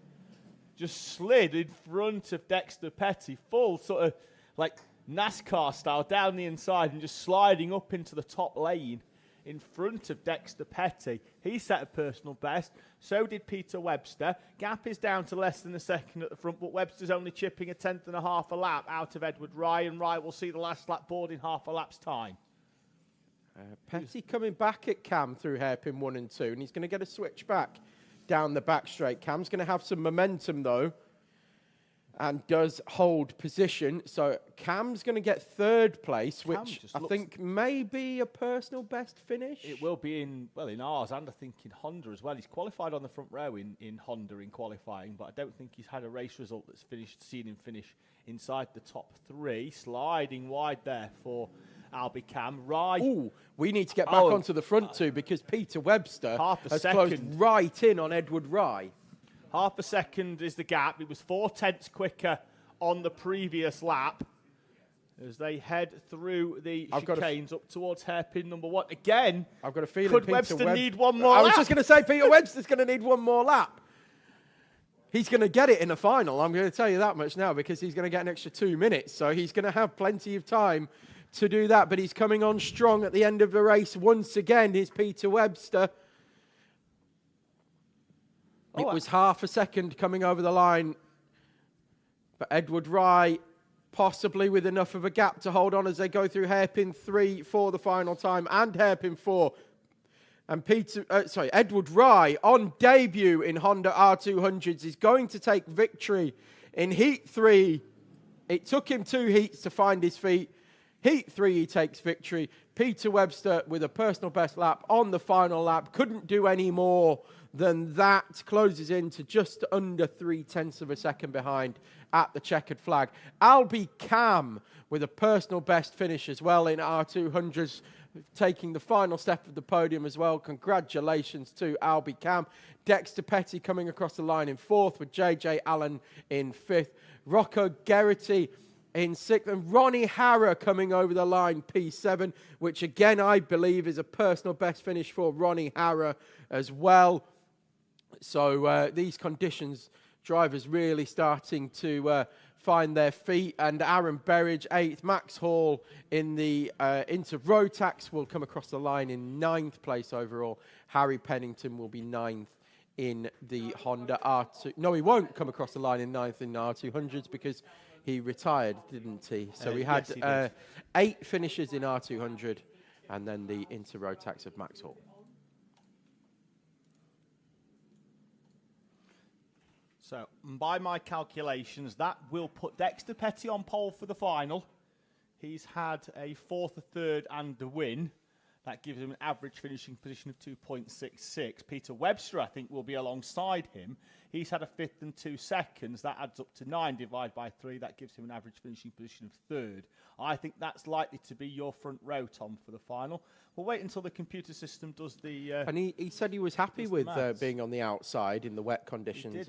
Just slid in front of Dexter Petty, full sort of like NASCAR style down the inside and just sliding up into the top lane in front of Dexter Petty. He set a personal best. So did Peter Webster. Gap is down to less than a second at the front, but Webster's only chipping 1/10.5 a lap out of Edward Rye, and Rye will see the last lap board in half a lap's time. Petty coming back at Cam through hairpin 1 and 2, and he's going to get a switch back down the back straight. Cam's going to have some momentum, though, and does hold position. So Cam's going to get 3rd place, which I think may be a personal best finish. It will be in ours and I think in Honda as well. He's qualified on the front row in Honda in qualifying, but I don't think he's had a race result that's seen him finish inside the top 3. Sliding wide there for Albicam. Rye. Ooh, we need to get back onto the front two because Peter Webster has closed right in on Edward Rye. Half a second is the gap. It was 0.4 quicker on the previous lap as they head through the chicanes up towards hairpin number 1. Again, I've got a feeling could Peter Webster need one more lap? I was just going to say Peter Webster's going to need one more lap. He's going to get it in the final. I'm going to tell you that much now because he's going to get an extra 2 minutes. So he's going to have plenty of time to do that. But he's coming on strong at the end of the race. Once again, is Peter Webster. It was half a second coming over the line. But Edward Rye possibly with enough of a gap to hold on as they go through hairpin 3 for the final time and hairpin 4. And Edward Rye on debut in Honda R200s is going to take victory in Heat 3. It took him 2 heats to find his feet. Heat 3, he takes victory. Peter Webster with a personal best lap on the final lap. Couldn't do any more than that. Closes in to just under 0.3 of a second behind at the checkered flag. Albie Cam with a personal best finish as well in R200s, taking the final step of the podium as well. Congratulations to Albie Cam. Dexter Petty coming across the line in 4th with JJ Allen in 5th. Rocco Geraghty in 6th, and Ronnie Harrer coming over the line, P7, which again I believe is a personal best finish for Ronnie Harrer as well. So these conditions, drivers really starting to find their feet, and Aaron Berridge 8th, Max Hall in the into Rotax will come across the line in 9th place overall. Harry Pennington will be 9th in the Honda R2. No, he won't come across the line in 9th in R200s because he retired, didn't he? So we had yes, 8 finishes in R200 and then the Inter Rotax of Max Hall. So, by my calculations, that will put Dexter Petty on pole for the final. He's had a 4th, a 3rd, and a win. That gives him an average finishing position of 2.66. Peter Webster, I think, will be alongside him. He's had a 5th and 2 seconds. That adds up to 9 divided by 3. That gives him an average finishing position of 3rd. I think that's likely to be your front row, Tom, for the final. We'll wait until the computer system does the... and he said he was happy with being on the outside in the wet conditions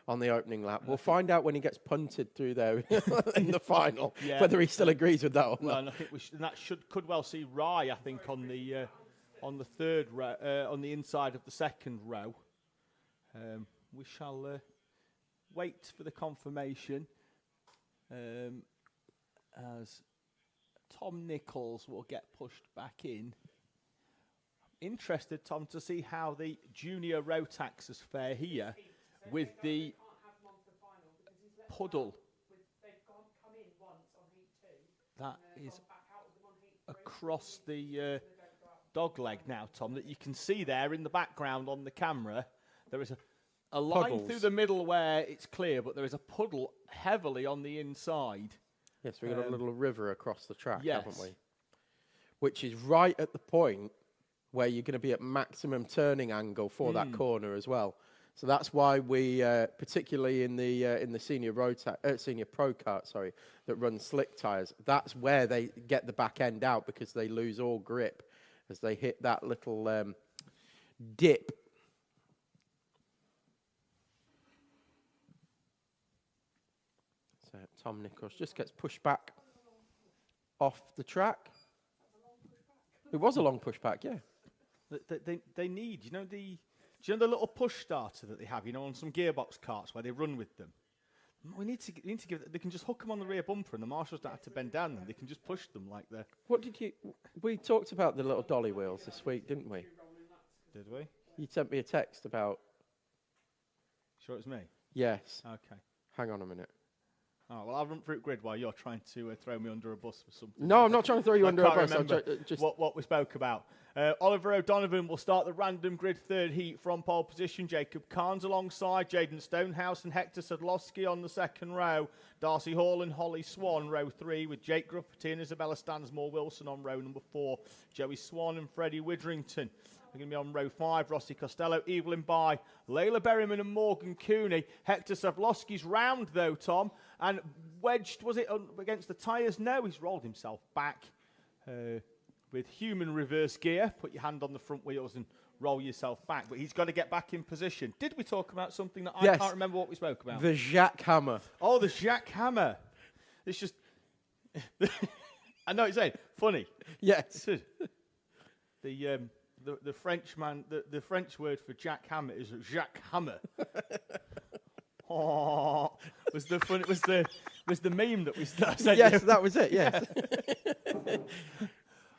on the opening lap. We'll find out when he gets punted through there in the final, whether he still agrees with that or not. And I think could well see Rye, I think, on the third row, on the inside of the second row. We shall wait for the confirmation as Tom Nichols will get pushed back in. Interested, Tom, to see how the junior Rotaxes fare here with the puddle. That is across the dog leg now, Tom, that you can see there in the background on the camera. There is a line through the middle where it's clear, but there is a puddle heavily on the inside. Yes, we've got a little river across the track, haven't we? Which is right at the point where you're going to be at maximum turning angle for that corner as well. So that's why we, particularly in the senior pro kart, that run slick tyres, that's where they get the back end out because they lose all grip as they hit that little dip. So Tom Nichols just gets pushed back off the track. It was a long pushback, yeah. They need, do you know the little push starter that they have, on some gearbox carts where they run with them? We need to give. They can just hook them on the rear bumper, and the marshals don't have to bend down them. They can just push them like they're. We talked about the little dolly wheels this week, didn't we? Did we? You sent me a text about. Sure, it's me. Yes. Okay. Hang on a minute. Oh, well, I'll run through grid while you're trying to throw me under a bus for something. No, I'm not trying to throw you under a bus. Remember what we spoke about. Oliver O'Donovan will start the random grid third heat from pole position. Jacob Carnes alongside Jaden Stonehouse and Hector Sadlowski on the second row. Darcy Hall and Holly Swan, row 3, with Jake Gruffity and Isabella Stansmore Wilson on row number 4. Joey Swan and Freddie Widrington are going to be on row 5. Rossi Costello, Evelyn Bye, Layla Berryman and Morgan Cooney. Hector Sadlowski's round, though, Tom, and wedged, was it against the tyres? No, he's rolled himself back. with human reverse gear. Put your hand on the front wheels and roll yourself back. But he's got to get back in position. Did we talk about something that I can't remember what we spoke about? The jackhammer. Oh, the jackhammer. It's just... I know what you're saying. Funny. Yes. The French man, the French word for jackhammer is jackhammer. Oh, was the meme that we said? Yes, that was it. Yes.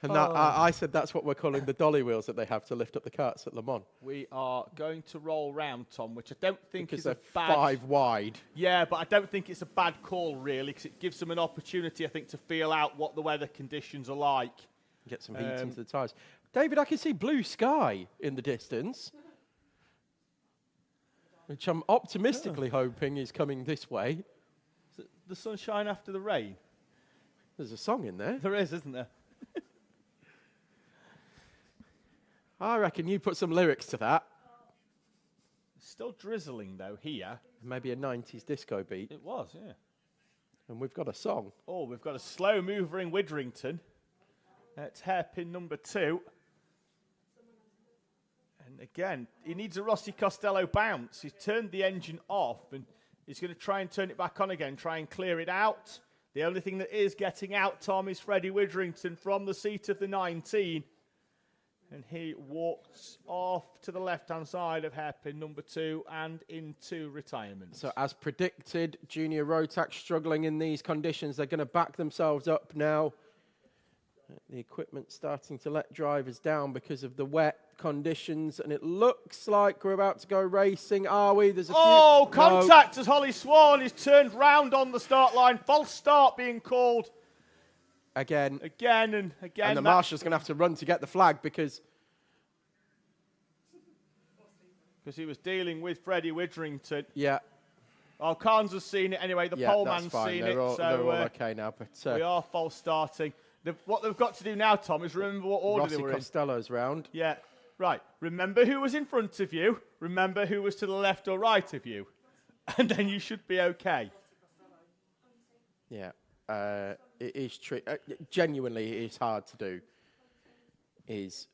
And I said that's what we're calling the dolly wheels that they have to lift up the carts at Le Mans. We are going to roll round, Tom, which I don't think Because is a they're bad... 5 wide. Yeah, but I don't think it's a bad call, really, because it gives them an opportunity, I think, to feel out what the weather conditions are like. Get some heat into the tyres. David, I can see blue sky in the distance, which I'm optimistically hoping is coming this way. Is it the sunshine after the rain? There's a song in there. There is, isn't there? I reckon you put some lyrics to that. It's still drizzling, though, here. Maybe a 90s disco beat. It was, yeah. And we've got a song. Oh, we've got a slow mover in Widrington. It's hairpin number 2. And again, he needs a Rossi Costello bounce. He's turned the engine off and he's going to try and turn it back on again, try and clear it out. The only thing that is getting out, Tom, is Freddie Widrington from the seat of the 19. And he walks off to the left-hand side of hairpin number 2 and into retirement. So as predicted, Junior Rotax struggling in these conditions. They're going to back themselves up now. The equipment starting to let drivers down because of the wet conditions, and it looks like we're about to go racing. Are we? There's a few... Contact as Holly Swan is turned round on the start line. False start being called. Again. And the marshal's going to have to run to get the flag because he was dealing with Freddie Widrington. Yeah. Oh, Carnes has seen it anyway. The pole man's seen it. They're all okay now. But we are false starting. What they've got to do now, Tom, is remember what order Rossi they were in. Costello's round. Yeah, right. Remember who was in front of you. Remember who was to the left or right of you. And then you should be okay. Yeah. It is genuinely, it is hard to do. Is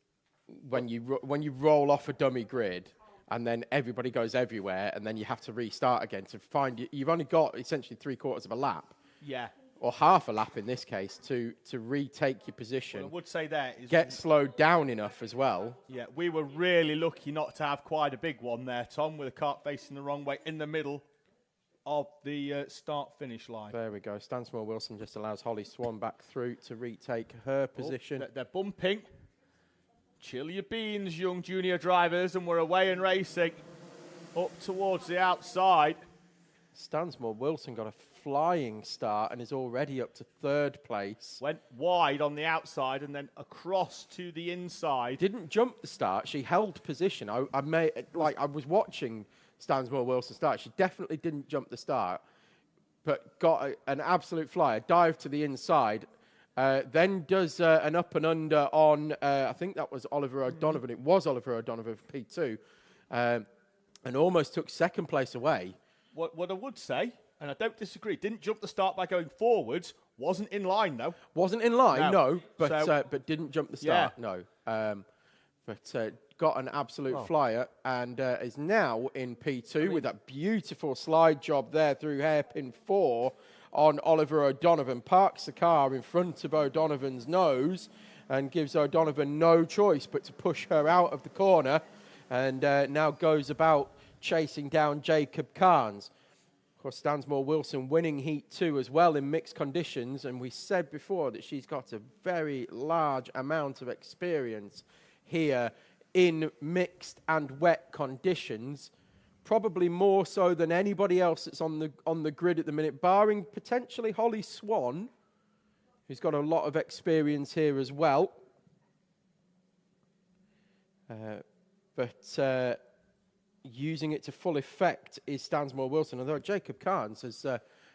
when you roll off a dummy grid and then everybody goes everywhere and then you have to restart again to find you've only got essentially 3/4 of a lap. Yeah. Or half a lap in this case to retake your position. What I would say there is get slowed down enough as well. Yeah, we were really lucky not to have quite a big one there, Tom, with a cart facing the wrong way in the middle of the start-finish line. There we go. Stansmore Wilson just allows Holly Swan back through to retake her position. They're bumping. Chill your beans, young junior drivers, and we're away and racing up towards the outside. Stansmore Wilson got a flying start and is already up to 3rd place. Went wide on the outside and then across to the inside. Didn't jump the start. She held position. I was watching Stansmore Wilson start. She definitely didn't jump the start, but got an absolute flyer, dive to the inside, then does an up and under on, I think that was Oliver O'Donovan. It was Oliver O'Donovan for P2, and almost took 2nd place away. What I would say, and I don't disagree, didn't jump the start by going forwards, wasn't in line though. Wasn't in line, no, but didn't jump the start, yeah. no. But got an absolute flyer and is now in P2 with that beautiful slide job there through hairpin 4 on Oliver O'Donovan. Parks the car in front of O'Donovan's nose and gives O'Donovan no choice but to push her out of the corner, and now goes about chasing down Jacob Carnes. Of course, Stansmore Wilson winning Heat 2 as well in mixed conditions, and we said before that she's got a very large amount of experience here in mixed and wet conditions, probably more so than anybody else that's on the grid at the minute, barring potentially Holly Swan, who's got a lot of experience here as well. But using it to full effect is Stansmore Wilson, although Jacob Carnes has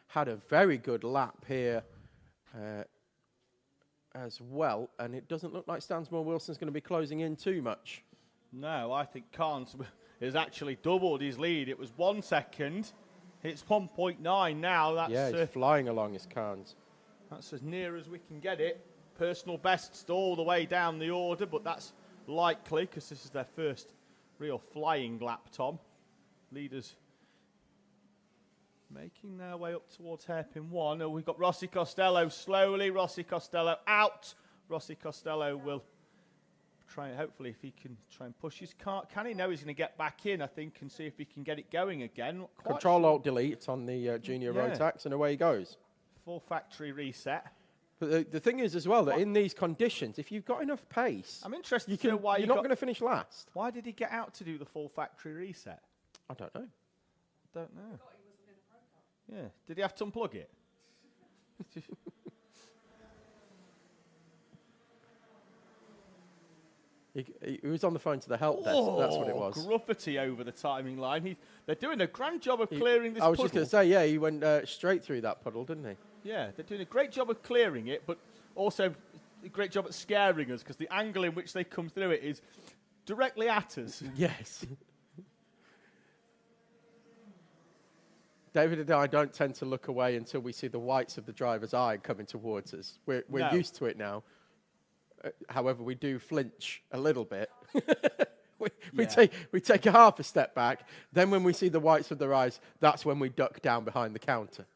had a very good lap here as well, and it doesn't look like Stansmore Wilson's going to be closing in too much. No, I think Carnes has actually doubled his lead. It was 1 second. It's 1.9 now. That's he's flying along his Carnes. That's as near as we can get it. personal bests all the way down the order, but that's likely because this is their first real flying lap, Tom. Leaders making their way up towards hairpin 1. Oh, we've got Rossi Costello slowly. Rossi Costello out. Rossi Costello will try, hopefully, if he can try and push his car. Can he? No, he's going to get back in, I think, and see if he can get it going again. Control-Alt-Delete on the junior Rotax, and away he goes. Full factory reset. But the thing is as well that in these conditions, if you've got enough pace, I'm interested to know why you're not going to finish last. Why did he get out to do the full factory reset? I don't know. Don't know. Yeah. Did he have to unplug it? He was on the phone to the help desk. That's what it was. Gruffity over the timing line. They're doing a grand job of clearing this puddle. I was just going to say, yeah, he went straight through that puddle, didn't he? Yeah, they're doing a great job of clearing it, but also a great job at scaring us because the angle in which they come through it is directly at us. Yes. David and I don't tend to look away until we see the whites of the driver's eye coming towards us. We're used to it now. However, we do flinch a little bit. we take a half a step back. Then when we see the whites of their eyes, that's when we duck down behind the counter.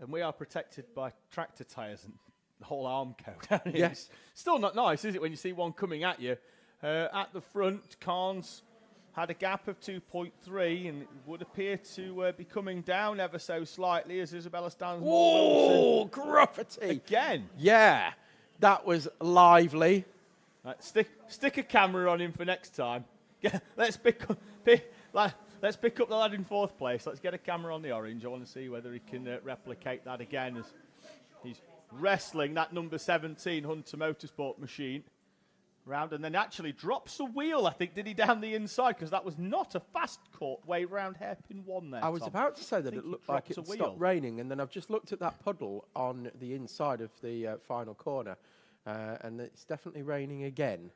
And we are protected by tractor tyres and the whole arm coat. Yes. Still not nice, is it, when you see one coming at you? At the front, Carnes had a gap of 2.3 and it would appear to be coming down ever so slightly as Isabella stands more. Oh, gruffity. Again. Yeah, that was lively. Right, stick a camera on him for next time. Yeah, let's pick up the lad in 4th place. Let's get a camera on the orange. I want to see whether he can replicate that again as he's wrestling that number 17 Hunter Motorsport machine round, and then actually drops a wheel, I think, did he, down the inside, because that was not a fast way round hairpin 1 there, I was about to say that it looked like it stopped raining, and then I've just looked at that puddle on the inside of the final corner, and it's definitely raining again.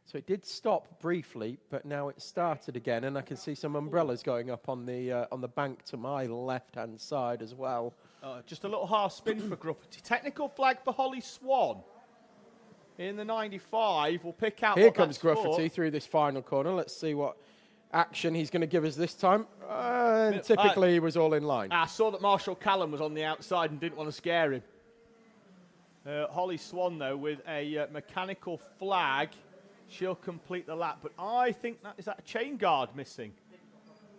So it did stop briefly, but now it started again, and I can see some umbrellas going up on the bank to my left-hand side as well. Just a little half spin for Gruffity. Technical flag for Holly Swan. In the 95, we'll pick out. Here comes Gruffity through this final corner. Let's see what action he's going to give us this time. And typically, he was all in line. I saw that Marshall Callum was on the outside and didn't want to scare him. Holly Swan, though, with a mechanical flag. She'll complete the lap, but I think is that a chain guard missing?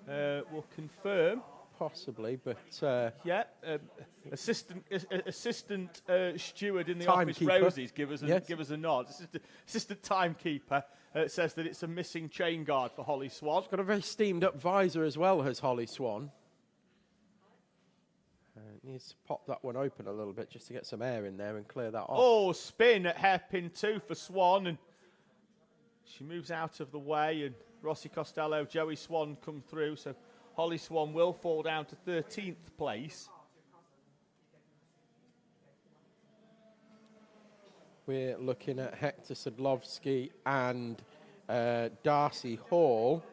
We'll confirm. Possibly, but assistant steward in the office, Rosie's, give us a nod. Assistant timekeeper says that it's a missing chain guard for Holly Swan. She's got a very steamed up visor as well, has Holly Swan. Needs to pop that one open a little bit just to get some air in there and clear that off. Oh, spin at hairpin 2 for Swan, and she moves out of the way, and Rossi Costello, Joey Swan come through, so Holly Swan will fall down to 13th place. We're looking at Hector Sadlovsky and Darcy Hall.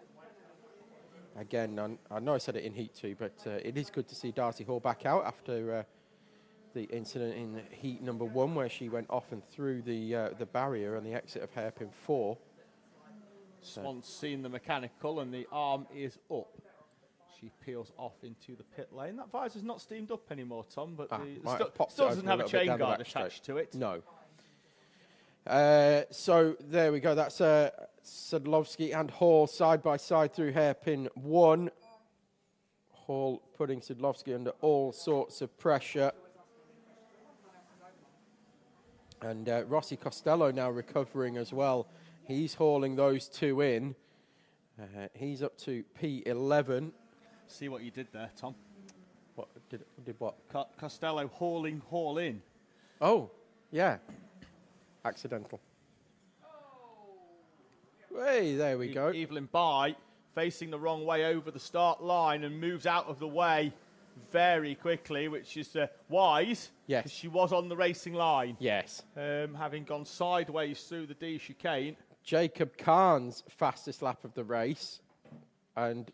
Again, I know I said it in Heat 2, but it is good to see Darcy Hall back out after the incident in Heat number 1, where she went off and through the barrier on the exit of hairpin 4. Swan's seen the mechanical and the arm is up. She peels off into the pit lane. That visor's not steamed up anymore, Tom, but still doesn't have a chain guard attached to it. No. So there we go. That's Sadlovsky and Hall side by side through hairpin 1. Hall putting Sadlovsky under all sorts of pressure. And Rossi Costello now recovering as well. He's hauling those two in. He's up to P11. See what you did there, Tom. What did what? Costello hauling Hall in. Oh, yeah. Accidental. Hey, there we go. Evelyn By facing the wrong way over the start line and moves out of the way very quickly, which is wise. Yes. 'Cause she was on the racing line. Yes. Having gone sideways through the D chicane. Jacob Kahn's fastest lap of the race. And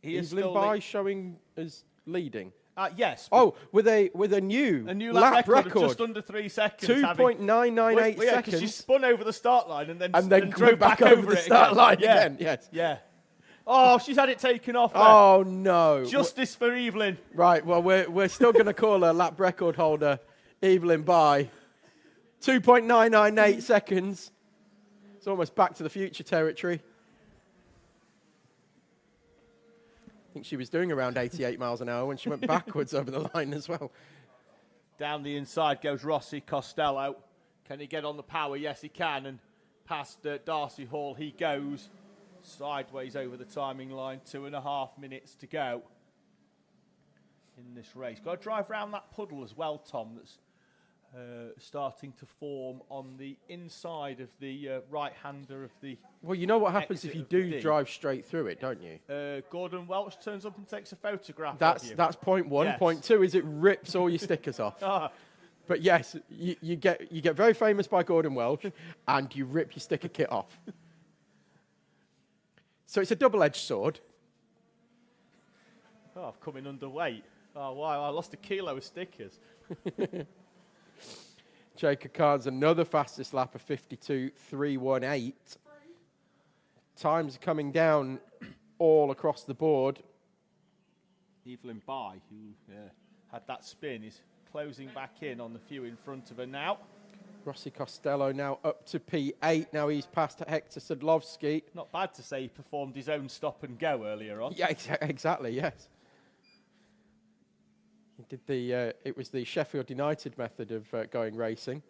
Evelyn By showing as leading. Yes. Oh, with a new lap record record. of just under 3 seconds. 2.998 because seconds. she spun over the start line and then went drove back over the it start again. line Yeah. again. Yes. Yeah. Oh, she's had it taken off there. Oh, no. Justice for Evelyn. Right, well, we're still going to call her lap record holder Evelyn by 2.998 seconds. It's almost Back to the Future territory. I think she was doing around 88 miles an hour when she went backwards over the line as well. Down the inside goes Rossi Costello. Can he get on the power? Yes, he can. And past Darcy Hall he goes. Sideways over the timing line. 2.5 minutes to go in this race. Got to drive around that puddle as well, Tom, that's starting to form on the inside of the right-hander of the... Well, you know what happens if you do drive straight through it, don't you? Gordon Welch turns up and takes a photograph That's of you. point one. Yes. Point two is it rips all your stickers off. But yes, you get very famous by Gordon Welch, and you rip your sticker kit off. So it's a double-edged sword. Oh, I've come in underweight. Oh, wow, I lost a kilo of stickers. Jacob Carnes, another fastest lap of 52.318. Times coming down all across the board. Evelyn Bye, who had that spin, is closing back in on the few in front of her now. Rossi Costello now up to P8. Now he's past Hector Sadlowski. Not bad to say he performed his own stop and go earlier on. Yeah, exactly, yes. He did it was the Sheffield United method of going racing.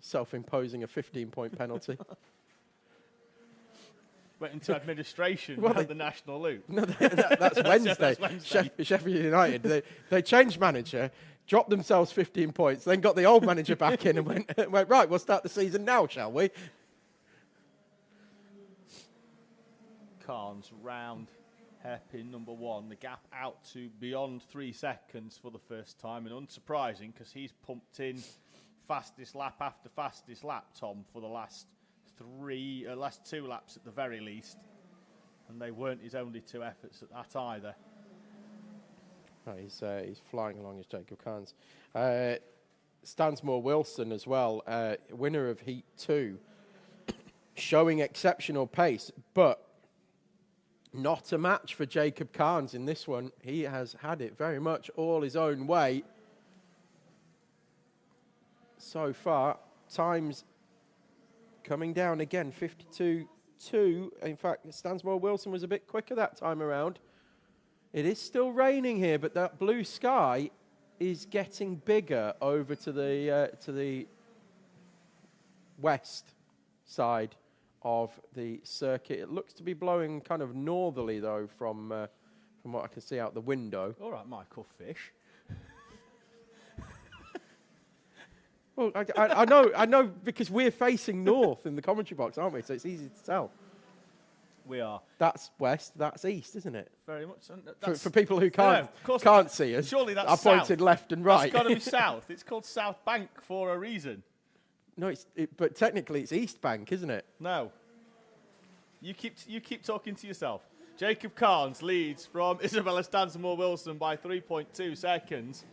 Self-imposing a 15-point penalty. Went into administration at the National Loop. No, that's Wednesday. Sheffield United. They changed manager, dropped themselves 15 points, then got the old manager back in and went, right, we'll start the season now, shall we? Carnes round hairpin number 1. The gap out to beyond 3 seconds for the first time. And unsurprising, because he's pumped in fastest lap after fastest lap, Tom, for the last 2 laps at the very least. And they weren't his only 2 efforts at that either. No, he's flying along as Jacob Carnes. Stansmore Wilson as well, winner of Heat 2, showing exceptional pace, but not a match for Jacob Carnes in this one. He has had it very much all his own way so far. Times coming down again, 52.2. In fact, Stansmore Wilson was a bit quicker that time around. It is still raining here, but that blue sky is getting bigger over to the west side of the circuit. It looks to be blowing kind of northerly, though, from what I can see out the window. All right, Michael Fish. Well, I know, because we're facing north in the commentary box, aren't we? So it's easy to tell. We are. That's west, that's east, isn't it? Very much. For people who can't see us, surely that's I pointed south. Left and right. It's got to be south. It's called South Bank for a reason. No, but technically it's East Bank, isn't it? No. You keep talking to yourself. Jacob Carnes leads from Isabella Stansmore Wilson by 3.2 seconds.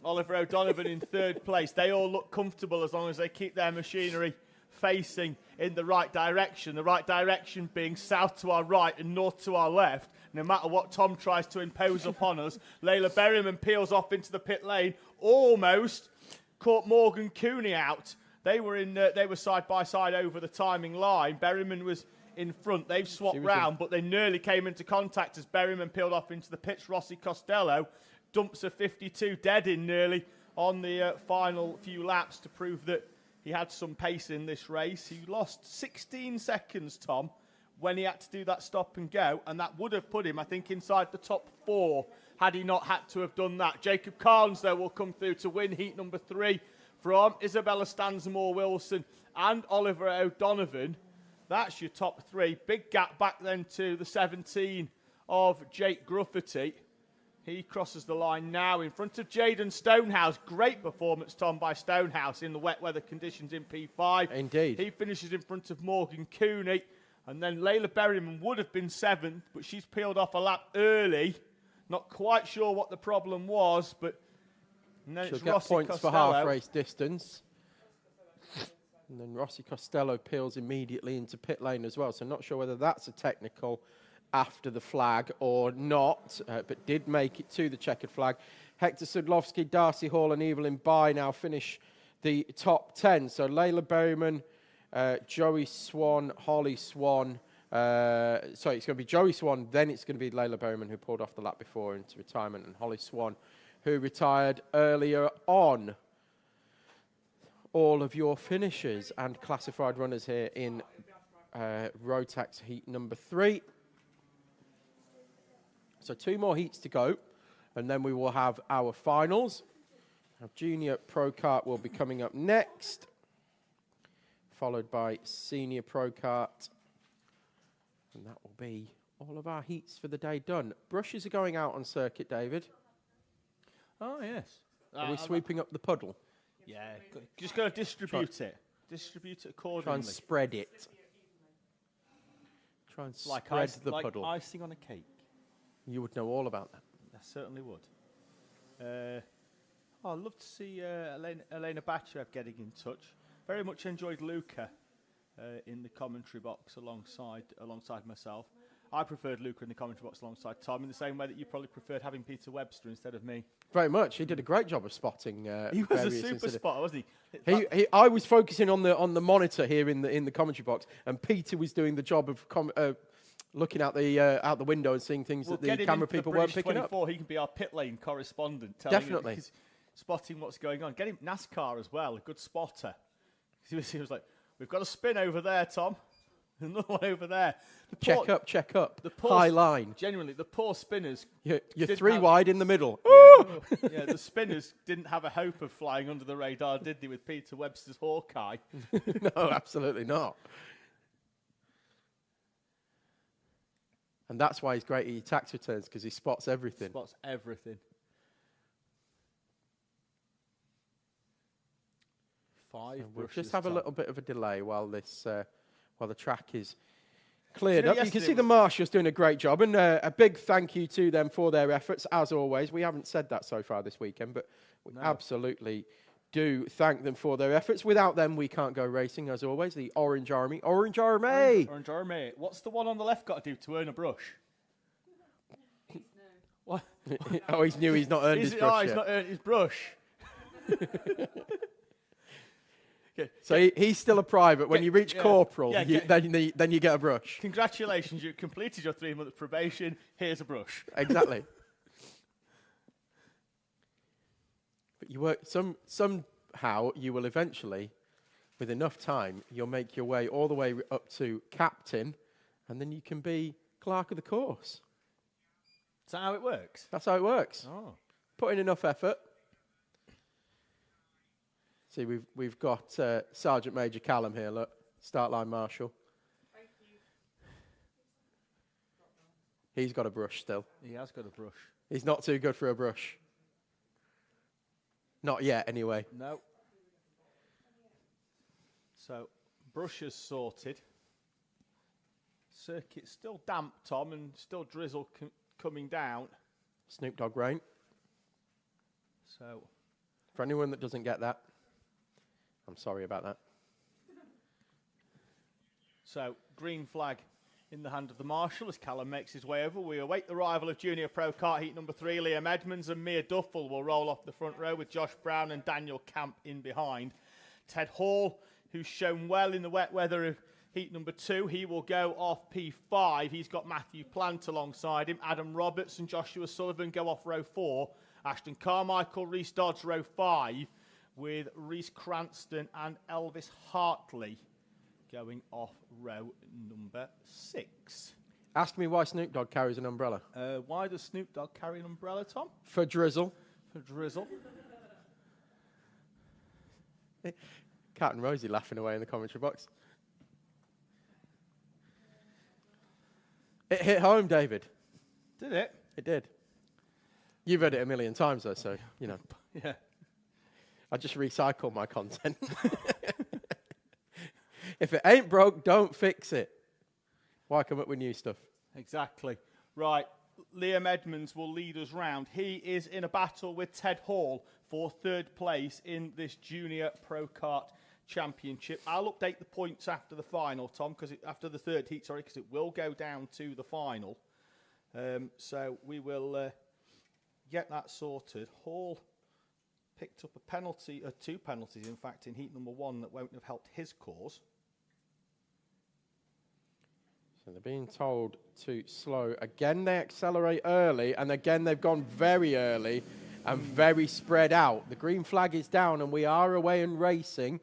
Oliver O'Donovan in 3rd place. They all look comfortable as long as they keep their machinery facing in the right direction. The right direction being south to our right and north to our left. No matter what Tom tries to impose upon us. Layla Berryman peels off into the pit lane. Almost caught Morgan Cooney out. They were side by side over the timing line. Berryman was in front. They've swapped round, but they nearly came into contact as Berryman peeled off into the pits. Rossi Costello dumps a 52 dead in nearly on the final few laps to prove that he had some pace in this race. He lost 16 seconds, Tom, when he had to do that stop and go, and that would have put him, I think, inside the top 4 had he not had to have done that. Jacob Carnes, though, will come through to win heat number 3 from Isabella Stansmore Wilson and Oliver O'Donovan. That's your top 3. Big gap back then to the 17 of Jake Grufferty. He crosses the line now in front of Jaden Stonehouse. Great performance, Tom, by Stonehouse in the wet weather conditions in P5. Indeed. He finishes in front of Morgan Cooney. And then Layla Berryman would have been 7th, but she's peeled off a lap early Not quite sure what the problem was, but no, She'll it's get Rossi points for Costello. half race distance. And then Rossi Costello peels immediately into pit lane as well. So not sure whether that's a technical after the flag or not, but did make it to the checkered flag. Hector Sudlovsky, Darcy Hall and Evelyn Bye now finish the top 10. So Layla Berryman, Joey Swan, Holly Swan. Sorry, it's going to be Joey Swan, then it's going to be Layla Berryman, who pulled off the lap before into retirement, and Holly Swan, who retired earlier on. All of your finishers and classified runners here in Rotax heat number 3. So 2 more heats to go, and then we will have our finals. Our junior pro kart will be coming up next, followed by senior pro kart, and that will be all of our heats for the day done. Brushes are going out on circuit, David. Oh, yes. Are we sweeping up the puddle? Yeah, just got to distribute it. Distribute it accordingly. Try and spread it. Try and spread the puddle. Like icing on a cake. You would know all about that. I certainly would. I'd love to see Elena Bachev getting in touch. Very much enjoyed Luca in the commentary box alongside myself. I preferred Luca in the commentary box alongside Tom, in the same way that you probably preferred having Peter Webster instead of me. Very much. He did a great job of spotting. He was a super spotter, wasn't he? I was focusing on the monitor here in the commentary box, and Peter was doing the job of looking out the window and seeing things that the camera people weren't picking up. He can be our pit lane correspondent. Definitely. Spotting what's going on. Get him NASCAR as well, a good spotter. He was like, we've got a spin over there, Tom. Another one over there. Check up. The poor high line. Genuinely, the poor spinners. You're 3 wide in the middle. Yeah, the spinners didn't have a hope of flying under the radar, did they, with Peter Webster's Hawkeye? No, absolutely not. And that's why he's great at your tax returns, because he spots everything. Spots everything. 5 We'll brushes, just have a Tom. little bit of a delay while the track is cleared up. You can see yesterday the marshals doing a great job, and a big thank you to them for their efforts, as always. We haven't said that so far this weekend, but we absolutely do thank them for their efforts. Without them, we can't go racing, as always. The Orange Army. Orange Army! Orange Army. What's the one on the left got to do to earn a brush? What? Oh, he knew he's not earned his brush he's yet. not earned his brush. So he's still a private. When you reach corporal, then you get a brush. Congratulations, you completed your 3-month probation. Here's a brush. Exactly. But you work somehow you will eventually, with enough time, you'll make your way all the way up to captain, and then you can be clerk of the course. Is that how it works? That's how it works. Oh. Put in enough effort. See, we've got Sergeant Major Callum here, look, start line marshal. Thank you. He's got a brush still. He has got a brush. He's not too good for a brush. Not yet, anyway. No. So, brush is sorted. Circuit's still damp, Tom, and still drizzle coming down. Snoop Dogg rain. So, for anyone that doesn't get that, I'm sorry about that. So, green flag in the hand of the marshal as Callum makes his way over. We await the arrival of Junior Pro Kart Heat number 3. Liam Edmonds and Mia Duffel will roll off the front row with Josh Brown and Daniel Camp in behind. Ted Hall, who's shown well in the wet weather of Heat number 2, he will go off P5. He's got Matthew Plant alongside him. Adam Roberts and Joshua Sullivan go off row 4. Ashton Carmichael, Reese Dodds, row 5. With Reese Cranston and Elvis Hartley going off row number 6. Ask me why Snoop Dogg carries an umbrella. Why does Snoop Dogg carry an umbrella, Tom? For drizzle. For drizzle. Cat and Rosie laughing away in the commentary box. It hit home, David. Did it? It did. You've heard it a million times, though, so, you know. Yeah. I just recycle my content. If it ain't broke, don't fix it. Why come up with new stuff? Exactly. Right. Liam Edmonds will lead us round. He is in a battle with Ted Hall for 3rd place in this Junior Pro Kart Championship. I'll update the points after the final, Tom, after the 3rd heat, sorry, because it will go down to the final. So we will get that sorted. Hall picked up a penalty, 2 penalties, in fact, in heat number 1 that won't have helped his cause. So they're being told to slow. Again, they accelerate early, and again, they've gone very early and very spread out. The green flag is down, and we are away and racing.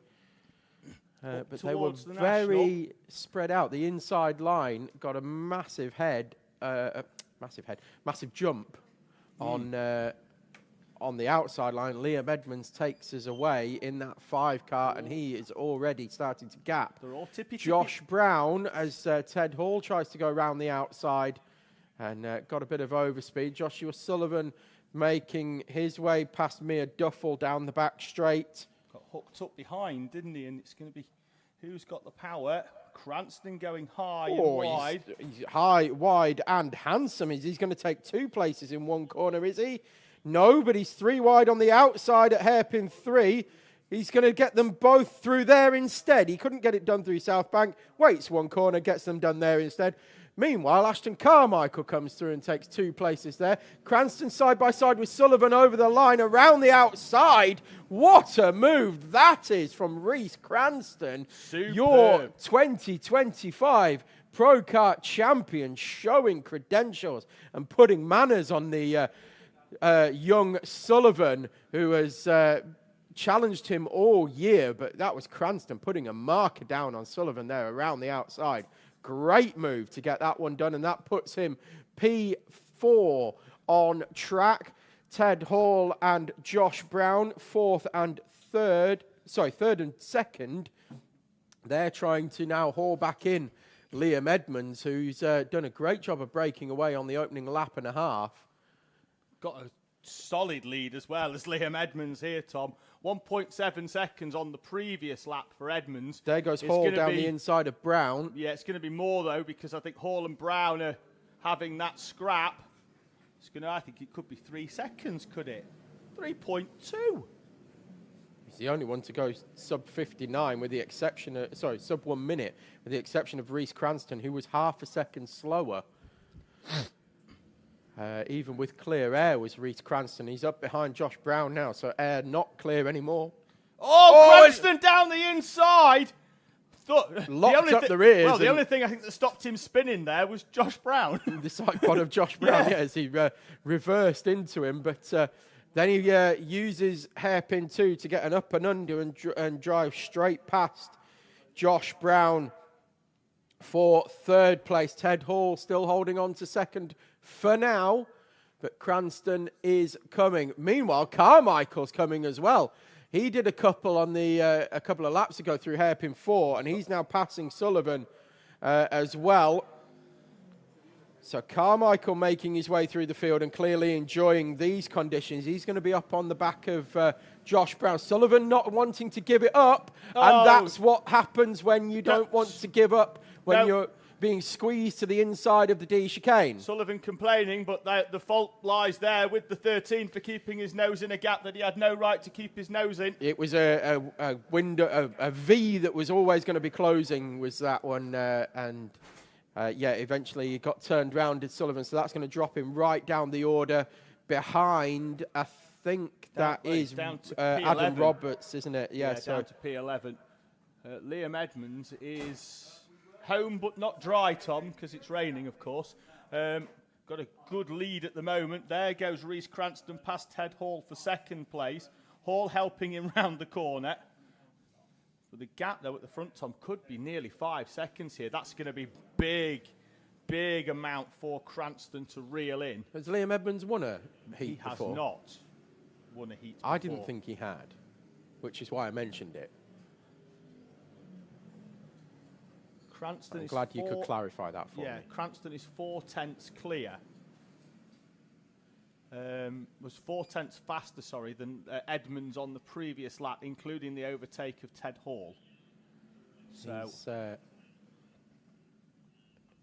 But they were very spread out. The inside line got a massive jump on the outside line. Liam Edmonds takes us away in that 5 car, and he is already starting to gap. They're all tippy-tippy. Josh Brown, as Ted Hall tries to go around the outside, and got a bit of overspeed. Joshua Sullivan making his way past Mia Duffel down the back straight. Got hooked up behind, didn't he? And it's going to be who's got the power. Cranston going high and wide. He's high, wide, and handsome. He's going to take 2 places in one corner, is he? No, but he's 3 wide on the outside at hairpin 3. He's going to get them both through there instead. He couldn't get it done through South Bank. Waits one corner, gets them done there instead. Meanwhile, Ashton Carmichael comes through and takes 2 places there. Cranston side by side with Sullivan over the line around the outside. What a move that is from Reese Cranston. Superb. Your 2025 Pro Kart champion, showing credentials and putting manners on the young Sullivan, who has challenged him all year. But that was Cranston putting a marker down on Sullivan there around the outside. Great move to get that one done, and that puts him P4 on track. Ted Hall and Josh Brown, 4th and 3rd. Sorry, 3rd and 2nd. They're trying to now haul back in Liam Edmonds, who's done a great job of breaking away on the opening lap and a half. Got a solid lead as well as Liam Edmonds here, Tom. 1.7 seconds on the previous lap for Edmonds. There goes Hall down the inside of Brown. Yeah, it's going to be more, though, because I think Hall and Brown are having that scrap. It's going to, I think it could be 3 seconds, could it? 3.2. He's the only one to go sub 59 with the exception of, sub 1 minute, with the exception of Reese Cranston, who was half a second slower. Even with clear air was Reese Cranston. He's up behind Josh Brown now, so air not clear anymore. Oh, Cranston down the inside! Locked up the rears. Well, the only thing I think that stopped him spinning there was Josh Brown. The side pod of Josh Brown, yeah, as he reversed into him. But then he uses hairpin 2 to get an up and under and drive straight past Josh Brown for 3rd place. Ted Hall still holding on to 2nd for now, but Cranston is coming. Meanwhile, Carmichael's coming as well. He did a couple on the a couple of laps ago through hairpin 4, and he's now passing Sullivan as well. So Carmichael making his way through the field and clearly enjoying these conditions. He's going to be up on the back of Josh Brown. Sullivan not wanting to give it up, and that's what happens when you don't want to give up, when you're being squeezed to the inside of the D chicane. Sullivan complaining, but the fault lies there with the 13 for keeping his nose in a gap that he had no right to keep his nose in. It was a window, a V that was always going to be closing, was that one, and eventually he got turned round, did Sullivan, so that's going to drop him right down the order behind, I think that is Adam Roberts, isn't it? Yeah, so down to P11. Liam Edmonds is home but not dry, Tom, because it's raining, of course. Got a good lead at the moment. There goes Reese Cranston past Ted Hall for 2nd place. Hall helping him round the corner. But the gap, though, at the front, Tom, could be nearly 5 seconds here. That's going to be big amount for Cranston to reel in. Has Liam Edmonds won a heat before? He has not won a heat before. I didn't think he had, which is why I mentioned it. Cranston I'm glad you could clarify that for me. Yeah, Cranston is 4/10 clear. Was 4/10 faster, than Edmonds on the previous lap, including the overtake of Ted Hall. So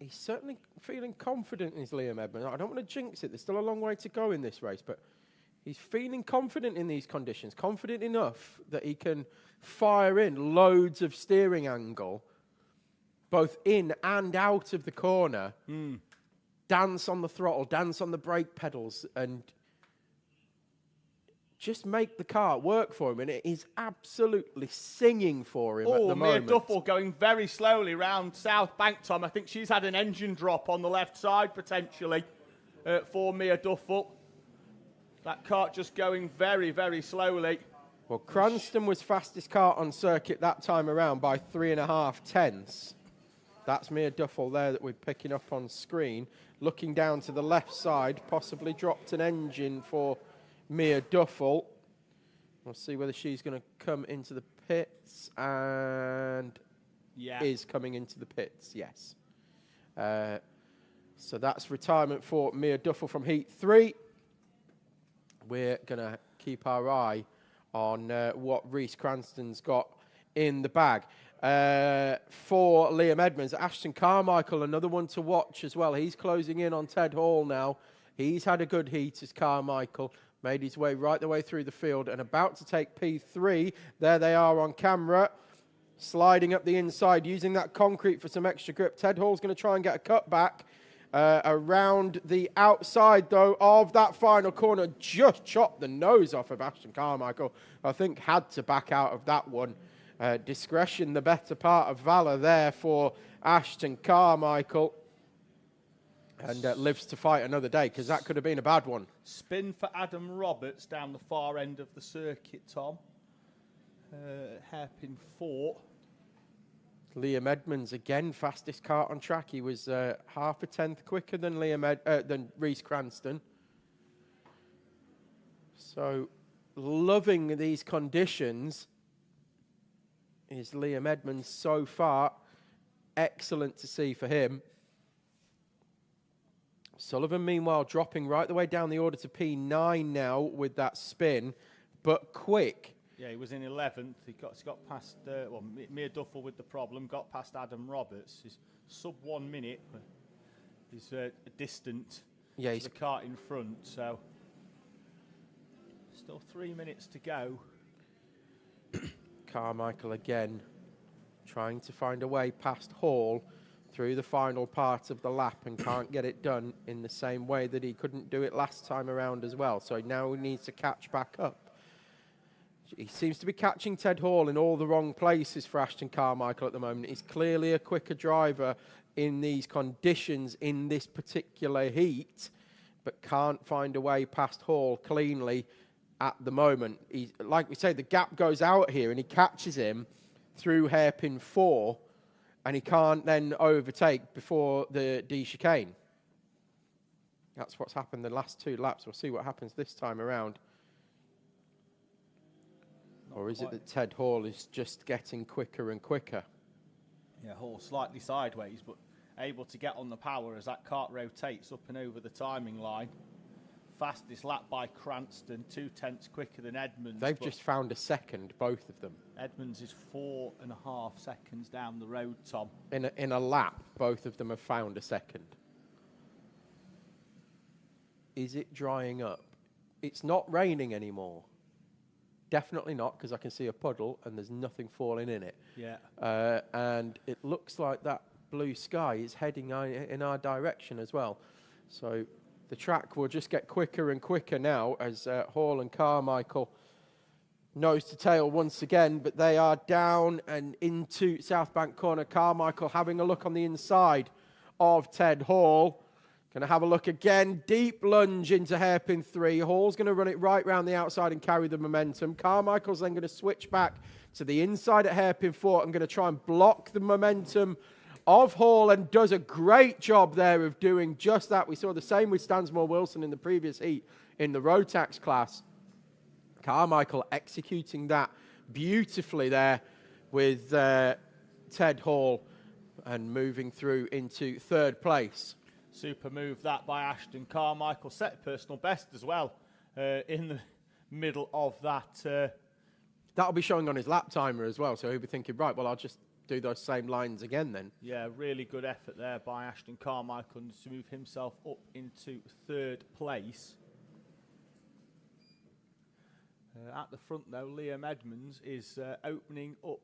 he's certainly feeling confident in his Liam Edmonds. I don't want to jinx it. There's still a long way to go in this race, but he's feeling confident in these conditions, confident enough that he can fire in loads of steering angle, both in and out of the corner, dance on the throttle, dance on the brake pedals, and just make the car work for him. And it is absolutely singing for him at the moment. Mia Duffel going very slowly round South Bank, Tom. I think she's had an engine drop on the left side, potentially, for Mia Duffel. That kart just going very, very slowly. Well, Cranston was fastest kart on circuit that time around by 3.5 tenths. That's Mia Duffel there that we're picking up on screen. Looking down to the left side, possibly dropped an engine for Mia Duffel. We'll see whether she's going to come into the pits, and is coming into the pits, yes. So that's retirement for Mia Duffel from Heat 3. We're going to keep our eye on what Reece Cranston's got in the bag. For Liam Edmonds, Ashton Carmichael, another one to watch as well. He's closing in on Ted Hall now. He's had a good heat as Carmichael. Made his way right the way through the field and about to take P3. There they are on camera. Sliding up the inside, using that concrete for some extra grip. Ted Hall's going to try and get a cut back. Around the outside, though, of that final corner. Just chopped the nose off of Ashton Carmichael. I think had to back out of that one. Discretion, the better part of valour there for Ashton Carmichael. And lives to fight another day, because that could have been a bad one. Spin for Adam Roberts down the far end of the circuit, Tom. Hairpin 4. Liam Edmonds, again, fastest kart on track. He was half a tenth quicker than than Reece Cranston. So, loving these conditions is Liam Edmonds so far. Excellent to see for him. Sullivan, meanwhile, dropping right the way down the order to P9 now with that spin, but quick. Yeah, he was in 11th. He got past, Mia Duffel with the problem, got past Adam Roberts. He's sub 1 minute. He's distant to the kart in front, so still 3 minutes to go. Carmichael again trying to find a way past Hall through the final part of the lap and can't get it done in the same way that he couldn't do it last time around as well. So now he needs to catch back up. He seems to be catching Ted Hall in all the wrong places for Ashton Carmichael at the moment. He's clearly a quicker driver in these conditions in this particular heat, but can't find a way past Hall cleanly at the moment. Like we say, the gap goes out here and he catches him through hairpin 4, and he can't then overtake before the D chicane. That's what's happened the last 2 laps. We'll see what happens this time around. Or is it that Ted Hall is just getting quicker and quicker? Yeah, Hall slightly sideways, but able to get on the power as that kart rotates up and over the timing line. Fastest lap by Cranston, 2 tenths quicker than Edmonds. They've just found a second, both of them. Edmonds is 4.5 seconds down the road, Tom. In a lap, both of them have found a second. Is it drying up? It's not raining anymore. Definitely not, because I can see a puddle and there's nothing falling in it. Yeah. And it looks like that blue sky is heading in our direction as well. So the track will just get quicker and quicker now as Hall and Carmichael nose to tail once again, but they are down and into South Bank corner. Carmichael having a look on the inside of Ted Hall. Going to have a look again. Deep lunge into hairpin 3. Hall's going to run it right round the outside and carry the momentum. Carmichael's then going to switch back to the inside at hairpin 4 and going to try and block the momentum of Hall, and does a great job there of doing just that. We saw the same with Stansmore Wilson in the previous heat in the Rotax class. Carmichael executing that beautifully there with Ted Hall and moving through into 3rd place. Super move that by Ashton Carmichael. Set personal best as well in the middle of that. That'll be showing on his lap timer as well, so he'll be thinking, right, well, I'll just do those same lines again then. Yeah, really good effort there by Ashton Carmichael to move himself up into 3rd place. At the front, though, Liam Edmonds is opening up,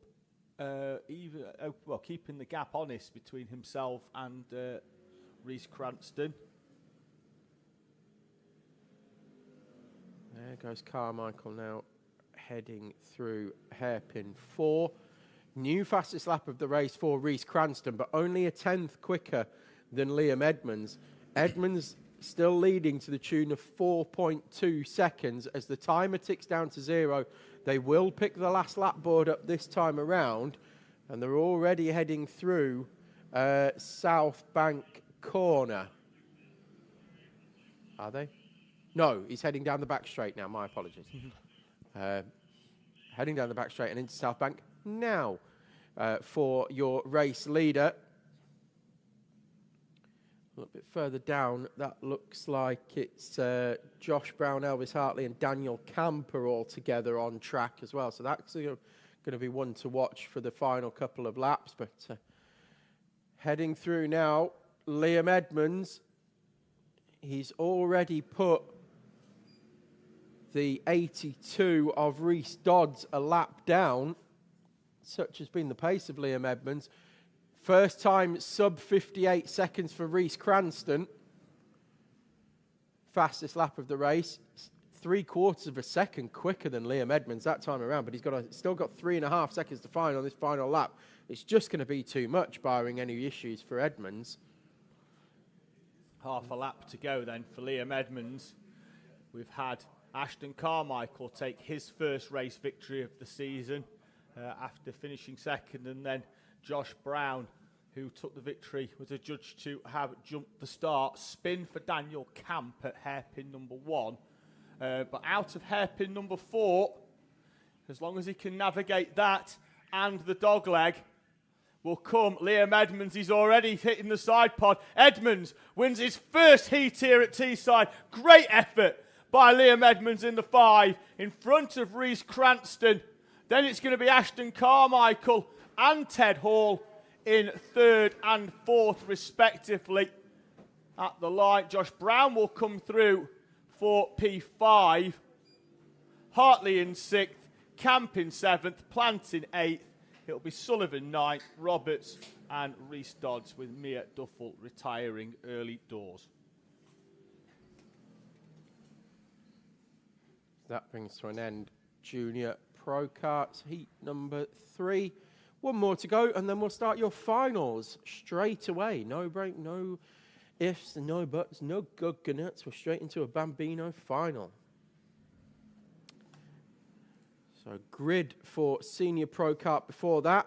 keeping the gap honest between himself and Reece Cranston. There goes Carmichael now, heading through hairpin 4. New fastest lap of the race for Reece Cranston, but only a 10th quicker than Liam Edmonds. Edmonds still leading to the tune of 4.2 seconds. As the timer ticks down to 0, they will pick the last lap board up this time around, and they're already heading through South Bank Corner. Are they? No, he's heading down the back straight now. My apologies. Heading down the back straight and into South Bank now for your race leader. A little bit further down, that looks like it's Josh Brown, Elvis Hartley, and Daniel Camper all together on track as well. So that's going to be one to watch for the final couple of laps. But heading through now, Liam Edmonds. He's already put the 82 of Reece Dodds a lap down. Such has been the pace of Liam Edmonds. First time sub 58 seconds for Reece Cranston. Fastest lap of the race. 3/4 of a second quicker than Liam Edmonds that time around, but he's still got 3.5 seconds to find on this final lap. It's just going to be too much, barring any issues for Edmonds. Half a lap to go then for Liam Edmonds. We've had Ashton Carmichael take his first race victory of the season after finishing second, and then Josh Brown, who took the victory, was adjudged to have jumped the start. Spin for Daniel Camp at hairpin number 1. But out of hairpin number 4, as long as he can navigate that and the dog leg, will come Liam Edmonds. He's already hitting the side pod. Edmonds wins his first heat here at Teesside. Great effort by Liam Edmonds in the 5, in front of Reece Cranston. Then it's going to be Ashton Carmichael and Ted Hall in 3rd and 4th, respectively. At the line, Josh Brown will come through for P5. Hartley in 6th, Camp in 7th, Plant in 8th. It'll be Sullivan 9th, Roberts and Reece Dodds, with Mia Duffel retiring early doors. That brings to an end Junior Pro Karts heat number 3. One more to go, and then we'll start your finals straight away. No break, no ifs, no buts, no guggenuts. We're straight into a Bambino final. So grid for Senior Pro Kart before that.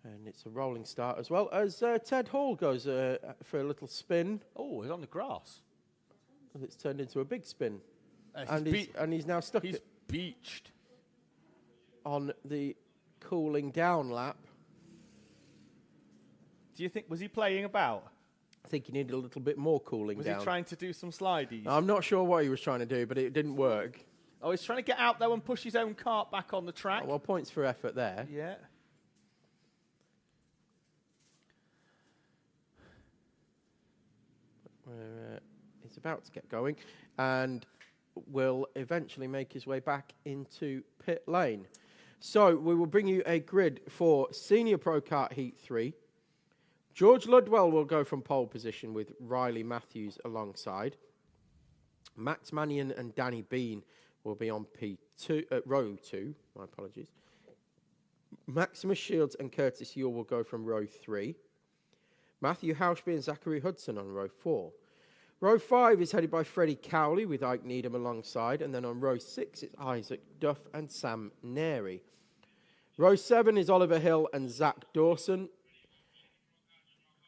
And it's a rolling start as well as Ted Hall goes for a little spin. Oh, he's on the grass. And it's turned into a big spin. And he's now stuck. He's beached on the cooling down lap. Do you think, was he playing about? I think he needed a little bit more cooling down. Was he trying to do some slideys? I'm not sure what he was trying to do, but it didn't work. Oh, he's trying to get out there and push his own kart back on the track. Oh, well, points for effort there. Yeah. He's about to get going and will eventually make his way back into pit lane. So we will bring you a grid for Senior Pro Kart Heat 3. George Ludwell will go from pole position with Riley Matthews alongside. Max Mannion and Danny Bean will be on row 2. My apologies. Maximus Shields and Curtis Yule will go from row 3. Matthew Hauschby and Zachary Hudson on row 4. Row 5 is headed by Freddie Cowley with Ike Needham alongside. And then on row 6, it's Isaac Duff and Sam Neri. Row 7 is Oliver Hill and Zach Dawson.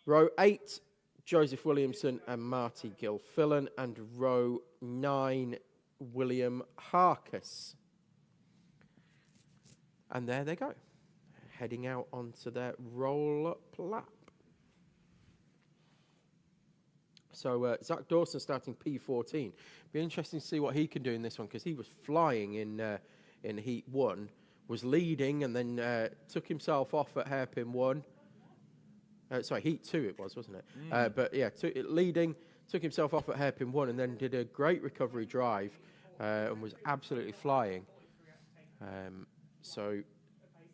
Row 8, Joseph Williamson and Marty Gilfillan. And row 9, William Harkus. And there they go, heading out onto their roll-up lap. So Zach Dawson starting P14. Be interesting to see what he can do in this one, because he was flying in Heat 1. was leading and then took himself off at hairpin 1. Sorry, heat 2 it was, wasn't it? But yeah, leading, took himself off at hairpin 1 and then did a great recovery drive and was absolutely flying. So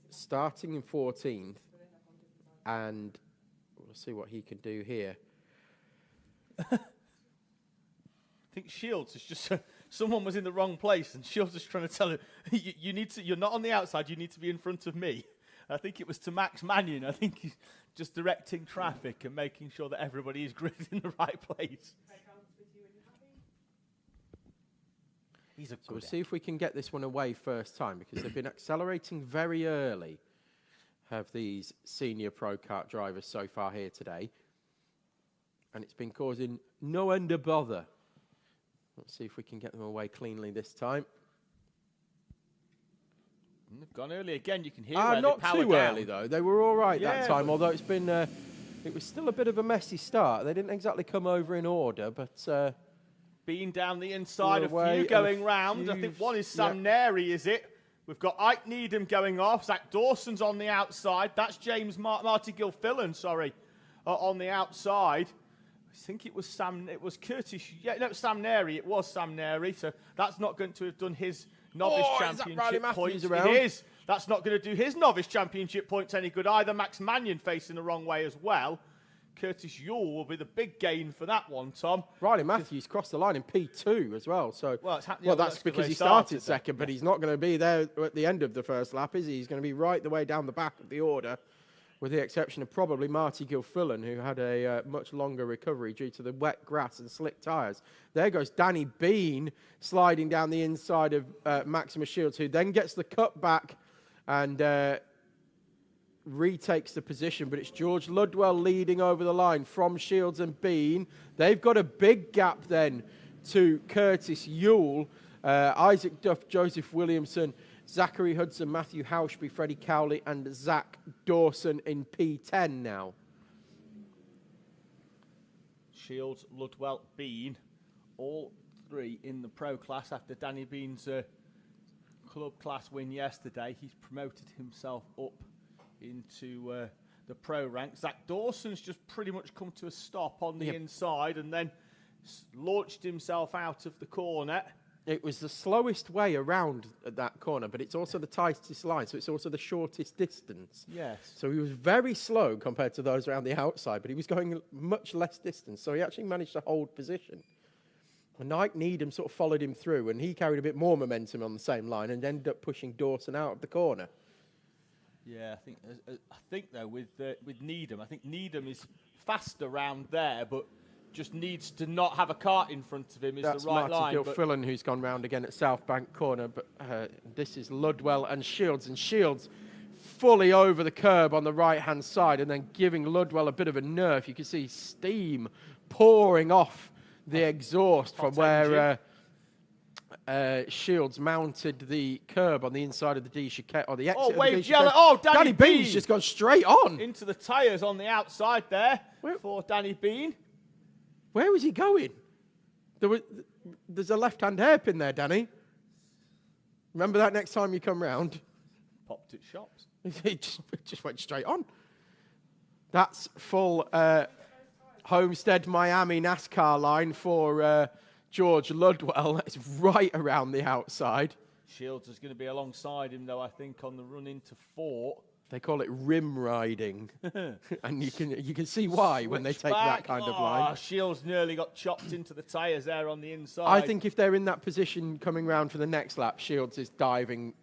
starting in 14th, and we'll see what he can do here. I think Shields is just someone was in the wrong place, and Shields is trying to tell him, you need to. You're not on the outside. You need to be in front of me. I think it was to Max Mannion. I think he's just directing traffic and making sure that everybody is gridded in the right place. He's a So we'll see if we can get this one away first time, because they've been accelerating very early, have these senior pro kart drivers so far here today. And it's been causing no end of bother. Let's see if we can get them away cleanly this time. And they've gone early again. You can hear where not they power too down. early, though. They were all right Yeah, that time, although it's been... it was still a bit of a messy start. They didn't exactly come over in order, but... Being down the inside, a away few going round. few I think one is Sam Neri, is it? We've got Ike Needham going off. Zach Dawson's on the outside. That's James Marty Gilfillan, sorry, on the outside. I think it was Sam. It was Curtis. Yeah, no, Sam Neri. It was Sam Neri. So that's not going to have done his novice championship points. It is. That's not going to do his novice championship points any good either. Max Mannion facing the wrong way as well. Curtis Yule will be the big gain for that one, Tom. Riley Matthews crossed the line in P2 as well. So that's because he started second, but he's not going to be there at the end of the first lap, is he? He's going to be right the way down the back of the order, with the exception of probably Marty Gilfillan, who had a much longer recovery due to the wet grass and slick tyres. There goes Danny Bean sliding down the inside of Maximus Shields, who then gets the cut back and retakes the position, but it's George Ludwell leading over the line from Shields and Bean. They've got a big gap then to Curtis Yule, Isaac Duff, Joseph Williamson, Zachary Hudson, Matthew Hauschby, Freddie Cowley, and Zach Dawson in P10 now. Shields, Ludwell, Bean, all three in the pro class after Danny Bean's club class win yesterday. He's promoted himself up into the pro ranks. Zach Dawson's just pretty much come to a stop on the inside and then launched himself out of the corner. It was the slowest way around that corner, but it's also the tightest line, so it's also the shortest distance. Yes. So he was very slow compared to those around the outside, but he was going much less distance, so he actually managed to hold position. And Ike Needham sort of followed him through, and he carried a bit more momentum on the same line and ended up pushing Dawson out of the corner. Yeah, I think though with Needham, I think Needham is fast around there, but just needs to not have a cart in front of him. That's the right line. That's Marty Gilfillan who's gone round again at South Bank corner, but this is Ludwell and Shields fully over the curb on the right-hand side and then giving Ludwell a bit of a nerve. You can see steam pouring off the exhaust from where Shields mounted the curb on the inside of the D chicane, or the exit. Wave yellow. Oh, Danny Bean's just gone straight on into the tyres on the outside there for Danny Bean. Where was he going? There's a left-hand hairpin there, Danny. Remember that next time you come round? Popped at shops. He just went straight on. That's full Homestead Miami NASCAR line for George Ludwell. It's right around the outside. Shields is going to be alongside him, though, I think, on the run into Fort. They call it rim riding. And you can see why when they take that kind of line. Shields nearly got chopped into the tyres there on the inside. I think if they're in that position coming round for the next lap, Shields is diving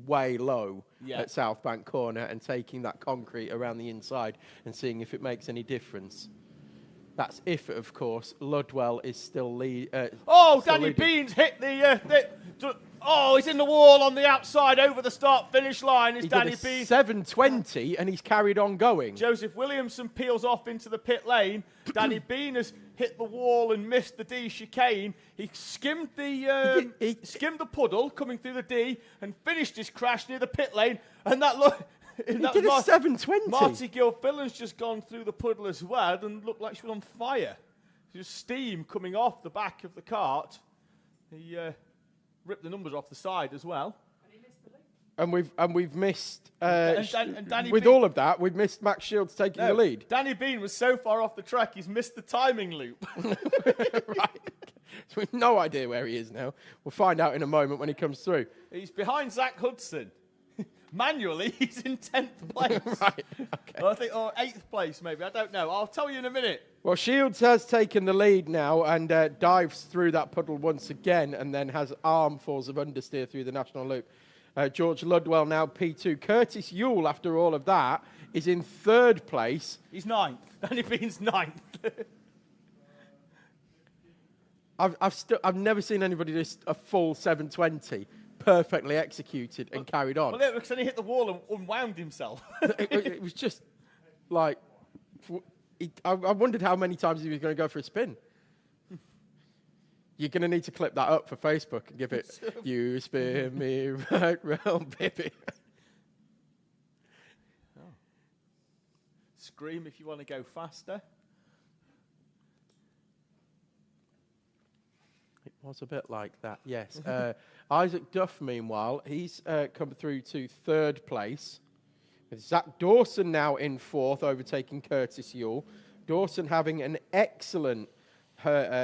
way low at South Bank corner and taking that concrete around the inside and seeing if it makes any difference. That's if, of course, Ludwell is still Danny Bean's hit he's in the wall on the outside over the start-finish line. Is Danny Bean 7:20 and he's carried on going. Joseph Williamson peels off into the pit lane. Danny Bean has hit the wall and missed the D chicane. He skimmed the skimmed the puddle coming through the D and finished his crash near the pit lane. And that look. He did a 7:20. Marty Gilfillan's just gone through the puddle as well and looked like she was on fire. Just steam coming off the back of the cart. He ripped the numbers off the side as well. And he missed the lead. And we've missed and Danny with Bean- all of that, we've missed Max Shields taking the lead. Danny Bean was so far off the track, he's missed the timing loop. Right. So we've no idea where he is now. We'll find out in a moment when he comes through. He's behind Zach Hudson. Manually, he's in 10th place. Right. Okay. Or 8th place, maybe. I don't know. I'll tell you in a minute. Well, Shields has taken the lead now and dives through that puddle once again and then has armfuls of understeer through the national loop. George Ludwell now P2. Curtis Ewell, after all of that, is in 3rd place. He's 9th. Danny Bean's 9th. I've never seen anybody do a full 720 perfectly executed and carried on. Well, because then he hit the wall and unwound himself. It was just like... I wondered how many times he was going to go for a spin. You're going to need to clip that up for Facebook and give it, you spin me right round, baby. Oh. Scream if you want to go faster. It was a bit like that, yes. Isaac Duff, meanwhile, he's come through to 3rd place. With Zach Dawson now in 4th, overtaking Curtis Ewell. Dawson having an excellent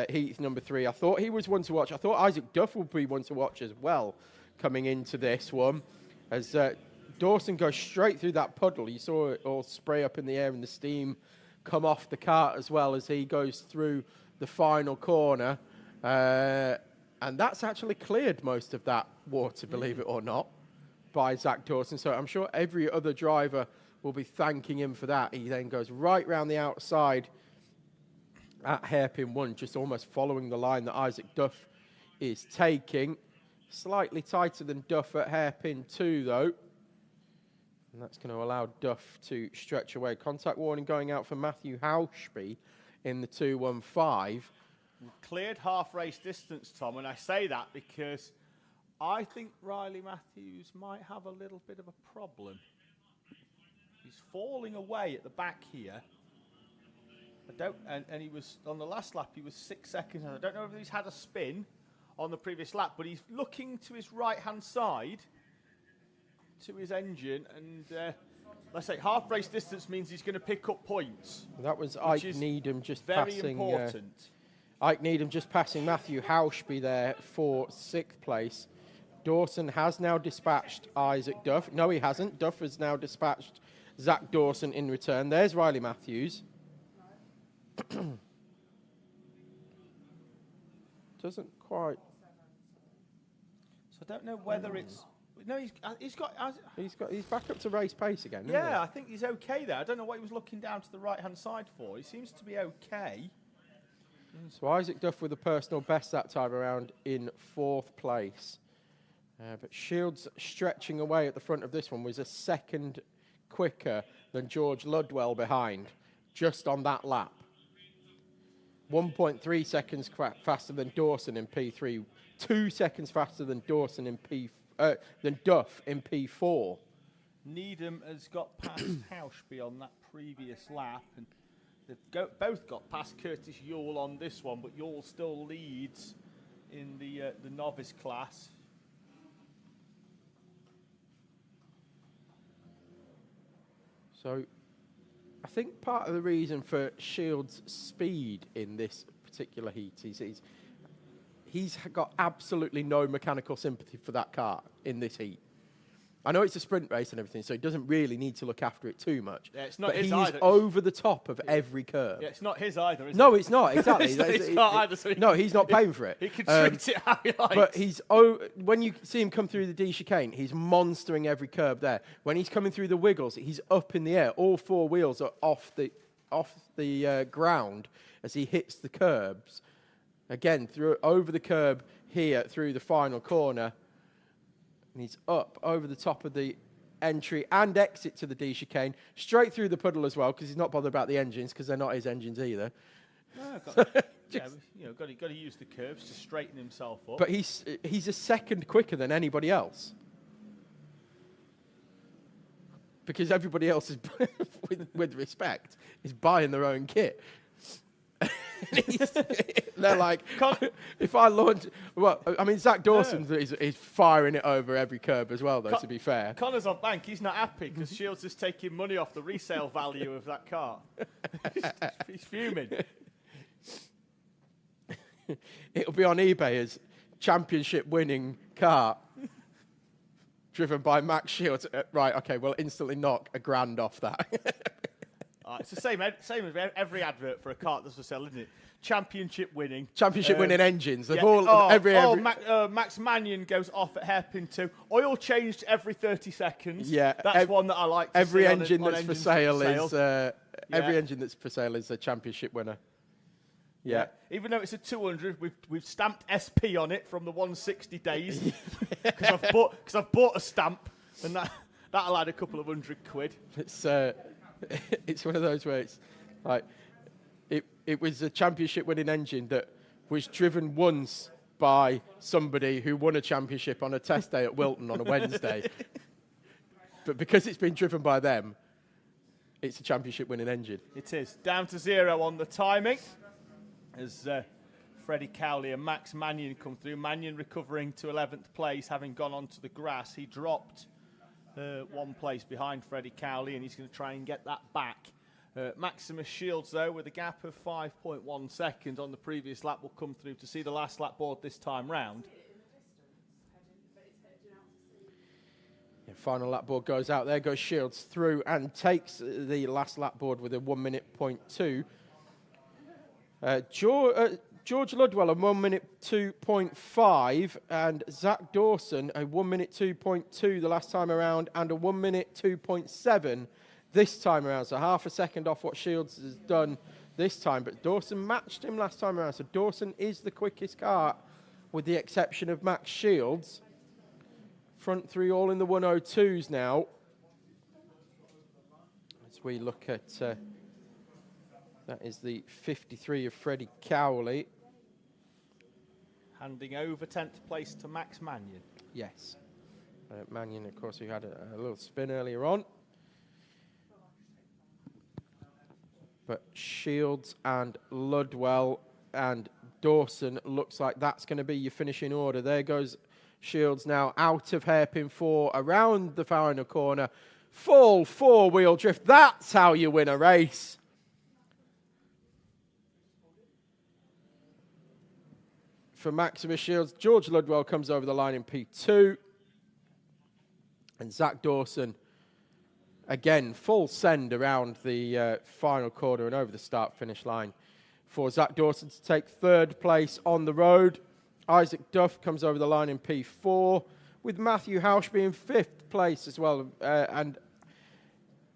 heat number 3. I thought he was one to watch. I thought Isaac Duff would be one to watch as well coming into this one. As Dawson goes straight through that puddle. You saw it all spray up in the air and the steam come off the kart as well as he goes through the final corner. And that's actually cleared most of that water, believe it or not, by Zach Dawson. So I'm sure every other driver will be thanking him for that. He then goes right round the outside at hairpin 1, just almost following the line that Isaac Duff is taking. Slightly tighter than Duff at hairpin 2, though. And that's going to allow Duff to stretch away. Contact warning going out for Matthew Hauschby in the 215. Cleared half race distance, Tom, and I say that because I think Riley Matthews might have a little bit of a problem. He's falling away at the back here. And he was, on the last lap, he was 6 seconds. I don't know if he's had a spin on the previous lap, but he's looking to his right-hand side, to his engine, and let's say half race distance means he's going to pick up points. That was Ike Needham just passing. Very important. Ike Needham just passing Matthew Hauschby there for 6th place. Dawson has now dispatched Isaac Duff. No, he hasn't. Duff has now dispatched Zach Dawson in return. There's Riley Matthews. Doesn't quite. So I don't know whether it's. No, he's back up to race pace again. Isn't Yeah, he? I think he's okay there. I don't know what he was looking down to the right-hand side for. He seems to be okay. So Isaac Duff with a personal best that time around in 4th place. But Shields stretching away at the front of this one was a second quicker than George Ludwell behind, just on that lap. 1.3 seconds faster than Dawson in P3, 2 seconds faster than Dawson in than Duff in P4. Needham has got past Hauschby on that previous lap, and they've both got past Curtis Ewell on this one, but Ewell still leads in the novice class. So I think part of the reason for Shields' speed in this particular heat is he's got absolutely no mechanical sympathy for that car in this heat. I know it's a sprint race and everything, so he doesn't really need to look after it too much. Yeah, it's not his he's either. Over the top of every curve. Yeah, it's not his either, is it? No, it's not, exactly. It's not either, so no, he's not paying for it. He can treat it how he likes. But when you see him come through the D chicane, he's monstering every curb there. When he's coming through the wiggles, he's up in the air. All 4 wheels are off the ground as he hits the curbs. Again, over the curb here through the final corner. And he's up over the top of the entry and exit to the D chicane, straight through the puddle as well, because he's not bothered about the engines, because they're not his engines either. No, got to use the curves to straighten himself up. But he's a second quicker than anybody else, because everybody else is, with respect, is buying their own kit. They're like, if I launch... Well, I mean, Zach Dawson is firing it over every curb as well, though, to be fair. Connor's on bank. He's not happy because Shields is taking money off the resale value of that car. He's fuming. It'll be on eBay as championship-winning car driven by Max Shields. Right, okay, we'll instantly knock $1,000 off that. It's the same as every advert for a car that's for sale, isn't it? Championship-winning engines. They've Max Mannion goes off at hairpin 2. Oil changed every 30 seconds. Yeah, that's one that I like. To every see engine on that's engines for sale is every Yeah. engine that's for sale is a championship winner. Yeah. Even though it's a 200, we've stamped SP on it from the 160 days because I've bought a stamp and that'll add a couple of £100. It's one of those where it's like it was a championship winning engine that was driven once by somebody who won a championship on a test day at Wilton on a Wednesday. But because it's been driven by them, it's a championship winning engine. It is. Down to 0 on the timing as Freddie Cowley and Max Mannion come through. Mannion recovering to 11th place, having gone onto the grass. He dropped 1 place behind Freddie Cowley, and he's going to try and get that back. Maximus Shields, though, with a gap of 5.1 seconds on the previous lap, will come through to see the last lap board this time round. Yeah, final lap board goes out. There goes Shields through and takes the last lap board with a 1:02. George Ludwell, a 1:02.5, and Zach Dawson, a 1:02.2 the last time around, and a 1:02.7 this time around. So half a second off what Shields has done this time, but Dawson matched him last time around. So Dawson is the quickest car, with the exception of Max Shields. Front three all in the 1:02s now. As we look at... that is the 53 of Freddie Cowley. Handing over 10th place to Max Mannion. Yes. Mannion, of course, who had a little spin earlier on. But Shields and Ludwell and Dawson, looks like that's going to be your finishing order. There goes Shields now out of hairpin 4, around the final corner. Full four-wheel drift. That's how you win a race. For Maximus Shields, George Ludwell comes over the line in P2. And Zach Dawson, again, full send around the final corner and over the start-finish line for Zach Dawson to take 3rd place on the road. Isaac Duff comes over the line in P4, with Matthew Hauschby in 5th place as well. And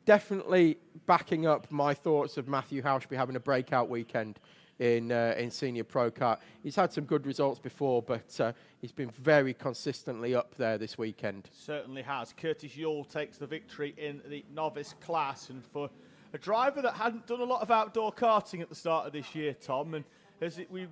definitely backing up my thoughts of Matthew Hauschby having a breakout weekend in Senior Pro Kart. He's had some good results before, but he's been very consistently up there this weekend. Certainly has. Curtis Yule takes the victory in the novice class, and for a driver that hadn't done a lot of outdoor karting at the start of this year, Tom, and as we've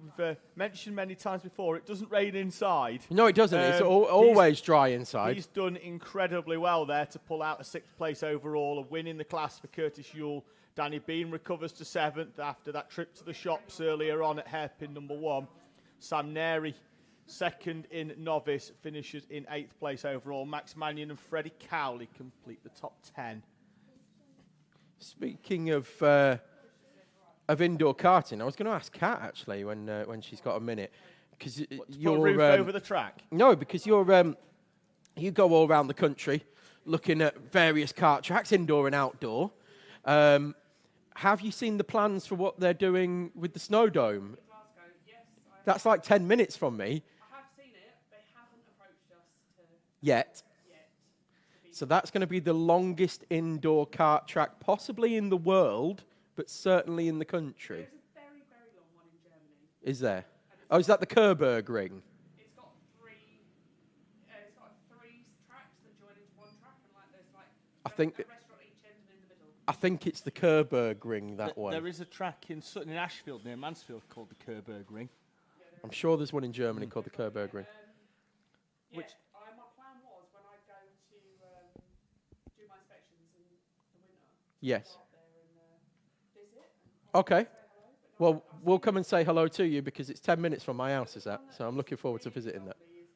mentioned many times before, it doesn't rain inside. No, it doesn't. It's always dry inside. He's done incredibly well there to pull out a 6th place overall, a win in the class for Curtis Yule. Danny Bean recovers to 7th after that trip to the shops earlier on at hairpin number 1. Sam Neri, 2nd in novice, finishes in 8th place overall. Max Mannion and Freddie Cowley complete the top 10. Speaking of indoor karting, I was going to ask Kat actually when she's got a minute, because you're roof over the track. No, because you go all around the country looking at various kart tracks, indoor and outdoor. Have you seen the plans for what they're doing with the Snow Dome? Yes, that's like 10 minutes from me. I have seen it. They haven't approached us yet. So that's going to be the longest indoor kart track, possibly in the world, but certainly in the country. There's a very, very long one in Germany. Is there? Oh, is that the Kerberg ring? It's got three tracks that join into one track, and there's I think a restaurant each end and in the middle. I think it's the Kerberg ring, that one. There is a track in Sutton in Ashfield near Mansfield called the Kerberg Ring. I'm sure there's one in Germany called the Kerberg ring. My plan was when I go to do my inspections in the winter. Yes. Go up there and visit. Okay. Say hello, but Well, we'll come and say hello to you because it's 10 minutes from my house, is that? So I'm looking forward to visiting that. Is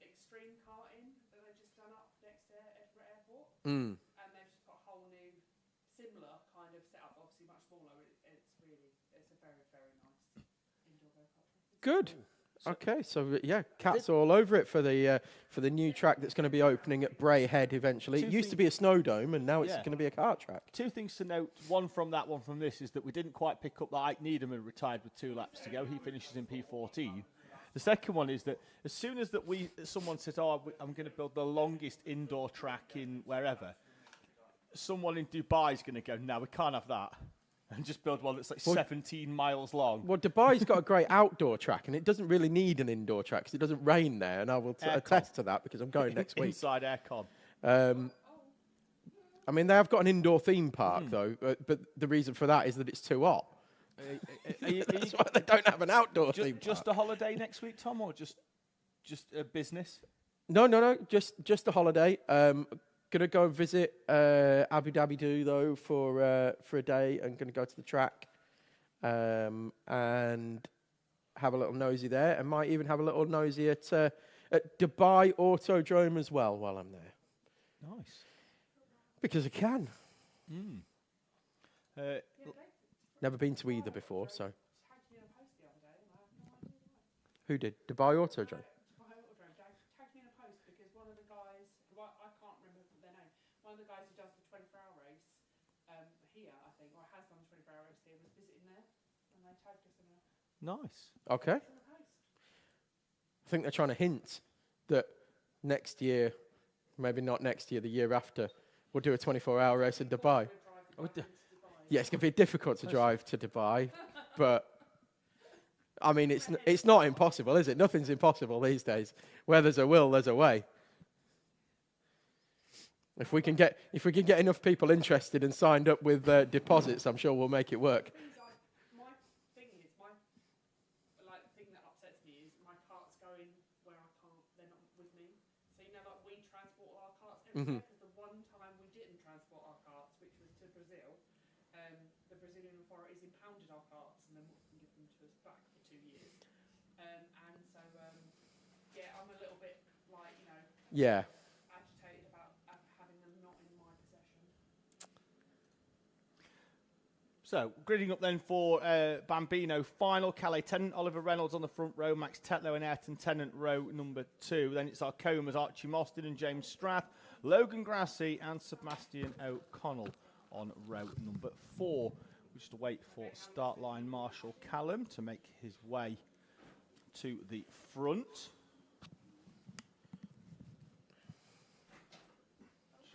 the extreme karting that they've just done up next to Edinburgh Airport. Mm. And they've just got a whole new, similar kind of setup, obviously much smaller. It's a very, very nice indoor go-kart track. Good. Okay, so yeah, Cat's all over it for the new track that's going to be opening at Bray Head eventually. It used to be a snow dome, and now it's going to be a kart track. Two things to note, one from that, one from this, is that we didn't quite pick up that Ike Needham retired with 2 laps to go. He finishes in P14. The second one is that as soon as someone says, "Oh, I'm going to build the longest indoor track in wherever," someone in Dubai is going to go, "No, we can't have that." And just build one that's like 17 miles long. Well, Dubai's got a great outdoor track, and it doesn't really need an indoor track because it doesn't rain there, and I will attest to that because I'm going next week. Inside aircon. I mean, they have got an indoor theme park, though, but the reason for that is that it's too hot. That's why they don't have an outdoor theme park. Just a holiday next week, Tom, or just a business? No, just a holiday. Gonna go and visit Abu Dhabi though for a day, and gonna go to the track and have a little nosy there, and might even have a little nosy at Dubai Autodrome as well while I'm there. Nice, because I can. Mm. Never been to either before, so. Who did? Dubai Autodrome. One of the guys who does the 24-hour race here, I think, or has done the 24-hour race here, was visiting there, and they tagged us in a... Nice. Okay. I think they're trying to hint that next year, maybe not next year, the year after, we'll do a 24-hour race in Dubai. Yeah, it's going to be difficult to drive to Dubai, but, I mean, it's not impossible, is it? Nothing's impossible these days. Where there's a will, there's a way. If we can get enough people interested and signed up with deposits, I'm sure we'll make it work. My thing that upsets me is my cart's going where I can't. They're not with me. So like we transport our carts everywhere. Because the one time we didn't transport our carts, which was to Brazil, the Brazilian authorities impounded our carts and then wouldn't give them to us back for 2 years. And so I'm a little bit like Yeah. So, gridding up then for Bambino final. Calais Tennant, Oliver Reynolds on the front row, Max Tetlow and Ayrton Tennant row number 2. Then it's our Comas, Archie Mostyn and James Strath, Logan Grassi and Sebastian O'Connell on row number 4. We just wait for start line Marshall Callum to make his way to the front.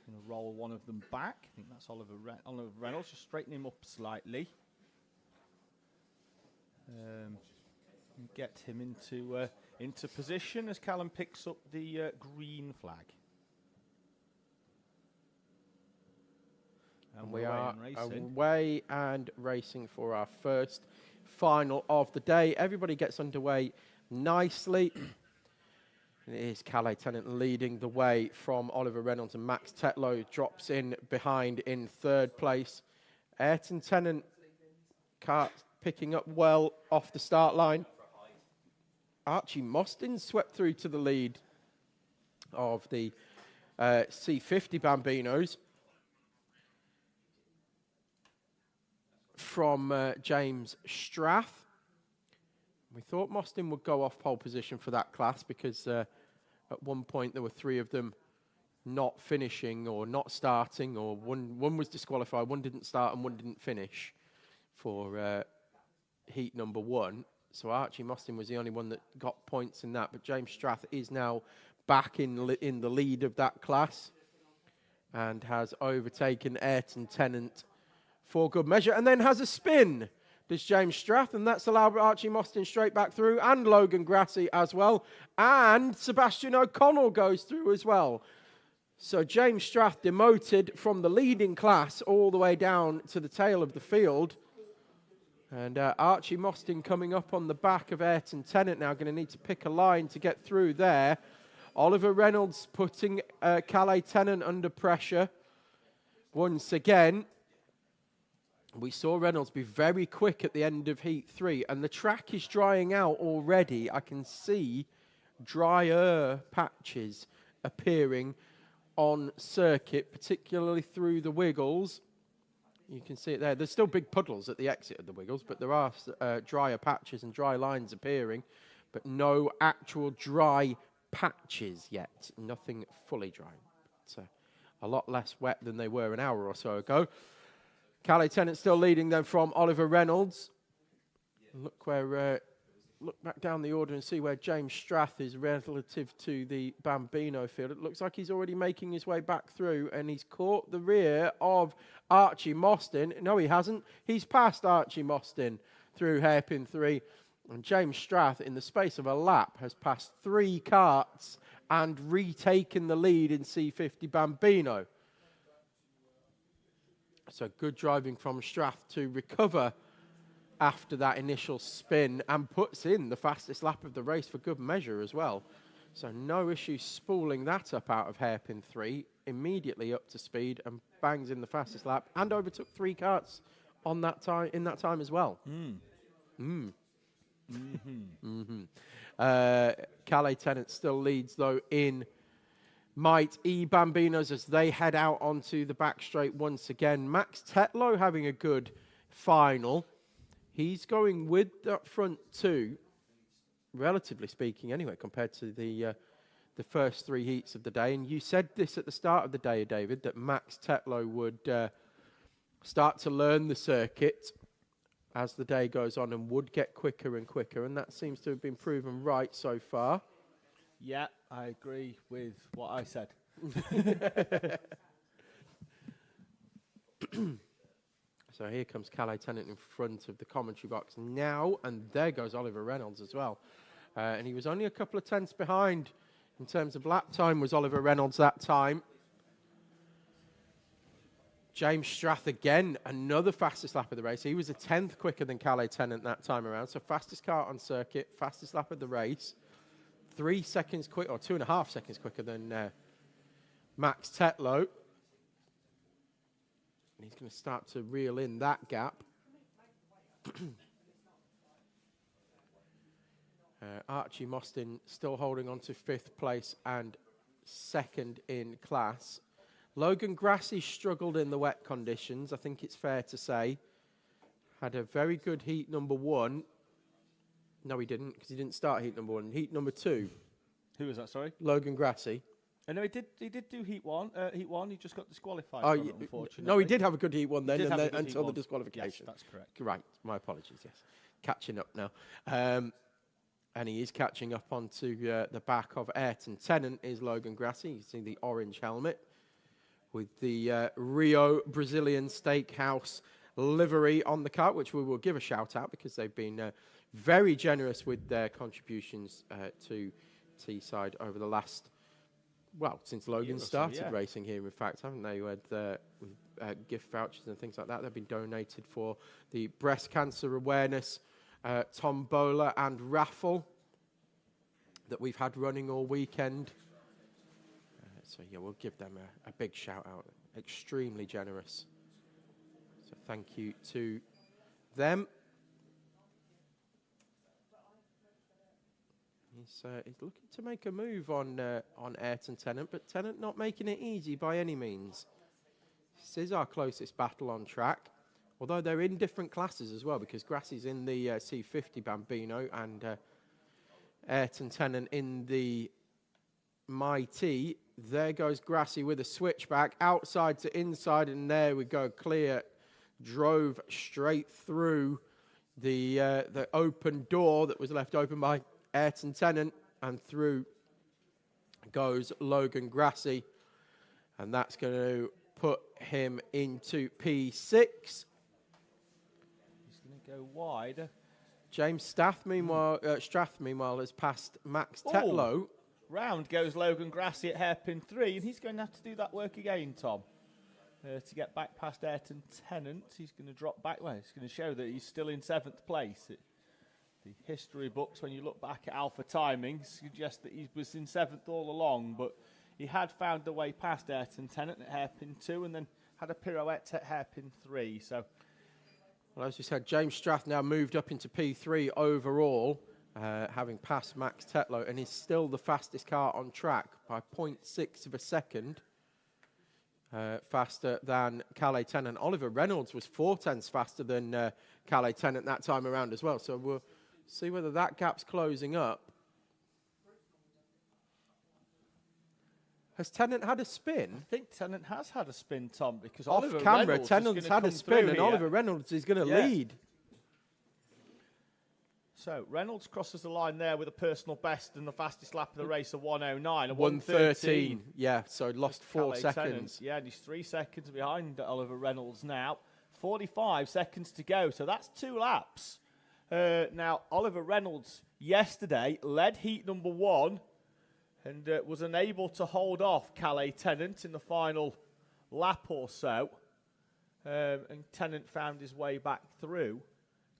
Going to roll one of them back. I think that's Oliver Reynolds. Just straighten him up slightly. Get him into position as Callum picks up the green flag. And we are away and racing for our first final of the day. Everybody gets underway nicely. And it is Calais Tennant leading the way from Oliver Reynolds, and Max Tetlow drops in behind in 3rd place. Ayrton Tennant picking up well off the start line. Archie Mostyn swept through to the lead of the C50 Bambinos from James Strath. We thought Mostyn would go off pole position for that class because at one point there were 3 of them not finishing or not starting, or one was disqualified, one didn't start and one didn't finish for heat number 1. So Archie Mostyn was the only one that got points in that, but James Strath is now back in the lead of that class and has overtaken Ayrton Tennant for good measure, and then has a spin. Does James Strath, and that's allowed Archie Mostyn straight back through, and Logan Grassi as well, and Sebastian O'Connell goes through as well. So James Strath demoted from the leading class all the way down to the tail of the field, and Archie Mostyn coming up on the back of Ayrton Tennant now, going to need to pick a line to get through there. Oliver Reynolds putting Calais Tennant under pressure once again. We saw Reynolds be very quick at the end of Heat 3, and the track is drying out already. I can see drier patches appearing on circuit, particularly through the Wiggles. You can see it there. There's still big puddles at the exit of the Wiggles, but there are drier patches and dry lines appearing, but no actual dry patches yet. Nothing fully dry. It's a lot less wet than they were an hour or so ago. Cadet Tennant still leading them from Oliver Reynolds. Look back down the order and see where James Strath is relative to the Bambino field. It looks like he's already making his way back through, and he's caught the rear of Archie Mostyn. No, he hasn't. He's passed Archie Mostyn through hairpin 3, and James Strath, in the space of a lap, has passed 3 karts and retaken the lead in C50 Bambino. So good driving from Strath to recover after that initial spin, and puts in the fastest lap of the race for good measure as well. So no issue spooling that up out of hairpin 3, immediately up to speed and bangs in the fastest lap, and overtook 3 karts on that time in that time as well. Cadet Tennant still leads though in Might E Bambinos as they head out onto the back straight once again. Max Tetlow having a good final. He's going with that front 2, relatively speaking anyway, compared to the first 3 heats of the day. And you said this at the start of the day, David, that Max Tetlow would start to learn the circuit as the day goes on and would get quicker and quicker. And that seems to have been proven right so far. Yeah, I agree with what I said. So here comes Cadet Tennant in front of the commentary box now, and there goes Oliver Reynolds as well. And he was only a couple of tenths behind in terms of lap time, was Oliver Reynolds that time. James Strath again, another fastest lap of the race. He was a 10th quicker than Cadet Tennant that time around. So fastest car on circuit, fastest lap of the race. 3 seconds quick, or 2.5 seconds quicker than Max Tetlow. And he's going to start to reel in that gap. Archie Mostyn still holding on to 5th place and 2nd in class. Logan Grassi struggled in the wet conditions, I think it's fair to say. Had a very good heat number 1. No, he didn't, because he didn't start heat number 1. Heat number 2. Who was that, sorry? Logan Grassi. No, he did do heat 1. Heat 1, he just got disqualified Oh, from it, unfortunately. no, he did have a good heat 1 then, He did have a good until heat the one. disqualification. Yes, that's correct. Right, my apologies, yes. Catching up now. And he is catching up onto the back of Ayrton Tennant is Logan Grassi. You see the orange helmet with the Rio Brazilian Steakhouse livery on the kart, which we will give a shout out because they've been very generous with their contributions to Teesside over the last, well, since Logan started racing here, in fact, haven't they? With gift vouchers and things like that. They've been donated for the breast cancer awareness tombola and raffle that we've had running all weekend. So, yeah, we'll give them a big shout out. Extremely generous. So thank you to them. He's looking to make a move on Ayrton Tennant, but Tennant not making it easy by any means. This is our closest battle on track, although they're in different classes as well, because Grassi's in the C50 Bambino and Ayrton Tennant in the Mighty. There goes Grassi with a switchback, outside to inside, and there we go, clear. Drove straight through the open door that was left open by Ayrton Tennant, and through goes Logan Grassi, and that's going to put him into P6. He's going to go wide. James Strath, meanwhile, has passed Max Tetlow. Round goes Logan Grassi at hairpin 3, and he's going to have to do that work again, Tom. To get back past Ayrton Tennant, he's going to drop back. Well, it's going to show that he's still in 7th place. The history books, when you look back at Alpha timings, suggest that he was in 7th all along, but he had found the way past Ayrton Tennant at hairpin 2 and then had a pirouette at hairpin 3. So Well, as we said, James Strath now moved up into P3 overall, having passed Max Tetlow, and is still the fastest car on track by 0.6 of a second. Faster than Calais Tennant. Oliver Reynolds was 0.4 faster than Calais Tennant that time around as well. So we'll see whether that gap's closing up. Has Tennant had a spin? I think Tennant has had a spin, Tom, because Off Oliver camera, Reynolds Tennant's had a spin, and Oliver Reynolds is going to lead. So Reynolds crosses the line there with a personal best and the fastest lap of the race, a 1:09, a 1:13. Yeah, so lost 4 Calais seconds. Tennant. Yeah, and he's 3 seconds behind Oliver Reynolds now. 45 seconds to go, so that's 2 laps. Now, Oliver Reynolds yesterday led heat number 1 and was unable to hold off Calais Tennant in the final lap or so. And Tennant found his way back through.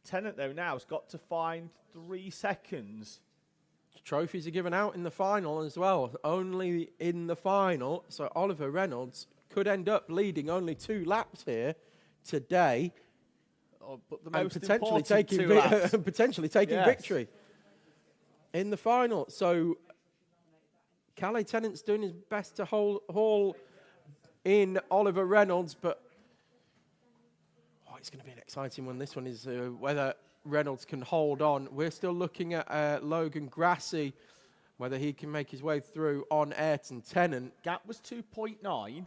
Tennant, though, now has got to find 3 seconds. Trophies are given out in the final as well, only in the final. So Oliver Reynolds could end up leading only 2 laps here today, But the and most potentially important taking, 2 laps. potentially taking victory in the final. So Calais Tennant's doing his best to haul in Oliver Reynolds, but it's going to be an exciting one. This one is whether Reynolds can hold on. We're still looking at Logan Grassi, whether he can make his way through on Ayrton Tennant. Gap was 2.9.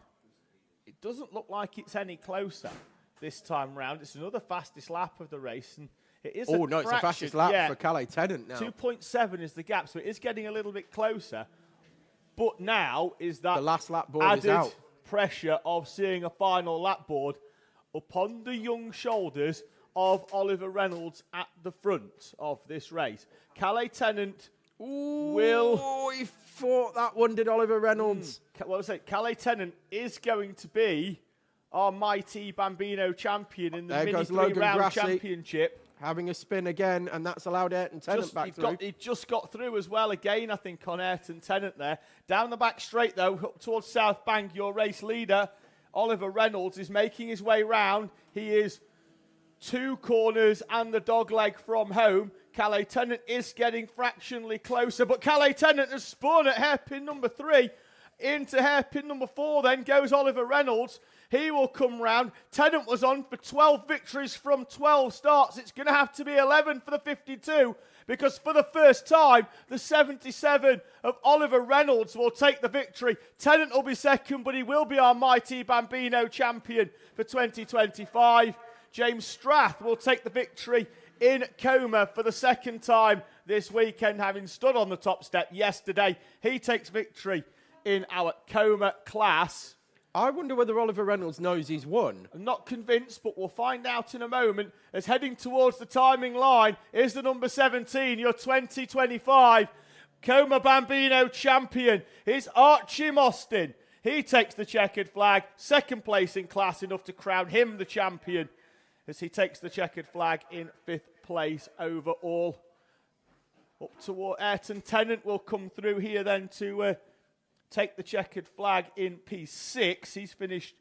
It doesn't look like it's any closer this time round. It's another fastest lap of the race, and it is. Oh no, it's the fastest lap for Calais Tennant now. 2.7 is the gap, so it is getting a little bit closer. But now is that the last lap board added is out. Pressure of seeing a final lap board upon the young shoulders of Oliver Reynolds at the front of this race. Calais Tennant will... Oh, he fought that one, did Oliver Reynolds. Well, I say Calais Tennant is going to be our mighty Bambino champion in the There Mini goes Logan 3-round Grassi championship. Having a spin again, and that's allowed Ayrton Tennant back through. He just got through as well again, I think, on Ayrton Tennant there. Down the back straight, though, up towards South Bank, your race leader, Oliver Reynolds, is making his way round. He is 2 corners and the dog leg from home. Calais Tennant is getting fractionally closer, but Calais Tennant has spun at hairpin number 3. Into hairpin number 4 then goes Oliver Reynolds. He will come round. Tennant was on for 12 victories from 12 starts. It's going to have to be 11 for the 52, because for the first time, the 77 of Oliver Reynolds will take the victory. Tennant will be second, but he will be our mighty Bambino champion for 2025. James Strath will take the victory in Coma for the second time this weekend, having stood on the top step yesterday. He takes victory in our Coma class. I wonder whether Oliver Reynolds knows he's won. I'm not convinced, but we'll find out in a moment, as heading towards the timing line is the number 17, your 2025 Coma Bambino champion. It's Archie Mostyn. He takes the checkered flag, second place in class, enough to crown him the champion, as he takes the checkered flag in 5th place overall. Up toward Ayrton Tennant will come through here then to take the checkered flag in P6. He's finished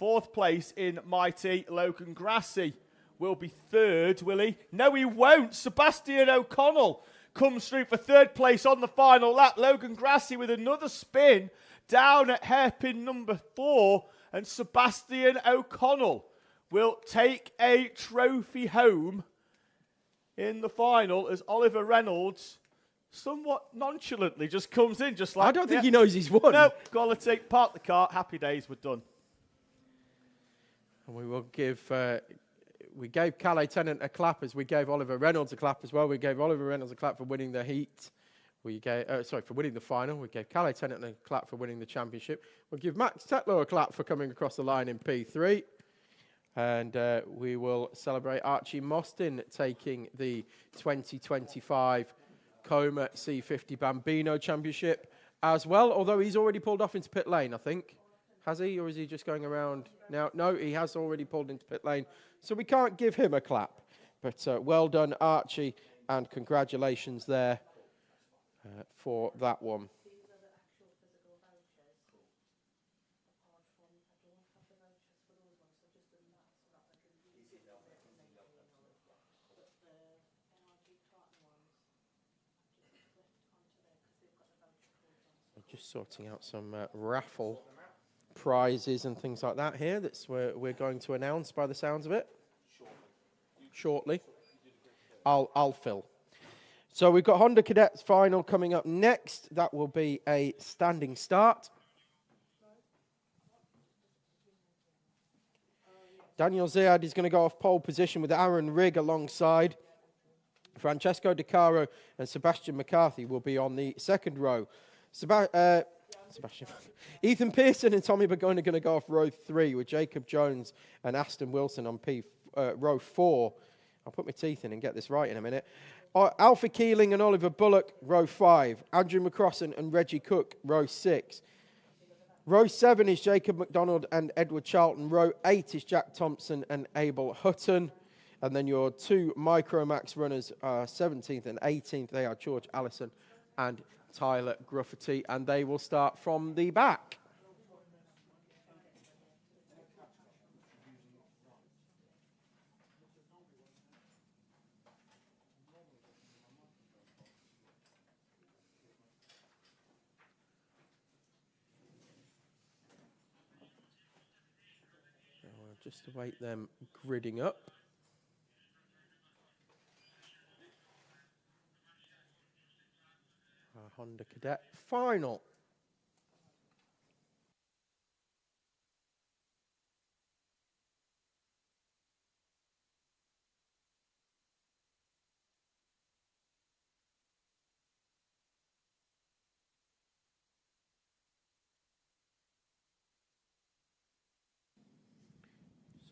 4th place in Mighty. Logan Grassi will be 3rd, will he? No, he won't. Sebastian O'Connell comes through for 3rd place on the final lap. Logan Grassi with another spin down at hairpin number 4. And Sebastian O'Connell will take a trophy home in the final, as Oliver Reynolds somewhat nonchalantly just comes in, just like... I don't think he knows he's won. No, quality, park the car, happy days, we're done. And we will give... we gave Calais Tennant a clap, as we gave Oliver Reynolds a clap as well. We gave Oliver Reynolds a clap for winning the heat. We gave... for winning the final. We gave Calais Tennant a clap for winning the championship. We'll give Max Tetlow a clap for coming across the line in P3. And we will celebrate Archie Mostyn taking the 2025 Coma C50 Bambino Championship as well, although he's already pulled off into pit lane, I think. Has he, or is he just going around now? No, he has already pulled into pit lane, so we can't give him a clap. But well done, Archie, and congratulations there for that one. Just sorting out some raffle prizes and things like that here. That's where we're going to announce by the sounds of it. Shortly. I'll fill. So we've got Honda Cadets final coming up next. That will be a standing start. Daniel Ziad is going to go off pole position with Aaron Rigg alongside. Francesco De Caro and Sebastian McCarthy will be on the second row. Ethan Pearson and Tommy Burgoyne are going to go off row 3 with Jacob Jones and Aston Wilson on row 4. I'll put my teeth in and get this right in a minute. Alfie Keeling and Oliver Bullock, row 5. Andrew McCrossan and Reggie Cook, row 6. Row 7 is Jacob McDonald and Edward Charlton. Row 8 is Jack Thompson and Abel Hutton. And then your 2 Micromax runners are 17th and 18th. They are George Allison and Tyler Gruffity. And they will start from the back. Just await them gridding up. Our Honda Cadet final.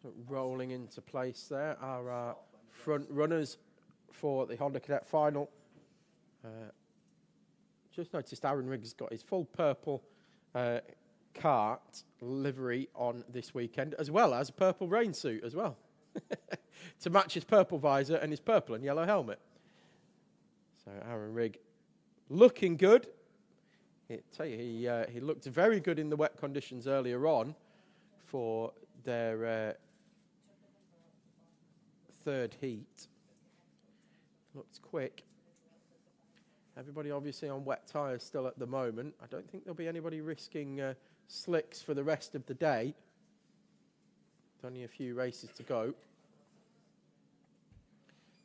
So rolling into place there are our front runners for the Honda Cadet final. Just noticed Aaron Riggs got his full purple kart livery on this weekend, as well as a purple rain suit as well, to match his purple visor and his purple and yellow helmet. So Aaron Rigg looking good. I tell you, he looked very good in the wet conditions earlier on for their third heat. Looks quick. Everybody obviously on wet tyres still at the moment. I don't think there'll be anybody risking slicks for the rest of the day. Only a few races to go. Of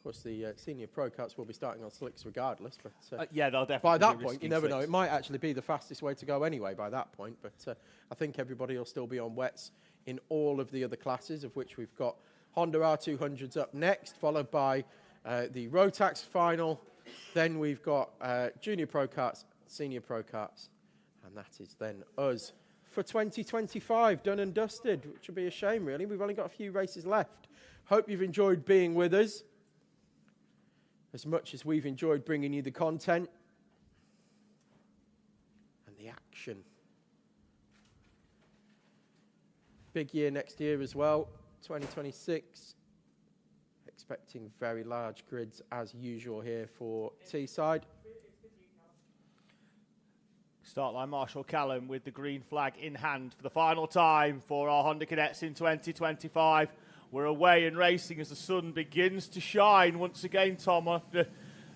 course, the senior pro karts will be starting on slicks regardless. But yeah, they'll definitely. By that point, you never know. It might actually be the fastest way to go anyway by that point. But I think everybody will still be on wets in all of the other classes, of which we've got Honda R200s up next, followed by the Rotax final. Then we've got junior pro karts, senior pro karts, and that is then us for 2025, done and dusted, which would be a shame, really. We've only got a few races left. Hope you've enjoyed being with us as much as we've enjoyed bringing you the content and the action. Big year next year as well, 2026. Expecting very large grids as usual here for Teesside. Start line Marshall Callum with the green flag in hand for the final time for our Honda Cadets in 2025. We're away and racing as the sun begins to shine once again, Tom, after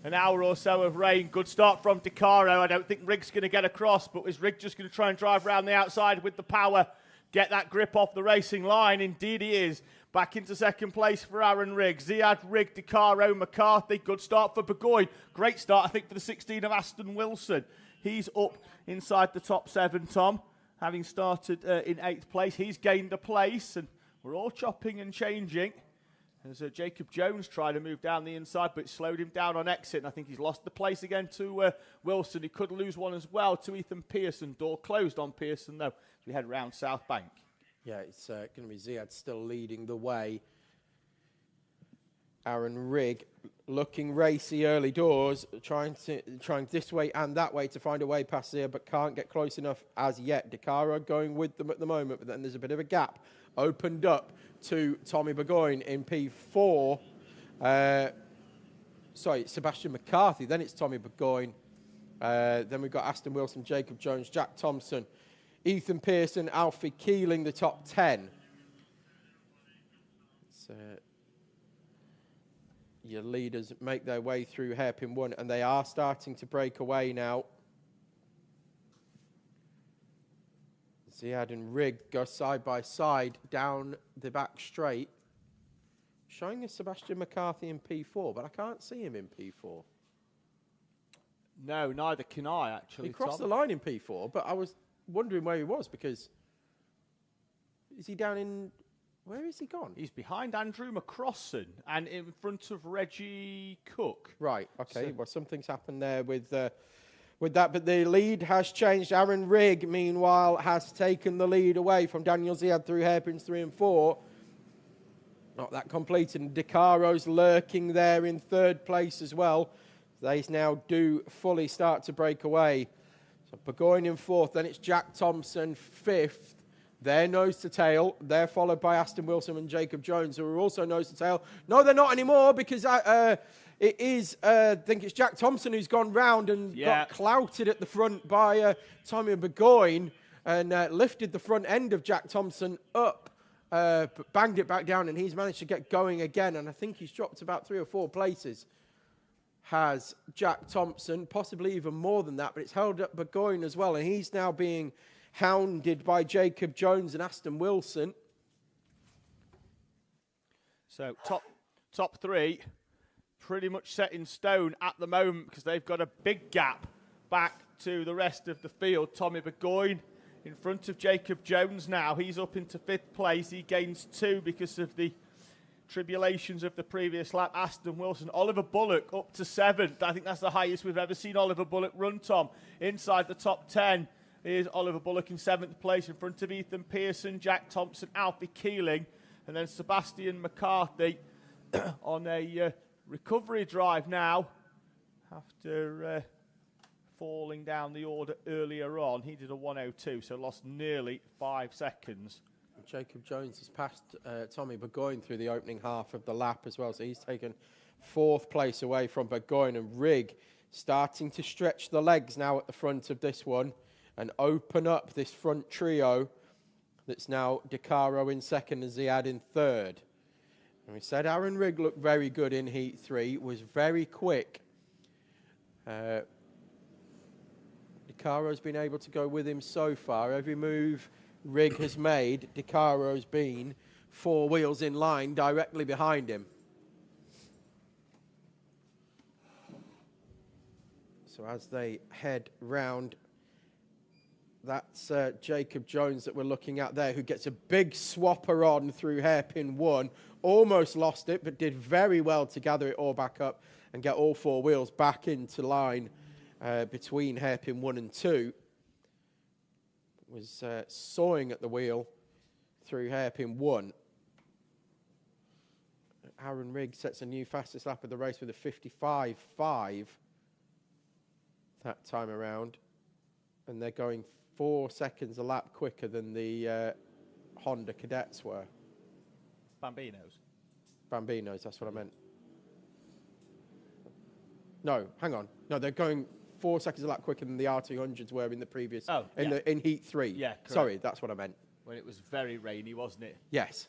an hour or so of rain. Good start from De Caro. I don't think Rigg's going to get across, but is Rigg just going to try and drive around the outside with the power, get that grip off the racing line? Indeed he is. Back into second place for Aaron Rigg. Ziad, Rigg, De Caro, McCarthy. Good start for Burgoyne. Great start, I think, for the 16 of Aston Wilson. He's up inside the top 7, Tom, having started in 8th place. He's gained a place, and we're all chopping and changing. As Jacob Jones tried to move down the inside, but it slowed him down on exit, and I think he's lost the place again to Wilson. He could lose one as well to Ethan Pearson. Door closed on Pearson, though, as we head round South Bank. Yeah, it's going to be Ziad still leading the way. Aaron Rigg looking racy early doors, trying this way and that way to find a way past Ziad, but can't get close enough as yet. De Caro going with them at the moment, but then there's a bit of a gap opened up to Tommy Burgoyne in P4. Sebastian McCarthy. Then it's Tommy Burgoyne. Then we've got Aston Wilson, Jacob Jones, Jack Thompson, Ethan Pearson, Alfie Keeling, the top 10. Your leaders make their way through hairpin 1, and they are starting to break away now. Ziad and Rig go side by side down the back straight. Showing us Sebastian McCarthy in P4, but I can't see him in P4. No, neither can I, actually. He crossed Tom. the line in P4, but I was wondering where he was because... Is he down in... Where is he gone? He's behind Andrew McCrossan and in front of Reggie Cook. Right, okay. So Well, something's happened there with that, but the lead has changed. Aaron Rigg, meanwhile, has taken the lead away from Daniel Ziad through hairpins 3 and 4. Not that completed. And DeCaro's lurking there in third place as well. They now do fully start to break away. So Burgoyne in fourth. Then it's Jack Thompson fifth. They're nose to tail. They're followed by Aston Wilson and Jacob Jones, who are also nose to tail. No, they're not anymore because it is, I think it's Jack Thompson who's gone round and got clouted at the front by Tommy Burgoyne and lifted the front end of Jack Thompson up. But banged it back down, and he's managed to get going again. And I think he's dropped about 3 or 4 places. Has Jack Thompson, possibly even more than that, but it's held up Burgoyne as well. And he's now being hounded by Jacob Jones and Aston Wilson. So top 3 pretty much set in stone at the moment because they've got a big gap back to the rest of the field. Tommy Burgoyne in front of Jacob Jones now. He's up into 5th place. He gains 2 because of the tribulations of the previous lap. Aston Wilson. Oliver Bullock up to 7th. I think that's the highest we've ever seen Oliver Bullock run, Tom. Inside the top 10 is Oliver Bullock in 7th place in front of Ethan Pearson, Jack Thompson, Alfie Keeling, and then Sebastian McCarthy on a recovery drive now after... falling down the order earlier on. He did a 1:02, so lost nearly 5 seconds. Jacob Jones has passed Tommy Burgoyne through the opening half of the lap as well, so he's taken 4th place away from Burgoyne, and Rigg starting to stretch the legs now at the front of this one and open up this front trio that's now DeCaro in 2nd and Ziad in 3rd. And we said Aaron Rigg looked very good in Heat 3, was very quick. DeCaro's been able to go with him so far. Every move Rigg has made, DeCaro's been 4 wheels in line directly behind him. So as they head round, that's Jacob Jones that we're looking at there, who gets a big swapper on through hairpin 1. Almost lost it, but did very well to gather it all back up and get all 4 wheels back into line. Between hairpin 1 and 2, was sawing at the wheel through hairpin 1. Aaron Rigg sets a new fastest lap of the race with a 55.5 that time around, and they're going 4 seconds a lap quicker than the Honda Cadets were. Bambinos, that's what I meant. No, hang on. No, they're going 4 seconds a lap quicker than the R200s were in the previous, in Heat 3. Yeah, correct. Sorry, that's what I meant. When it was very rainy, wasn't it? Yes.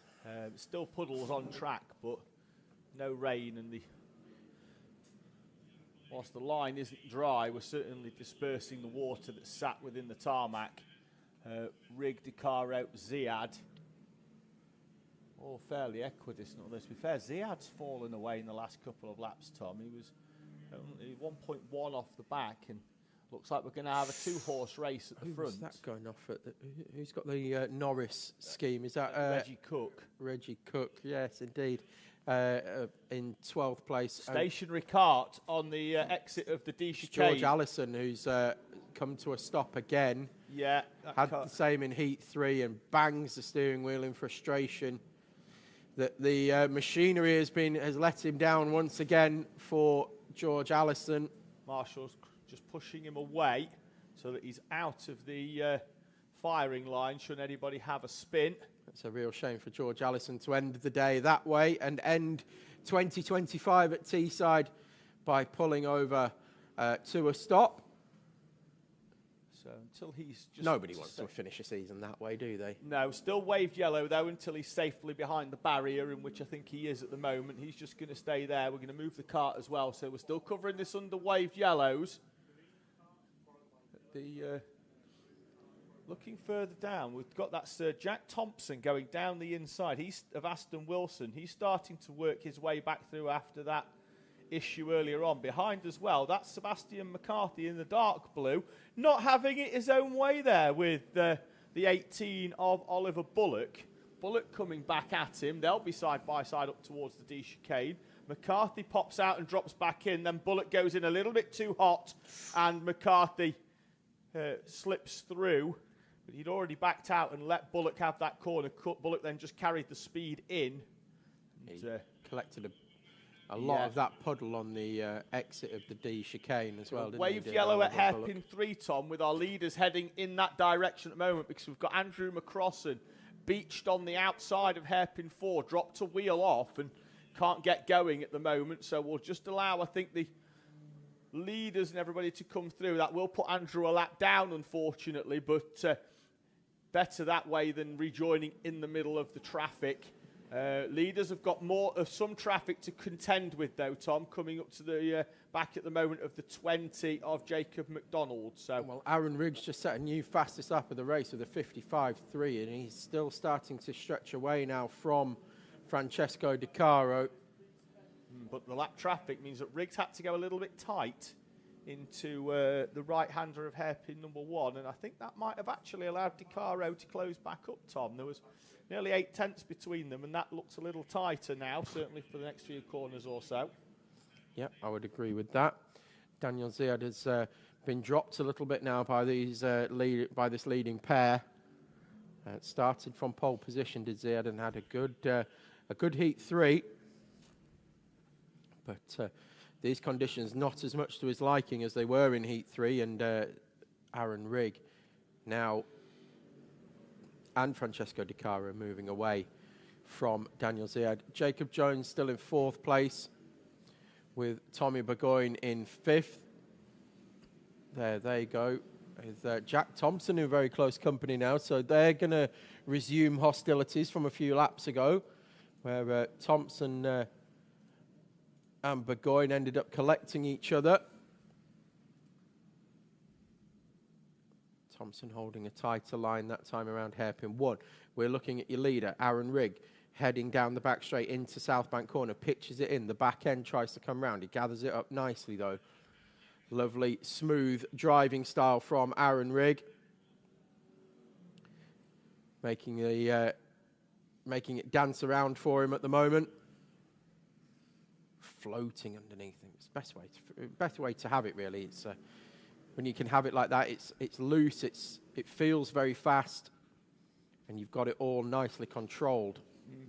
Still puddles on track, but no rain, and whilst the line isn't dry, we're certainly dispersing the water that sat within the tarmac. Rigg, DeCaro, Ziad, all fairly equidistant. Although, to be fair, Ziad's fallen away in the last couple of laps, Tom. He was only 1.1 off the back, and looks like we're going to have a 2-horse race at the front. Who's that going off at? Who's got the Norris scheme? Is that Reggie Cook? Reggie Cook, yes, indeed. In 12th place. Stationary cart on the exit of the D chicane. George Allison, who's come to a stop again. Yeah. Had the same in Heat 3 and bangs the steering wheel in frustration. That the machinery has let him down once again for George Allison. Marshall's just pushing him away so that he's out of the firing line should anybody have a spin. It's a real shame for George Allison to end the day that way and end 2025 at Teesside by pulling over to a stop. So until he's just... Nobody wants to finish a season that way, do they? No, still waved yellow, though, until he's safely behind the barrier, in which I think he is at the moment. He's just going to stay there. We're going to move the cart as well, so we're still covering this under waved yellows. The Looking further down, we've got that Sir Jack Thompson going down the inside. He's of Aston Wilson. He's starting to work his way back through after that issue earlier on. Behind as well, that's Sebastian McCarthy in the dark blue, not having it his own way there with the 18 of Oliver Bullock. Bullock coming back at him. They'll be side by side up towards the D chicane. McCarthy pops out and drops back in. Then Bullock goes in a little bit too hot, and McCarthy slips through. But he'd already backed out and let Bullock have that corner. Bullock then just carried the speed in. And, he collected a lot of that puddle on the exit of the D chicane as well, didn't waved he? yellow at hairpin 3, Tom, with our leaders heading in that direction at the moment, because we've got Andrew McCrossan beached on the outside of hairpin 4, dropped a wheel off and can't get going at the moment. So we'll just allow, I think, the leaders and everybody to come through. That will put Andrew a lap down, unfortunately, but better that way than rejoining in the middle of the traffic. Leaders have got more of some traffic to contend with, though, Tom, coming up to the back at the moment of the 20 of Jacob McDonald. So, well, Aaron Riggs just set a new fastest lap of the race with a 55.3, and he's still starting to stretch away now from Francesco Di Caro. But the lap traffic means that Riggs had to go a little bit tight into the right-hander of hairpin number 1, and I think that might have actually allowed Di Caro to close back up, Tom. There was nearly 8 tenths between them, and that looks a little tighter now, certainly for the next few corners or so. Yeah, I would agree with that. Daniel Ziad has been dropped a little bit now by these by this leading pair. Started from pole position, did Ziad, and had a good heat 3. But these conditions not as much to his liking as they were in heat 3, and Aaron Rigg now and Francesco Di Caro moving away from Daniel Ziad. Jacob Jones still in 4th place with Tommy Burgoyne in 5th. There they go. With Jack Thompson in very close company now, so they're going to resume hostilities from a few laps ago, where Thompson and Burgoyne ended up collecting each other. Thompson holding a tighter line that time around hairpin 1. We're looking at your leader, Aaron Rigg, heading down the back straight into Southbank corner, pitches it in. The back end tries to come round. He gathers it up nicely, though. Lovely, smooth driving style from Aaron Rigg. Making it dance around for him at the moment. Floating underneath him. It's the best way to have it, really. It's when you can have it like that, it's loose, it feels very fast, and you've got it all nicely controlled.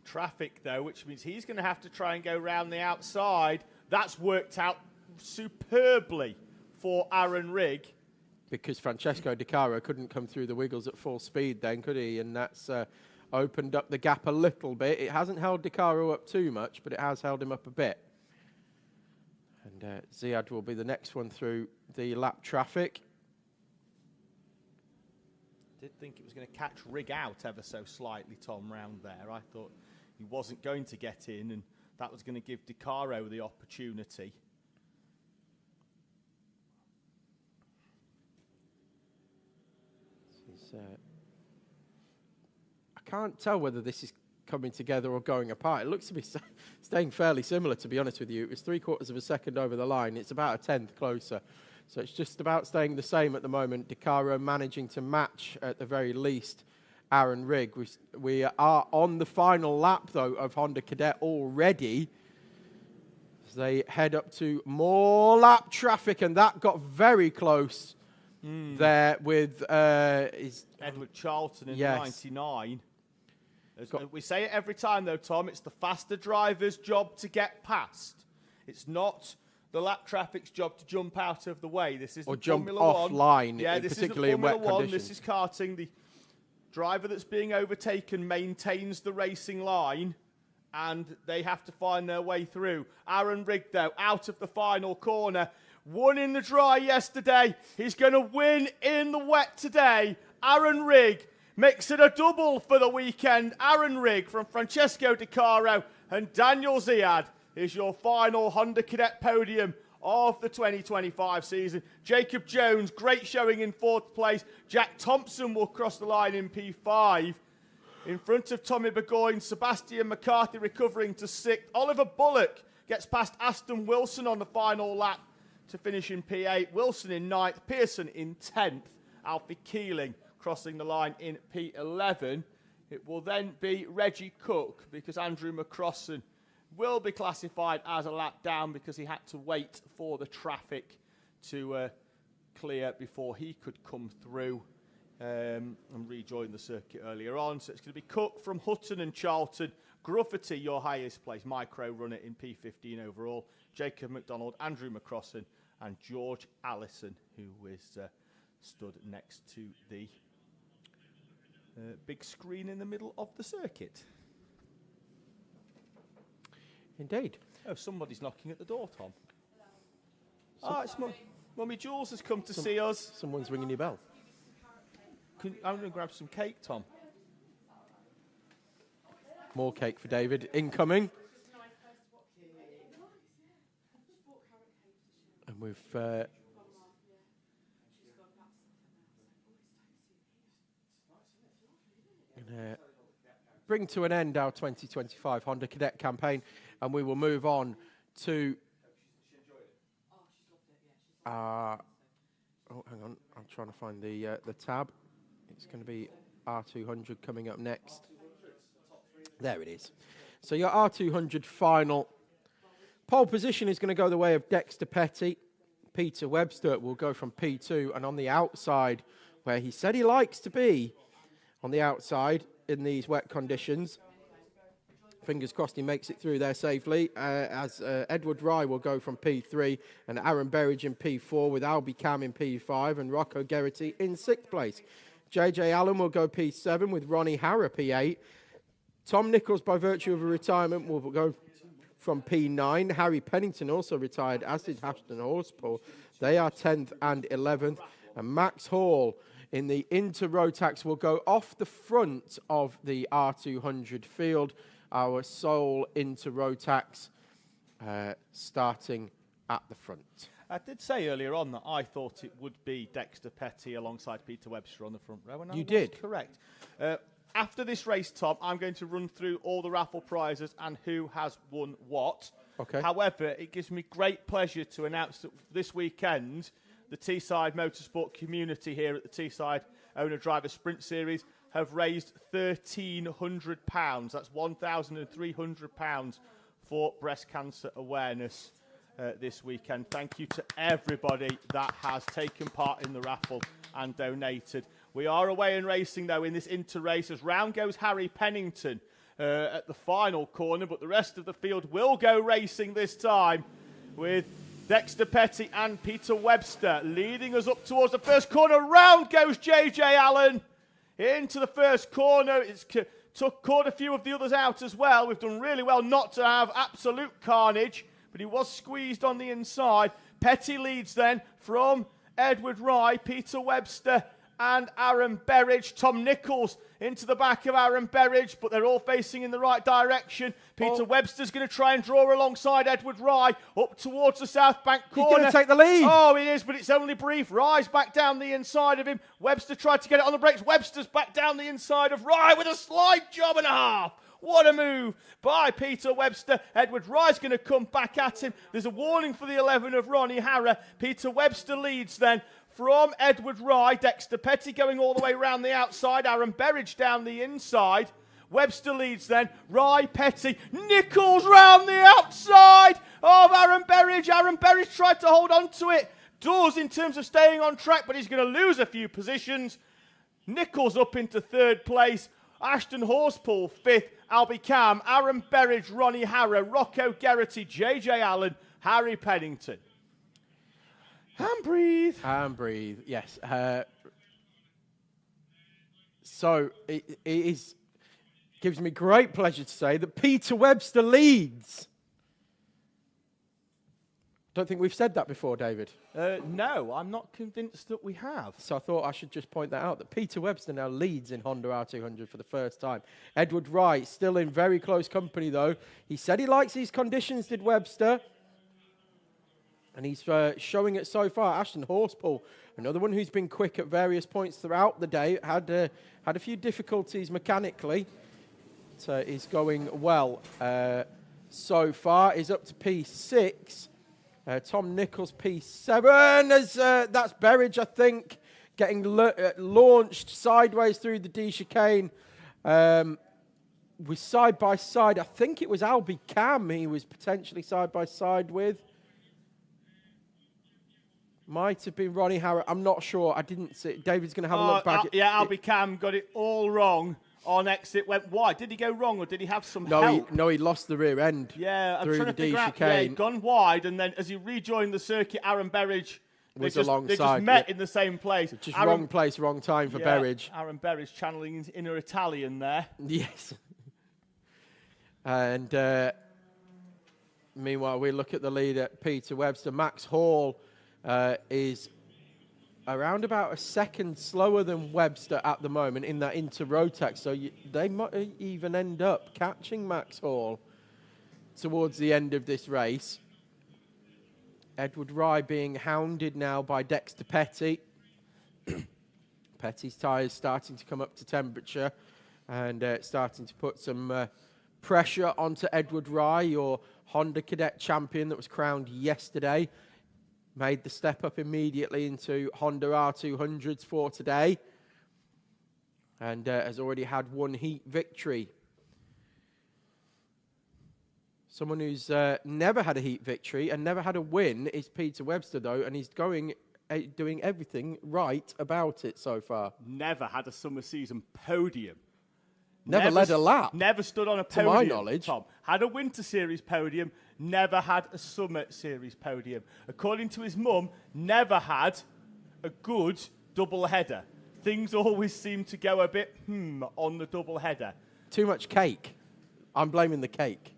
Traffic, though, which means he's going to have to try and go round the outside. That's worked out superbly for Aaron Rigg. Because Francesco Di Caro couldn't come through the wiggles at full speed then, could he? And that's opened up the gap a little bit. It hasn't held Di Caro up too much, but it has held him up a bit. And Ziad will be the next one through the lap traffic. Did think it was going to catch Rigg out ever so slightly, Tom, round there. I thought he wasn't going to get in, and that was going to give Di Caro the opportunity. I can't tell whether this is coming together or going apart. It looks to be staying fairly similar, to be honest with you. It was 3/4 of a second over the line. It's about a 10th closer. So it's just about staying the same at the moment. Di Caro managing to match, at the very least, Aaron Rigg. We are on the final lap, though, of Honda Cadet already. As they head up to more lap traffic, and that got very close there with Edward Charlton in 99. We say it every time, though, Tom. It's the faster driver's job to get past. It's not the lap traffic's job to jump out of the way. This is or the jump Formula off 1. line, yeah, this particularly is the Formula in wet 1. conditions. This is karting. The driver that's being overtaken maintains the racing line, and they have to find their way through. Aaron Rigg, though, out of the final corner. Won in the dry yesterday. He's going to win in the wet today. Aaron Rigg makes it a double for the weekend. Aaron Rigg from Francesco Di Caro and Daniel Ziad is your final Honda Cadet podium of the 2025 season. Jacob Jones, great showing in 4th place. Jack Thompson will cross the line in P5. In front of Tommy Burgoyne, Sebastian McCarthy recovering to 6th. Oliver Bullock gets past Aston Wilson on the final lap to finish in P8. Wilson in 9th, Pearson in 10th. Alfie Keeling crossing the line in P11. It will then be Reggie Cook because Andrew McCrossan will be classified as a lap down because he had to wait for the traffic to clear before he could come through and rejoin the circuit earlier on. So it's going to be Cook from Hutton and Charlton. Gruffity, your highest place, micro runner in P15 overall. Jacob McDonald, Andrew McCrossan, and George Allison, who is stood next to the big screen in the middle of the circuit. Indeed. Oh, somebody's knocking at the door, Tom. It's Mummy Jules has come to see us. Someone's ringing your bell. I'm going to grab some cake, Tom. More cake for David. Incoming. And we've bring to an end our 2025 Honda Cadet campaign, and we will move on to hang on, I'm trying to find the tab. It's going to be R200 coming up next. There it is. So your R200 final pole position is going to go the way of Dexter Petty. Peter Webster will go from P2, and on the outside, where he said he likes to be, on the outside in these wet conditions. Fingers crossed he makes it through there safely, as Edward Rye will go from P3 and Aaron Berridge in P4 with Albie Cam in P5 and Rocco Geraghty in 6th place. JJ Allen will go P7 with Ronnie Harrer P8. Tom Nichols, by virtue of a retirement, will go from P9. Harry Pennington also retired, as did Ashton Horspool. They are 10th and 11th. And Max Hall in the Inter Rotax will go off the front of the R200 field. Our sole Inter Rotax starting at the front. I did say earlier on that I thought it would be Dexter Petty alongside Peter Webster on the front row. And you did. Correct. After this race, Tom, I'm going to run through all the raffle prizes and who has won what. Okay. However, it gives me great pleasure to announce that this weekend, the Teesside Motorsport community here at the Teesside Owner-Driver Sprint Series have raised £1,300. That's £1,300 for breast cancer awareness this weekend. Thank you to everybody that has taken part in the raffle and donated. We are away and racing, though, in this inter-race as round goes Harry Pennington at the final corner, but the rest of the field will go racing this time with Dexter Petty and Peter Webster leading us up towards the first corner. Round goes JJ Allen into the first corner. It's caught a few of the others out as well. We've done really well not to have absolute carnage, but he was squeezed on the inside. Petty leads then from Edward Rye, Peter Webster and Aaron Berridge. Tom Nichols into the back of Aaron Berridge, but they're all facing in the right direction. Peter Webster's going to try and draw alongside Edward Rye up towards the South Bank corner. He's going to take the lead. Oh, it is, but it's only brief. Rye's back down the inside of him. Webster tried to get it on the brakes. Webster's back down the inside of Rye with a slide job and a half. What a move by Peter Webster. Edward Rye's going to come back at him. There's a warning for the 11 of Ronnie Harrer. Peter Webster leads then from Edward Rye. Dexter Petty going all the way around the outside. Aaron Berridge down the inside. Webster leads then. Rye, Petty. Nichols round the outside of Aaron Berridge. Aaron Berridge tried to hold on to it. Does in terms of staying on track, but he's going to lose a few positions. Nichols up into 3rd place. Ashton Horspool 5th. Albie Cam, Aaron Berridge, Ronnie Harrer, Rocco Geraghty, JJ Allen, Harry Pennington. And breathe. And breathe, yes. So it gives me great pleasure to say that Peter Webster leads. Don't think we've said that before, David. No, I'm not convinced that we have. So I thought I should just point that out, that Peter Webster now leads in Honda R200 for the first time. Edward Wright still in very close company, though. He said he likes these conditions, did Webster. And he's showing it so far. Ashton Horspool, another one who's been quick at various points throughout the day, had a few difficulties mechanically. But, he's going well so far. He's up to P6. Tom Nichols, P7. That's Berridge, I think, getting launched sideways through the D chicane. With side by side, I think it was Albie Cam he was potentially side by side with. Might have been Ronnie Harrop. I'm not sure. I didn't see it. David's going to have a look back. Albie Cam got it all wrong on exit. Went wide. Did he go wrong or did he have some help? He lost the rear end. Yeah, through the D chicane. Yeah, he'd gone wide, and then as he rejoined the circuit, Aaron Berridge was alongside. They just met in the same place. Just wrong place, wrong time for Berridge. Aaron Berridge channeling his inner Italian there. Yes. And meanwhile, we look at the lead at Peter Webster. Max Hall is around about a second slower than Webster at the moment in that Inter Rotax. So they might even end up catching Max Hall towards the end of this race. Edward Rye being hounded now by Dexter Petty. Petty's tyres starting to come up to temperature and starting to put some pressure onto Edward Rye, your Honda Cadet champion that was crowned yesterday. Made the step up immediately into Honda R200s for today. And has already had one heat victory. Someone who's never had a heat victory and never had a win is Peter Webster, though, and he's doing everything right about it so far. Never had a summer season podium. Never led a lap. Never stood on a podium, to my knowledge. Tom. Had a Winter Series podium, never had a Summer Series podium. According to his mum, never had a good double header. Things always seem to go a bit on the double header. Too much cake. I'm blaming the cake.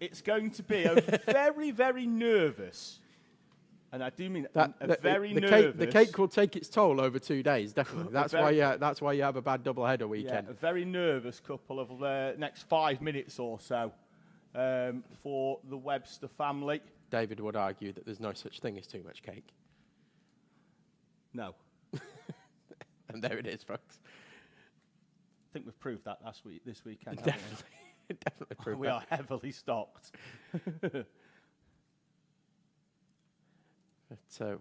It's going to be a very, very nervous, and I do mean very nervous. The cake will take its toll over 2 days, definitely. That's why you have a bad double header weekend. Yeah, a very nervous couple of next 5 minutes or so for the Webster family. David would argue that there's no such thing as too much cake. No. And there it is, folks. I think we've proved that this weekend. Definitely. Definitely proved we are heavily stocked. But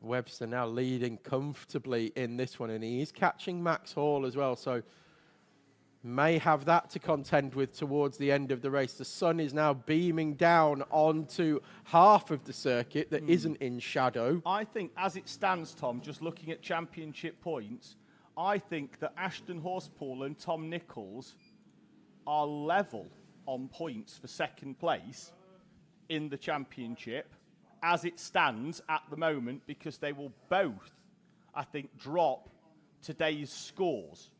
Webster now leading comfortably in this one, and he is catching Max Hall as well, so may have that to contend with towards the end of the race. The sun is now beaming down onto half of the circuit that isn't in shadow. I think as it stands, Tom, just looking at championship points, I think that Ashton Horspool and Tom Nichols are level on points for second place in the championship as it stands at the moment, because they will both, I think, drop today's scores.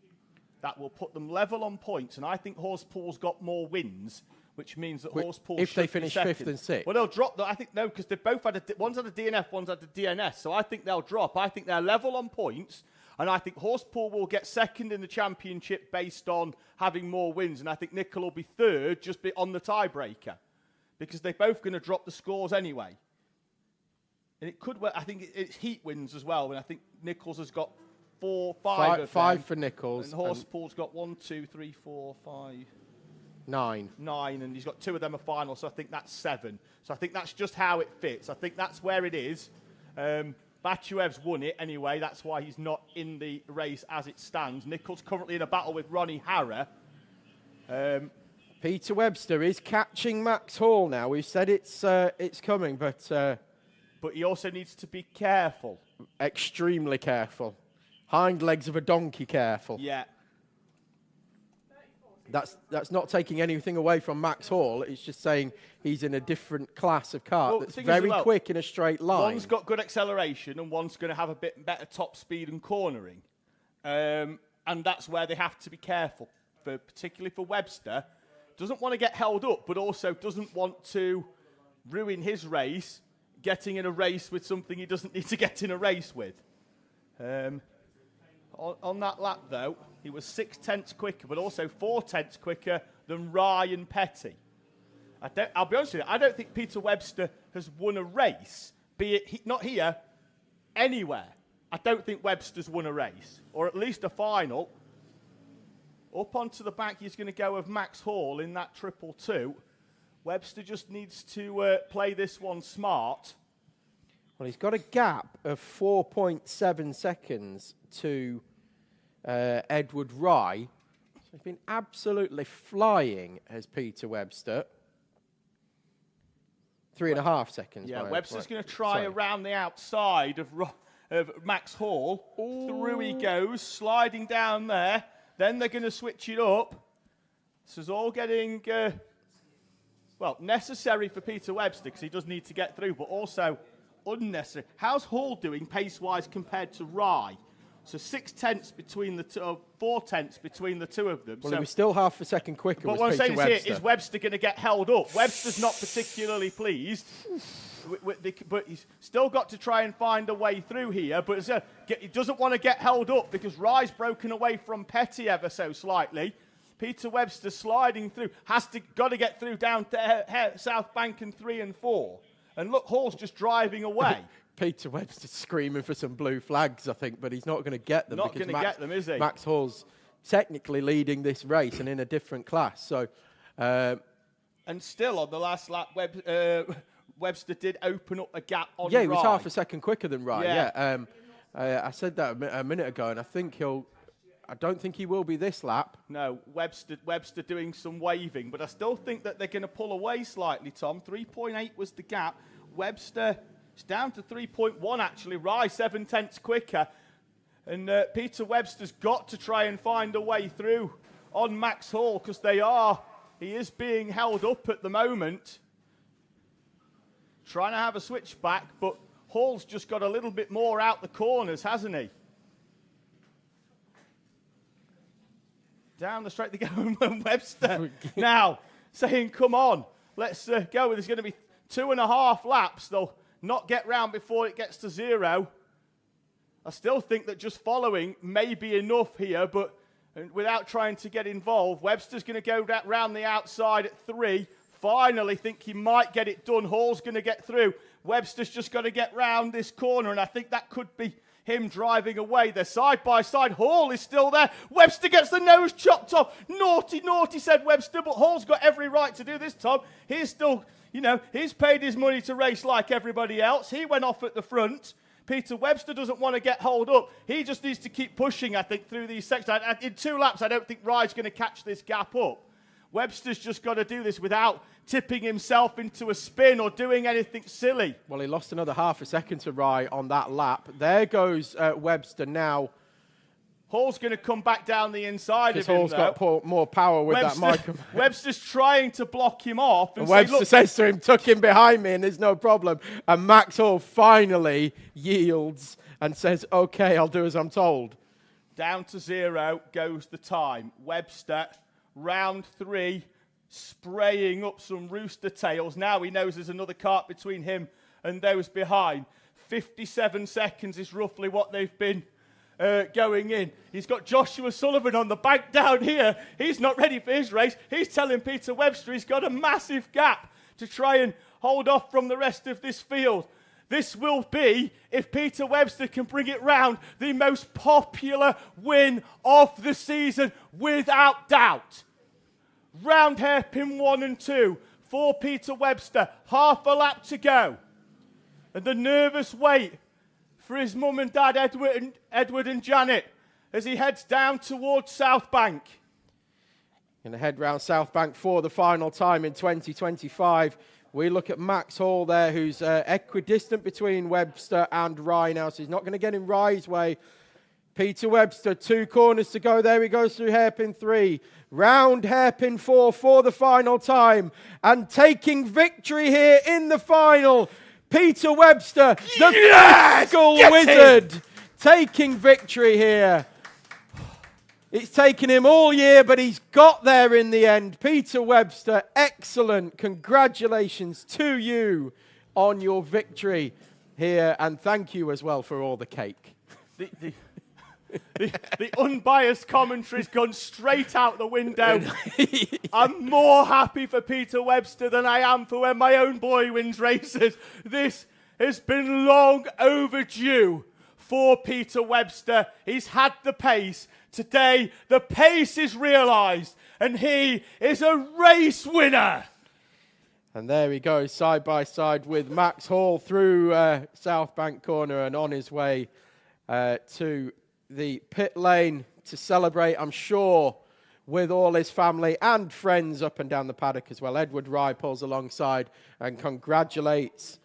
That will put them level on points, and I think Horspool's got more wins, which means that Horspool if should they be finish second. 5th and 6th. Well, they'll drop. I think no, because they both had one's had a DNF, one's had a DNS. So I think they'll drop. I think they're level on points, and I think Horspool will get second in the championship based on having more wins, and I think Nickel will be third, just be on the tiebreaker, because they're both going to drop the scores anyway. And it could. I think it's heat wins as well, and I think Nichols has got 5 for Nichols, and Horspool's got 1, 2, 3, 4, 5, 9, and he's got 2 of them a final, so I think that's 7. So I think that's just how it fits. I think that's where it is. Batuev's won it anyway. That's why he's not in the race as it stands. Nichols currently in a battle with Ronnie Harrer. Peter Webster is catching Max Hall now. We've said it's coming, but he also needs to be careful. Extremely careful. Hind legs of a donkey careful. Yeah. That's not taking anything away from Max Hall. It's just saying he's in a different class of car that's very quick in a straight line. One's got good acceleration and one's going to have a bit better top speed and cornering. And that's where they have to be careful, particularly for Webster. Doesn't want to get held up, but also doesn't want to ruin his race getting in a race with something he doesn't need to get in a race with. On that lap, though, he was 0.6 quicker, but also 0.4 quicker than Ryan Petty. I'll be honest with you, I don't think Peter Webster has won a race be it not here, anywhere, I don't think Webster's won a race, or at least a final. Up onto the back, he's going to go with Max Hall in that 222. Webster just needs to play this one smart. Well, he's got a gap of 4.7 seconds to Edward Rye. So he's been absolutely flying, as Peter Webster. 3.5 seconds. Yeah, Webster's going to try around the outside of Max Hall. Ooh. Through he goes, sliding down there. Then they're going to switch it up. This is all getting, necessary for Peter Webster because he does need to get through, but also unnecessary. How's Hall doing pace-wise compared to Rye? So 0.6 between the two, 0.4 between the two of them. Well, he was still half a second quicker. But what I'm saying is here, is Webster going to get held up? Webster's not particularly pleased. But he's still got to try and find a way through here. But he doesn't want to get held up because Rye's broken away from Petty ever so slightly. Peter Webster sliding through. Got to get through down to South Bank and 3 and 4. And look, Hall's just driving away. Peter Webster's screaming for some blue flags, I think, but he's not going to get them. Not going to get them, is he? Max Hall's technically leading this race and in a different class. So, and still on the last lap, Webster did open up a gap on Rye. Yeah, he was half a second quicker than Rye. Yeah. I said that a minute ago, and I don't think he will be this lap. No, Webster doing some waving, but I still think that they're going to pull away slightly, Tom. 3.8 was the gap. Webster is down to 3.1, actually. Rye 0.7 quicker. And Peter Webster's got to try and find a way through on Max Hall because he is being held up at the moment. Trying to have a switchback, but Hall's just got a little bit more out the corners, hasn't he? Down the straight they go, and Webster now saying, come on, let's go. There's going to be 2.5 laps. They'll not get round before it gets to 0. I still think that just following may be enough here, but without trying to get involved, Webster's going to go round the outside at 3. Finally think he might get it done. Hall's going to get through. Webster's just got to get round this corner, and I think that could be him driving away. They're side by side. Hall is still there. Webster gets the nose chopped off. Naughty, naughty, said Webster, but Hall's got every right to do this, Tom. He's still, he's paid his money to race like everybody else. He went off at the front. Peter Webster doesn't want to get holed up. He just needs to keep pushing, I think, through these sections. In 2 laps, I don't think Rye's going to catch this gap up. Webster's just got to do this without tipping himself into a spin or doing anything silly. Well, he lost another half a second to Rye on that lap. There goes Webster now. Hall's going to come back down the inside of him, Hall's got more power with that microphone. Webster's trying to block him off. And Webster says to him, tuck him behind me and there's no problem. And Max Hall finally yields and says, OK, I'll do as I'm told. Down to 0 goes the time. Webster, round 3, spraying up some rooster tails. Now he knows there's another cart between him and those behind. 57 seconds is roughly what they've been going in. He's got Joshua Sullivan on the bank down here. He's not ready for his race. He's telling Peter Webster he's got a massive gap to try and hold off from the rest of this field. This will be, if Peter Webster can bring it round, the most popular win of the season, without doubt. Round hairpin 1 and 2 for Peter Webster. Half a lap to go. And the nervous wait for his mum and dad, Edward and Janet, as he heads down towards South Bank. Going to head round South Bank for the final time in 2025. We look at Max Hall there, who's equidistant between Webster and Rye now, so he's not going to get in Rye's way. Peter Webster, 2 corners to go. There he goes through hairpin 3. Round hairpin 4 for the final time. And taking victory here in the final, Peter Webster, the physical wizard, taking victory here. It's taken him all year, but he's got there in the end. Peter Webster, excellent. Congratulations to you on your victory here. And thank you as well for all the cake. The unbiased commentary's gone straight out the window. I'm more happy for Peter Webster than I am for when my own boy wins races. This has been long overdue for Peter Webster. He's had the pace. Today, the pace is realised, and he is a race winner. And there he goes, side by side with Max Hall through South Bank Corner and on his way to the pit lane to celebrate, I'm sure, with all his family and friends up and down the paddock as well. Edward Rye pulls alongside and congratulates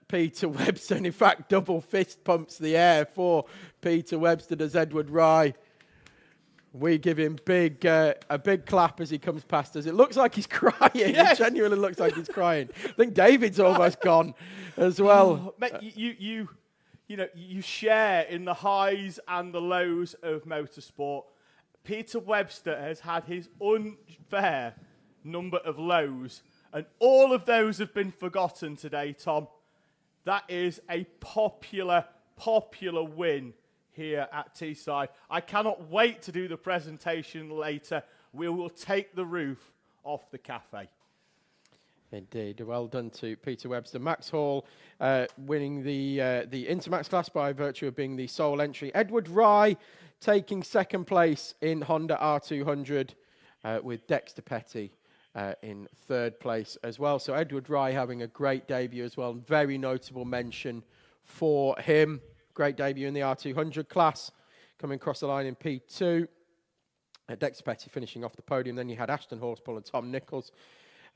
Peter Webster. And in fact, double fist pumps the air for Peter Webster, does Edward Rye. We give him a big clap as he comes past us. It looks like he's crying. Yes. It genuinely looks like he's crying. I think David's almost gone as well. Mate, you share in the highs and the lows of motorsport. Peter Webster has had his unfair number of lows, and all of those have been forgotten today, Tom. That is a popular win here at Teesside. I cannot wait to do the presentation later. We will take the roof off the cafe. Indeed. Well done to Peter Webster. Max Hall winning the Intermax class by virtue of being the sole entry. Edward Rye taking second place in Honda R200 with Dexter Petty in third place as well. So Edward Rye having a great debut as well. Very notable mention for him. Great debut in the R200 class, coming across the line in P2. Dexter Petty finishing off the podium. Then you had Ashton Horspool and Tom Nichols.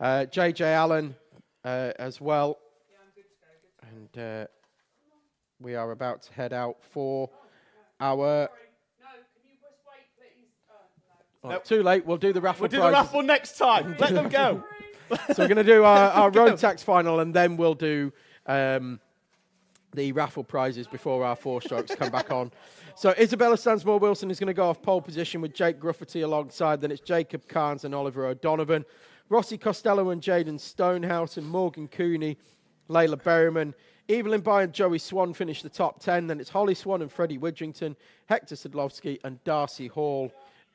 JJ Allen as well. And we are about to head out for our... Nope. Too late. We'll do the raffle. We'll do the raffle next time. Let them go. So we're going to do our Rotax final, and then we'll do the raffle prizes before our four strokes come back on. So Isabella Stansmore-Wilson is going to go off pole position with Jake Grufferty alongside. Then it's Jacob Carnes and Oliver O'Donovan. Rossi Costello and Jaden Stonehouse and Morgan Cooney, Layla Berryman. Evelyn By and Joey Swan finish the top 10. Then it's Holly Swan and Freddie Widrington, Hector Sadlowski and Darcy Hall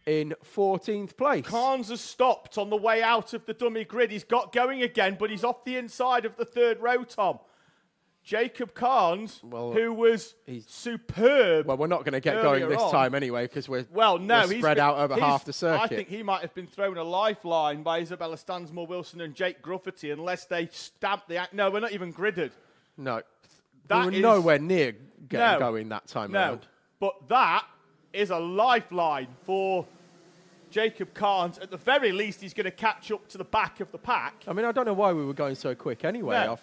in 14th place. Carnes has stopped on the way out of the dummy grid. He's got going again, but he's off the inside of the third row, Tom. Jacob Carnes, who was superb. Well, we're not going to get going this time anyway, because we're spread out over half the circuit. I think he might have been thrown a lifeline by Isabella Stansmore-Wilson and Jake Grufferty unless they stamped the... No, we're not even gridded. No. We were nowhere near getting going that time around. But that is a lifeline for Jacob Carnes. At the very least, he's going to catch up to the back of the pack. I mean, I don't know why we were going so quick anyway,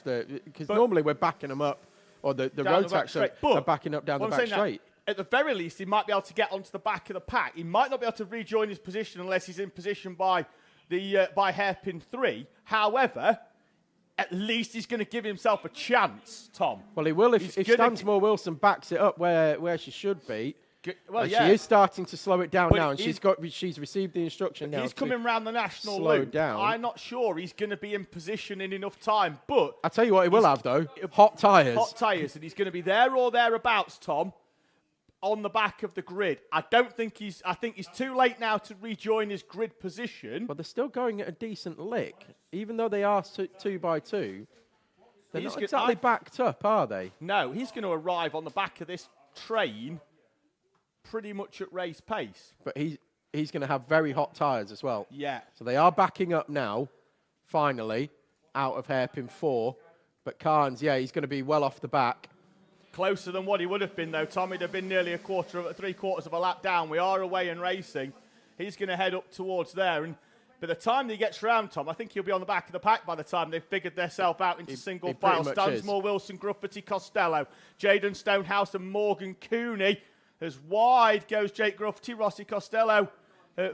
because normally we're backing them up, or the Rotax are backing up down the back straight. At the very least, he might be able to get onto the back of the pack. He might not be able to rejoin his position unless he's in position by hairpin 3. However, at least he's going to give himself a chance, Tom. Well, he will if Stansmore-Wilson backs it up where she should be. Well, She is starting to slow it down now, and she's received the instruction now. He's coming round the national loop. Down. I'm not sure he's going to be in position in enough time, but I'll tell you what he will have though: hot tyres. Hot tyres, and he's going to be there or thereabouts, Tom, on the back of the grid. I think he's too late now to rejoin his grid position. But they're still going at a decent lick, even though they are 2 by 2. They're not exactly backed up, are they? No, he's going to arrive on the back of this train pretty much at race pace. But he's going to have very hot tyres as well. Yeah. So they are backing up now, finally, out of hairpin 4. But Carnes, he's going to be well off the back. Closer than what he would have been, though, Tom. He'd have been nearly 3/4 of a lap down. We are away and racing. He's going to head up towards there. And by the time he gets round, Tom, I think he'll be on the back of the pack by the time they've figured themselves out into single file. Stansmore, Wilson, Grufferty, Costello, Jaden Stonehouse and Morgan Cooney. As wide goes Jake Grufferty. Rossi Costello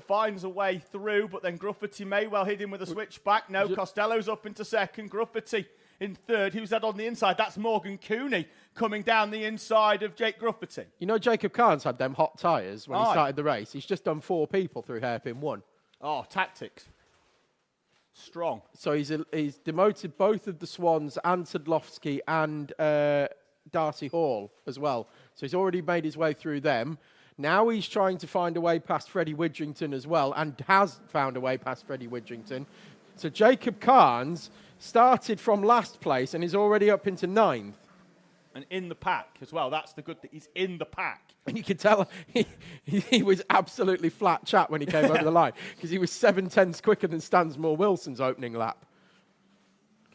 finds a way through, but then Grufferty may well hit him with a switchback. No, Costello's up into second. Grufferty in third. Who's that on the inside? That's Morgan Cooney coming down the inside of Jake Grufferty. You know, Jacob Carnes had them hot tyres when he started the race. He's just done 4 people through hairpin 1. Oh, tactics. Strong. So he's demoted both of the Swans and Sadlowski and Darcy Hall as well. So he's already made his way through them. Now he's trying to find a way past Freddie Widrington as well, and has found a way past Freddie Widrington. So Jacob Carnes started from last place and is already up into 9th. And in the pack as well. That's the good thing. He's in the pack. And you could tell he was absolutely flat chat when he came over the line, because he was 7/10 quicker than Stansmore Wilson's opening lap.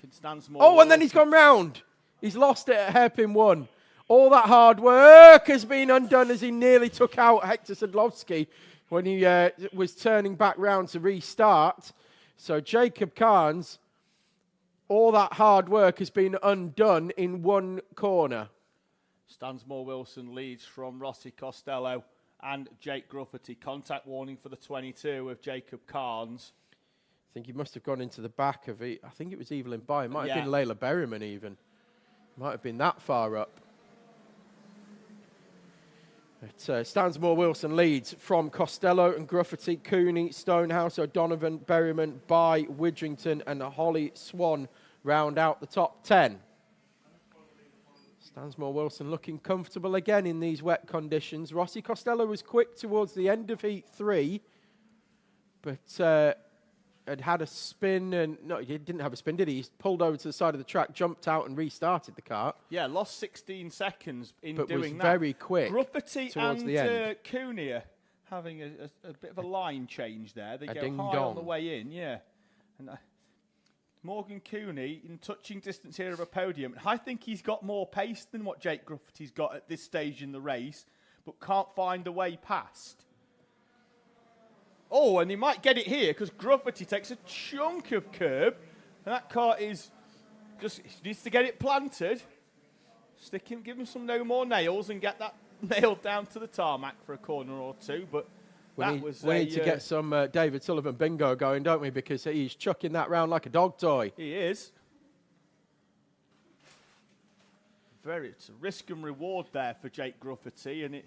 And then he's gone round. He's lost it at hairpin 1. All that hard work has been undone as he nearly took out Hector Sadlowski when he was turning back round to restart. So Jacob Carnes, all that hard work has been undone in one corner. Stansmore Wilson leads from Rossi Costello and Jake Grufferty. Contact warning for the 22 of Jacob Carnes. I think he must have gone into the back of it. I think it was Evelyn By. It might have been Layla Berryman even. Might have been that far up. But Stansmore Wilson leads from Costello and Grufferty, Cooney, Stonehouse, O'Donovan, Berryman, By, Widrington and Holly Swan round out the top 10. Stansmore Wilson looking comfortable again in these wet conditions. Rossi Costello was quick towards the end of Heat 3, but had a spin. And no, he didn't have a spin, did he? He pulled over to the side of the track, jumped out and restarted the car. Yeah, lost 16 seconds in but doing was that. Very quick Grufferty towards the end. Cooney are having a bit of a line change there. They go high dong. on the way in, yeah. And Morgan Cooney in touching distance here of a podium. I think he's got more pace than what Jake Grufferty's got at this stage in the race, but can't find a way past. Oh, and he might get it here because Grufferty takes a chunk of curb. And that car is just needs to get it planted. Give him some no more nails and get that nailed down to the tarmac for a corner or two. But we need to get some David Sullivan bingo going, don't we? Because he's chucking that round like a dog toy. He is. It's a risk and reward there for Jake Grufferty, and it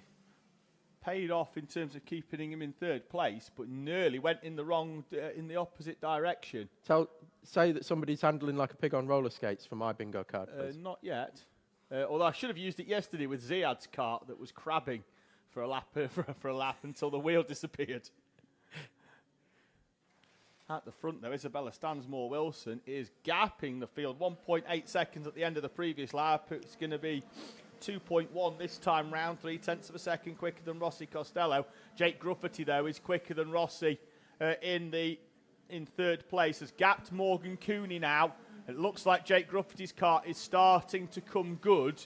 paid off in terms of keeping him in 3rd place, but nearly went in the opposite direction. Say that somebody's handling like a pig on roller skates for my bingo card, please. Not yet. Although I should have used it yesterday with Ziad's cart that was crabbing for a lap until the wheel disappeared. At the front, though, Isabella Stansmore Wilson is gapping the field. 1.8 seconds at the end of the previous lap. It's going to be 2.1 this time round, 0.3 of a second quicker than Rossi Costello. Jake Grufferty, though, is quicker than Rossi in 3rd place. Has gapped Morgan Cooney now. It looks like Jake Grufferty's car is starting to come good.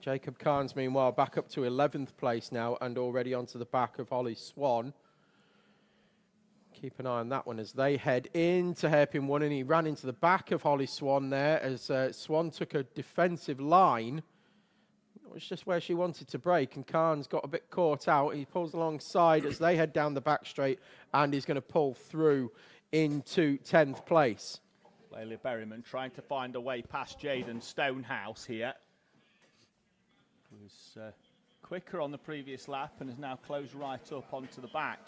Jacob Carnes, meanwhile, back up to 11th place now and already onto the back of Holly Swan. Keep an eye on that one as they head into hairpin 1, and he ran into the back of Holly Swan there as Swan took a defensive line. It was just where she wanted to brake, and Carnes got a bit caught out. He pulls alongside as they head down the back straight, and he's going to pull through into 10th place. Layla Berryman trying to find a way past Jaden Stonehouse here. He was quicker on the previous lap and has now closed right up onto the back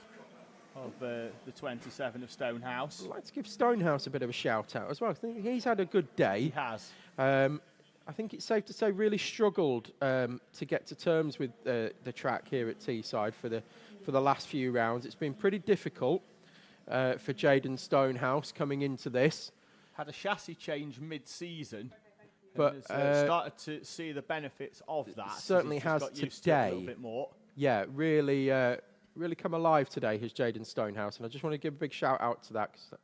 of the 27 of Stonehouse. I'd like to give Stonehouse a bit of a shout out as well. I think he's had a good day. He has. I think it's safe to say really struggled to get to terms with the track here at Teesside for the last few rounds. It's been pretty difficult for Jaden Stonehouse coming into this. Had a chassis change mid-season, but started to see the benefits of that. Certainly has got used today. To it a little bit more. Yeah, really come alive today, has Jaden Stonehouse, and I just want to give a big shout out to that because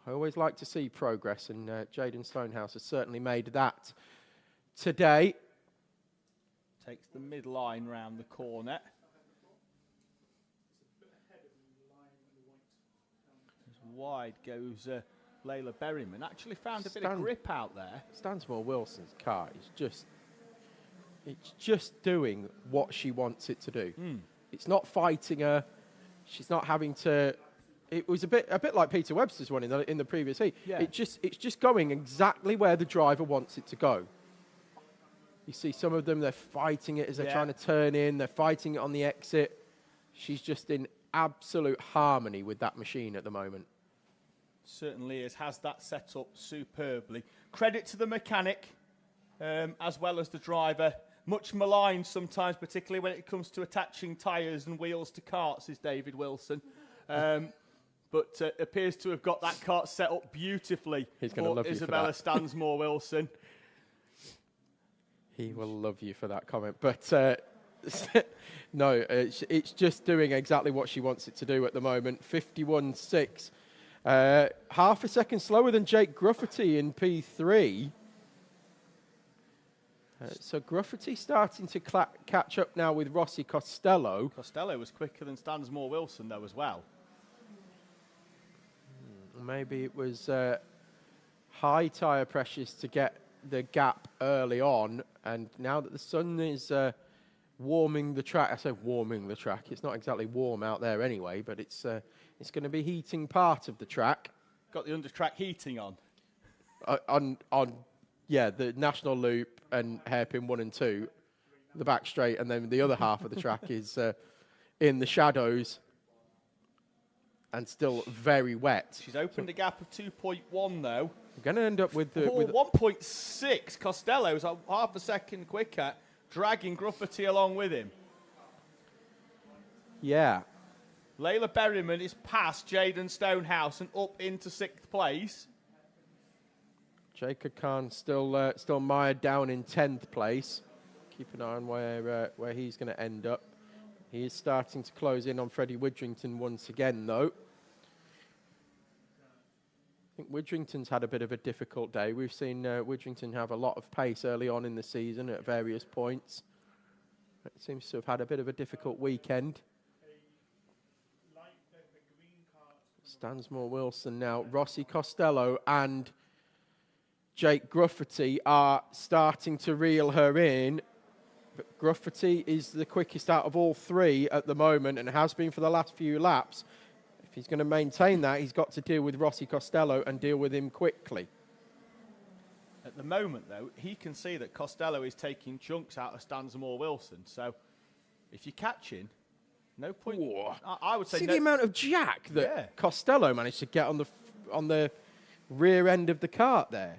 I always like to see progress, and Jaden Stonehouse has certainly made that today. Takes the midline round the corner. As wide goes Layla Berryman. Actually found a bit of grip out there. Stansmore Wilson's car is just doing what she wants it to do. It's not fighting her. She's not having to. It was a bit like Peter Webster's one in the previous heat. Yeah. It's just going exactly where the driver wants it to go. You see some of them, they're fighting it as they're trying to turn in. They're fighting it on the exit. She's just in absolute harmony with that machine at the moment. Certainly has that set up superbly. Credit to the mechanic as well as the driver. Much maligned sometimes, particularly when it comes to attaching tyres and wheels to carts, is David Wilson. but appears to have got that kart set up beautifully. He's going to love Isabella you for that. Stansmore-Wilson. He will love you for that comment. But no, it's just doing exactly what she wants it to do at the moment. 51.6. Half a second slower than Jake Grufferty in P3. So Grufferty starting to catch up now with Rossi Costello. Costello was quicker than Stansmore-Wilson, though, as well. Maybe it was high tyre pressures to get the gap early on, and now that the sun is warming the track, I say warming the track, it's not exactly warm out there anyway, but it's going to be heating part of the track. Got the under-track heating on. Yeah, the National Loop and hairpin 1 and 2, the back straight, and then the other half of the track is in the shadows and still very wet. She's opened a gap of 2.1, though. We're going to end up with 1.6. Costello's half a second quicker, dragging Grufferty along with him. Yeah. Layla Berryman is past Jaden Stonehouse and up into 6th place. Jacob Khan still mired down in 10th place. Keep an eye on where he's going to end up. He is starting to close in on Freddie Widrington once again, though. I think Widrington's had a bit of a difficult day. We've seen Widrington have a lot of pace early on in the season at various points. It seems to have had a bit of a difficult weekend. Stansmore-Wilson now. Rossi Costello and Jake Grufferty are starting to reel her in. But Grufferty is the quickest out of all three at the moment and has been for the last few laps. If he's going to maintain that, he's got to deal with Rossi Costello and deal with him quickly. At the moment, though, he can see that Costello is taking chunks out of Stansmore-Wilson. So if you're catching, no point. I would say see the amount of jack that Costello managed to get on the rear end of the kart there.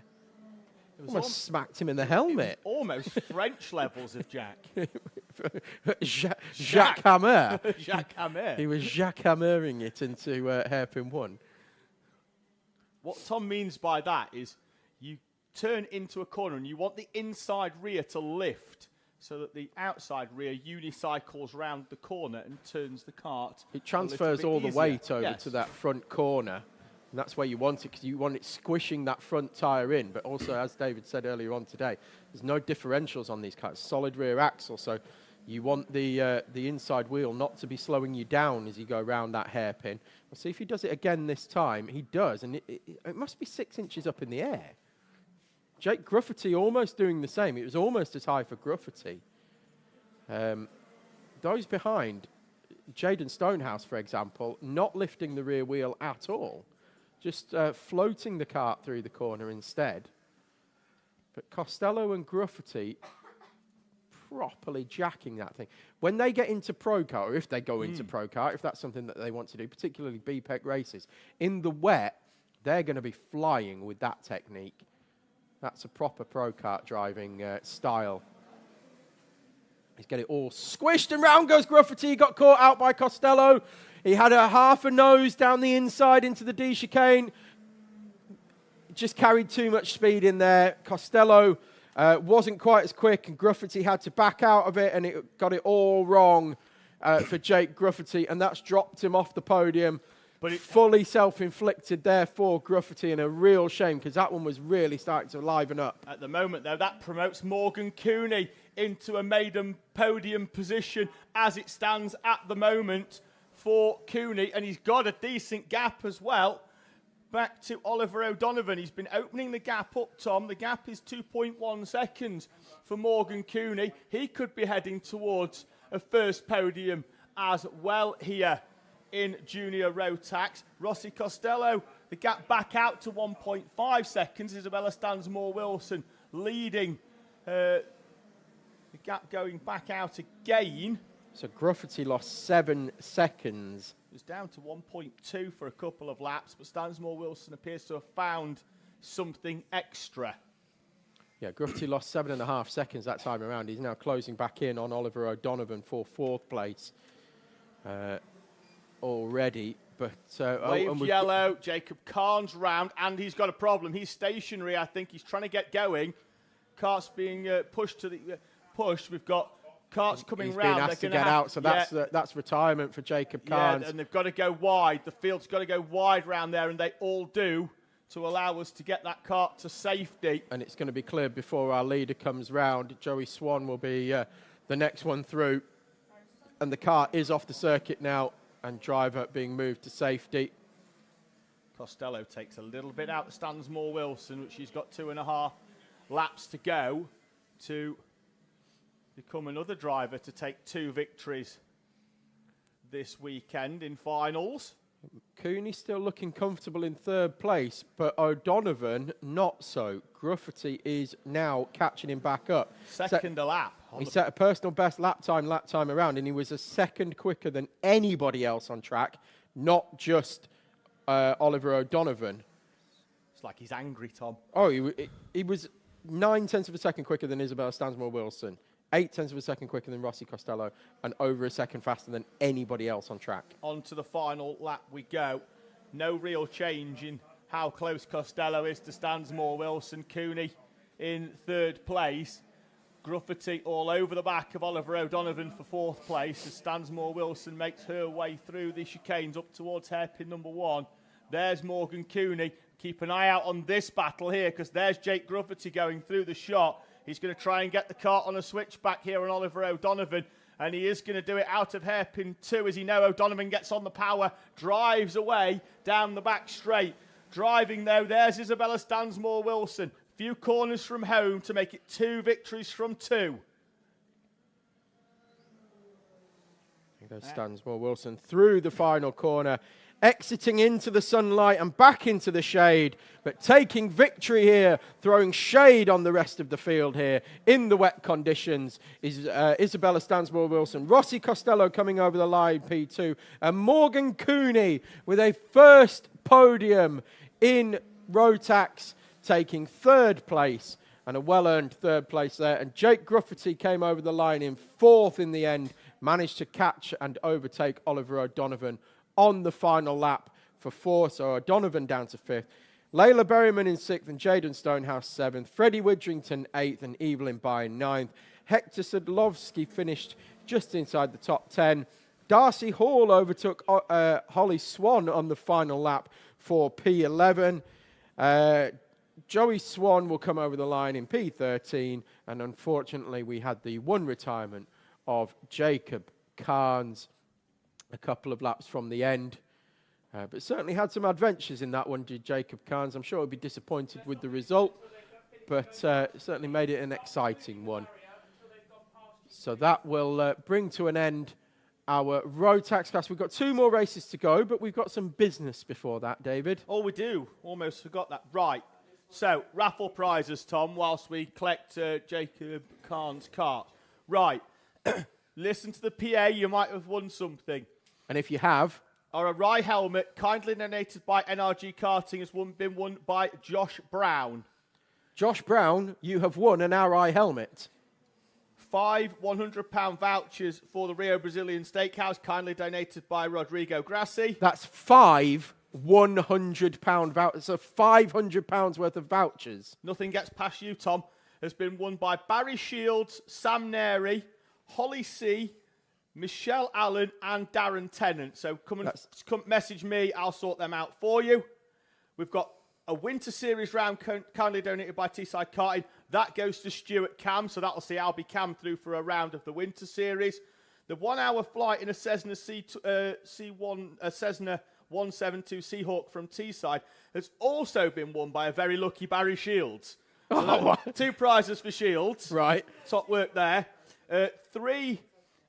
Almost smacked him in the helmet. Almost French levels of Jack. Jacques Hammer. Jacques Hammer. He was Jacques Hammering it into hairpin 1. What Tom means by that is you turn into a corner and you want the inside rear to lift so that the outside rear unicycles round the corner and turns the kart. It transfers all the weight over to that front corner. And that's where you want it, because you want it squishing that front tyre in. But also, as David said earlier on today, there's no differentials on these cars. Solid rear axle, so you want the inside wheel not to be slowing you down as you go around that hairpin. We'll see if he does it again this time. He does, and it must be 6 inches up in the air. Jake Grufferty almost doing the same. It was almost as high for Grufferty. Those behind, Jaden Stonehouse, for example, not lifting the rear wheel at all. Just floating the kart through the corner instead. But Costello and Grufferty properly jacking that thing. When they get into Pro Kart, or if they go into Pro Kart, if that's something that they want to do, particularly BPEC races, in the wet, they're going to be flying with that technique. That's a proper Pro Kart driving style. He's got it all squished, and round goes Grufferty. He got caught out by Costello. He had a half a nose down the inside into the D chicane. Just carried too much speed in there. Costello wasn't quite as quick, and Grufferty had to back out of it, and it got it all wrong for Jake Grufferty, and that's dropped him off the podium. But fully self-inflicted there for Grufferty, and a real shame, because that one was really starting to liven up. At the moment, though, that promotes Morgan Cooney into a maiden podium position as it stands at the moment for Cooney, and he's got a decent gap as well. Back to Oliver O'Donovan. He's been opening the gap up, Tom. The gap is 2.1 seconds for Morgan Cooney. He could be heading towards a first podium as well here in Junior Rotax. Rossi Costello, the gap back out to 1.5 seconds. Isabella Stansmore-Wilson leading. The gap going back out again. So Grufferty lost 7 seconds. It was down to 1.2 for a couple of laps, but Stansmore-Wilson appears to have found something extra. Yeah, Grufferty lost 7.5 seconds that time around. He's now closing back in on Oliver O'Donovan for 4th place already. But Wave yellow, Jacob Kahn's round, and he's got a problem. He's stationary, I think. He's trying to get going. Cart's being pushed to the push. We've got carts coming he's round. Being asked to get out, so that's retirement for Jacob Kahn. Yeah, and they've got to go wide. The field's got to go wide round there, and they all do, to allow us to get that cart to safety. And it's going to be cleared before our leader comes round. Joey Swan will be the next one through. And the car is off the circuit now, and driver being moved to safety. Costello takes a little bit out the Stansmore Wilson, which she's got 2.5 laps to go to become another driver to take 2 victories this weekend in finals. Cooney still looking comfortable in 3rd place, but O'Donovan not so. Gruffity is now catching him back up. Second a lap. He set a personal best lap time around, and he was a second quicker than anybody else on track, not just Oliver O'Donovan. It's like he's angry, Tom. Oh, he was 0.9 of a second quicker than Isabella Stansmore Wilson, 0.8 of a second quicker than Rossi Costello, and over a second faster than anybody else on track. On to the final lap we go. No real change in how close Costello is to Stansmore Wilson. Cooney in 3rd place. Gruffity all over the back of Oliver O'Donovan for 4th place as Stansmore Wilson makes her way through the chicanes up towards hairpin number 1. There's Morgan Cooney. Keep an eye out on this battle here, because there's Jake Gruffity going through the shot. He's going to try and get the cart on a switchback here on Oliver O'Donovan, and he is going to do it out of hairpin 2. As you know, O'Donovan gets on the power, drives away down the back straight. Driving, though, there's Isabella Stansmore Wilson. Few corners from home to make it 2 victories from 2. Here goes Stansmore Wilson through the final corner, exiting into the sunlight and back into the shade, but taking victory here, throwing shade on the rest of the field here in the wet conditions is Isabella Stansmore Wilson. Rossi Costello coming over the line, P2, and Morgan Cooney with a first podium in Rotax, taking 3rd place, and a well-earned 3rd place there. And Jake Gruffity came over the line in 4th in the end, managed to catch and overtake Oliver O'Donovan on the final lap for 4, so O'Donovan down to 5th. Layla Berryman in 6th and Jaden Stonehouse 7th. Freddie Widrington 8th and Evelyn Byrne 9th. Hector Sadlovsky finished just inside the top 10. Darcy Hall overtook Holly Swan on the final lap for P11. Joey Swan will come over the line in P13, and unfortunately we had the one retirement of Jacob Carnes a couple of laps from the end. But certainly had some adventures in that one, did Jacob Carnes. I'm sure he'll be disappointed with the result, but certainly made it an exciting one. So that will bring to an end our Rotax class. We've got 2 more races to go, but we've got some business before that, David. Oh, we do. Almost forgot that. Right. So, raffle prizes, Tom, whilst we collect Jacob Carnes' cart. Right. Listen to the PA. You might have won something. And if you have... Our Rye helmet, kindly donated by NRG Karting, has been won by Josh Brown. Josh Brown, you have won an Arai helmet. 5 £100 vouchers for the Rio Brazilian Steakhouse, kindly donated by Rodrigo Grassi. That's 5 £100 vouchers, so £500 worth of vouchers. Nothing gets past you, Tom. Has been won by Barry Shields, Sam Neri, Holly C., Michelle Allen and Darren Tennant. So come message me. I'll sort them out for you. We've got a Winter Series round kindly donated by Teesside Karting. That goes to Stuart Cam. So that'll see Albie Cam through for a round of the Winter Series. The 1 hour flight in a Cessna Cessna 172 Seahawk from Teesside has also been won by a very lucky Barry Shields. So 2 prizes for Shields. Right. Top work there. 3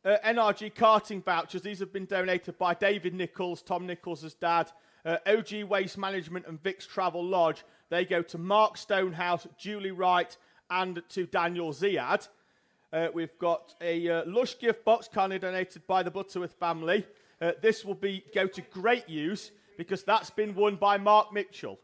NRG karting vouchers. These have been donated by David Nichols, Tom Nichols' dad, OG Waste Management and Vic's Travel Lodge. They go to Mark Stonehouse, Julie Wright and to Daniel Ziad. We've got a Lush gift box kindly donated by the Butterworth family. This will go to great use because that's been won by Mark Mitchell.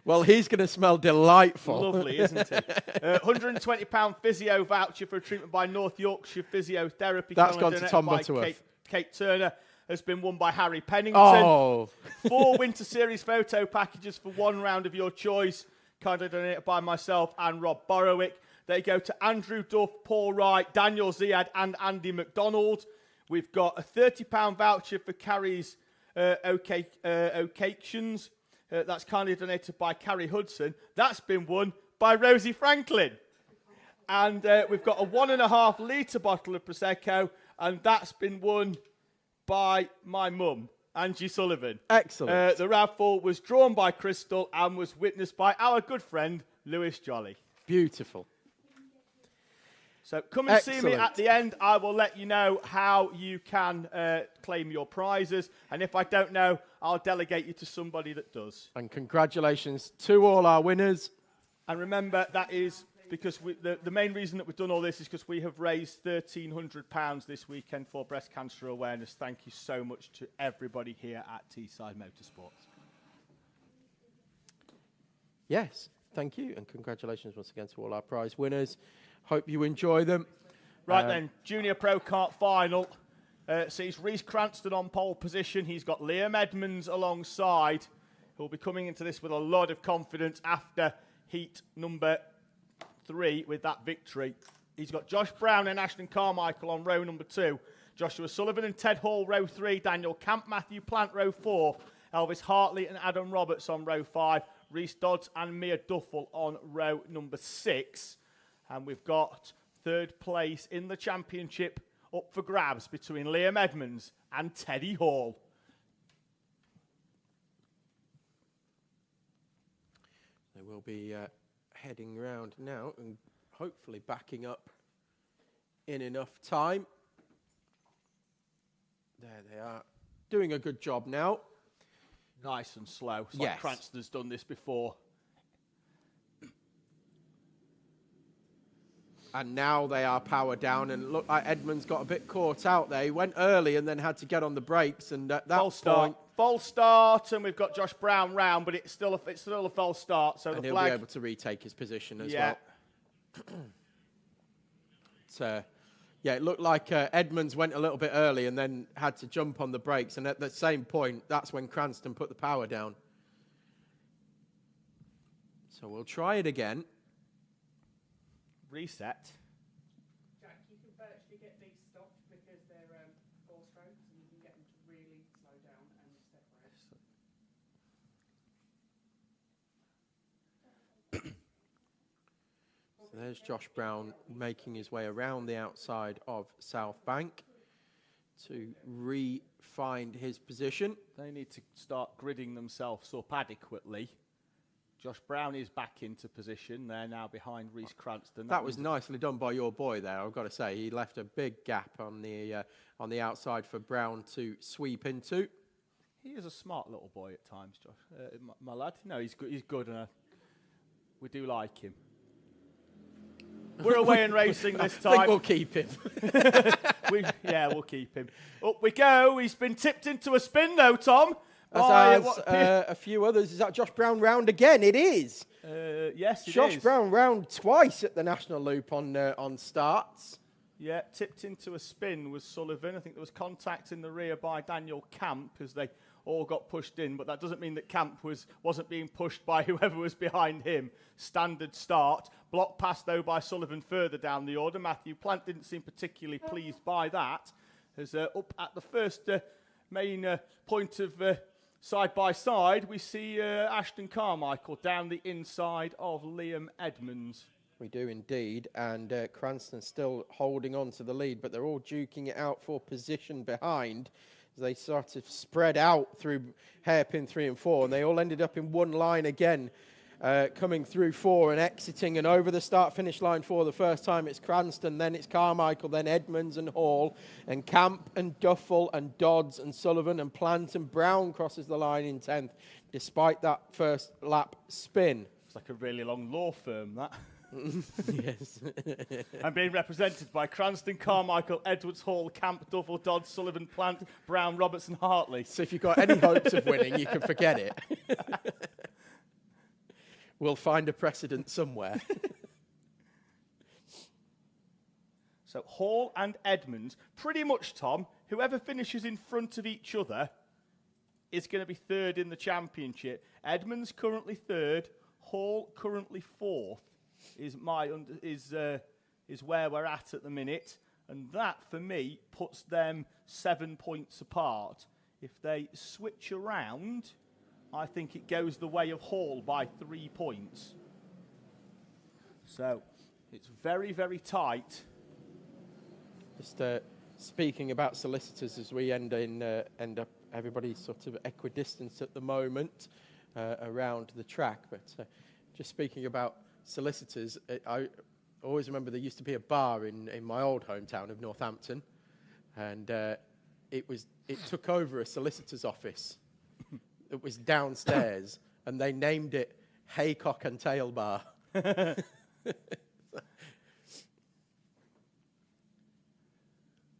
Well, he's going to smell delightful. Lovely, isn't it? £120 physio voucher for a treatment by North Yorkshire Physiotherapy. That's gone to Tom Butterworth. Kate Turner has been won by Harry Pennington. Oh. 4 Winter Series photo packages for 1 round of your choice, kindly donated by myself and Rob Borrowick. They go to Andrew Duff, Paul Wright, Daniel Ziad and Andy McDonald. We've got a £30 voucher for Carrie's occasions. That's kindly donated by Carrie Hudson. That's been won by Rosie Franklin. And we've got a 1.5 litre bottle of Prosecco, and that's been won by my mum, Angie Sullivan. Excellent. The raffle was drawn by Crystal and was witnessed by our good friend, Lewis Jolly. Beautiful. So come and see me Excellent. at the end. I will let you know how you can claim your prizes. And if I don't know, I'll delegate you to somebody that does. And congratulations to all our winners. And remember, that is because the main reason that we've done all this is because we have raised £1,300 this weekend for breast cancer awareness. Thank you so much to everybody here at TSK-Motorsport. Yes, thank you. And congratulations once again to all our prize winners. Hope you enjoy them. Right then, Junior Pro Kart final. Sees Reece Cranston on pole position. He's got Liam Edmonds alongside, who'll be coming into this with a lot of confidence after heat number 3 with that victory. He's got Josh Brown and Ashton Carmichael on row number 2. Joshua Sullivan and Ted Hall, row 3. Daniel Camp, Matthew Plant, row 4. Elvis Hartley and Adam Roberts on row 5. Reese Dodds and Mia Duffel on row number 6. And we've got 3rd place in the championship up for grabs between Liam Edmonds and Teddy Hall. They will be heading round now and hopefully backing up in enough time. There they are, doing a good job now. Nice and slow. It's Yes. like Cranston has done this before. And now they are powered down, and look like Edmonds got a bit caught out there. He went early and then had to get on the brakes, and at that False start. False start, and we've got Josh Brown round, but it's still a false start. So and the he'll flag. be able to retake his position as Yeah. well. Yeah, it looked like Edmonds went a little bit early and then had to jump on the brakes, and at the same point, that's when Cranston put the power down. So we'll try it again. Reset. Jack, you can virtually get these stopped because they're 4 strokes, and you can get them to really slow down and separate. So there's Josh Brown making his way around the outside of South Bank to re-find his position. They need to start gridding themselves up adequately. Josh Brown is back into position. They're now behind Reece Cranston. That was nicely done by your boy there, I've got to say. He left a big gap on the outside for Brown to sweep into. He is a smart little boy at times, Josh. My lad. No, he's good. He's good, and we do like him. We're away in racing this time. I think we'll keep him. We'll keep him. Up we go. He's been tipped into a spin, though, Tom. As a few others. Is that Josh Brown round again? It is. Yes, it Josh is. Brown round twice at the National Loop on starts. Yeah, tipped into a spin was Sullivan. I think there was contact in the rear by Daniel Camp as they all got pushed in, but that doesn't mean that Camp wasn't being pushed by whoever was behind him. Standard start. Block passed, though, by Sullivan further down the order. Matthew Plant didn't seem particularly pleased by that. As up at the first main point of side-by-side, we see Ashton Carmichael down the inside of Liam Edmonds. We do indeed, and Cranston still holding on to the lead, but they're all duking it out for position behind as they sort of spread out through hairpin 3 and 4, and they all ended up in one line again, coming through 4 and exiting, and over the start-finish line for the first time. It's Cranston, then it's Carmichael, then Edmonds and Hall, and Camp and Duffel and Dodds and Sullivan and Plant and Brown crosses the line in 10th, despite that first lap spin. It's like a really long law firm, that. Yes. I'm being represented by Cranston, Carmichael, Edwards, Hall, Camp, Duffel, Dodds, Sullivan, Plant, Brown, Roberts and Hartley. So if you've got any hopes of winning, you can forget it. We'll find a precedent somewhere. So Hall and Edmonds, pretty much, Tom, whoever finishes in front of each other is going to be third in the championship. Edmonds currently third, Hall currently fourth is where we're at the minute. And that, for me, puts them 7 points apart. If they switch around, I think it goes the way of Hall by 3 points. So it's very, very tight. Just speaking about solicitors as we end up everybody's sort of equidistant at the moment around the track. But just speaking about solicitors, I always remember there used to be a bar in my old hometown of Northampton, and it took over a solicitor's office. It was downstairs, and they named it Haycock and Tail Bar.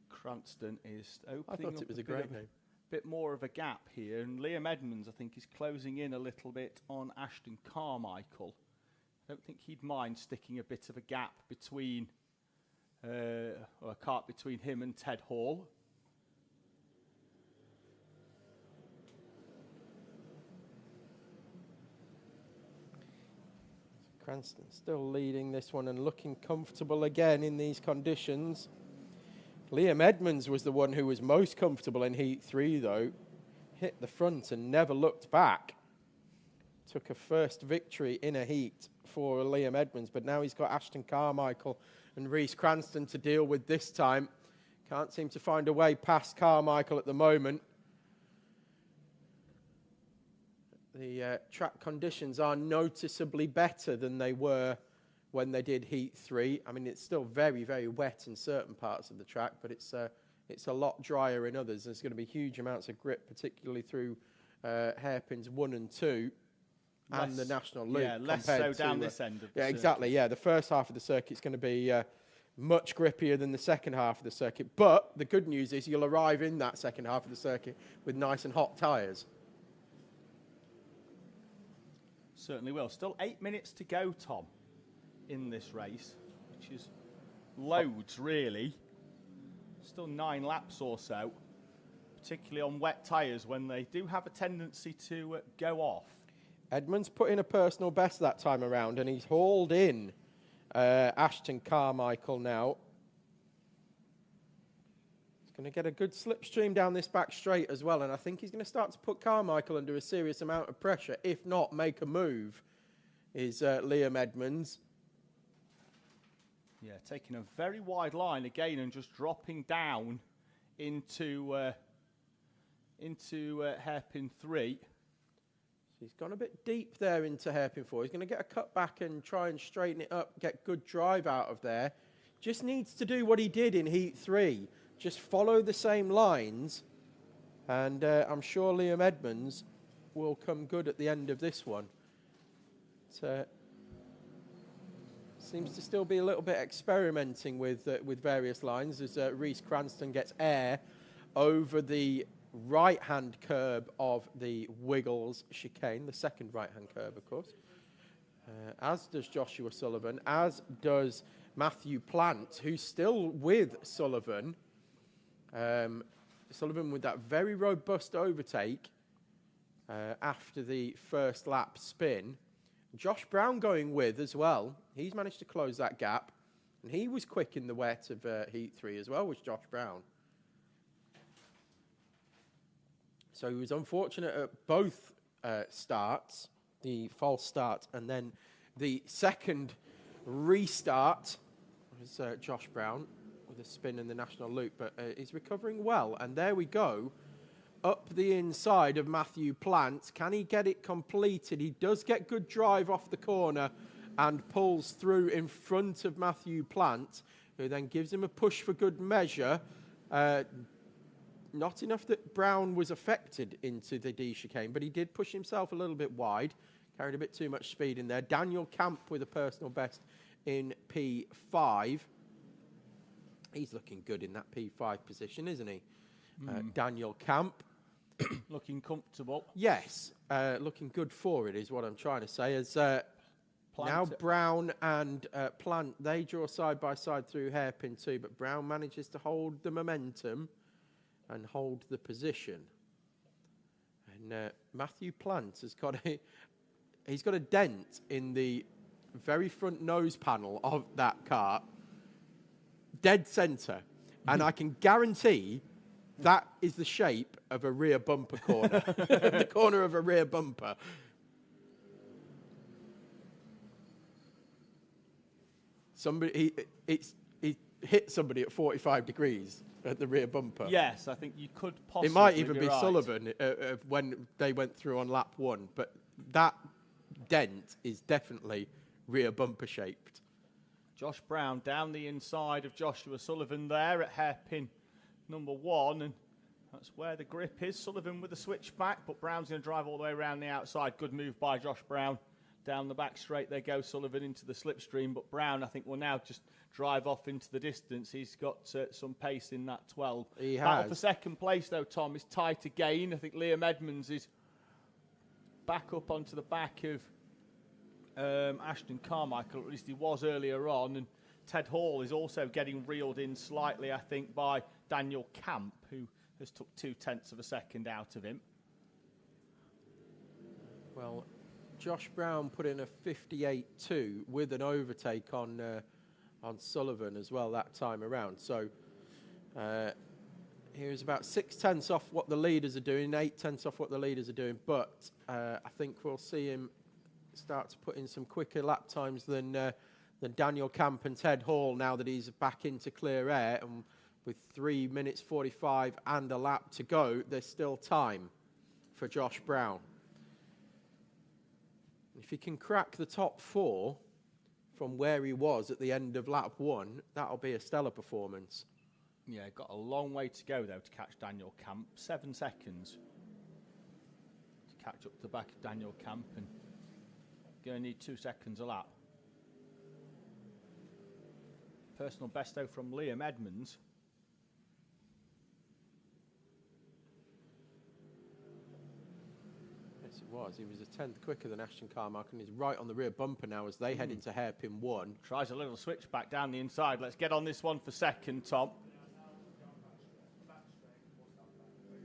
Cranston is opening I thought up it was a great name. Bit more of a gap here, and Liam Edmonds, I think, is closing in a little bit on Ashton Carmichael. I don't think he'd mind sticking a bit of a gap between, or a cart between him and Ted Hall. Cranston still leading this one and looking comfortable again in these conditions. Liam Edmonds was the one who was most comfortable in Heat 3, though. Hit the front and never looked back. Took a first victory in a heat for Liam Edmonds, but now he's got Ashton Carmichael and Reece Cranston to deal with this time. Can't seem to find a way past Carmichael at the moment. The track conditions are noticeably better than they were when they did Heat 3. I mean, it's still very, very wet in certain parts of the track, but it's a lot drier in others. There's going to be huge amounts of grip, particularly through hairpins 1 and 2 and the National Loop. Yeah, less so down this end of the circuit. Exactly, yeah. The first half of the circuit's going to be much grippier than the second half of the circuit. But the good news is you'll arrive in that second half of the circuit with nice and hot tyres. Certainly will. Still 8 minutes to go, Tom, in this race, which is loads, really. Still 9 laps or so, particularly on wet tyres when they do have a tendency to go off. Edmonds put in a personal best that time around, and he's hauled in Ashton Carmichael now. He's going to get a good slipstream down this back straight as well, and I think he's going to start to put Carmichael under a serious amount of pressure, if not make a move, is Liam Edmonds. Yeah, taking a very wide line again and just dropping down into hairpin 3. He's gone a bit deep there into hairpin 4. He's going to get a cut back and try and straighten it up, get good drive out of there. Just needs to do what he did in Heat 3. Just follow the same lines, and I'm sure Liam Edmonds will come good at the end of this one. Seems to still be a little bit experimenting with various lines as Reece Cranston gets air over the right-hand curb of the Wiggles chicane, the second right-hand curb, of course, as does Joshua Sullivan, as does Matthew Plant, who's still with Sullivan. Sullivan with that very robust overtake after the first lap spin. Josh Brown going with as well. He's managed to close that gap, and he was quick in the wet of Heat 3 as well, was Josh Brown. So he was unfortunate at both starts, the false start and then the second restart was Josh Brown with a spin in the National Loop, but he's recovering well. And there we go, up the inside of Matthew Plant. Can he get it completed? He does get good drive off the corner and pulls through in front of Matthew Plant, who then gives him a push for good measure. Not enough that Brown was affected into the D chicane, but he did push himself a little bit wide, carried a bit too much speed in there. Daniel Camp with a personal best in P5. He's looking good in that P5 position, isn't he? Daniel Camp. Looking comfortable. Yes, looking good for it is what I'm trying to say. As Now Brown and Plant, they draw side by side through hairpin 2, but Brown manages to hold the momentum and hold the position. And Matthew Plant has got he's got a dent in the very front nose panel of that car, dead centre, and I can guarantee that is the shape of a rear bumper corner, the corner of a rear bumper. Somebody, he hit somebody at 45 degrees at the rear bumper. Yes, I think you could possibly. It might even be right. Sullivan when they went through on lap 1, but that dent is definitely rear bumper shaped. Josh Brown down the inside of Joshua Sullivan there at hairpin number 1, and that's where the grip is. Sullivan with the switchback, but Brown's going to drive all the way around the outside. Good move by Josh Brown. Down the back straight they go, Sullivan into the slipstream, but Brown, I think, will now just drive off into the distance. He's got some pace in that 12. He Battle has. for second place, though, Tom, is tight again. I think Liam Edmonds is back up onto the back of Ashton Carmichael, at least he was earlier on, and Ted Hall is also getting reeled in slightly, I think, by Daniel Camp, who has took 0.2 of a second out of him. Well, Josh Brown put in a 58.2 with an overtake on Sullivan as well that time around. So he was about 0.6 off what the leaders are doing, 0.8 off what the leaders are doing. But I think we'll see him start to put in some quicker lap times than Daniel Camp and Ted Hall now that he's back into clear air. And with 3 minutes 45 and a lap to go, there's still time for Josh Brown. If he can crack the top 4 from where he was at the end of lap 1, that'll be a stellar performance. Yeah, got a long way to go, though, to catch Daniel Camp. 7 seconds to catch up to the back of Daniel Camp, and going to need 2 seconds a lap. Personal best, though, from Liam Edmonds. Yes, it was. He was a 10th quicker than Ashton Carmichael, and he's right on the rear bumper now as they head into hairpin 1. Tries a little switchback down the inside. Let's get on this one for second, Tom.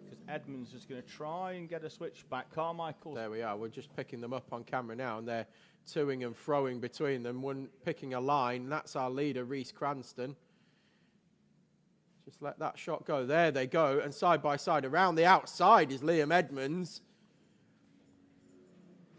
Because Edmonds is going to try and get a switchback. Carmichael. There we are. We're just picking them up on camera now, and they're toing and froing between them. One picking a line. That's our leader, Reese Cranston. Just let that shot go. There they go. And side by side around the outside is Liam Edmonds.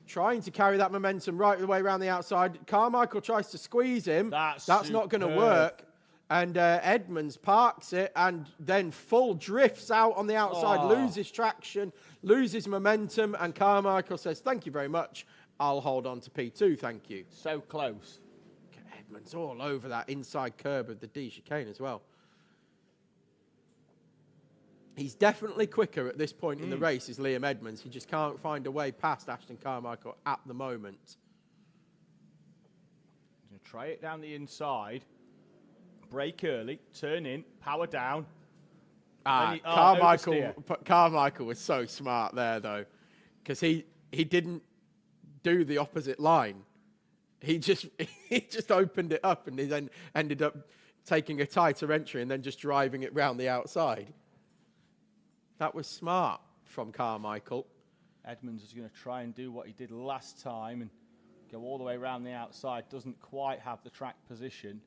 Trying to carry that momentum right the way around the outside. Carmichael tries to squeeze him. That's not going to work. And Edmonds parks it and then full drifts out on the outside, loses traction, loses momentum, and Carmichael says, "Thank you very much. I'll hold on to P2, thank you." So close. Edmonds all over that inside curb of the D chicane as well. He's definitely quicker at this point in the race, is Liam Edmonds. He just can't find a way past Ashton Carmichael at the moment. Going to try it down the inside. Brake early, turn in, power down. Carmichael was so smart there, though, because he didn't do the opposite line. He just opened it up, and he then ended up taking a tighter entry and then just driving it round the outside. That was smart from Carmichael. Edmonds is going to try and do what he did last time and go all the way around the outside. Doesn't quite have the track position.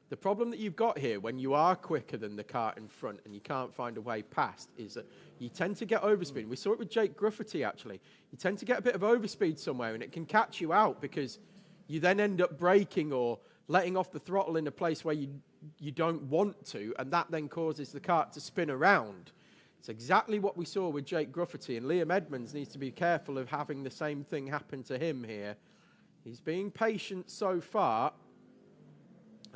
The problem that you've got here when you are quicker than the car in front and you can't find a way past is that you tend to get overspeed. We saw it with Jake Gruffity, actually. You tend to get a bit of overspeed somewhere and it can catch you out because you then end up braking or letting off the throttle in a place where you don't want to, and that then causes the car to spin around. It's exactly what we saw with Jake Gruffity, and Liam Edmonds needs to be careful of having the same thing happen to him here. He's being patient so far.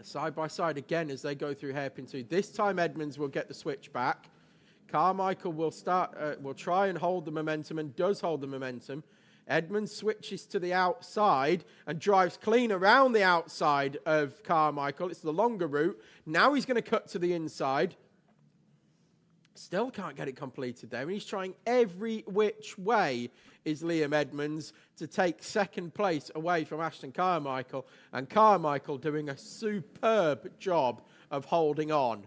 Side by side again as they go through hairpin 2. This time Edmonds will get the switch back. Carmichael will try and hold the momentum and does hold the momentum. Edmonds switches to the outside and drives clean around the outside of Carmichael. It's the longer route. Now he's going to cut to the inside. Still can't get it completed there. And he's trying every which way, is Liam Edmonds, to take second place away from Ashton Carmichael. And Carmichael doing a superb job of holding on.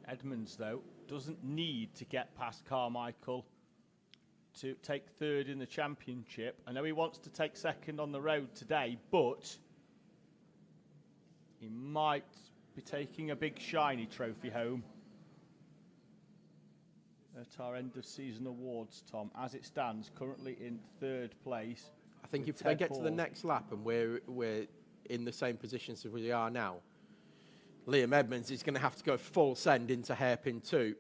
Edmonds, though, doesn't need to get past Carmichael to take third in the championship. I know he wants to take second on the road today, but he might be taking a big shiny trophy home at our end of season awards, Tom. As it stands, currently in third place. I think if they get to the next lap and we're in the same position as we are now, Liam Edmonds is going to have to go full send into hairpin 2,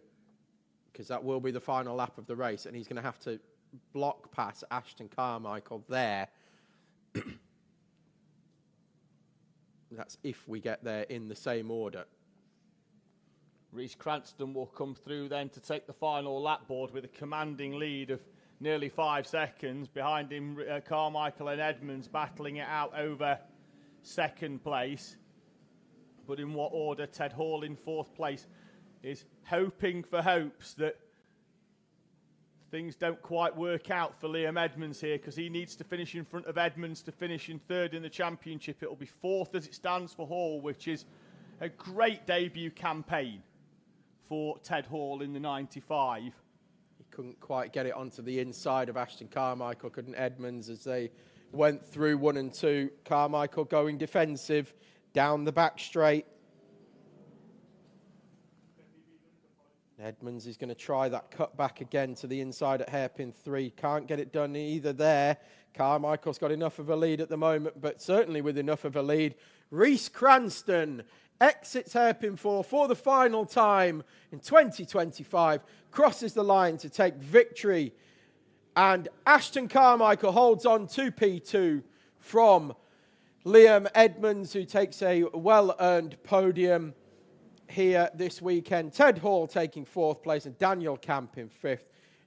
because that will be the final lap of the race, and he's going to have to block past Ashton Carmichael there. That's if we get there in the same order. Reece Cranston will come through then to take the final lap board with a commanding lead of nearly 5 seconds. Behind him, Carmichael and Edmonds battling it out over second place. But in what order? Ted Hall in 4th place is hoping for hopes that things don't quite work out for Liam Edmonds here, because he needs to finish in front of Edmonds to finish in 3rd in the championship. It'll be 4th as it stands for Hall, which is a great debut campaign for Ted Hall in the 95. He couldn't quite get it onto the inside of Ashton Carmichael, couldn't Edmonds, as they went through 1 and 2. Carmichael going defensive down the back straight. Edmonds is going to try that cut back again to the inside at hairpin 3. Can't get it done either there. Carmichael's got enough of a lead at the moment, but certainly with enough of a lead. Reece Cranston exits hairpin 4 for the final time in 2025. Crosses the line to take victory. And Ashton Carmichael holds on to P2 from Liam Edmonds, who takes a well-earned podium here this weekend. Ted Hall taking 4th place and Daniel Camp in 5th.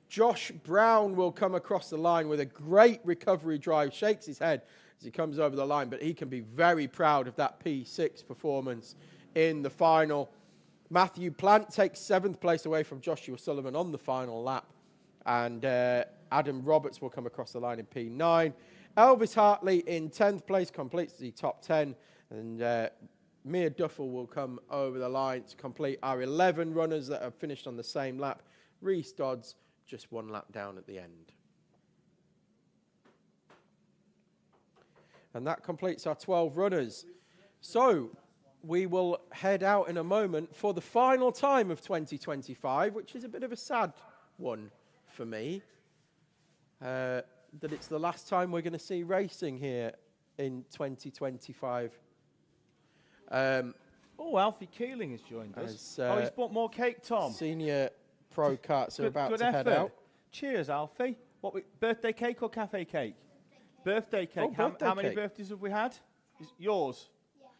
Josh Brown will come across the line with a great recovery drive, shakes his head as he comes over the line, but he can be very proud of that P6 performance in the final. Matthew Plant takes 7th place away from Joshua Sullivan on the final lap, and Adam Roberts will come across the line in P9. Elvis Hartley in 10th place completes the top 10, and Mia Duffel will come over the line to complete our 11 runners that have finished on the same lap. Reese Dodds just 1 lap down at the end. And that completes our 12 runners. So we will head out in a moment for the final time of 2025, which is a bit of a sad one for me, that it's the last time we're going to see racing here in 2025 Alfie Keeling has joined us. He's bought more cake, Tom. Senior pro karts are about to head effort. out. Cheers, Alfie. Birthday cake or cafe cake? Birthday cake. How many birthdays have we had? Yours?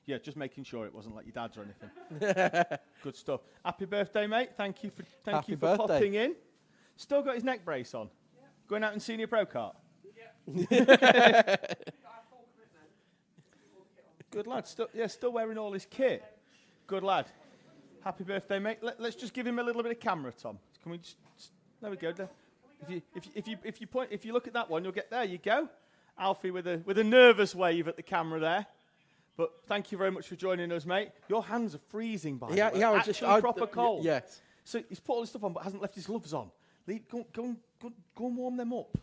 Yeah, just making sure it wasn't like your dad's or anything. Good stuff. Happy birthday, mate. Thank you for popping in. Still got his neck brace on. Yeah. Going out in senior pro kart. Yeah. Good lad. Still wearing all his kit. Good lad. Happy birthday, mate. Let's just give him a little bit of camera, Tom. Can we just there we go. If you look at that one, you'll get there. You go, Alfie with a nervous wave at the camera there. But thank you very much for joining us, mate. Your hands are freezing, by the way. Yeah, Actually proper cold. Yes. So he's put all his stuff on, but hasn't left his gloves on. Go and warm them up.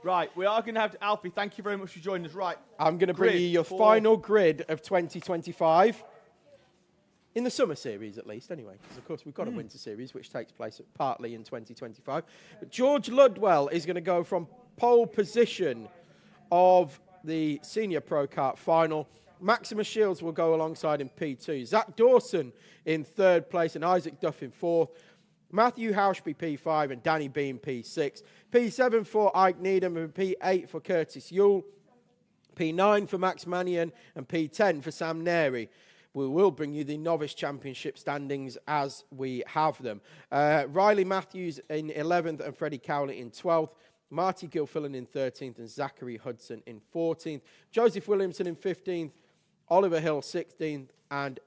Right, we are going to have Alfie. Thank you very much for joining us. Right, I'm going to bring you your final grid of 2025 in the summer series, at least. Anyway, because of course we've got a winter series which takes place partly in 2025. But George Ludwell is going to go from pole position of the senior pro kart final. Maximus Shields will go alongside in P2. Zach Dawson in 3rd place and Isaac Duff in 4th. Matthew Hauschby P5 and Danny Bean P6. P7 for Ike Needham and P8 for Curtis Yule. P9 for Max Mannion and P10 for Sam Neri. We will bring you the novice championship standings as we have them. Riley Matthews in 11th and Freddie Cowley in 12th. Marty Gilfillan in 13th and Zachary Hudson in 14th. Joseph Williamson in 15th. Oliver Hill 16th, and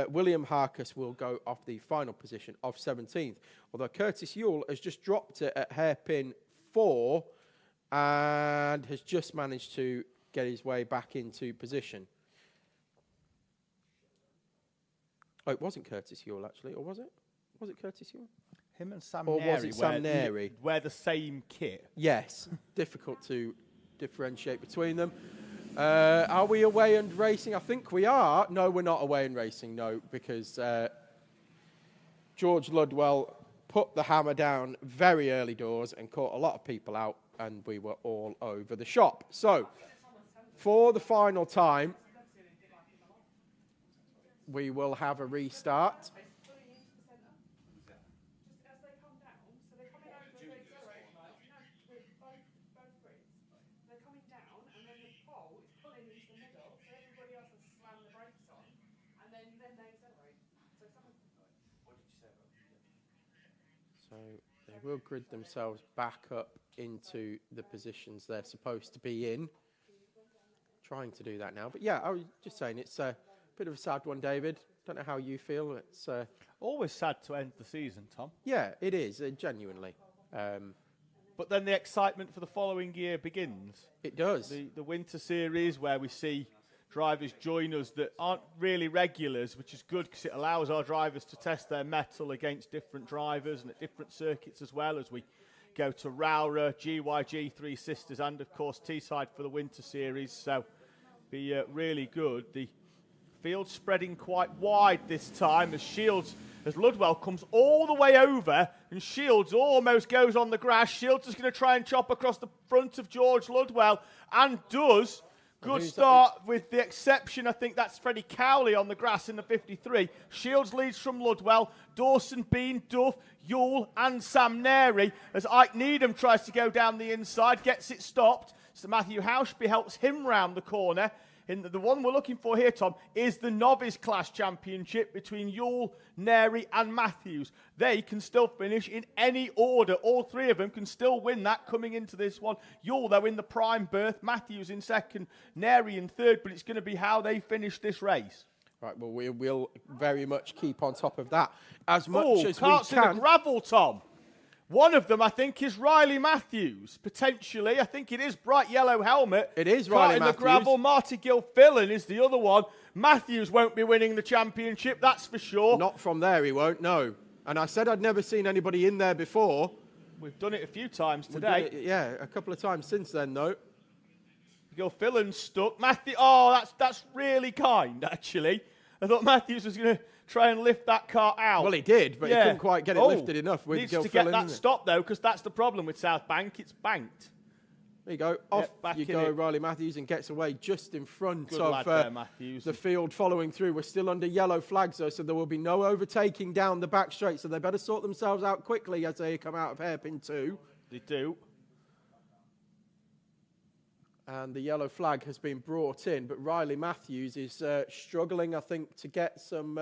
William Harkus will go off the final position of 17th. Although Curtis Yule has just dropped it at hairpin 4 and has just managed to get his way back into position. Oh, it wasn't Curtis Yule, actually, or was it? Was it Curtis Yule? Him and Sam Or Neri was it Sam Neri? wear the same kit. Yes, difficult to differentiate between them. Are we away and racing? I think we are. No, we're not away and racing, no, because George Ludwell put the hammer down very early doors and caught a lot of people out, and we were all over the shop. So, for the final time, we will have a restart. So they will grid themselves back up into the positions they're supposed to be in. Trying to do that now. But yeah, I was just saying it's a bit of a sad one, David. Don't know how you feel. It's always sad to end the season, Tom. Yeah, it is, genuinely. But then the excitement for the following year begins. It does. The Winter Series, where we see drivers join us that aren't really regulars, which is good because it allows our drivers to test their mettle against different drivers and at different circuits as well, as we go to Rowra, GYG, Three Sisters, and of course Teesside for the Winter Series. So be really good. The field spreading quite wide this time as Ludwell comes all the way over and Shields almost goes on the grass. Shields is going to try and chop across the front of George Ludwell and does. Good start with the exception, I think that's Freddie Cowley on the grass in the 53. Shields leads from Ludwell, Dawson, Bean, Duff, Yule and Sam Neri as Ike Needham tries to go down the inside, gets it stopped. So Matthew Hauschby helps him round the corner. And the one we're looking for here, Tom, is the novice class championship between Yule, Neri and Matthews. They can still finish in any order. All three of them can still win that coming into this one. Yule, though, in the prime berth. Matthews in second, Neri in third. But it's going to be how they finish this race. Right, well, we will very much keep on top of that as much as we carts can. In the gravel, Tom. One of them, I think, is Riley Matthews, potentially. I think it is bright yellow helmet. It is Riley Matthews. In the gravel, Marty Gilfillan is the other one. Matthews won't be winning the championship, that's for sure. Not from there, he won't, no. And I said I'd never seen anybody in there before. We've done it a few times today. Yeah, a couple of times since then, though. Gilfillan's stuck. That's really kind, actually. I thought Matthews was going to try and lift that car out. Well, he did, but he couldn't quite get it lifted enough. With needs to get that stop, though, because that's the problem with South Bank. It's banked. There you go. Off you go, Riley Matthews, and gets away just in front of the field following through. We're still under yellow flags, though, so there will be no overtaking down the back straight, so they better sort themselves out quickly as they come out of hairpin 2. They do. And the yellow flag has been brought in, but Riley Matthews is struggling, I think, to get some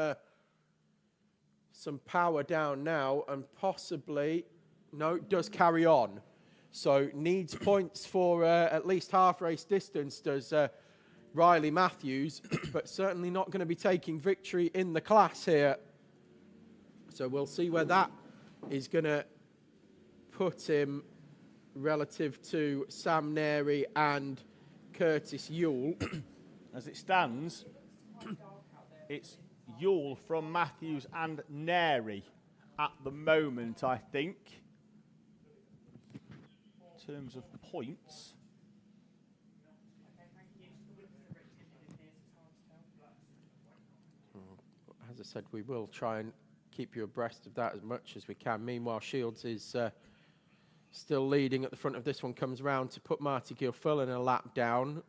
power down now, and possibly, no, does carry on. So needs points for at least half race distance, does Riley Matthews, but certainly not going to be taking victory in the class here. So we'll see where that is going to put him relative to Sam Neri and Curtis Yule. As it stands, it's Yule from Matthews and Neri at the moment, I think. In terms of points. As I said, we will try and keep you abreast of that as much as we can. Meanwhile, Shields is still leading at the front of this one, comes round to put Marty Gilfillan a lap down.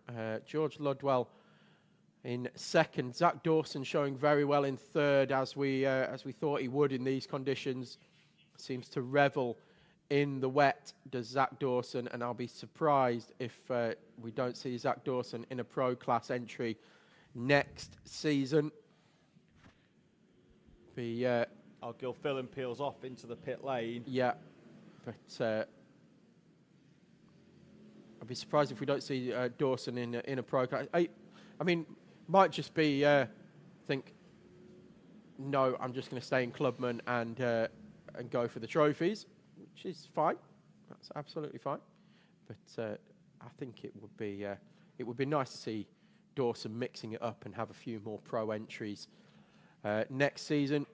George Ludwell in second. Zach Dawson showing very well in third, as we thought he would in these conditions. Seems to revel in the wet, does Zach Dawson, and I'll be surprised if we don't see Zach Dawson in a pro class entry next season. Gilfillan peels off into the pit lane. Yeah, but I'd be surprised if we don't see Dawson in a pro class. I mean, Might just be think, no, I'm just going to stay in Clubman and go for the trophies, which is fine. That's absolutely fine. But I think it would be nice to see Dawson mixing it up and have a few more pro entries next season.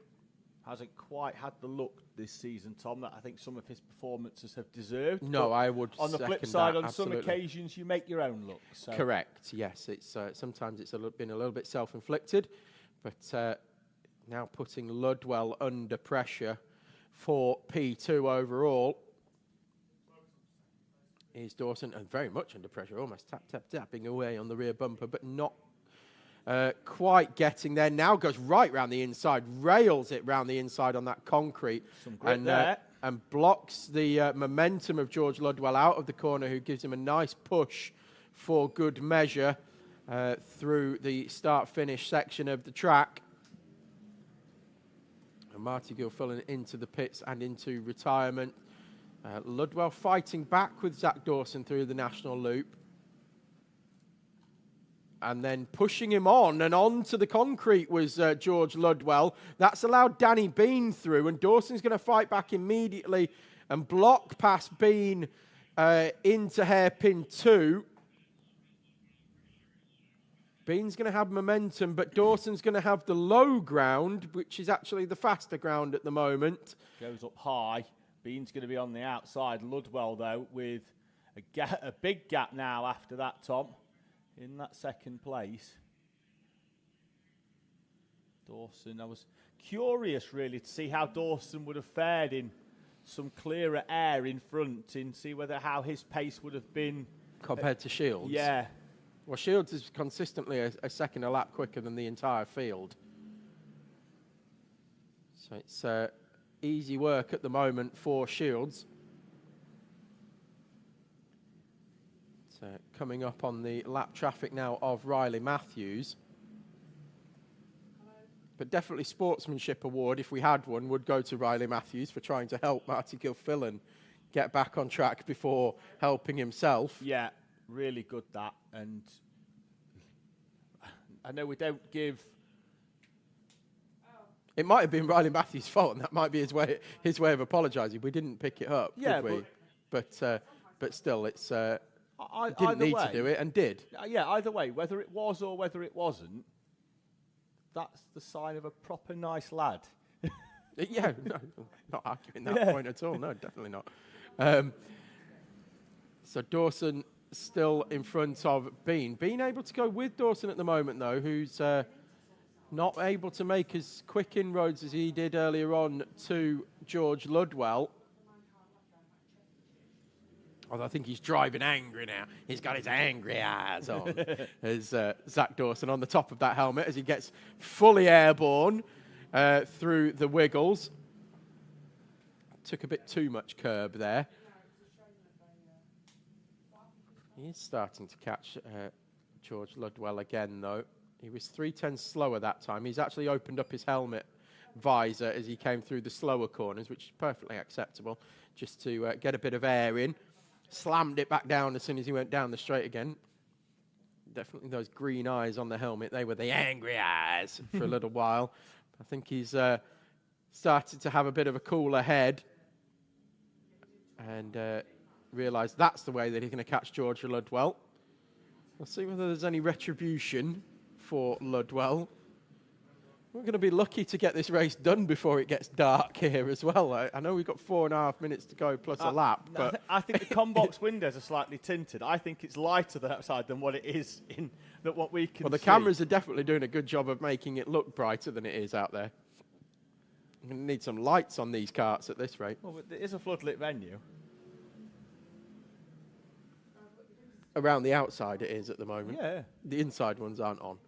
Hasn't quite had the look this season, Tom, that I think some of his performances have deserved. No, I would. On the flip side, on some occasions, you make your own look. So. Correct. Yes, it's sometimes it's been a little bit self-inflicted, but now putting Ludwell under pressure for P2 overall is Dawson, and very much under pressure, almost tapping away on the rear bumper, but not quite getting there. Now goes right round the inside, rails it round the inside on that concrete, and blocks the momentum of George Ludwell out of the corner, who gives him a nice push for good measure through the start-finish section of the track. And Marty Gilfillan into the pits and into retirement. Ludwell fighting back with Zach Dawson through the national loop. And then pushing him on and onto the concrete was George Ludwell. That's allowed Danny Bean through, and Dawson's going to fight back immediately and block past Bean into hairpin 2. Bean's going to have momentum, but Dawson's going to have the low ground, which is actually the faster ground at the moment. Goes up high. Bean's going to be on the outside. Ludwell, though, with a big gap now after that, Tom. In that second place. Dawson, I was curious really to see how Dawson would have fared in some clearer air in front, and see how his pace would have been compared to Shields. Yeah. Well, Shields is consistently a second a lap quicker than the entire field. So it's easy work at the moment for Shields. Coming up on the lap traffic now of Riley Matthews. But definitely sportsmanship award, if we had one, would go to Riley Matthews for trying to help Marty Gilfillan get back on track before helping himself. Yeah, really good that. And I know we don't give... It might have been Riley Matthews' fault, and that might be his way of apologising. We didn't pick it up, did we? But still, it's... didn't need to do it, and did. Yeah, either way, whether it was or whether it wasn't, that's the sign of a proper nice lad. Yeah, no, not arguing that point at all. No, definitely not. So Dawson still in front of Bean. Bean able to go with Dawson at the moment, though, who's not able to make as quick inroads as he did earlier on to George Ludwell. Although I think he's driving angry now. He's got his angry eyes on. As Zach Dawson on the top of that helmet as he gets fully airborne through the wiggles. Took a bit too much curb there. He is starting to catch George Ludwell again, though. He was 3/10 slower that time. He's actually opened up his helmet visor as he came through the slower corners, which is perfectly acceptable, just to get a bit of air in. Slammed it back down as soon as he went down the straight again. Definitely those green eyes on the helmet. They were the angry eyes for a little while. I think he's started to have a bit of a cooler head and realised that's the way that he's going to catch George Ludwell. We'll see whether there's any retribution for Ludwell. We're going to be lucky to get this race done before it gets dark here as well. I know we've got 4.5 minutes to go plus a lap. But I think the Combox windows are slightly tinted. I think it's lighter that outside than what it is in what we can see. Well, the cameras are definitely doing a good job of making it look brighter than it is out there. We're going to need some lights on these carts at this rate. Well, it is a floodlit venue. Around the outside it is at the moment. Yeah. The inside ones aren't on.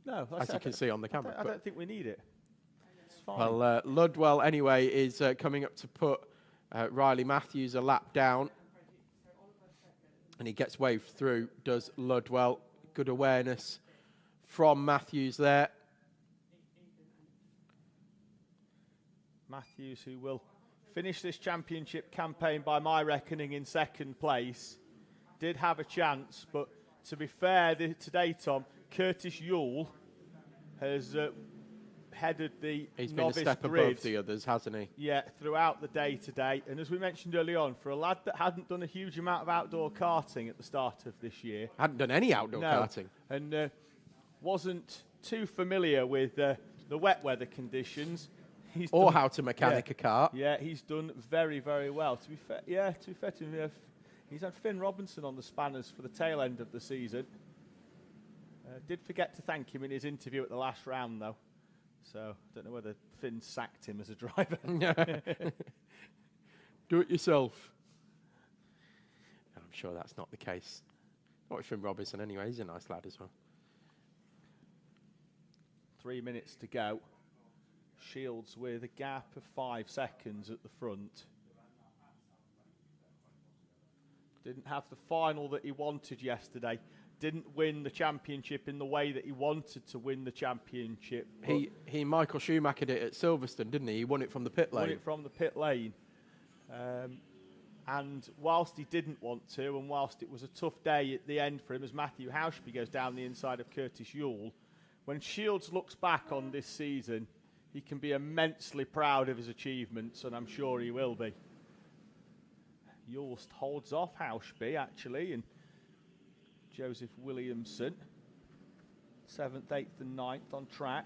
No, as you can see on the camera. I don't think we need it. It's fine. Well, Ludwell, anyway, is coming up to put Riley Matthews a lap down. And he gets waved through, does Ludwell. Good awareness from Matthews there. Matthews, who will finish this championship campaign, by my reckoning, in second place. Did have a chance, but to be fair, today, Tom, Curtis Yule has headed the He's been a novice step grid, above the others, hasn't he? yeah, throughout the day today. And as we mentioned early on, for a lad that hadn't done a huge amount of outdoor karting at the start of this year, Hadn't done any outdoor karting. and wasn't too familiar with the wet weather conditions. Or how to mechanic a car. Yeah, he's done very, very well. To be fair to him, he's had Finn Robinson on the spanners for the tail end of the season. Did forget to thank him in his interview at the last round, though. So, don't know whether Finn sacked him as a driver. Do it yourself. I'm sure that's not the case. Not with Finn Robinson anyway. He's a nice lad as well. 3 minutes to go. Shields with a gap of 5 seconds at the front. Didn't have the final that he wanted yesterday. Didn't win the championship in the way that he wanted to win the championship. He Michael Schumacher did it at Silverstone, didn't he? He won it from the pit lane. Won it from the pit lane. And whilst he didn't want to, and whilst it was a tough day at the end for him as Matthew Hauschby goes down the inside of Curtis Yule, when Shields looks back on this season, he can be immensely proud of his achievements, and I'm sure he will be. Yule holds off Hauschby, actually, and Joseph Williamson, 7th, 8th and 9th on track.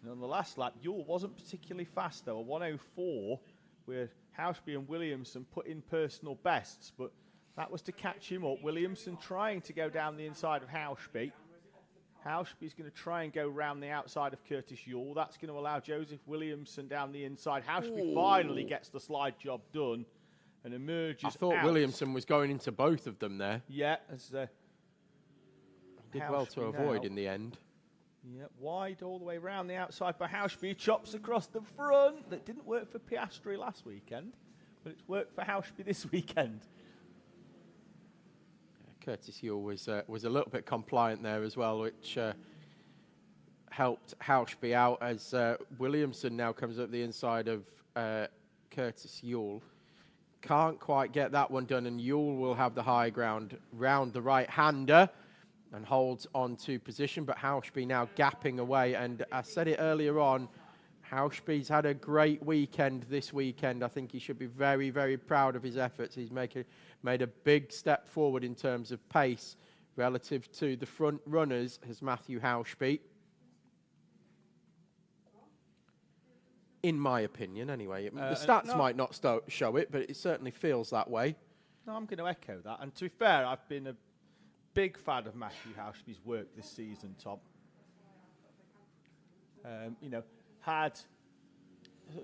And on the last lap, Yule wasn't particularly fast, though, a 1:04, where Hauschby and Williamson put in personal bests, but that was to catch him up. Williamson trying to go down the inside of Hauschby. Hauschby's going to try and go round the outside of Curtis Yule. That's going to allow Joseph Williamson down the inside. Hauschby finally gets the slide job done and emerges I thought out. Williamson was going into both of them there. Yeah, as did well to avoid in the end. Yeah, wide all the way round the outside by Hauschby. Chops across the front. That didn't work for Piastri last weekend, but it's worked for Hauschby this weekend. Curtis Yule was a little bit compliant there as well, which helped Hauschby out as Williamson now comes up the inside of Curtis Yule. Can't quite get that one done, and Yule will have the high ground round the right-hander and holds on to position, but Hauschby now gapping away. And I said it earlier on, Hauschby's had a great weekend this weekend. I think he should be very, very proud of his efforts. He's made a big step forward in terms of pace relative to the front runners, as Matthew Hauschby. In my opinion, anyway. The stats might not show it, but it certainly feels that way. No, I'm going to echo that. And to be fair, I've been a big fan of Matthew Hauschby's work this season, Tom. Had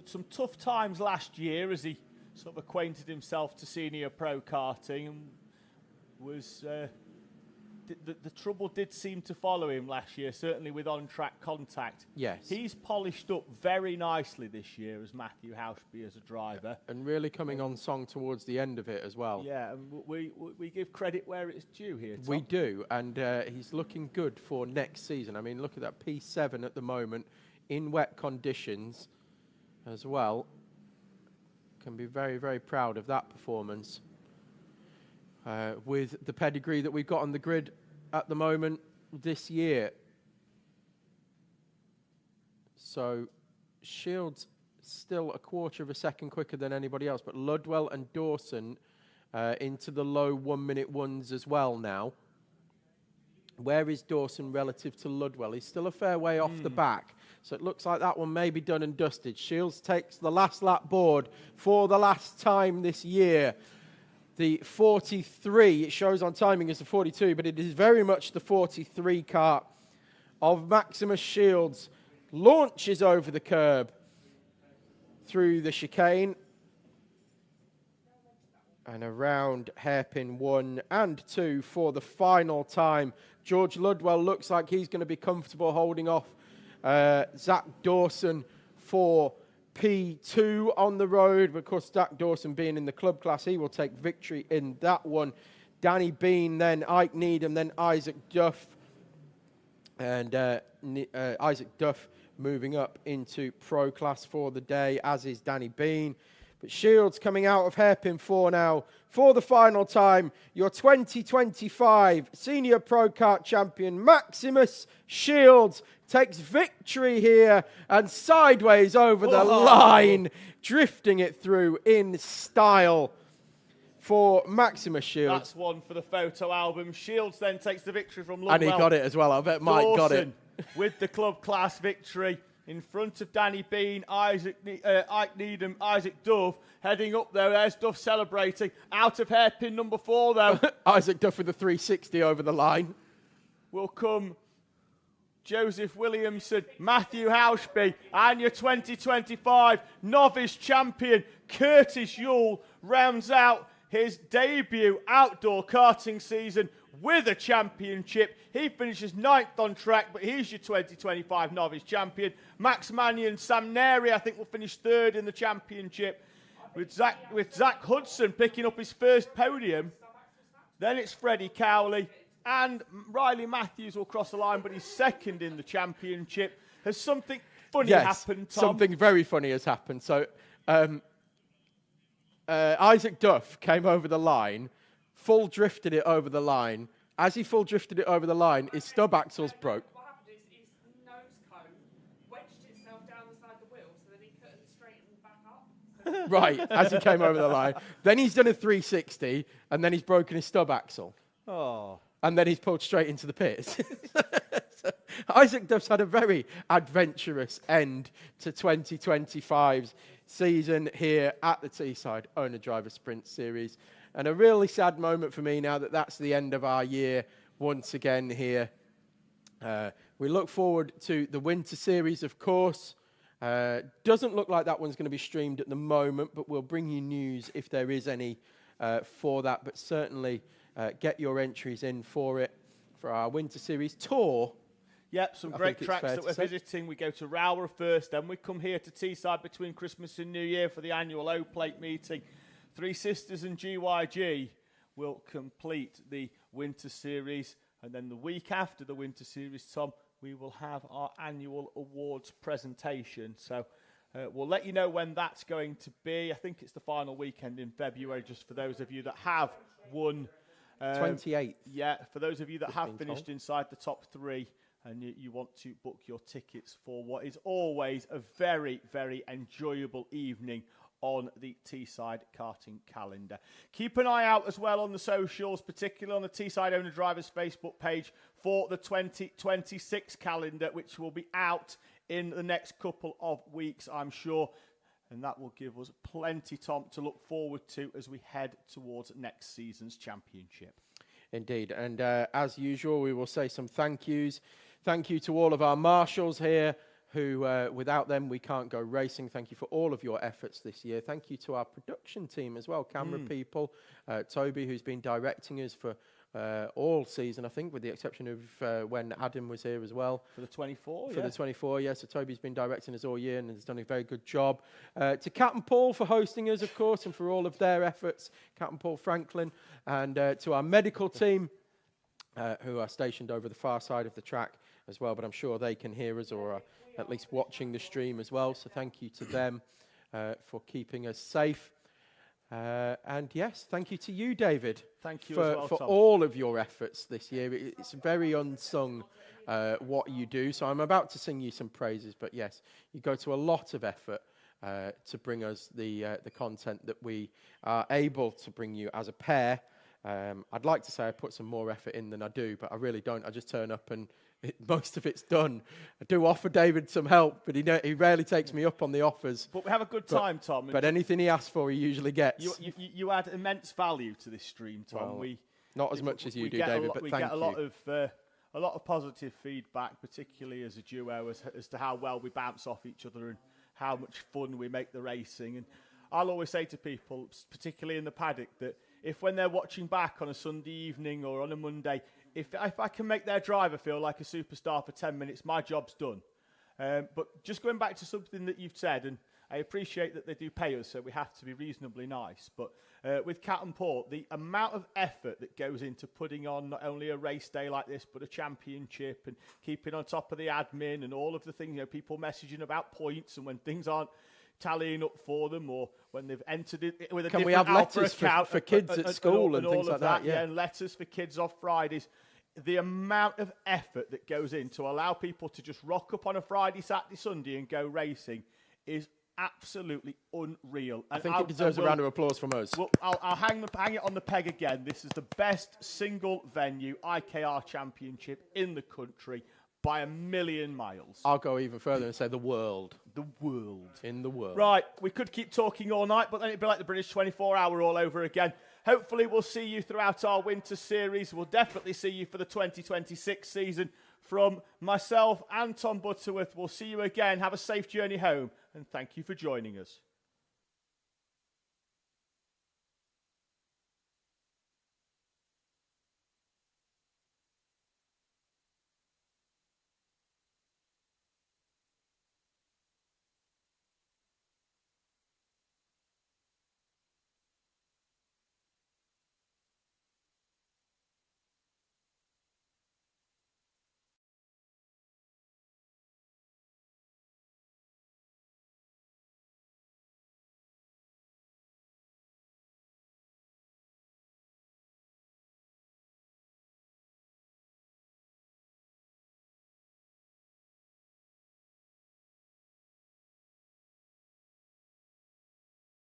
some tough times last year as he sort of acquainted himself to senior pro karting, and was the trouble did seem to follow him last year, certainly with on-track contact. Yes. He's polished up very nicely this year as Matthew Hauschby as a driver. And really coming on song towards the end of it as well. Yeah, and we give credit where it's due here, Tom. We do, and he's looking good for next season. I mean, look at that P7 at the moment in wet conditions as well. Can be very, very proud of that performance. With the pedigree that we've got on the grid at the moment this year. So Shields still a quarter of a second quicker than anybody else, but Ludwell and Dawson into the low 1 minute ones as well now. Where is Dawson relative to Ludwell? He's still a fair way off the back. So it looks like that one may be done and dusted. Shields takes the last lap board for the last time this year. The 43, it shows on timing as the 42, but it is very much the 43 car of Maximus Shields. Launches over the curb through the chicane. And around hairpin 1 and 2 for the final time. George Ludwell looks like he's going to be comfortable holding off Zach Dawson for P2 on the road. But of course, Zach Dawson being in the club class, he will take victory in that one. Danny Bean, then Ike Needham, then Isaac Duff. And Isaac Duff moving up into pro class for the day, as is Danny Bean. But Shields coming out of hairpin 4 now for the final time. Your 2025 Senior Pro Kart Champion Maximus Shields takes victory here and sideways over the line, drifting it through in style for Maximus Shields. That's one for the photo album. Shields then takes the victory from Ludwell. And he got it as well. I bet Mike got it. With the club class victory in front of Danny Bean, Ike Needham, Isaac Dove heading up there. There's Dove celebrating. Out of hairpin number 4 though. Isaac Dove with the 360 over the line. Will come Joseph Williamson, Matthew Hauschby, and your 2025 novice champion Curtis Yule rounds out his debut outdoor karting season with a championship. He finishes 9th on track, but he's your 2025 novice champion. Max Mannion, Sam Neri, I think, will finish 3rd in the championship, with Zach Hudson picking up his first podium. Then it's Freddie Cowley, and Riley Matthews will cross the line, but he's 2nd in the championship. Has something funny happened, Tom? Something very funny has happened. So Isaac Duff came over the line, full drifted it over the line. As he full drifted it over the line, his stub axles broke. What happened is his nose cone wedged itself down the side of the wheel, so then he couldn't straighten back up. Right, as he came over the line. Then he's done a 360, and then he's broken his stub axle. Oh. And then he's pulled straight into the pits. So Isaac Duff's had a very adventurous end to 2025's season here at the Teesside Owner Driver Sprint Series. And a really sad moment for me now that that's the end of our year once again here. We look forward to the Winter Series, of course. Doesn't look like that one's going to be streamed at the moment, but we'll bring you news if there is any for that. But certainly get your entries in for it, for our Winter Series tour. Yep, some great tracks that we're visiting. We go to Rowra first, then we come here to Teesside between Christmas and New Year for the annual O-Plate meeting. Three Sisters and GYG will complete the Winter Series. And then the week after the Winter Series, Tom, we will have our annual awards presentation. So we'll let you know when that's going to be. I think it's the final weekend in February, just for those of you that have won. 28th. Yeah, for those of you that have finished inside the top 3 and you want to book your tickets for what is always a very, very enjoyable evening on the Teesside karting calendar. Keep an eye out as well on the socials, particularly on the Teesside Owner Drivers Facebook page for the 2026 calendar, which will be out in the next couple of weeks, I'm sure. And that will give us plenty, Tom, to look forward to as we head towards next season's championship. Indeed. And as usual, we will say some thank yous. Thank you to all of our marshals here, who without them we can't go racing. Thank you for all of your efforts this year. Thank you to our production team as well, camera people, Toby, who's been directing us for all season, I think, with the exception of when Adam was here as well. For the 24, For the 24, yes. So Toby's been directing us all year and has done a very good job. To Captain Paul for hosting us, of course, and for all of their efforts, Captain Paul Franklin, and to our medical team, who are stationed over the far side of the track as well, but I'm sure they can hear us or are at least watching the stream as well. So thank you to them for keeping us safe. And yes, thank you to you, David. Thank you for, as well, for Tom. all of your efforts this year. It's very unsung what you do. So I'm about to sing you some praises, but yes, you go to a lot of effort to bring us the content that we are able to bring you as a pair. I'd like to say I put some more effort in than I do, but I really don't. I just turn up and most of it's done. I do offer David some help, but he rarely takes me up on the offers. But we have a good time, Tom. But anything he asks for, he usually gets. You add immense value to this stream, Tom. Well, not as much as you do, David, but thank you. We get a lot of positive feedback, particularly as a duo, as to how well we bounce off each other and how much fun we make the racing. And I'll always say to people, particularly in the paddock, that if when they're watching back on a Sunday evening or on a Monday, if I can make their driver feel like a superstar for 10 minutes, my job's done. But just going back to something that you've said, and I appreciate that they do pay us, so we have to be reasonably nice. But with Cat and Port, the amount of effort that goes into putting on not only a race day like this, but a championship and keeping on top of the admin and all of the things, people messaging about points and when things aren't tallying up for them, or when they've entered it with a Can different we have Alpha letters account for kids at school and all things of like that? Yeah. And letters for kids off Fridays. The amount of effort that goes in to allow people to just rock up on a Friday, Saturday, Sunday and go racing is absolutely unreal. I think it deserves a round of applause from us. Well, I'll hang it on the peg again. This is the best single venue IKR championship in the country by a million miles. I'll go even further and say the world. The world. In the world. Right, we could keep talking all night, but then it'd be like the British 24-hour all over again. Hopefully we'll see you throughout our winter series. We'll definitely see you for the 2026 season. From myself and Tom Butterworth, we'll see you again. Have a safe journey home, and thank you for joining us.